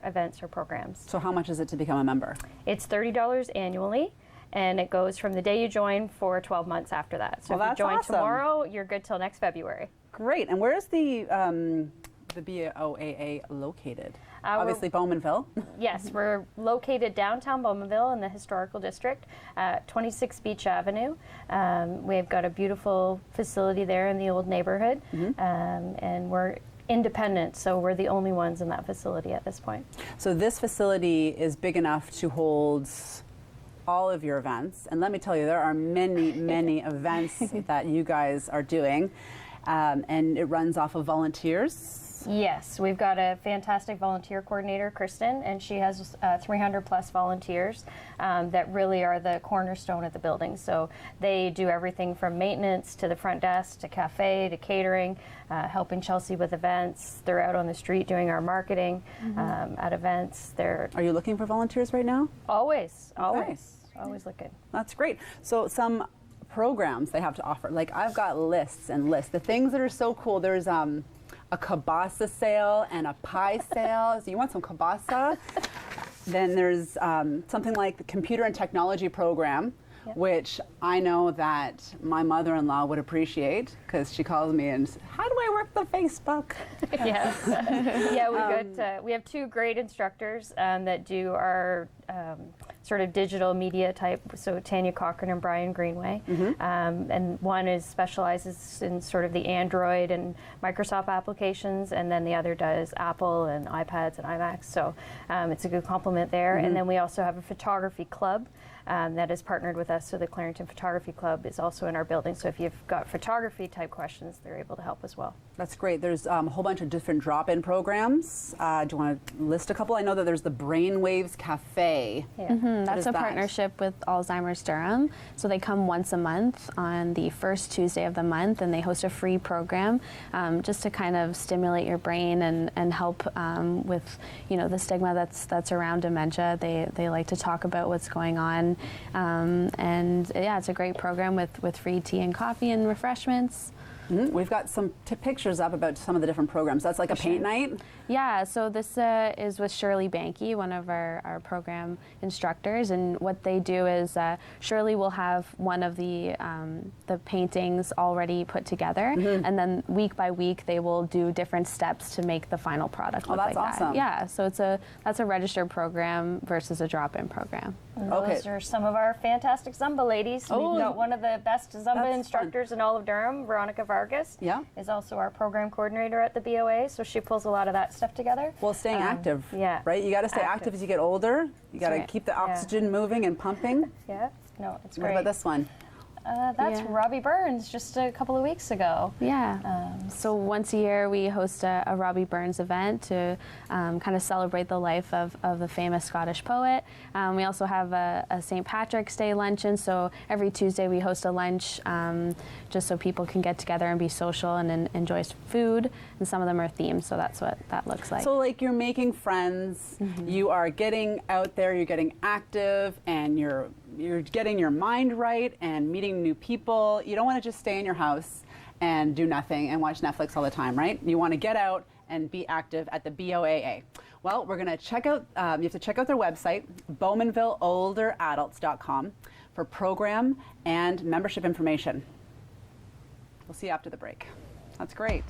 Speaker 16: events or programs.
Speaker 20: So how much is it to become a member?
Speaker 16: It's $30 annually. And it goes from the day you join for 12 months after that. So if you join tomorrow, you're good till next February.
Speaker 20: Great. And where is the BOAA located? Obviously Bowmanville.
Speaker 16: Yes, we're located downtown Bowmanville in the historical district, 26 Beach Avenue. We've got a beautiful facility there in the old neighborhood, and we're independent, so we're the only ones in that facility at this point.
Speaker 20: So this facility is big enough to hold all of your events, and let me tell you, there are many, many events that you guys are doing, and it runs off of volunteers.
Speaker 16: Yes, we've got a fantastic volunteer coordinator, Kristen, and she has 300 plus volunteers that really are the cornerstone of the building. So they do everything from maintenance to the front desk to cafe to catering, helping Chelsea with events. They're out on the street doing our marketing at events.
Speaker 20: Are you looking for volunteers right now?
Speaker 16: Always.
Speaker 20: Okay.
Speaker 16: Always looking.
Speaker 20: That's great. So some programs they have to offer. Like I've got lists and lists. The things that are so cool. There's a kielbasa sale and a pie sale. So you want some kielbasa? Then there's something like the computer and technology program, which I know that my mother-in-law would appreciate because she calls me and says, how do I work the Facebook?
Speaker 16: Yes. Yeah, we have two great instructors that do our sort of digital media type, so Tanya Cochran and Brian Greenway. And one specializes in sort of the Android and Microsoft applications, and then the other does Apple and iPads and iMacs. So it's a good complement there. And then we also have a photography club that is partnered with us. So the Clarington Photography Club is also in our building. So if you've got photography type questions, they're able to help as well.
Speaker 20: That's great. There's a whole bunch of different drop-in programs. Do you want to list a couple? I know that there's the Brainwaves Cafe.
Speaker 4: That's a partnership with Alzheimer's Durham. So they come once a month on the first Tuesday of the month, and they host a free program just to kind of stimulate your brain and help with the stigma that's around dementia. They like to talk about what's going on, and yeah, it's a great program with free tea and coffee and refreshments.
Speaker 20: We've got some pictures up about some of the different programs. That's like a paint night?
Speaker 4: Yeah, so this is with Shirley Banky, one of our program instructors, and what they do is Shirley will have one of the paintings already put together, and then week by week they will do different steps to make the final product look like
Speaker 20: awesome.
Speaker 4: that. Yeah, so that's a registered program versus a drop-in program.
Speaker 16: And those are some of our fantastic Zumba ladies. We've got one of the best Zumba instructors in all of Durham, Veronica Vargas, is also our program coordinator at the BOA, so she pulls a lot of that stuff together.
Speaker 20: Well, staying active, right? You got to stay active as you get older. You got to keep the oxygen moving and pumping.
Speaker 16: Yeah, no, it's great.
Speaker 20: What about this one?
Speaker 16: That's Robbie Burns just a couple of weeks ago.
Speaker 4: Yeah. So once a year we host a Robbie Burns event to kind of celebrate the life of the famous Scottish poet. We also have a St. Patrick's Day luncheon. So every Tuesday we host a lunch just so people can get together and be social and enjoy food. And some of them are themed, so that's what that looks like.
Speaker 20: So like you're making friends, you are getting out there, you're getting active, and you're getting your mind right and meeting new people. You don't want to just stay in your house and do nothing and watch Netflix all the time, right? You want to get out and be active at the BOAA. Well, we're going to check out, you have to check out their website, BowmanvilleOlderAdults.com, for program and membership information. We'll see you after the break. That's great.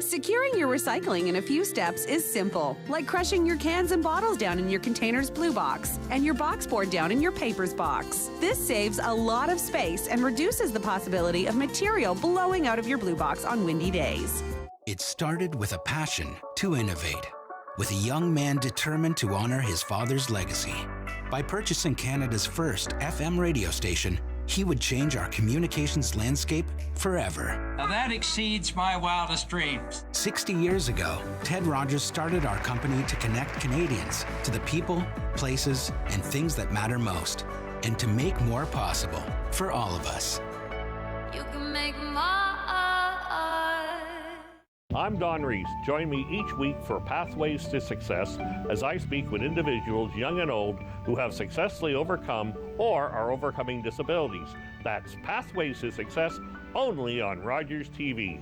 Speaker 7: Securing your recycling in a few steps is simple, like crushing your cans and bottles down in your container's blue box and your box board down in your papers box. This saves a lot of space and reduces the possibility of material blowing out of your blue box on windy days.
Speaker 6: It started with a passion to innovate, with a young man determined to honor his father's legacy. By purchasing Canada's first FM radio station, he would change our communications landscape forever.
Speaker 9: Now that exceeds my wildest dreams.
Speaker 6: 60 years ago, Ted Rogers started our company to connect Canadians to the people, places, and things that matter most, and to make more possible for all of us.
Speaker 8: You can make more.
Speaker 17: I'm Don Reese. Join me each week for Pathways to Success as I speak with individuals, young and old, who have successfully overcome or are overcoming disabilities. That's Pathways to Success, only on Rogers TV.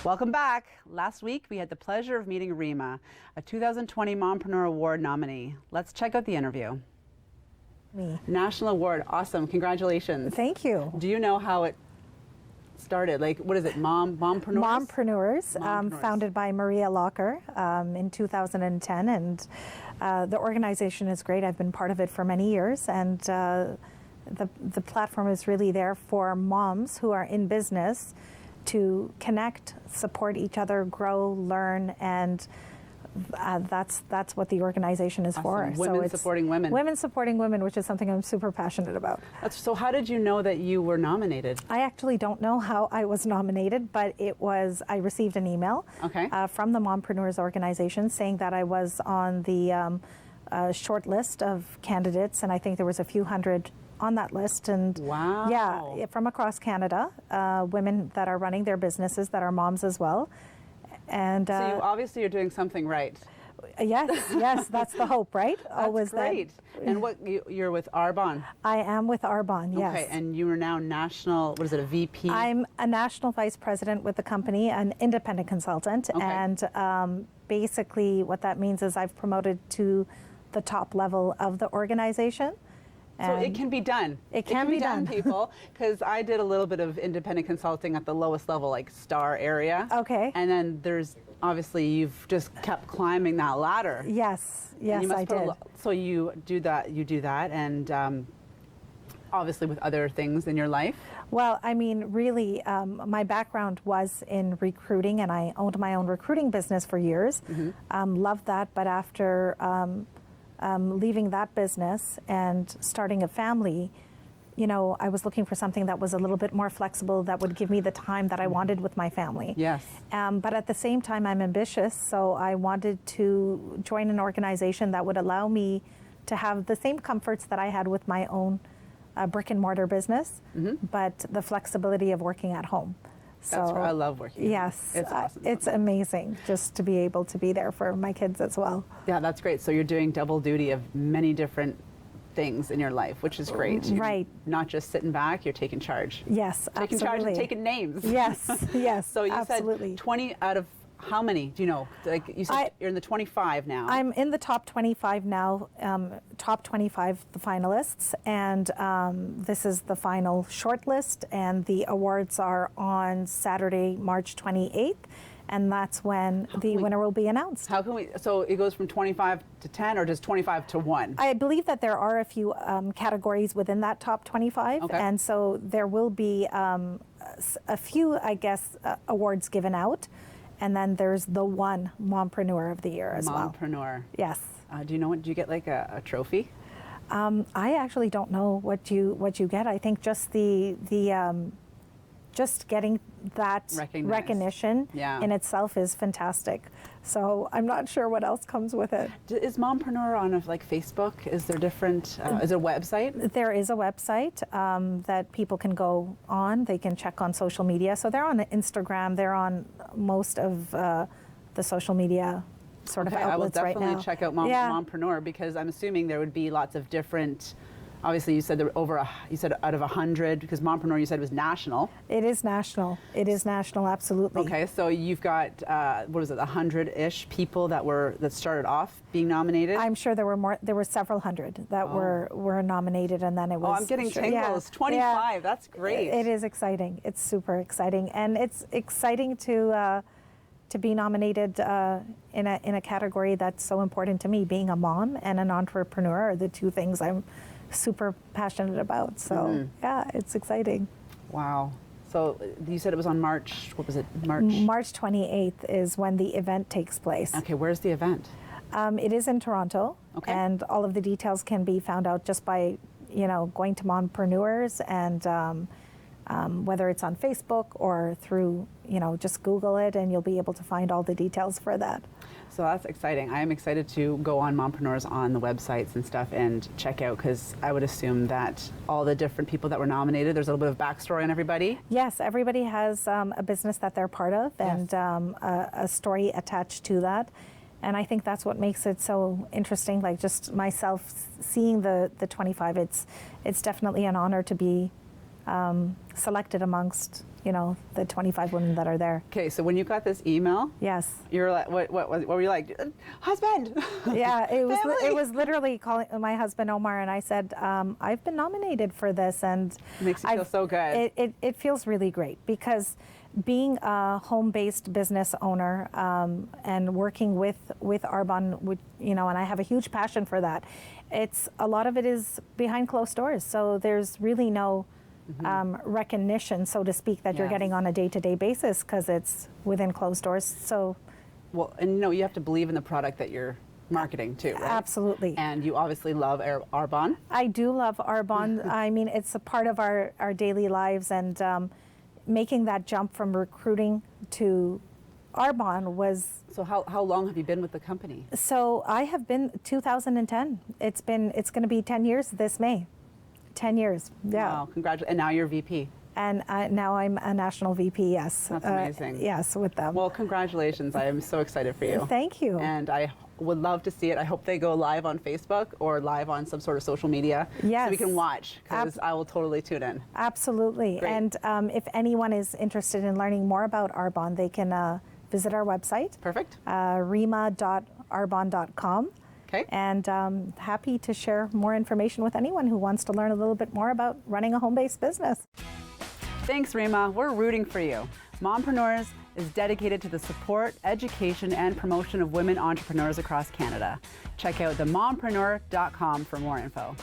Speaker 20: Welcome back. Last week, we had the pleasure of meeting Rima, a 2020 Mompreneur Award nominee. Let's check out the interview.
Speaker 22: Me.
Speaker 20: National Award, awesome, congratulations.
Speaker 22: Thank you.
Speaker 20: Do you know how it started? Like, what is it, Mompreneurs?
Speaker 15: Mompreneurs, founded by Maria Locker in 2010. And the organization is great. I've been part of it for many years. And the platform is really there for moms who are in business to connect, support each other, grow, learn, and that's what the organization is for.
Speaker 20: Women
Speaker 15: it's
Speaker 20: supporting women.
Speaker 15: Women supporting women, which is something I'm super passionate about.
Speaker 20: So how did you know that you were nominated?
Speaker 15: I actually don't know how I was nominated, but I received an email from the Mompreneurs organization saying that I was on the short list of candidates, and I think there was a few hundred on that list. And yeah, from across Canada, women that are running their businesses that are moms as well. And
Speaker 20: so you obviously you're doing something right.
Speaker 15: Yes, that's the hope, right?
Speaker 20: That's
Speaker 15: Always
Speaker 20: great. And what you're with Arbonne?
Speaker 15: I am with Arbonne, yes.
Speaker 20: Okay, and you are now national, what is it, a VP?
Speaker 15: I'm a national vice president with the company, an independent consultant, and basically what that means is I've promoted to the top level of the organization.
Speaker 20: So it can be done.
Speaker 15: It can be done,
Speaker 20: people, because I did a little bit of independent consulting at the lowest level, like star area.
Speaker 15: Okay.
Speaker 20: And then there's, obviously, you've just kept climbing that ladder.
Speaker 15: Yes,
Speaker 20: I
Speaker 15: did.
Speaker 20: So you do that, and obviously with other things in your life?
Speaker 15: Well, I mean, really, my background was in recruiting, and I owned my own recruiting business for years. Loved that, but after leaving that business and starting a family, I was looking for something that was a little bit more flexible, that would give me the time that I wanted with my family.
Speaker 20: Yes.
Speaker 15: But at the same time, I'm ambitious, so I wanted to join an organization that would allow me to have the same comforts that I had with my own brick and mortar business, but the flexibility of working at home.
Speaker 20: That's where I love working.
Speaker 15: Yes,
Speaker 20: it's awesome.
Speaker 15: It's amazing just to be able to be there for my kids as well.
Speaker 20: Yeah, that's great. So you're doing double duty of many different things in your life, which is great.
Speaker 15: Right.
Speaker 20: You're not just sitting back, you're taking charge.
Speaker 15: Yes,
Speaker 20: taking
Speaker 15: absolutely.
Speaker 20: charge and taking names.
Speaker 15: Yes, yes.
Speaker 20: So you
Speaker 15: absolutely.
Speaker 20: said 20 out of how many? Do you know? Like you said, you're in the 25 now.
Speaker 15: I'm in the top 25 now, top 25 the finalists, and this is the final shortlist, and the awards are on Saturday, March 28th, and that's when the winner will be announced.
Speaker 20: How can we, so it goes from 25 to 10 or just 25 to 1?
Speaker 15: I believe that there are a few categories within that top 25, and so there will be a few, I guess, awards given out. And then there's the one Mompreneur of the Year as well.
Speaker 20: Mompreneur.
Speaker 15: Yes.
Speaker 20: Do you know what? Do you get like a trophy?
Speaker 15: I actually don't know what you get. I think just just getting that recognition in itself is fantastic. So I'm not sure what else comes with it.
Speaker 20: Is Mompreneur on like Facebook? Is there different, is there a website?
Speaker 15: There is a website that people can go on. They can check on social media. So they're on Instagram. They're on most of the social media sort of outlets right now.
Speaker 20: I will definitely check out Mompreneur, because I'm assuming there would be lots of different. Obviously, you said there were you said out of 100, because Mompreneur you said was national.
Speaker 15: It is national. It is national, absolutely.
Speaker 20: Okay, so you've got what is it, 100-ish people that started off being nominated.
Speaker 15: I'm sure there were more. There were several hundred that were nominated, and then it was.
Speaker 20: Oh, I'm getting tingles. 25. That's great.
Speaker 15: It is exciting. It's super exciting, and it's exciting to be nominated in a category that's so important to me. Being a mom and an entrepreneur are the two things I'm super passionate about. So yeah, it's exciting.
Speaker 20: Wow. So you said it was on March, what was it,
Speaker 15: March 28th is when the event takes place.
Speaker 20: Okay, where's the event?
Speaker 15: It is in Toronto, and all of the details can be found out just by, going to Mompreneurs, and whether it's on Facebook or through, just Google it, and you'll be able to find all the details for that.
Speaker 20: So that's exciting. I am excited to go on Mompreneurs on the websites and stuff and check out, because I would assume that all the different people that were nominated, there's a little bit of backstory on everybody.
Speaker 15: Yes, everybody has a business that they're part of, and a story attached to that. And I think that's what makes it so interesting. Like just myself seeing the 25, it's definitely an honor to be selected amongst you know, the 25 women that are there.
Speaker 20: Okay, so when you got this email,
Speaker 15: yes,
Speaker 20: you're like, what were you like, husband?
Speaker 15: Yeah,
Speaker 20: Family?
Speaker 15: it was literally calling my husband Omar, and I said, I've been nominated for this, and
Speaker 20: it makes you feel so good.
Speaker 15: It feels really great because being a home-based business owner and working with Arbonne, you know, and I have a huge passion for that. It's a lot of it is behind closed doors, so there's really no recognition, so to speak, that you're getting on a day-to-day basis because it's within closed doors. So,
Speaker 20: well, and you know, you have to believe in the product that you're marketing too, right?
Speaker 15: Absolutely.
Speaker 20: And you obviously love Arbonne.
Speaker 15: I do love Arbonne. I mean, it's a part of our daily lives, and making that jump from recruiting to Arbonne was.
Speaker 20: So how long have you been with the company?
Speaker 15: So I have been 2010. It's going to be 10 years this May. 10 years. Yeah.
Speaker 20: Wow, congratulations. And now you're VP.
Speaker 15: And now I'm a national VP, yes.
Speaker 20: That's amazing.
Speaker 15: Yes, with them.
Speaker 20: Well, congratulations. I am so excited for you.
Speaker 15: Thank you.
Speaker 20: And I would love to see it. I hope they go live on Facebook or live on some sort of social media.
Speaker 15: Yes.
Speaker 20: So we can watch, because I will totally tune in.
Speaker 15: Absolutely.
Speaker 20: Great.
Speaker 15: And if anyone is interested in learning more about Arbonne, they can visit our website.
Speaker 20: Perfect.
Speaker 15: rima.arbonne.com.
Speaker 20: Okay.
Speaker 15: And happy to share more information with anyone who wants to learn a little bit more about running a home-based business.
Speaker 20: Thanks, Rima. We're rooting for you. Mompreneurs is dedicated to the support, education, and promotion of women entrepreneurs across Canada. Check out themompreneur.com for more info.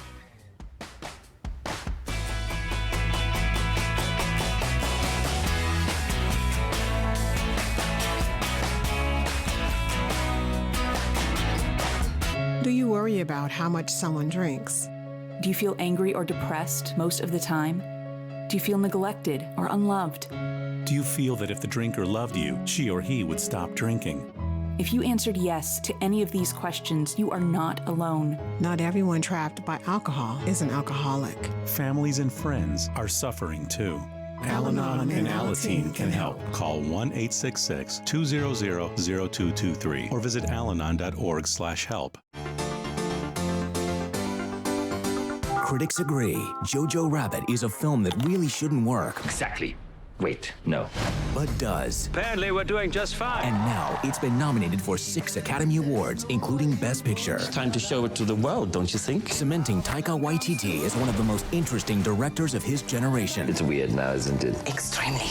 Speaker 1: Do you worry about how much someone drinks?
Speaker 18: Do you feel angry or depressed most of the time? Do you feel neglected or unloved?
Speaker 19: Do you feel that if the drinker loved you, she or he would stop drinking?
Speaker 18: If you answered yes to any of these questions, you are not alone.
Speaker 1: Not everyone trapped by alcohol is an alcoholic.
Speaker 19: Families and friends are suffering too. Al-Anon and Alateen can help. Call 1-866-200-0223 or visit alanon.org/help.
Speaker 22: Critics agree Jojo Rabbit is a film that really shouldn't work.
Speaker 23: Exactly. Wait, no.
Speaker 22: But does.
Speaker 23: Apparently we're doing just fine.
Speaker 22: And now it's been nominated for 6 Academy Awards, including Best Picture.
Speaker 23: It's time to show it to the world, don't you think?
Speaker 22: Cementing Taika Waititi as one of the most interesting directors of his generation.
Speaker 23: It's weird now, isn't it?
Speaker 22: Extremely.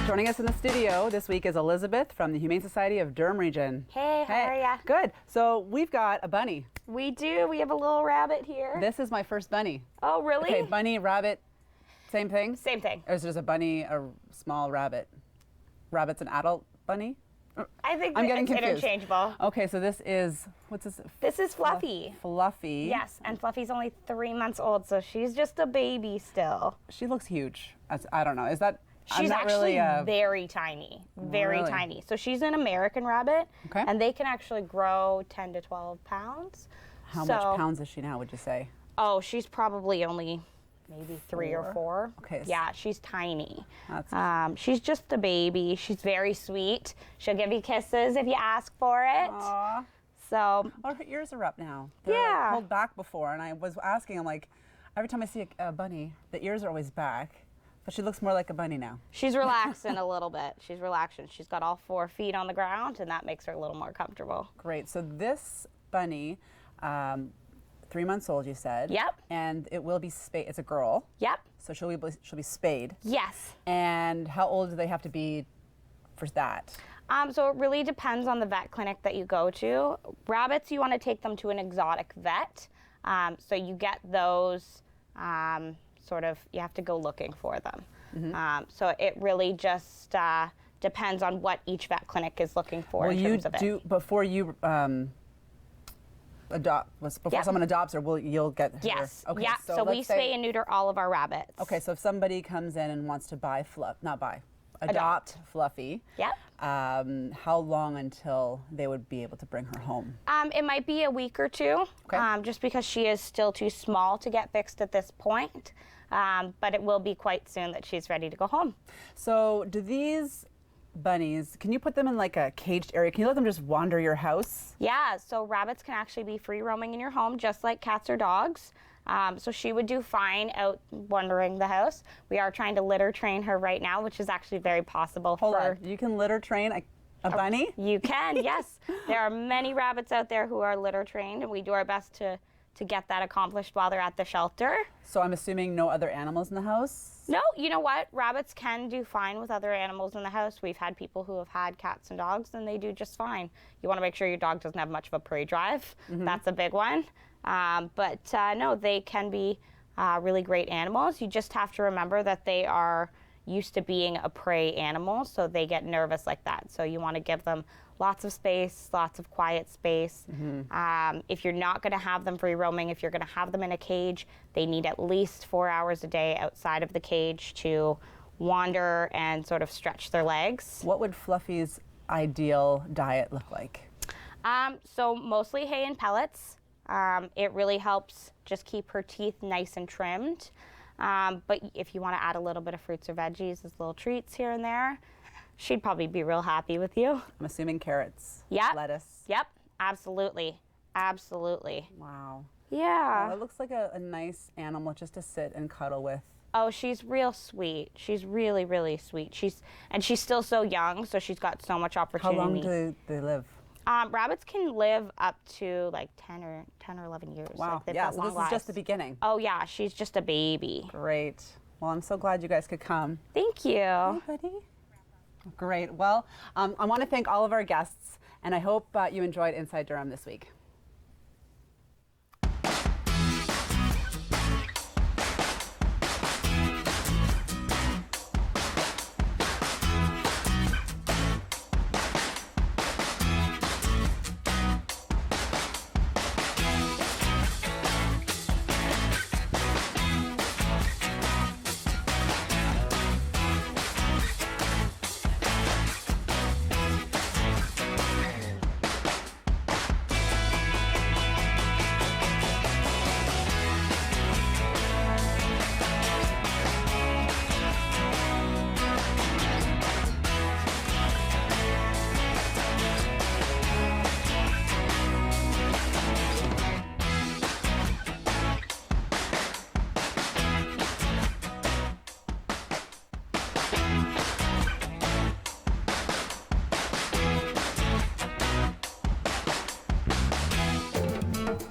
Speaker 20: Joining us in the studio this week is Elizabeth from the Humane Society of Durham Region.
Speaker 24: Hey, how are ya?
Speaker 20: Good. So we've got a bunny.
Speaker 24: We do. We have a little rabbit here.
Speaker 20: This is my first bunny.
Speaker 24: Oh, really?
Speaker 20: Okay, bunny, rabbit, same thing?
Speaker 24: Same thing.
Speaker 20: Or is there a bunny, a small rabbit? Rabbit's an adult bunny?
Speaker 24: I think
Speaker 20: I'm getting
Speaker 24: it's
Speaker 20: confused.
Speaker 24: interchangeable.
Speaker 20: Okay, so this is, what's this?
Speaker 24: This is Fluffy.
Speaker 20: Fluffy.
Speaker 24: Yes, and Fluffy's only 3 months old, so she's just a baby still.
Speaker 20: She looks huge. I don't know. Is that?
Speaker 24: She's actually
Speaker 20: really
Speaker 24: very tiny, very
Speaker 20: Really?
Speaker 24: tiny. So she's an American rabbit,
Speaker 20: Okay.
Speaker 24: and they can actually grow 10 to 12 pounds.
Speaker 20: How much pounds is she now, would you say?
Speaker 24: Oh, she's probably only maybe 3 or 4.
Speaker 20: Okay.
Speaker 24: Yeah, she's tiny.
Speaker 20: That's
Speaker 24: She's just a baby. She's very sweet. She'll give you kisses if you ask for it.
Speaker 20: Aww.
Speaker 24: So.
Speaker 20: Oh, her ears are up now. They're
Speaker 24: Yeah.
Speaker 20: pulled back before, and I was asking, I'm like, every time I see a bunny, the ears are always back. But she looks more like a bunny now.
Speaker 24: She's relaxing a little bit. She's relaxing. She's got all 4 feet on the ground, and that makes her a little more comfortable.
Speaker 20: Great. So this bunny, 3 months old, you said.
Speaker 24: Yep.
Speaker 20: And it will be spayed. It's a girl.
Speaker 24: Yep.
Speaker 20: So she'll be spayed.
Speaker 24: Yes.
Speaker 20: And how old do they have to be for that?
Speaker 24: So it really depends on the vet clinic that you go to. Rabbits, you want to take them to an exotic vet. So you get those you have to go looking for them.
Speaker 20: Mm-hmm.
Speaker 24: So it really just depends on what each vet clinic is looking for in terms of it.
Speaker 20: Before you someone adopts her, you'll get her?
Speaker 24: Yes.
Speaker 20: Okay.
Speaker 24: Yeah. So we spay and neuter all of our rabbits.
Speaker 20: Okay. So if somebody comes in and wants to adopt Fluffy.
Speaker 24: Yep.
Speaker 20: How long until they would be able to bring her home?
Speaker 24: It might be a week or 2,
Speaker 20: Okay.
Speaker 24: just because she is still too small to get fixed at this point. but it will be quite soon that she's ready to go home.
Speaker 20: So do these bunnies, can you put them in like a caged area? Can you let them just wander your house?
Speaker 24: Yeah, so rabbits can actually be free roaming in your home just like cats or dogs. So she would do fine out wandering the house. We are trying to litter train her right now, which is actually very possible.
Speaker 20: Hold on, you can litter train a bunny?
Speaker 24: You can, yes. There are many rabbits out there who are litter trained, and we do our best to get that accomplished while they're at the shelter.
Speaker 20: So I'm assuming no other animals in the house?
Speaker 24: No, you know what? Rabbits can do fine with other animals in the house. We've had people who have had cats and dogs, and they do just fine. You want to make sure your dog doesn't have much of a prey drive. That's a big one. No, they can be really great animals. You just have to remember that they are used to being a prey animal, so they get nervous like that. So you want to give them lots of space, lots of quiet space. If you're not going to have them free roaming, if you're going to have them in a cage, they need at least 4 hours a day outside of the cage to wander and sort of stretch their legs.
Speaker 20: What would Fluffy's ideal diet look like?
Speaker 24: So mostly hay and pellets. It really helps just keep her teeth nice and trimmed. But if you want to add a little bit of fruits or veggies as little treats here and there, she'd probably be real happy with you.
Speaker 20: I'm assuming carrots,
Speaker 24: lettuce. Yep, absolutely, absolutely.
Speaker 20: Wow.
Speaker 24: Yeah.
Speaker 20: Well, it looks like a nice animal just to sit and cuddle with.
Speaker 24: Oh, she's real sweet. She's really, really sweet. She's still so young, so she's got so much opportunity.
Speaker 20: How long do they live?
Speaker 24: Rabbits can live up to like 10 or 11 years.
Speaker 20: Wow.
Speaker 24: Like,
Speaker 20: Yeah, so this is just the beginning.
Speaker 24: Oh, yeah, she's just a baby.
Speaker 20: Great. Well, I'm so glad you guys could come.
Speaker 24: Thank you.
Speaker 20: Hey, buddy. Great. Well, I want to thank all of our guests, and I hope you enjoyed Inside Durham this week.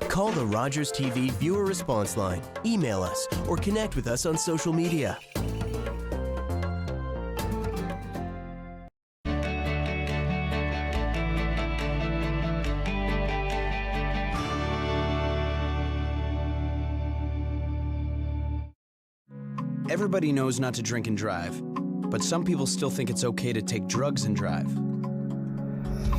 Speaker 3: Call the Rogers TV viewer response line, email us, or connect with us on social media.
Speaker 2: Everybody knows not to drink and drive, but some people still think it's okay to take drugs and drive.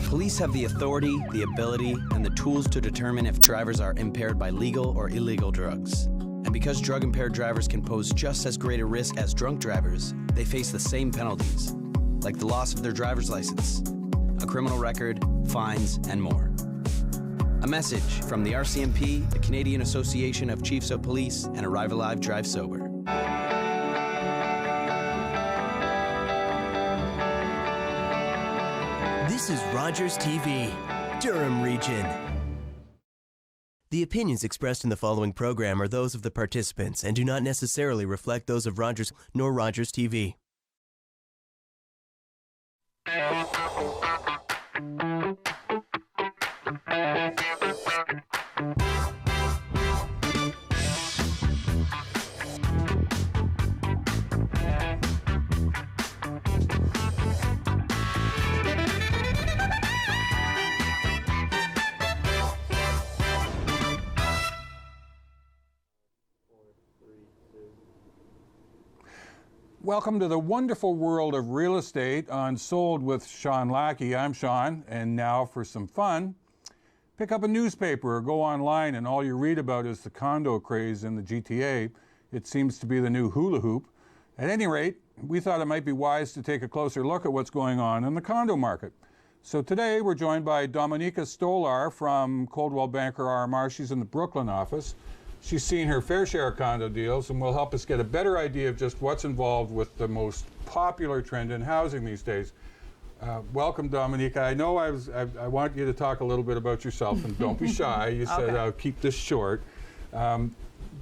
Speaker 2: Police have the authority, the ability, and the tools to determine if drivers are impaired by legal or illegal drugs. And because drug-impaired drivers can pose just as great a risk as drunk drivers, they face the same penalties, like the loss of their driver's license, a criminal record, fines, and more. A message from the RCMP, the Canadian Association of Chiefs of Police, and Arrive Alive, Drive Sober.
Speaker 3: This is Rogers TV, Durham Region. The opinions expressed in the following program are those of the participants and do not necessarily reflect those of Rogers nor Rogers TV.
Speaker 5: Welcome to the wonderful world of real estate on Sold with Sean Lackey. I'm Sean, and now for some fun. Pick up a newspaper or go online and all you read about is the condo craze in the GTA. It seems to be the new hula hoop. At any rate, we thought it might be wise to take a closer look at what's going on in the condo market. So today we're joined by Dominika Stolar from Coldwell Banker RMR. She's in the Brooklyn office. She's seen her fair share of condo deals and will help us get a better idea of just what's involved with the most popular trend in housing these days. Welcome, Dominica. I know I want you to talk a little bit about yourself, and don't be shy. You said I'll keep this short.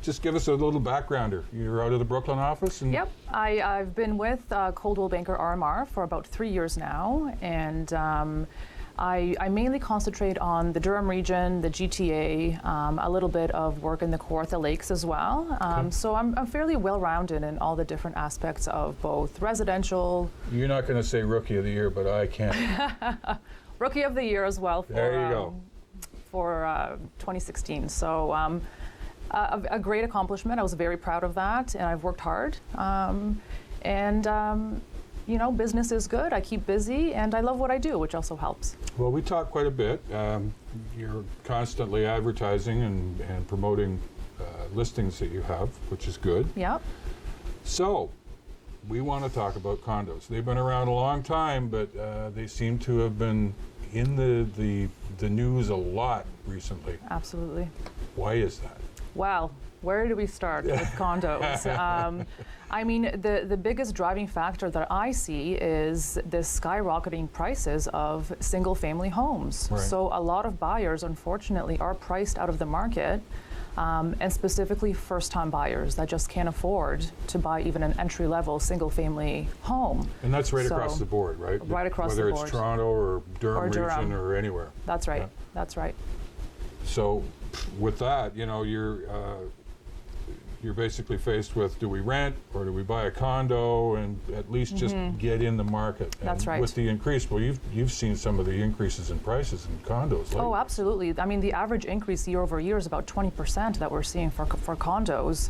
Speaker 5: Just give us a little backgrounder. You're out of the Brooklyn office? And
Speaker 10: Yep. I've been with Coldwell Banker RMR for about 3 years now, and I mainly concentrate on the Durham region, the GTA, a little bit of work in the Kawartha Lakes as well. So I'm fairly well-rounded in all the different aspects of both residential.
Speaker 5: You're not going to say Rookie of the Year, but I can.
Speaker 10: Rookie of the Year as well for,
Speaker 5: there you go.
Speaker 10: For 2016. So a great accomplishment. I was very proud of that, and I've worked hard. You know, business is good. I keep busy, and I love what I do, which also helps.
Speaker 5: Well, we talk quite a bit. You're constantly advertising and promoting listings that you have, which is good.
Speaker 10: Yep.
Speaker 5: So, we want to talk about condos. They've been around a long time, but they seem to have been in the news a lot recently.
Speaker 10: Absolutely.
Speaker 5: Why is that?
Speaker 10: Well, where do we start with condos? I mean, the biggest driving factor that I see is the skyrocketing prices of single-family homes.
Speaker 5: Right.
Speaker 10: So a lot of buyers, unfortunately, are priced out of the market, and specifically first-time buyers that just can't afford to buy even an entry-level single-family home.
Speaker 5: And that's right across the board, right?
Speaker 10: Right across the board.
Speaker 5: Whether it's Toronto or Durham region or anywhere.
Speaker 10: That's right.
Speaker 5: Yeah.
Speaker 10: That's right.
Speaker 5: So, with that, you know, you're basically faced with, do we rent or do we buy a condo and at least just get in the market?
Speaker 10: That's right.
Speaker 5: With the increase, well, you've seen some of the increases in prices in condos lately.
Speaker 10: Oh, absolutely. I mean, the average increase year over year is about 20% that we're seeing for condos.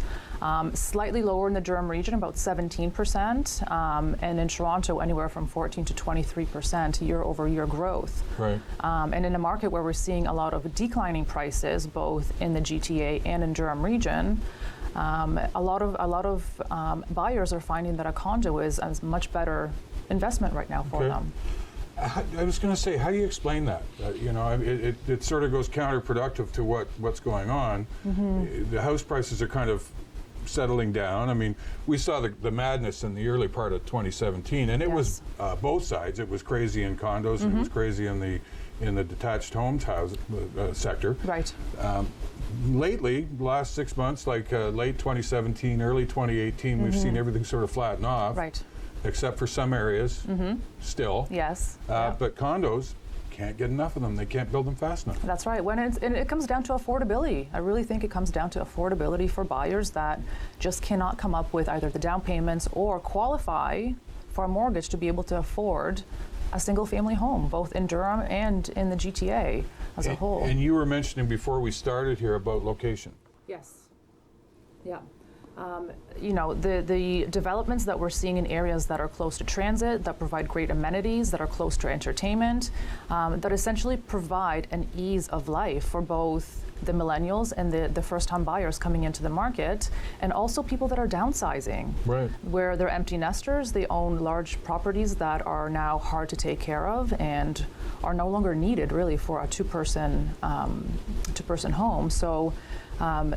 Speaker 10: Slightly lower in the Durham region, about 17%, and in Toronto, anywhere from 14 to 23% year over year growth.
Speaker 5: Right.
Speaker 10: And in a market where we're seeing a lot of declining prices, both in the GTA and in Durham region, a lot of buyers are finding that a condo is a much better investment right now for them.
Speaker 5: I was going to say, how do you explain that? You know, it sort of goes counterproductive to what's going on. The house prices are kind of settling down. I mean, we saw the madness in the early part of 2017, and it was both sides. It was crazy in condos, and it was crazy in the detached homes sector.
Speaker 10: Right.
Speaker 5: Lately, the last 6 months, like late 2017, early 2018, we've seen everything sort of flatten off.
Speaker 10: Right.
Speaker 5: Except for some areas, still.
Speaker 10: Yes.
Speaker 5: But condos, can't get enough of them. They can't build them fast enough.
Speaker 10: That's right. And it comes down to affordability. I really think it comes down to affordability for buyers that just cannot come up with either the down payments or qualify for a mortgage to be able to afford a single-family home, both in Durham and in the GTA as a whole.
Speaker 5: And you were mentioning before we started here about location.
Speaker 10: Yes. Yeah. You know, the developments that we're seeing in areas that are close to transit, that provide great amenities, that are close to entertainment, that essentially provide an ease of life for both the millennials and the first-time buyers coming into the market, and also people that are downsizing.
Speaker 5: Right.
Speaker 10: Where they're empty nesters, they own large properties that are now hard to take care of and are no longer needed really for a two-person home. So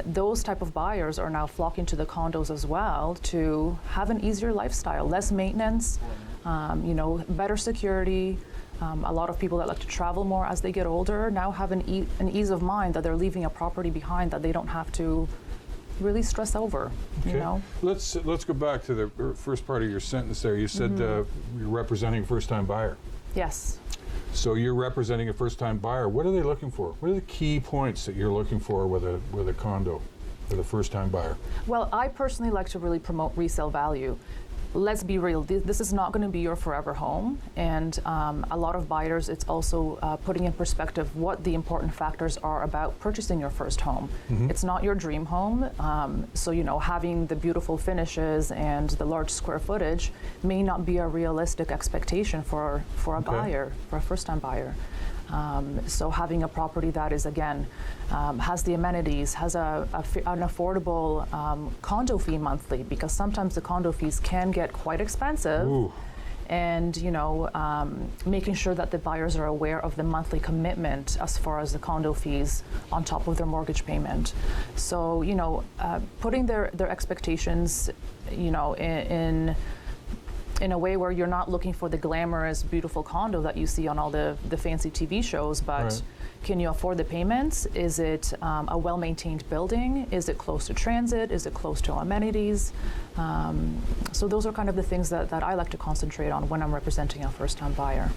Speaker 10: those type of buyers are now flocking to the condos as well to have an easier lifestyle, less maintenance, you know, better security. A lot of people that like to travel more as they get older now have an ease of mind that they're leaving a property behind that they don't have to really stress over.
Speaker 5: Okay.
Speaker 10: You know.
Speaker 5: Let's go back to the first part of your sentence there. You said you're representing a first-time buyer.
Speaker 10: Yes.
Speaker 5: So you're representing a first-time buyer. What are they looking for? What are the key points that you're looking for with a condo, with a first-time buyer?
Speaker 10: Well, I personally like to really promote resale value. Let's be real, this is not going to be your forever home, and a lot of buyers, it's also putting in perspective what the important factors are about purchasing your first home. It's not your dream home, so you know, having the beautiful finishes and the large square footage may not be a realistic expectation for a buyer, for a first-time buyer. So having a property that is, again, has the amenities, has an affordable condo fee monthly, because sometimes the condo fees can get quite expensive. and making sure that the buyers are aware of the monthly commitment as far as the condo fees on top of their mortgage payment. So putting their expectations in a way where you're not looking for the glamorous, beautiful condo that you see on all the fancy TV shows, but can you afford the payments? Is it a well-maintained building? Is it close to transit? Is it close to amenities? So those are kind of the things that I like to concentrate on when I'm representing a first-time buyer.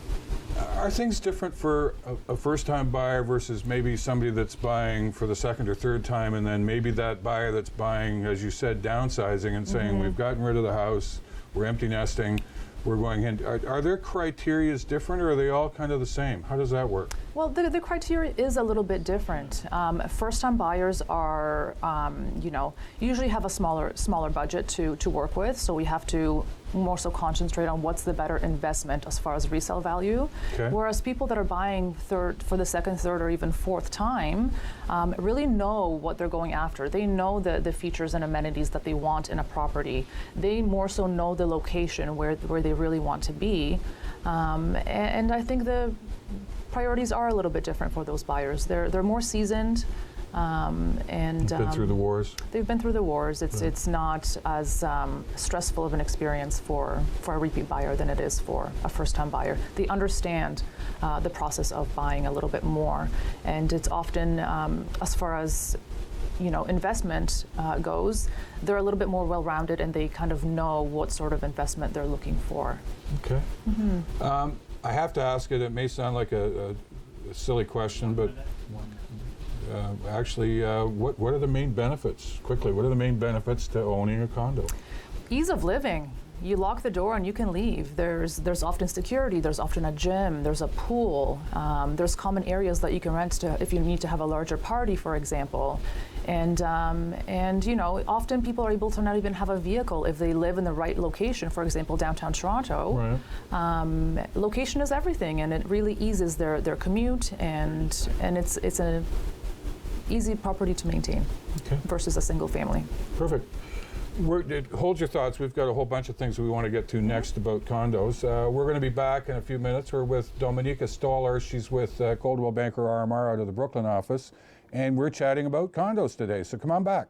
Speaker 5: Are things different for a first-time buyer versus maybe somebody that's buying for the second or third time, and then maybe that buyer that's buying, as you said, downsizing and saying, we've gotten rid of the house, we're empty nesting, we're going in. Are their criterias different, or are they all kind of the same? How does that work?
Speaker 10: Well, the criteria is a little bit different. First-time buyers are, usually have a smaller budget to work with, so we have to more so concentrate on what's the better investment as far as resale value. Okay. Whereas people that are buying for the second, third, or even fourth time really know what they're going after. They know the features and amenities that they want in a property. They more so know the location where they really want to be. And I think the priorities are a little bit different for those buyers. They're more seasoned. And
Speaker 5: been through the wars.
Speaker 10: They've been through the wars. It's not as stressful of an experience for a repeat buyer than it is for a first-time buyer. They understand the process of buying a little bit more, and it's often as far as investment goes, they're a little bit more well-rounded, and they kind of know what sort of investment they're looking for.
Speaker 5: Okay. Mm-hmm. I have to ask it. It may sound like a silly question, but. What are the main benefits? Quickly, what are the main benefits to owning a condo?
Speaker 10: Ease of living. You lock the door and you can leave. There's often security. There's often a gym. There's a pool. There's common areas that you can rent to if you need to have a larger party, for example. And often people are able to not even have a vehicle if they live in the right location. For example, downtown Toronto. Right. Location is everything, and it really eases their commute, and it's an easy property to maintain versus a single family.
Speaker 5: Perfect. Hold your thoughts. We've got a whole bunch of things we want to get to next about condos. We're going to be back in a few minutes. We're with Dominika Stolar. She's with Coldwell Banker RMR out of the Brooklyn office, and we're chatting about condos today. So come on back.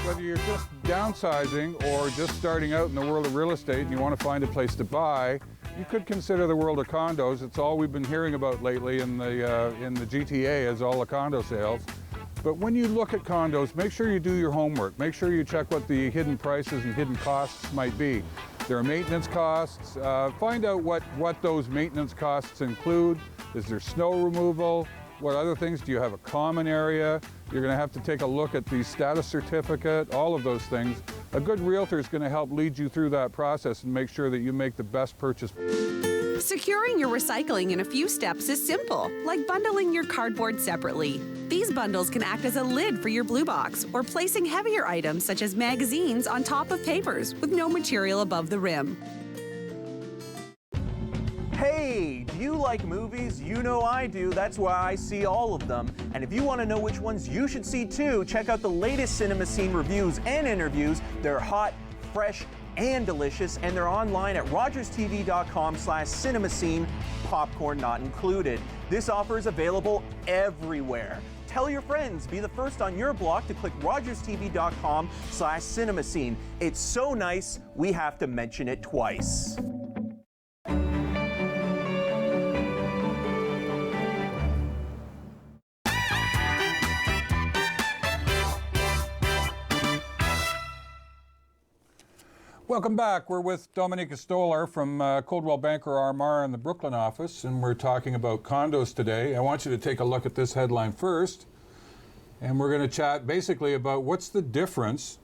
Speaker 5: Whether you're just downsizing or just starting out in the world of real estate and you want to find a place to buy, you could consider the world of condos. It's all we've been hearing about lately in the GTA is all the condo sales. But when you look at condos, make sure you do your homework. Make sure you check what the hidden prices and hidden costs might be. There are maintenance costs. Find out what those maintenance costs include. Is there snow removal? What other things? Do you have a common area? You're going to have to take a look at the status certificate, all of those things. A good realtor is going to help lead you through that process and make sure that you make the best purchase.
Speaker 7: Securing your recycling in a few steps is simple, like bundling your cardboard separately. These bundles can act as a lid for your blue box or placing heavier items such as magazines on top of papers with no material above the rim.
Speaker 12: Hey, do you like movies? You know I do. That's why I see all of them. And if you want to know which ones you should see too, check out the latest Cinema Scene reviews and interviews. They're hot, fresh, and delicious, and they're online at rogerstv.com/cinemascene, popcorn not included. This offer is available everywhere. Tell your friends, be the first on your block to click rogerstv.com/cinemascene. It's so nice, we have to mention it twice.
Speaker 5: Welcome back. We're with Dominika Stolar from Coldwell Banker RMR in the Brooklyn office, and we're talking about condos today. I want you to take a look at this headline first, and we're going to chat basically about what's the difference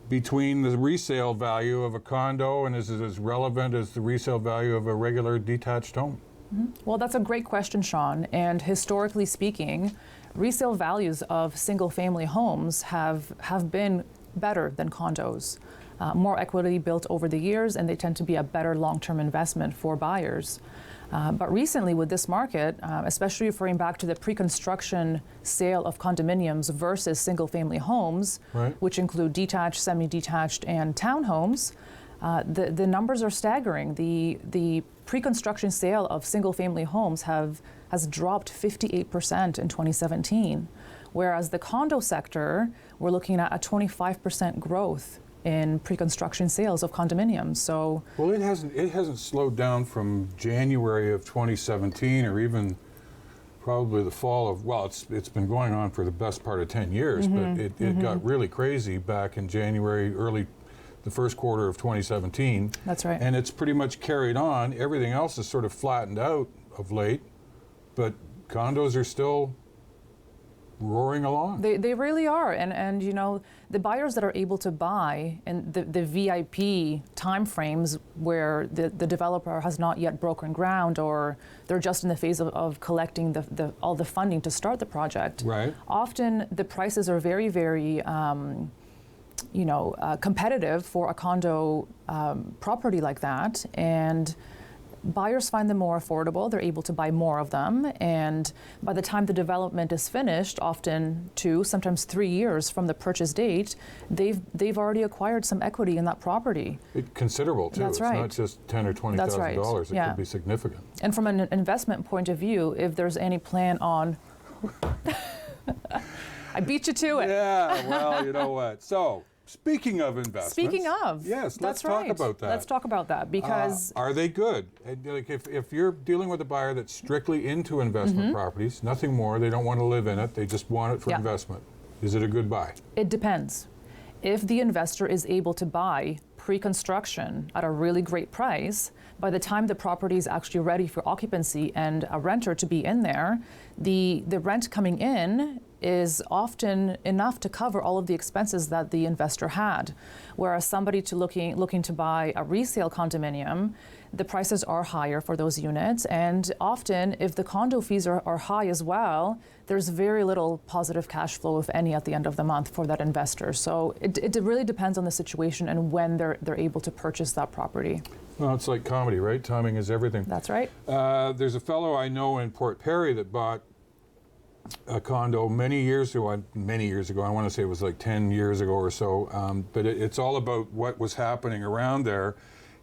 Speaker 5: between the resale value of a condo, and is it as relevant as the resale value of a regular detached home?
Speaker 10: Mm-hmm. Well, that's a great question, Sean. And historically speaking, resale values of single-family homes have been better than condos. More equity built over the years, and they tend to be a better long-term investment for buyers. But recently with this market, especially referring back to the pre-construction sale of condominiums versus single-family homes, right, which include detached, semi-detached, and townhomes, the numbers are staggering. The pre-construction sale of single-family homes has dropped 58% in 2017, whereas the condo sector, we're looking at a 25% growth in pre-construction sales of condominiums. So,
Speaker 5: well, it hasn't slowed down from January of 2017, or even probably the fall of, well, it's been going on for the best part of 10 years, but it got really crazy back in January, the first quarter of 2017.
Speaker 10: That's right.
Speaker 5: And it's pretty much carried on. Everything else is sort of flattened out of late, but condos are still roaring along.
Speaker 10: They really are, and you know, the buyers that are able to buy in the VIP timeframes where the developer has not yet broken ground, or they're just in the phase of collecting all the funding to start the project.
Speaker 5: Right.
Speaker 10: Often the prices are very, very competitive for a condo property like that, and buyers find them more affordable. They're able to buy more of them, and by the time the development is finished, often 2, sometimes 3 years from the purchase date, they've already acquired some equity in that property.
Speaker 5: Considerable too.
Speaker 10: That's right.
Speaker 5: It's not just $10,000 or $20,000.
Speaker 10: That's right.
Speaker 5: It
Speaker 10: Yeah.
Speaker 5: could be significant.
Speaker 10: And from an investment point of view, if there's any plan on, I beat you to it.
Speaker 5: Yeah. Well, you know what? So, speaking of investments.
Speaker 10: Speaking of.
Speaker 5: Yes, let's
Speaker 10: that's right.
Speaker 5: talk about that.
Speaker 10: Let's talk about that, because
Speaker 5: are they good? Like if you're dealing with a buyer that's strictly into investment properties, nothing more, they don't want to live in it, they just want it for investment. Is it a good buy?
Speaker 10: It depends. If the investor is able to buy pre-construction at a really great price, by the time the property is actually ready for occupancy and a renter to be in there, the rent coming in is often enough to cover all of the expenses that the investor had. Whereas somebody looking to buy a resale condominium, the prices are higher for those units, and often if the condo fees are high as well, there's very little positive cash flow, if any, at the end of the month for that investor. So it really depends on the situation and when they're able to purchase that property.
Speaker 5: Well, it's like comedy, right? Timing is everything.
Speaker 10: That's right.
Speaker 5: There's a fellow I know in Port Perry that bought a condo many years ago, I want to say it was like 10 years ago or so, but it's all about what was happening around there.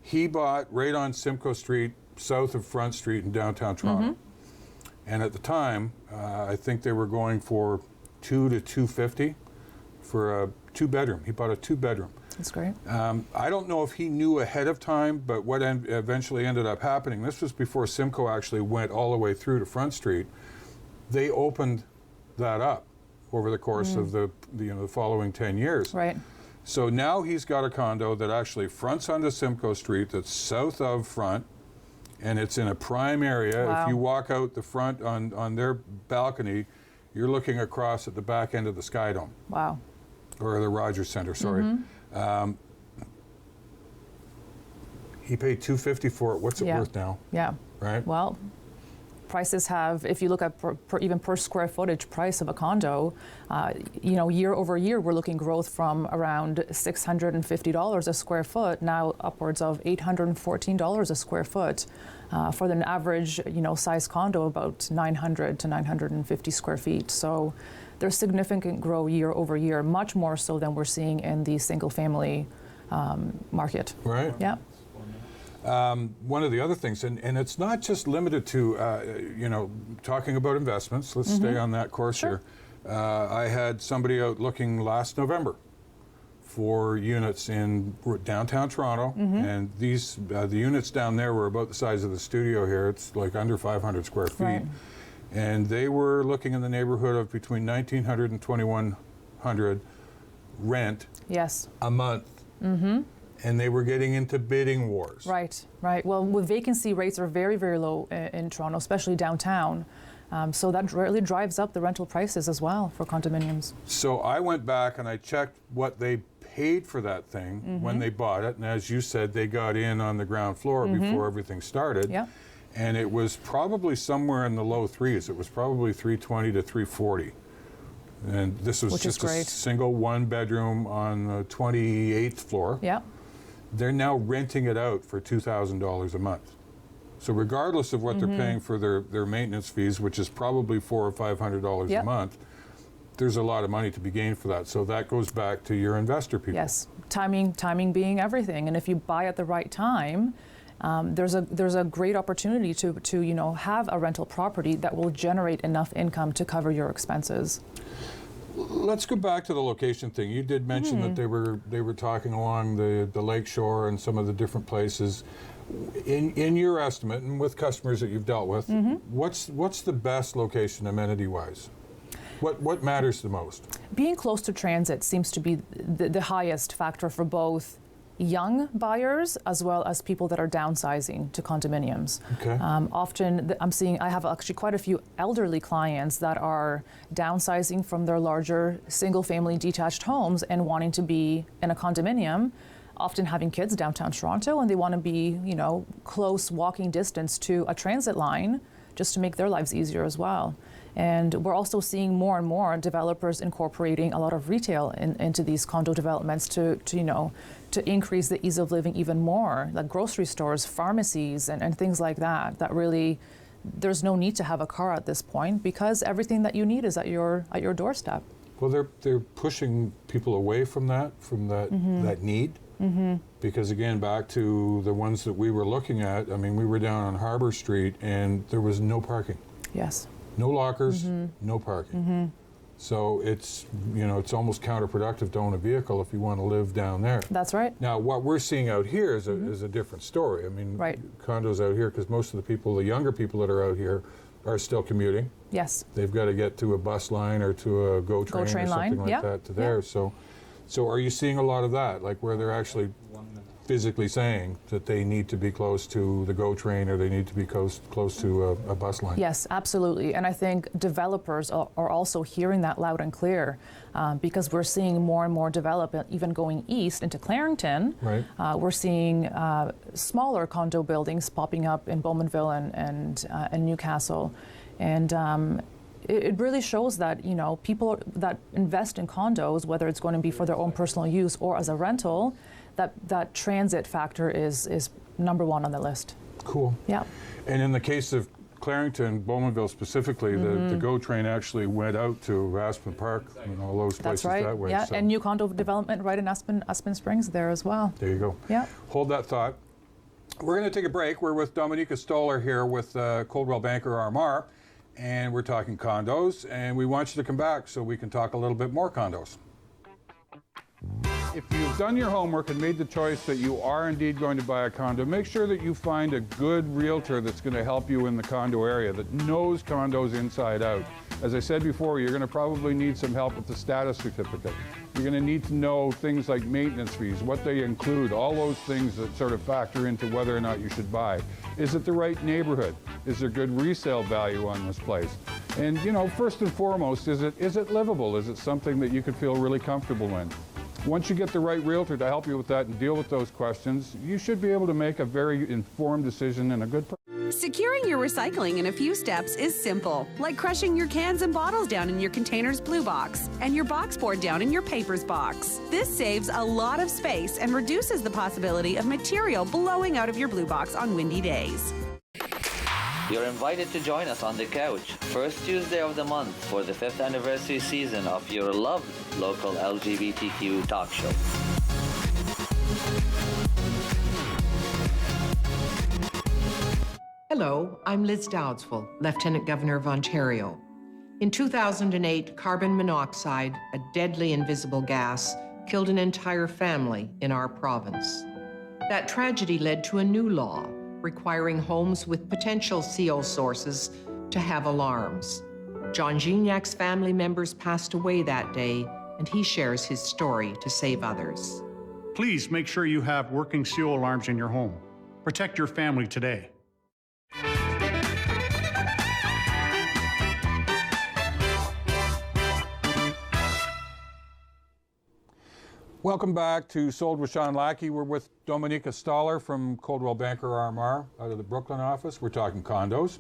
Speaker 5: He bought right on Simcoe Street, south of Front Street in downtown Toronto. And at the time, I think they were going for $200,000 to $250,000 for a 2-bedroom. He bought a 2-bedroom.
Speaker 10: That's great.
Speaker 5: I don't know if he knew ahead of time, but what eventually ended up happening, this was before Simcoe actually went all the way through to Front Street. They opened that up over the course of the following 10 years.
Speaker 10: Right.
Speaker 5: So now he's got a condo that actually fronts onto Simcoe Street, that's south of Front, and it's in a prime area.
Speaker 10: Wow.
Speaker 5: If you walk out the front on their balcony, you're looking across at the back end of the Sky Dome.
Speaker 10: Wow.
Speaker 5: Or the Rogers Centre, sorry. He paid $250,000 for it. What's it worth now?
Speaker 10: Yeah.
Speaker 5: Right?
Speaker 10: Well, prices have, if you look at even per square footage price of a condo, year over year, we're looking growth from around $650 a square foot, now upwards of $814 a square foot. For an average, size condo, about 900 to 950 square feet. So there's significant growth year over year, much more so than we're seeing in the single family market.
Speaker 5: Right.
Speaker 10: Yeah.
Speaker 5: One of the other things, and it's not just limited to, talking about investments. Let's stay on that course here. I had somebody out looking last November for units in downtown Toronto, and these the units down there were about the size of the studio here. It's like under 500 square feet.
Speaker 10: Right.
Speaker 5: And they were looking in the neighborhood of between $1,900 and $2,100 rent a month. And they were getting into bidding wars.
Speaker 10: Right. Well, vacancy rates are very, very low in Toronto, especially downtown. So that really drives up the rental prices as well for condominiums.
Speaker 5: So I went back and I checked what they paid for that thing when they bought it. And as you said, they got in on the ground floor before everything started.
Speaker 10: Yeah.
Speaker 5: And it was probably somewhere in the low threes. It was probably $320 to $340. And this was just a single 1-bedroom on the 28th floor.
Speaker 10: Yeah.
Speaker 5: They're now renting it out for $2,000 a month. So regardless of what they're paying for their maintenance fees, which is probably $400 or $500 a month, there's a lot of money to be gained for that. So that goes back to your investor people.
Speaker 10: Yes, timing being everything. And if you buy at the right time, there's a great opportunity to have a rental property that will generate enough income to cover your expenses.
Speaker 5: Let's go back to the location thing. You did mention that they were talking along the lake shore and some of the different places. In your estimate, and with customers that you've dealt with, what's the best location amenity-wise? What matters the most? Being close to transit seems to be the highest factor for both young buyers as well as people that are downsizing to condominiums. Okay. Often I have actually quite a few elderly clients that are downsizing from their larger single-family detached homes and wanting to be in a condominium, often having kids downtown Toronto, and they want to be, close walking distance to a transit line just to make their lives easier as well. And we're also seeing more and more developers incorporating a lot of retail into these condo developments to increase the ease of living even more, like grocery stores, pharmacies, and things like that. That really, there's no need to have a car at this point because everything that you need is at your doorstep. Well, they're pushing people away from that need. Because again, back to the ones that we were looking at, we were down on Harbor Street and there was no parking. Yes. No lockers, no parking. So it's almost counterproductive to own a vehicle if you want to live down there. That's right. Now, what we're seeing out here is a different story. Condos out here, because most of the younger people that are out here are still commuting. Yes. They've got to get to a bus line or to a GO train or something like that to there. So are you seeing a lot of that, like where they're actually physically saying that they need to be close to the GO train or they need to be close to a bus line? Yes, absolutely. And I think developers are also hearing that loud and clear because we're seeing more and more development, even going east into Clarington. Right. We're seeing smaller condo buildings popping up in Bowmanville and Newcastle. And it really shows that, people that invest in condos, whether it's going to be for their own personal use or as a rental, that transit factor is number one on the list. Cool. Yeah. And in the case of Clarington, Bowmanville specifically, the GO train actually went out to Aspen Park and all those places that way. Yeah, so. And new condo development right in Aspen Springs there as well. There you go. Yeah. Hold that thought. We're going to take a break. We're with Dominika Stoller here with Coldwell Banker RMR, and we're talking condos, and we want you to come back so we can talk a little bit more condos. If you've done your homework and made the choice that you are indeed going to buy a condo, make sure that you find a good realtor that's going to help you in the condo area, that knows condos inside out. As I said before, you're going to probably need some help with the status certificate. You're going to need to know things like maintenance fees, what they include, all those things that sort of factor into whether or not you should buy. Is it the right neighborhood? Is there good resale value on this place? And, first and foremost, is it livable? Is it something that you could feel really comfortable in? Once you get the right realtor to help you with that and deal with those questions, you should be able to make a very informed decision and a good
Speaker 7: Securing your recycling in a few steps is simple, like crushing your cans and bottles down in your container's blue box and your box board down in your papers box. This saves a lot of space and reduces the possibility of material blowing out of your blue box on windy days.
Speaker 11: You're invited to join us on the couch, first Tuesday of the month for the 5th anniversary season of your loved local LGBTQ talk show.
Speaker 13: Hello, I'm Liz Dowdswell, Lieutenant Governor of Ontario. In 2008, carbon monoxide, a deadly invisible gas, killed an entire family in our province. That tragedy led to a new law requiring homes with potential CO sources to have alarms. John Gignac's family members passed away that day, and he shares his story to save others.
Speaker 14: Please make sure you have working CO alarms in your home. Protect your family today.
Speaker 5: Welcome back to Sold with Sean Lackey. We're with Dominika Stoller from Coldwell Banker RMR out of the Brooklyn office. We're talking condos.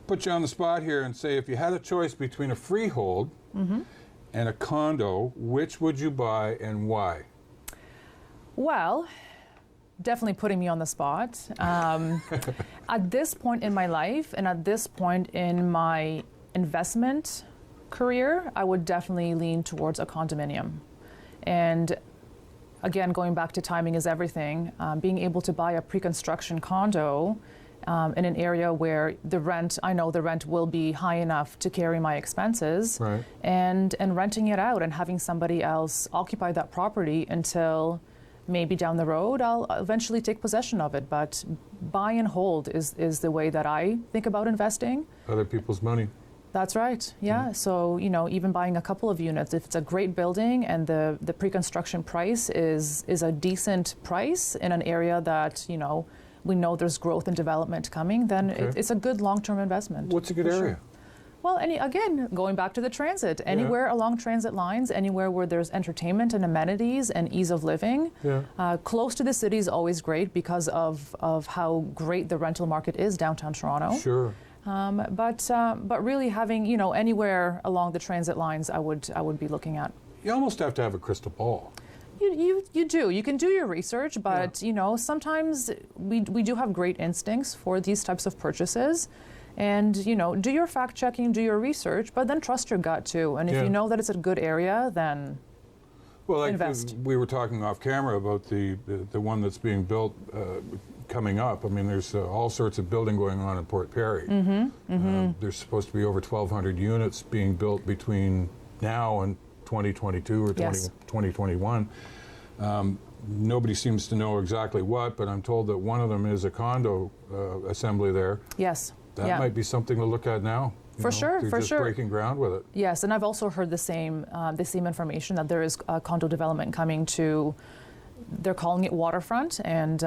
Speaker 5: Put you on the spot here and say if you had a choice between a freehold and a condo, which would you buy and why?
Speaker 10: Well, definitely putting me on the spot. At this point in my life and at this point in my investment career, I would definitely lean towards a condominium. And again, going back to timing is everything, being able to buy a pre-construction condo in an area where I know the rent will be high enough to carry my expenses,
Speaker 5: right.
Speaker 10: and renting it out and having somebody else occupy that property until maybe down the road I'll eventually take possession of it. But buy and hold is the way that I think about investing.
Speaker 5: Other people's money.
Speaker 10: That's right, yeah. So, even buying a couple of units, if it's a great building and the pre-construction price is a decent price in an area that, we know there's growth and development coming, then it's a good long-term investment.
Speaker 5: What's a good area?
Speaker 10: Sure. Well, again, going back to the transit, anywhere along transit lines, anywhere where there's entertainment and amenities and ease of living.
Speaker 5: Yeah.
Speaker 10: Close to the city is always great because of how great the rental market is downtown Toronto.
Speaker 5: Sure.
Speaker 10: But really having, anywhere along the transit lines, I would be looking at.
Speaker 5: You almost have to have a crystal ball.
Speaker 10: You do. You can do your research, but sometimes we do have great instincts for these types of purchases. And do your fact checking, do your research, but then trust your gut too. And if you know that it's a good area, then invest.
Speaker 5: We were talking off camera about the one that's being built coming up. I mean, there's all sorts of building going on in Port Perry. There's supposed to be over 1,200 units being built between now and 2022 or 2021. Nobody seems to know exactly what, but I'm told that one of them is a condo assembly there.
Speaker 10: Yes.
Speaker 5: That might be something to look at now.
Speaker 10: For sure.
Speaker 5: They're just breaking ground with it.
Speaker 10: Yes, and I've also heard the same information that there is condo development coming to. They're calling it waterfront, and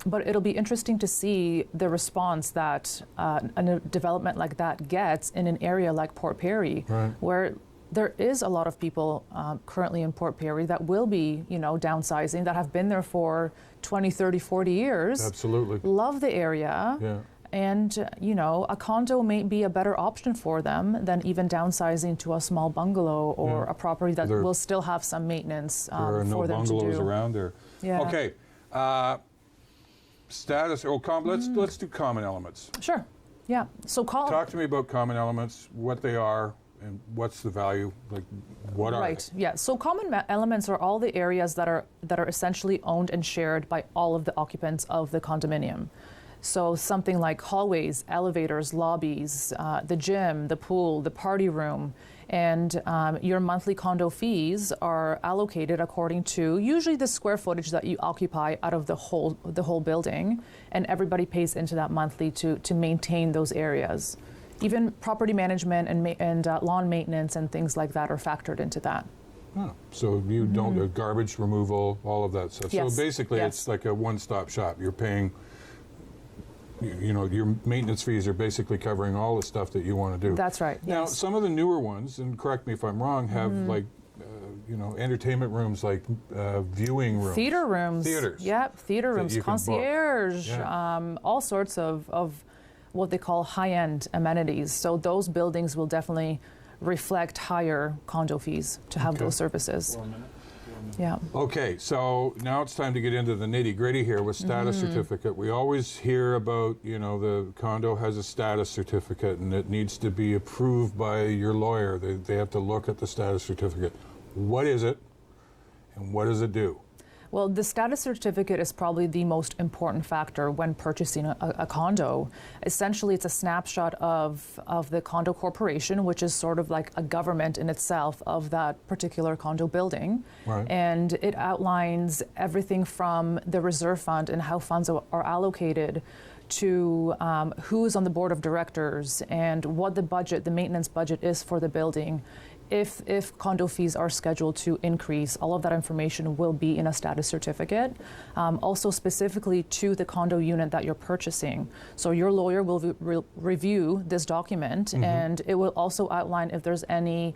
Speaker 10: but it'll be interesting to see the response that a development like that gets in an area like Port Perry, where there is a lot of people currently in Port Perry that will be, downsizing, that have been there for 20, 30, 40 years.
Speaker 5: Absolutely.
Speaker 10: Love the area.
Speaker 5: Yeah.
Speaker 10: And, a condo may be a better option for them than even downsizing to a small bungalow or a property that will still have some maintenance
Speaker 5: for them to do. There are no bungalows around there.
Speaker 10: Yeah.
Speaker 5: Okay. Status, let's do common elements.
Speaker 10: Sure. Yeah. So
Speaker 5: talk to me about common elements, what they are, and what's the value? Like, what are they?
Speaker 10: Right. Yeah. So common elements are all the areas that are essentially owned and shared by all of the occupants of the condominium. So something like hallways, elevators, lobbies, the gym, the pool, the party room, and your monthly condo fees are allocated according to usually the square footage that you occupy out of the whole building, and everybody pays into that monthly to maintain those areas. Even property management and lawn maintenance and things like that are factored into that.
Speaker 5: Oh, so you don't garbage removal, all of that stuff.
Speaker 10: Yes.
Speaker 5: So basically, it's like a one-stop shop. You're paying. Your maintenance fees are basically covering all the stuff that you want to do.
Speaker 10: That's right.
Speaker 5: Now,
Speaker 10: yes.
Speaker 5: some of the newer ones, and correct me if I'm wrong, have entertainment rooms like viewing rooms.
Speaker 10: Theater rooms.
Speaker 5: Theaters.
Speaker 10: Yep, theater rooms, concierge, all sorts of what they call high-end amenities. So those buildings will definitely reflect higher condo fees to have those services. Yeah.
Speaker 5: Okay, so now it's time to get into the nitty-gritty here with status certificate. We always hear about, the condo has a status certificate and it needs to be approved by your lawyer. They have to look at the status certificate. What is it and what does it do?
Speaker 10: Well, the status certificate is probably the most important factor when purchasing a condo. Essentially, it's a snapshot of the condo corporation, which is sort of like a government in itself of that particular condo building.
Speaker 5: Right.
Speaker 10: And it outlines everything from the reserve fund and how funds are allocated to who's on the board of directors and what the maintenance budget is for the building. If condo fees are scheduled to increase, all of that information will be in a status certificate. Also specifically to the condo unit that you're purchasing. So your lawyer will review this document and it will also outline if there's any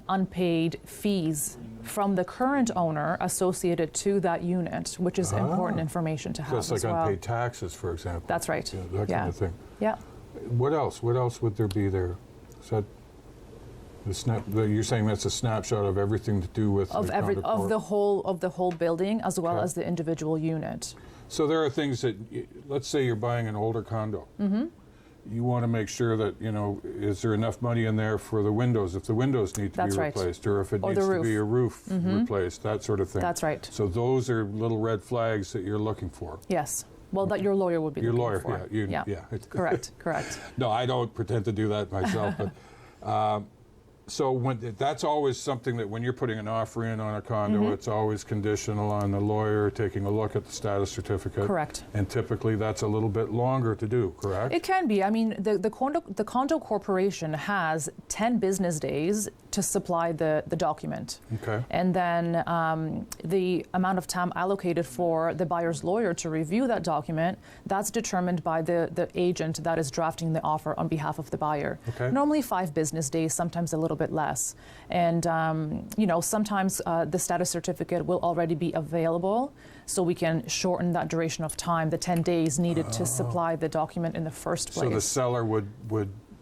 Speaker 10: unpaid fees from the current owner associated to that unit, which is important information to have
Speaker 5: Just like
Speaker 10: as well.
Speaker 5: unpaid taxes, for example.
Speaker 10: That's right.
Speaker 5: Yeah, that kind of thing.
Speaker 10: Yeah.
Speaker 5: What else? What else would there be there? Is that you're saying that's a snapshot of everything to do with
Speaker 10: the whole building as well as the individual unit.
Speaker 5: So there are things that, let's say you're buying an older condo. you want to make sure that, is there enough money in there for the windows, if the windows need to be replaced, or if it needs to be a roof replaced, that sort of thing.
Speaker 10: That's right.
Speaker 5: So those are little red flags that you're looking for.
Speaker 10: Yes. Well, that your lawyer would be looking for.
Speaker 5: Your lawyer, yeah.
Speaker 10: Correct.
Speaker 5: No, I don't pretend to do that myself, but so that's always something that when you're putting an offer in on a condo, it's always conditional on the lawyer taking a look at the status certificate.
Speaker 10: Correct.
Speaker 5: And typically that's a little bit longer to do, correct?
Speaker 10: It can be. I mean, the condo corporation has 10 business days to supply the document.
Speaker 5: Okay.
Speaker 10: And then the amount of time allocated for the buyer's lawyer to review that document, that's determined by the agent that is drafting the offer on behalf of the buyer.
Speaker 5: Okay.
Speaker 10: Normally 5 business days, sometimes a little bit less. And, sometimes the status certificate will already be available, so we can shorten that duration of time, the 10 days needed to supply the document in the first place.
Speaker 5: So the seller would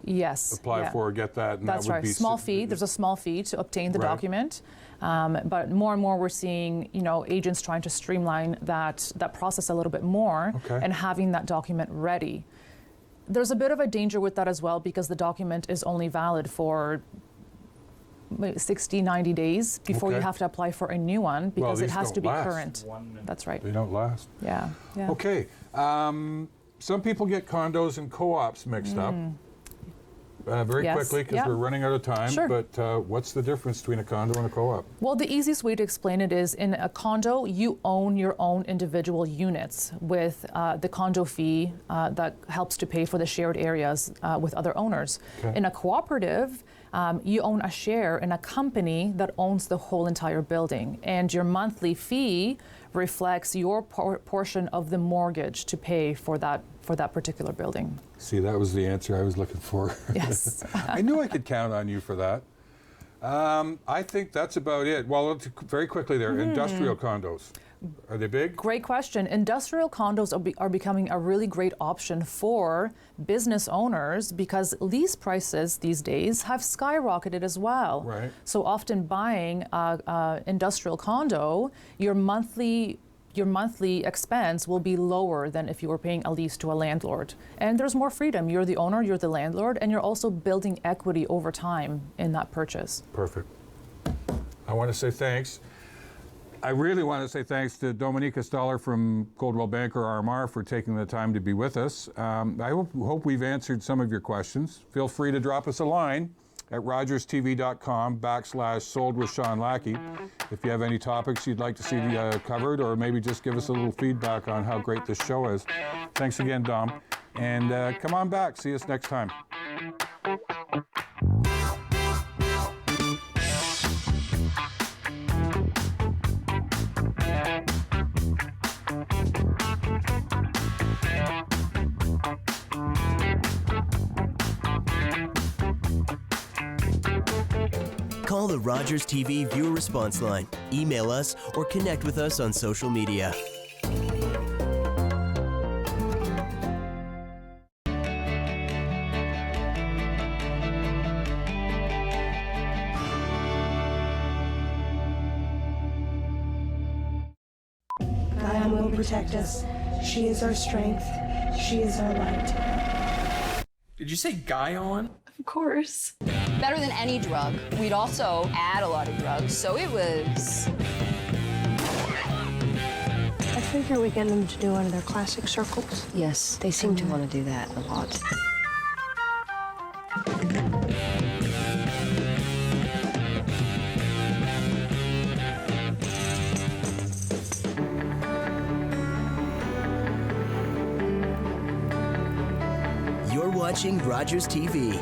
Speaker 5: apply for or get that, and
Speaker 10: that's
Speaker 5: that would
Speaker 10: right.
Speaker 5: be
Speaker 10: Small fee. There's a small fee to obtain the document, but more and more we're seeing agents trying to streamline that process a little bit more and having that document ready. There's a bit of a danger with that as well, because the document is only valid for 60, 90 days before you have to apply for a new one, because it has to be current. That's right.
Speaker 5: They don't last.
Speaker 10: Yeah.
Speaker 5: Okay. Some people get condos and co-ops mixed up. Very quickly, because we're running out of time.
Speaker 10: Sure.
Speaker 5: But what's the difference between a condo and a co-op?
Speaker 10: Well, the easiest way to explain it is, in a condo, you own your own individual units with the condo fee that helps to pay for the shared areas with other owners.
Speaker 5: Okay.
Speaker 10: In a cooperative, you own a share in a company that owns the whole entire building, and your monthly fee reflects your portion of the mortgage to pay for that particular building.
Speaker 5: See, that was the answer I was looking for.
Speaker 10: Yes.
Speaker 5: I knew I could count on you for that. I think that's about it. Well, very quickly there, industrial condos. Are they big?
Speaker 10: Great question. Industrial condos are becoming a really great option for business owners, because lease prices these days have skyrocketed as well.
Speaker 5: Right.
Speaker 10: So often buying an industrial condo, your monthly expense will be lower than if you were paying a lease to a landlord. And there's more freedom. You're the owner, you're the landlord, and you're also building equity over time in that purchase.
Speaker 5: Perfect. I want to say thanks. I really want to say thanks to Dominica Stoller from Coldwell Banker RMR for taking the time to be with us. I hope we've answered some of your questions. Feel free to drop us a line at rogerstv.com/sold with Sean Lackey. If you have any topics you'd like to see covered, or maybe just give us a little feedback on how great this show is. Thanks again, Dom. And come on back. See us next time.
Speaker 3: Call the Rogers TV viewer response line, email us, or connect with us on social media.
Speaker 4: God will protect us. She is our strength. She is our light.
Speaker 9: Did you say Guyon?
Speaker 16: Of course. Better than any drug. We'd also add a lot of drugs, so it was...
Speaker 4: I figure we get them to do one of their classic circles.
Speaker 16: Yes, they seem to want to do that a lot.
Speaker 3: You're watching Rogers TV.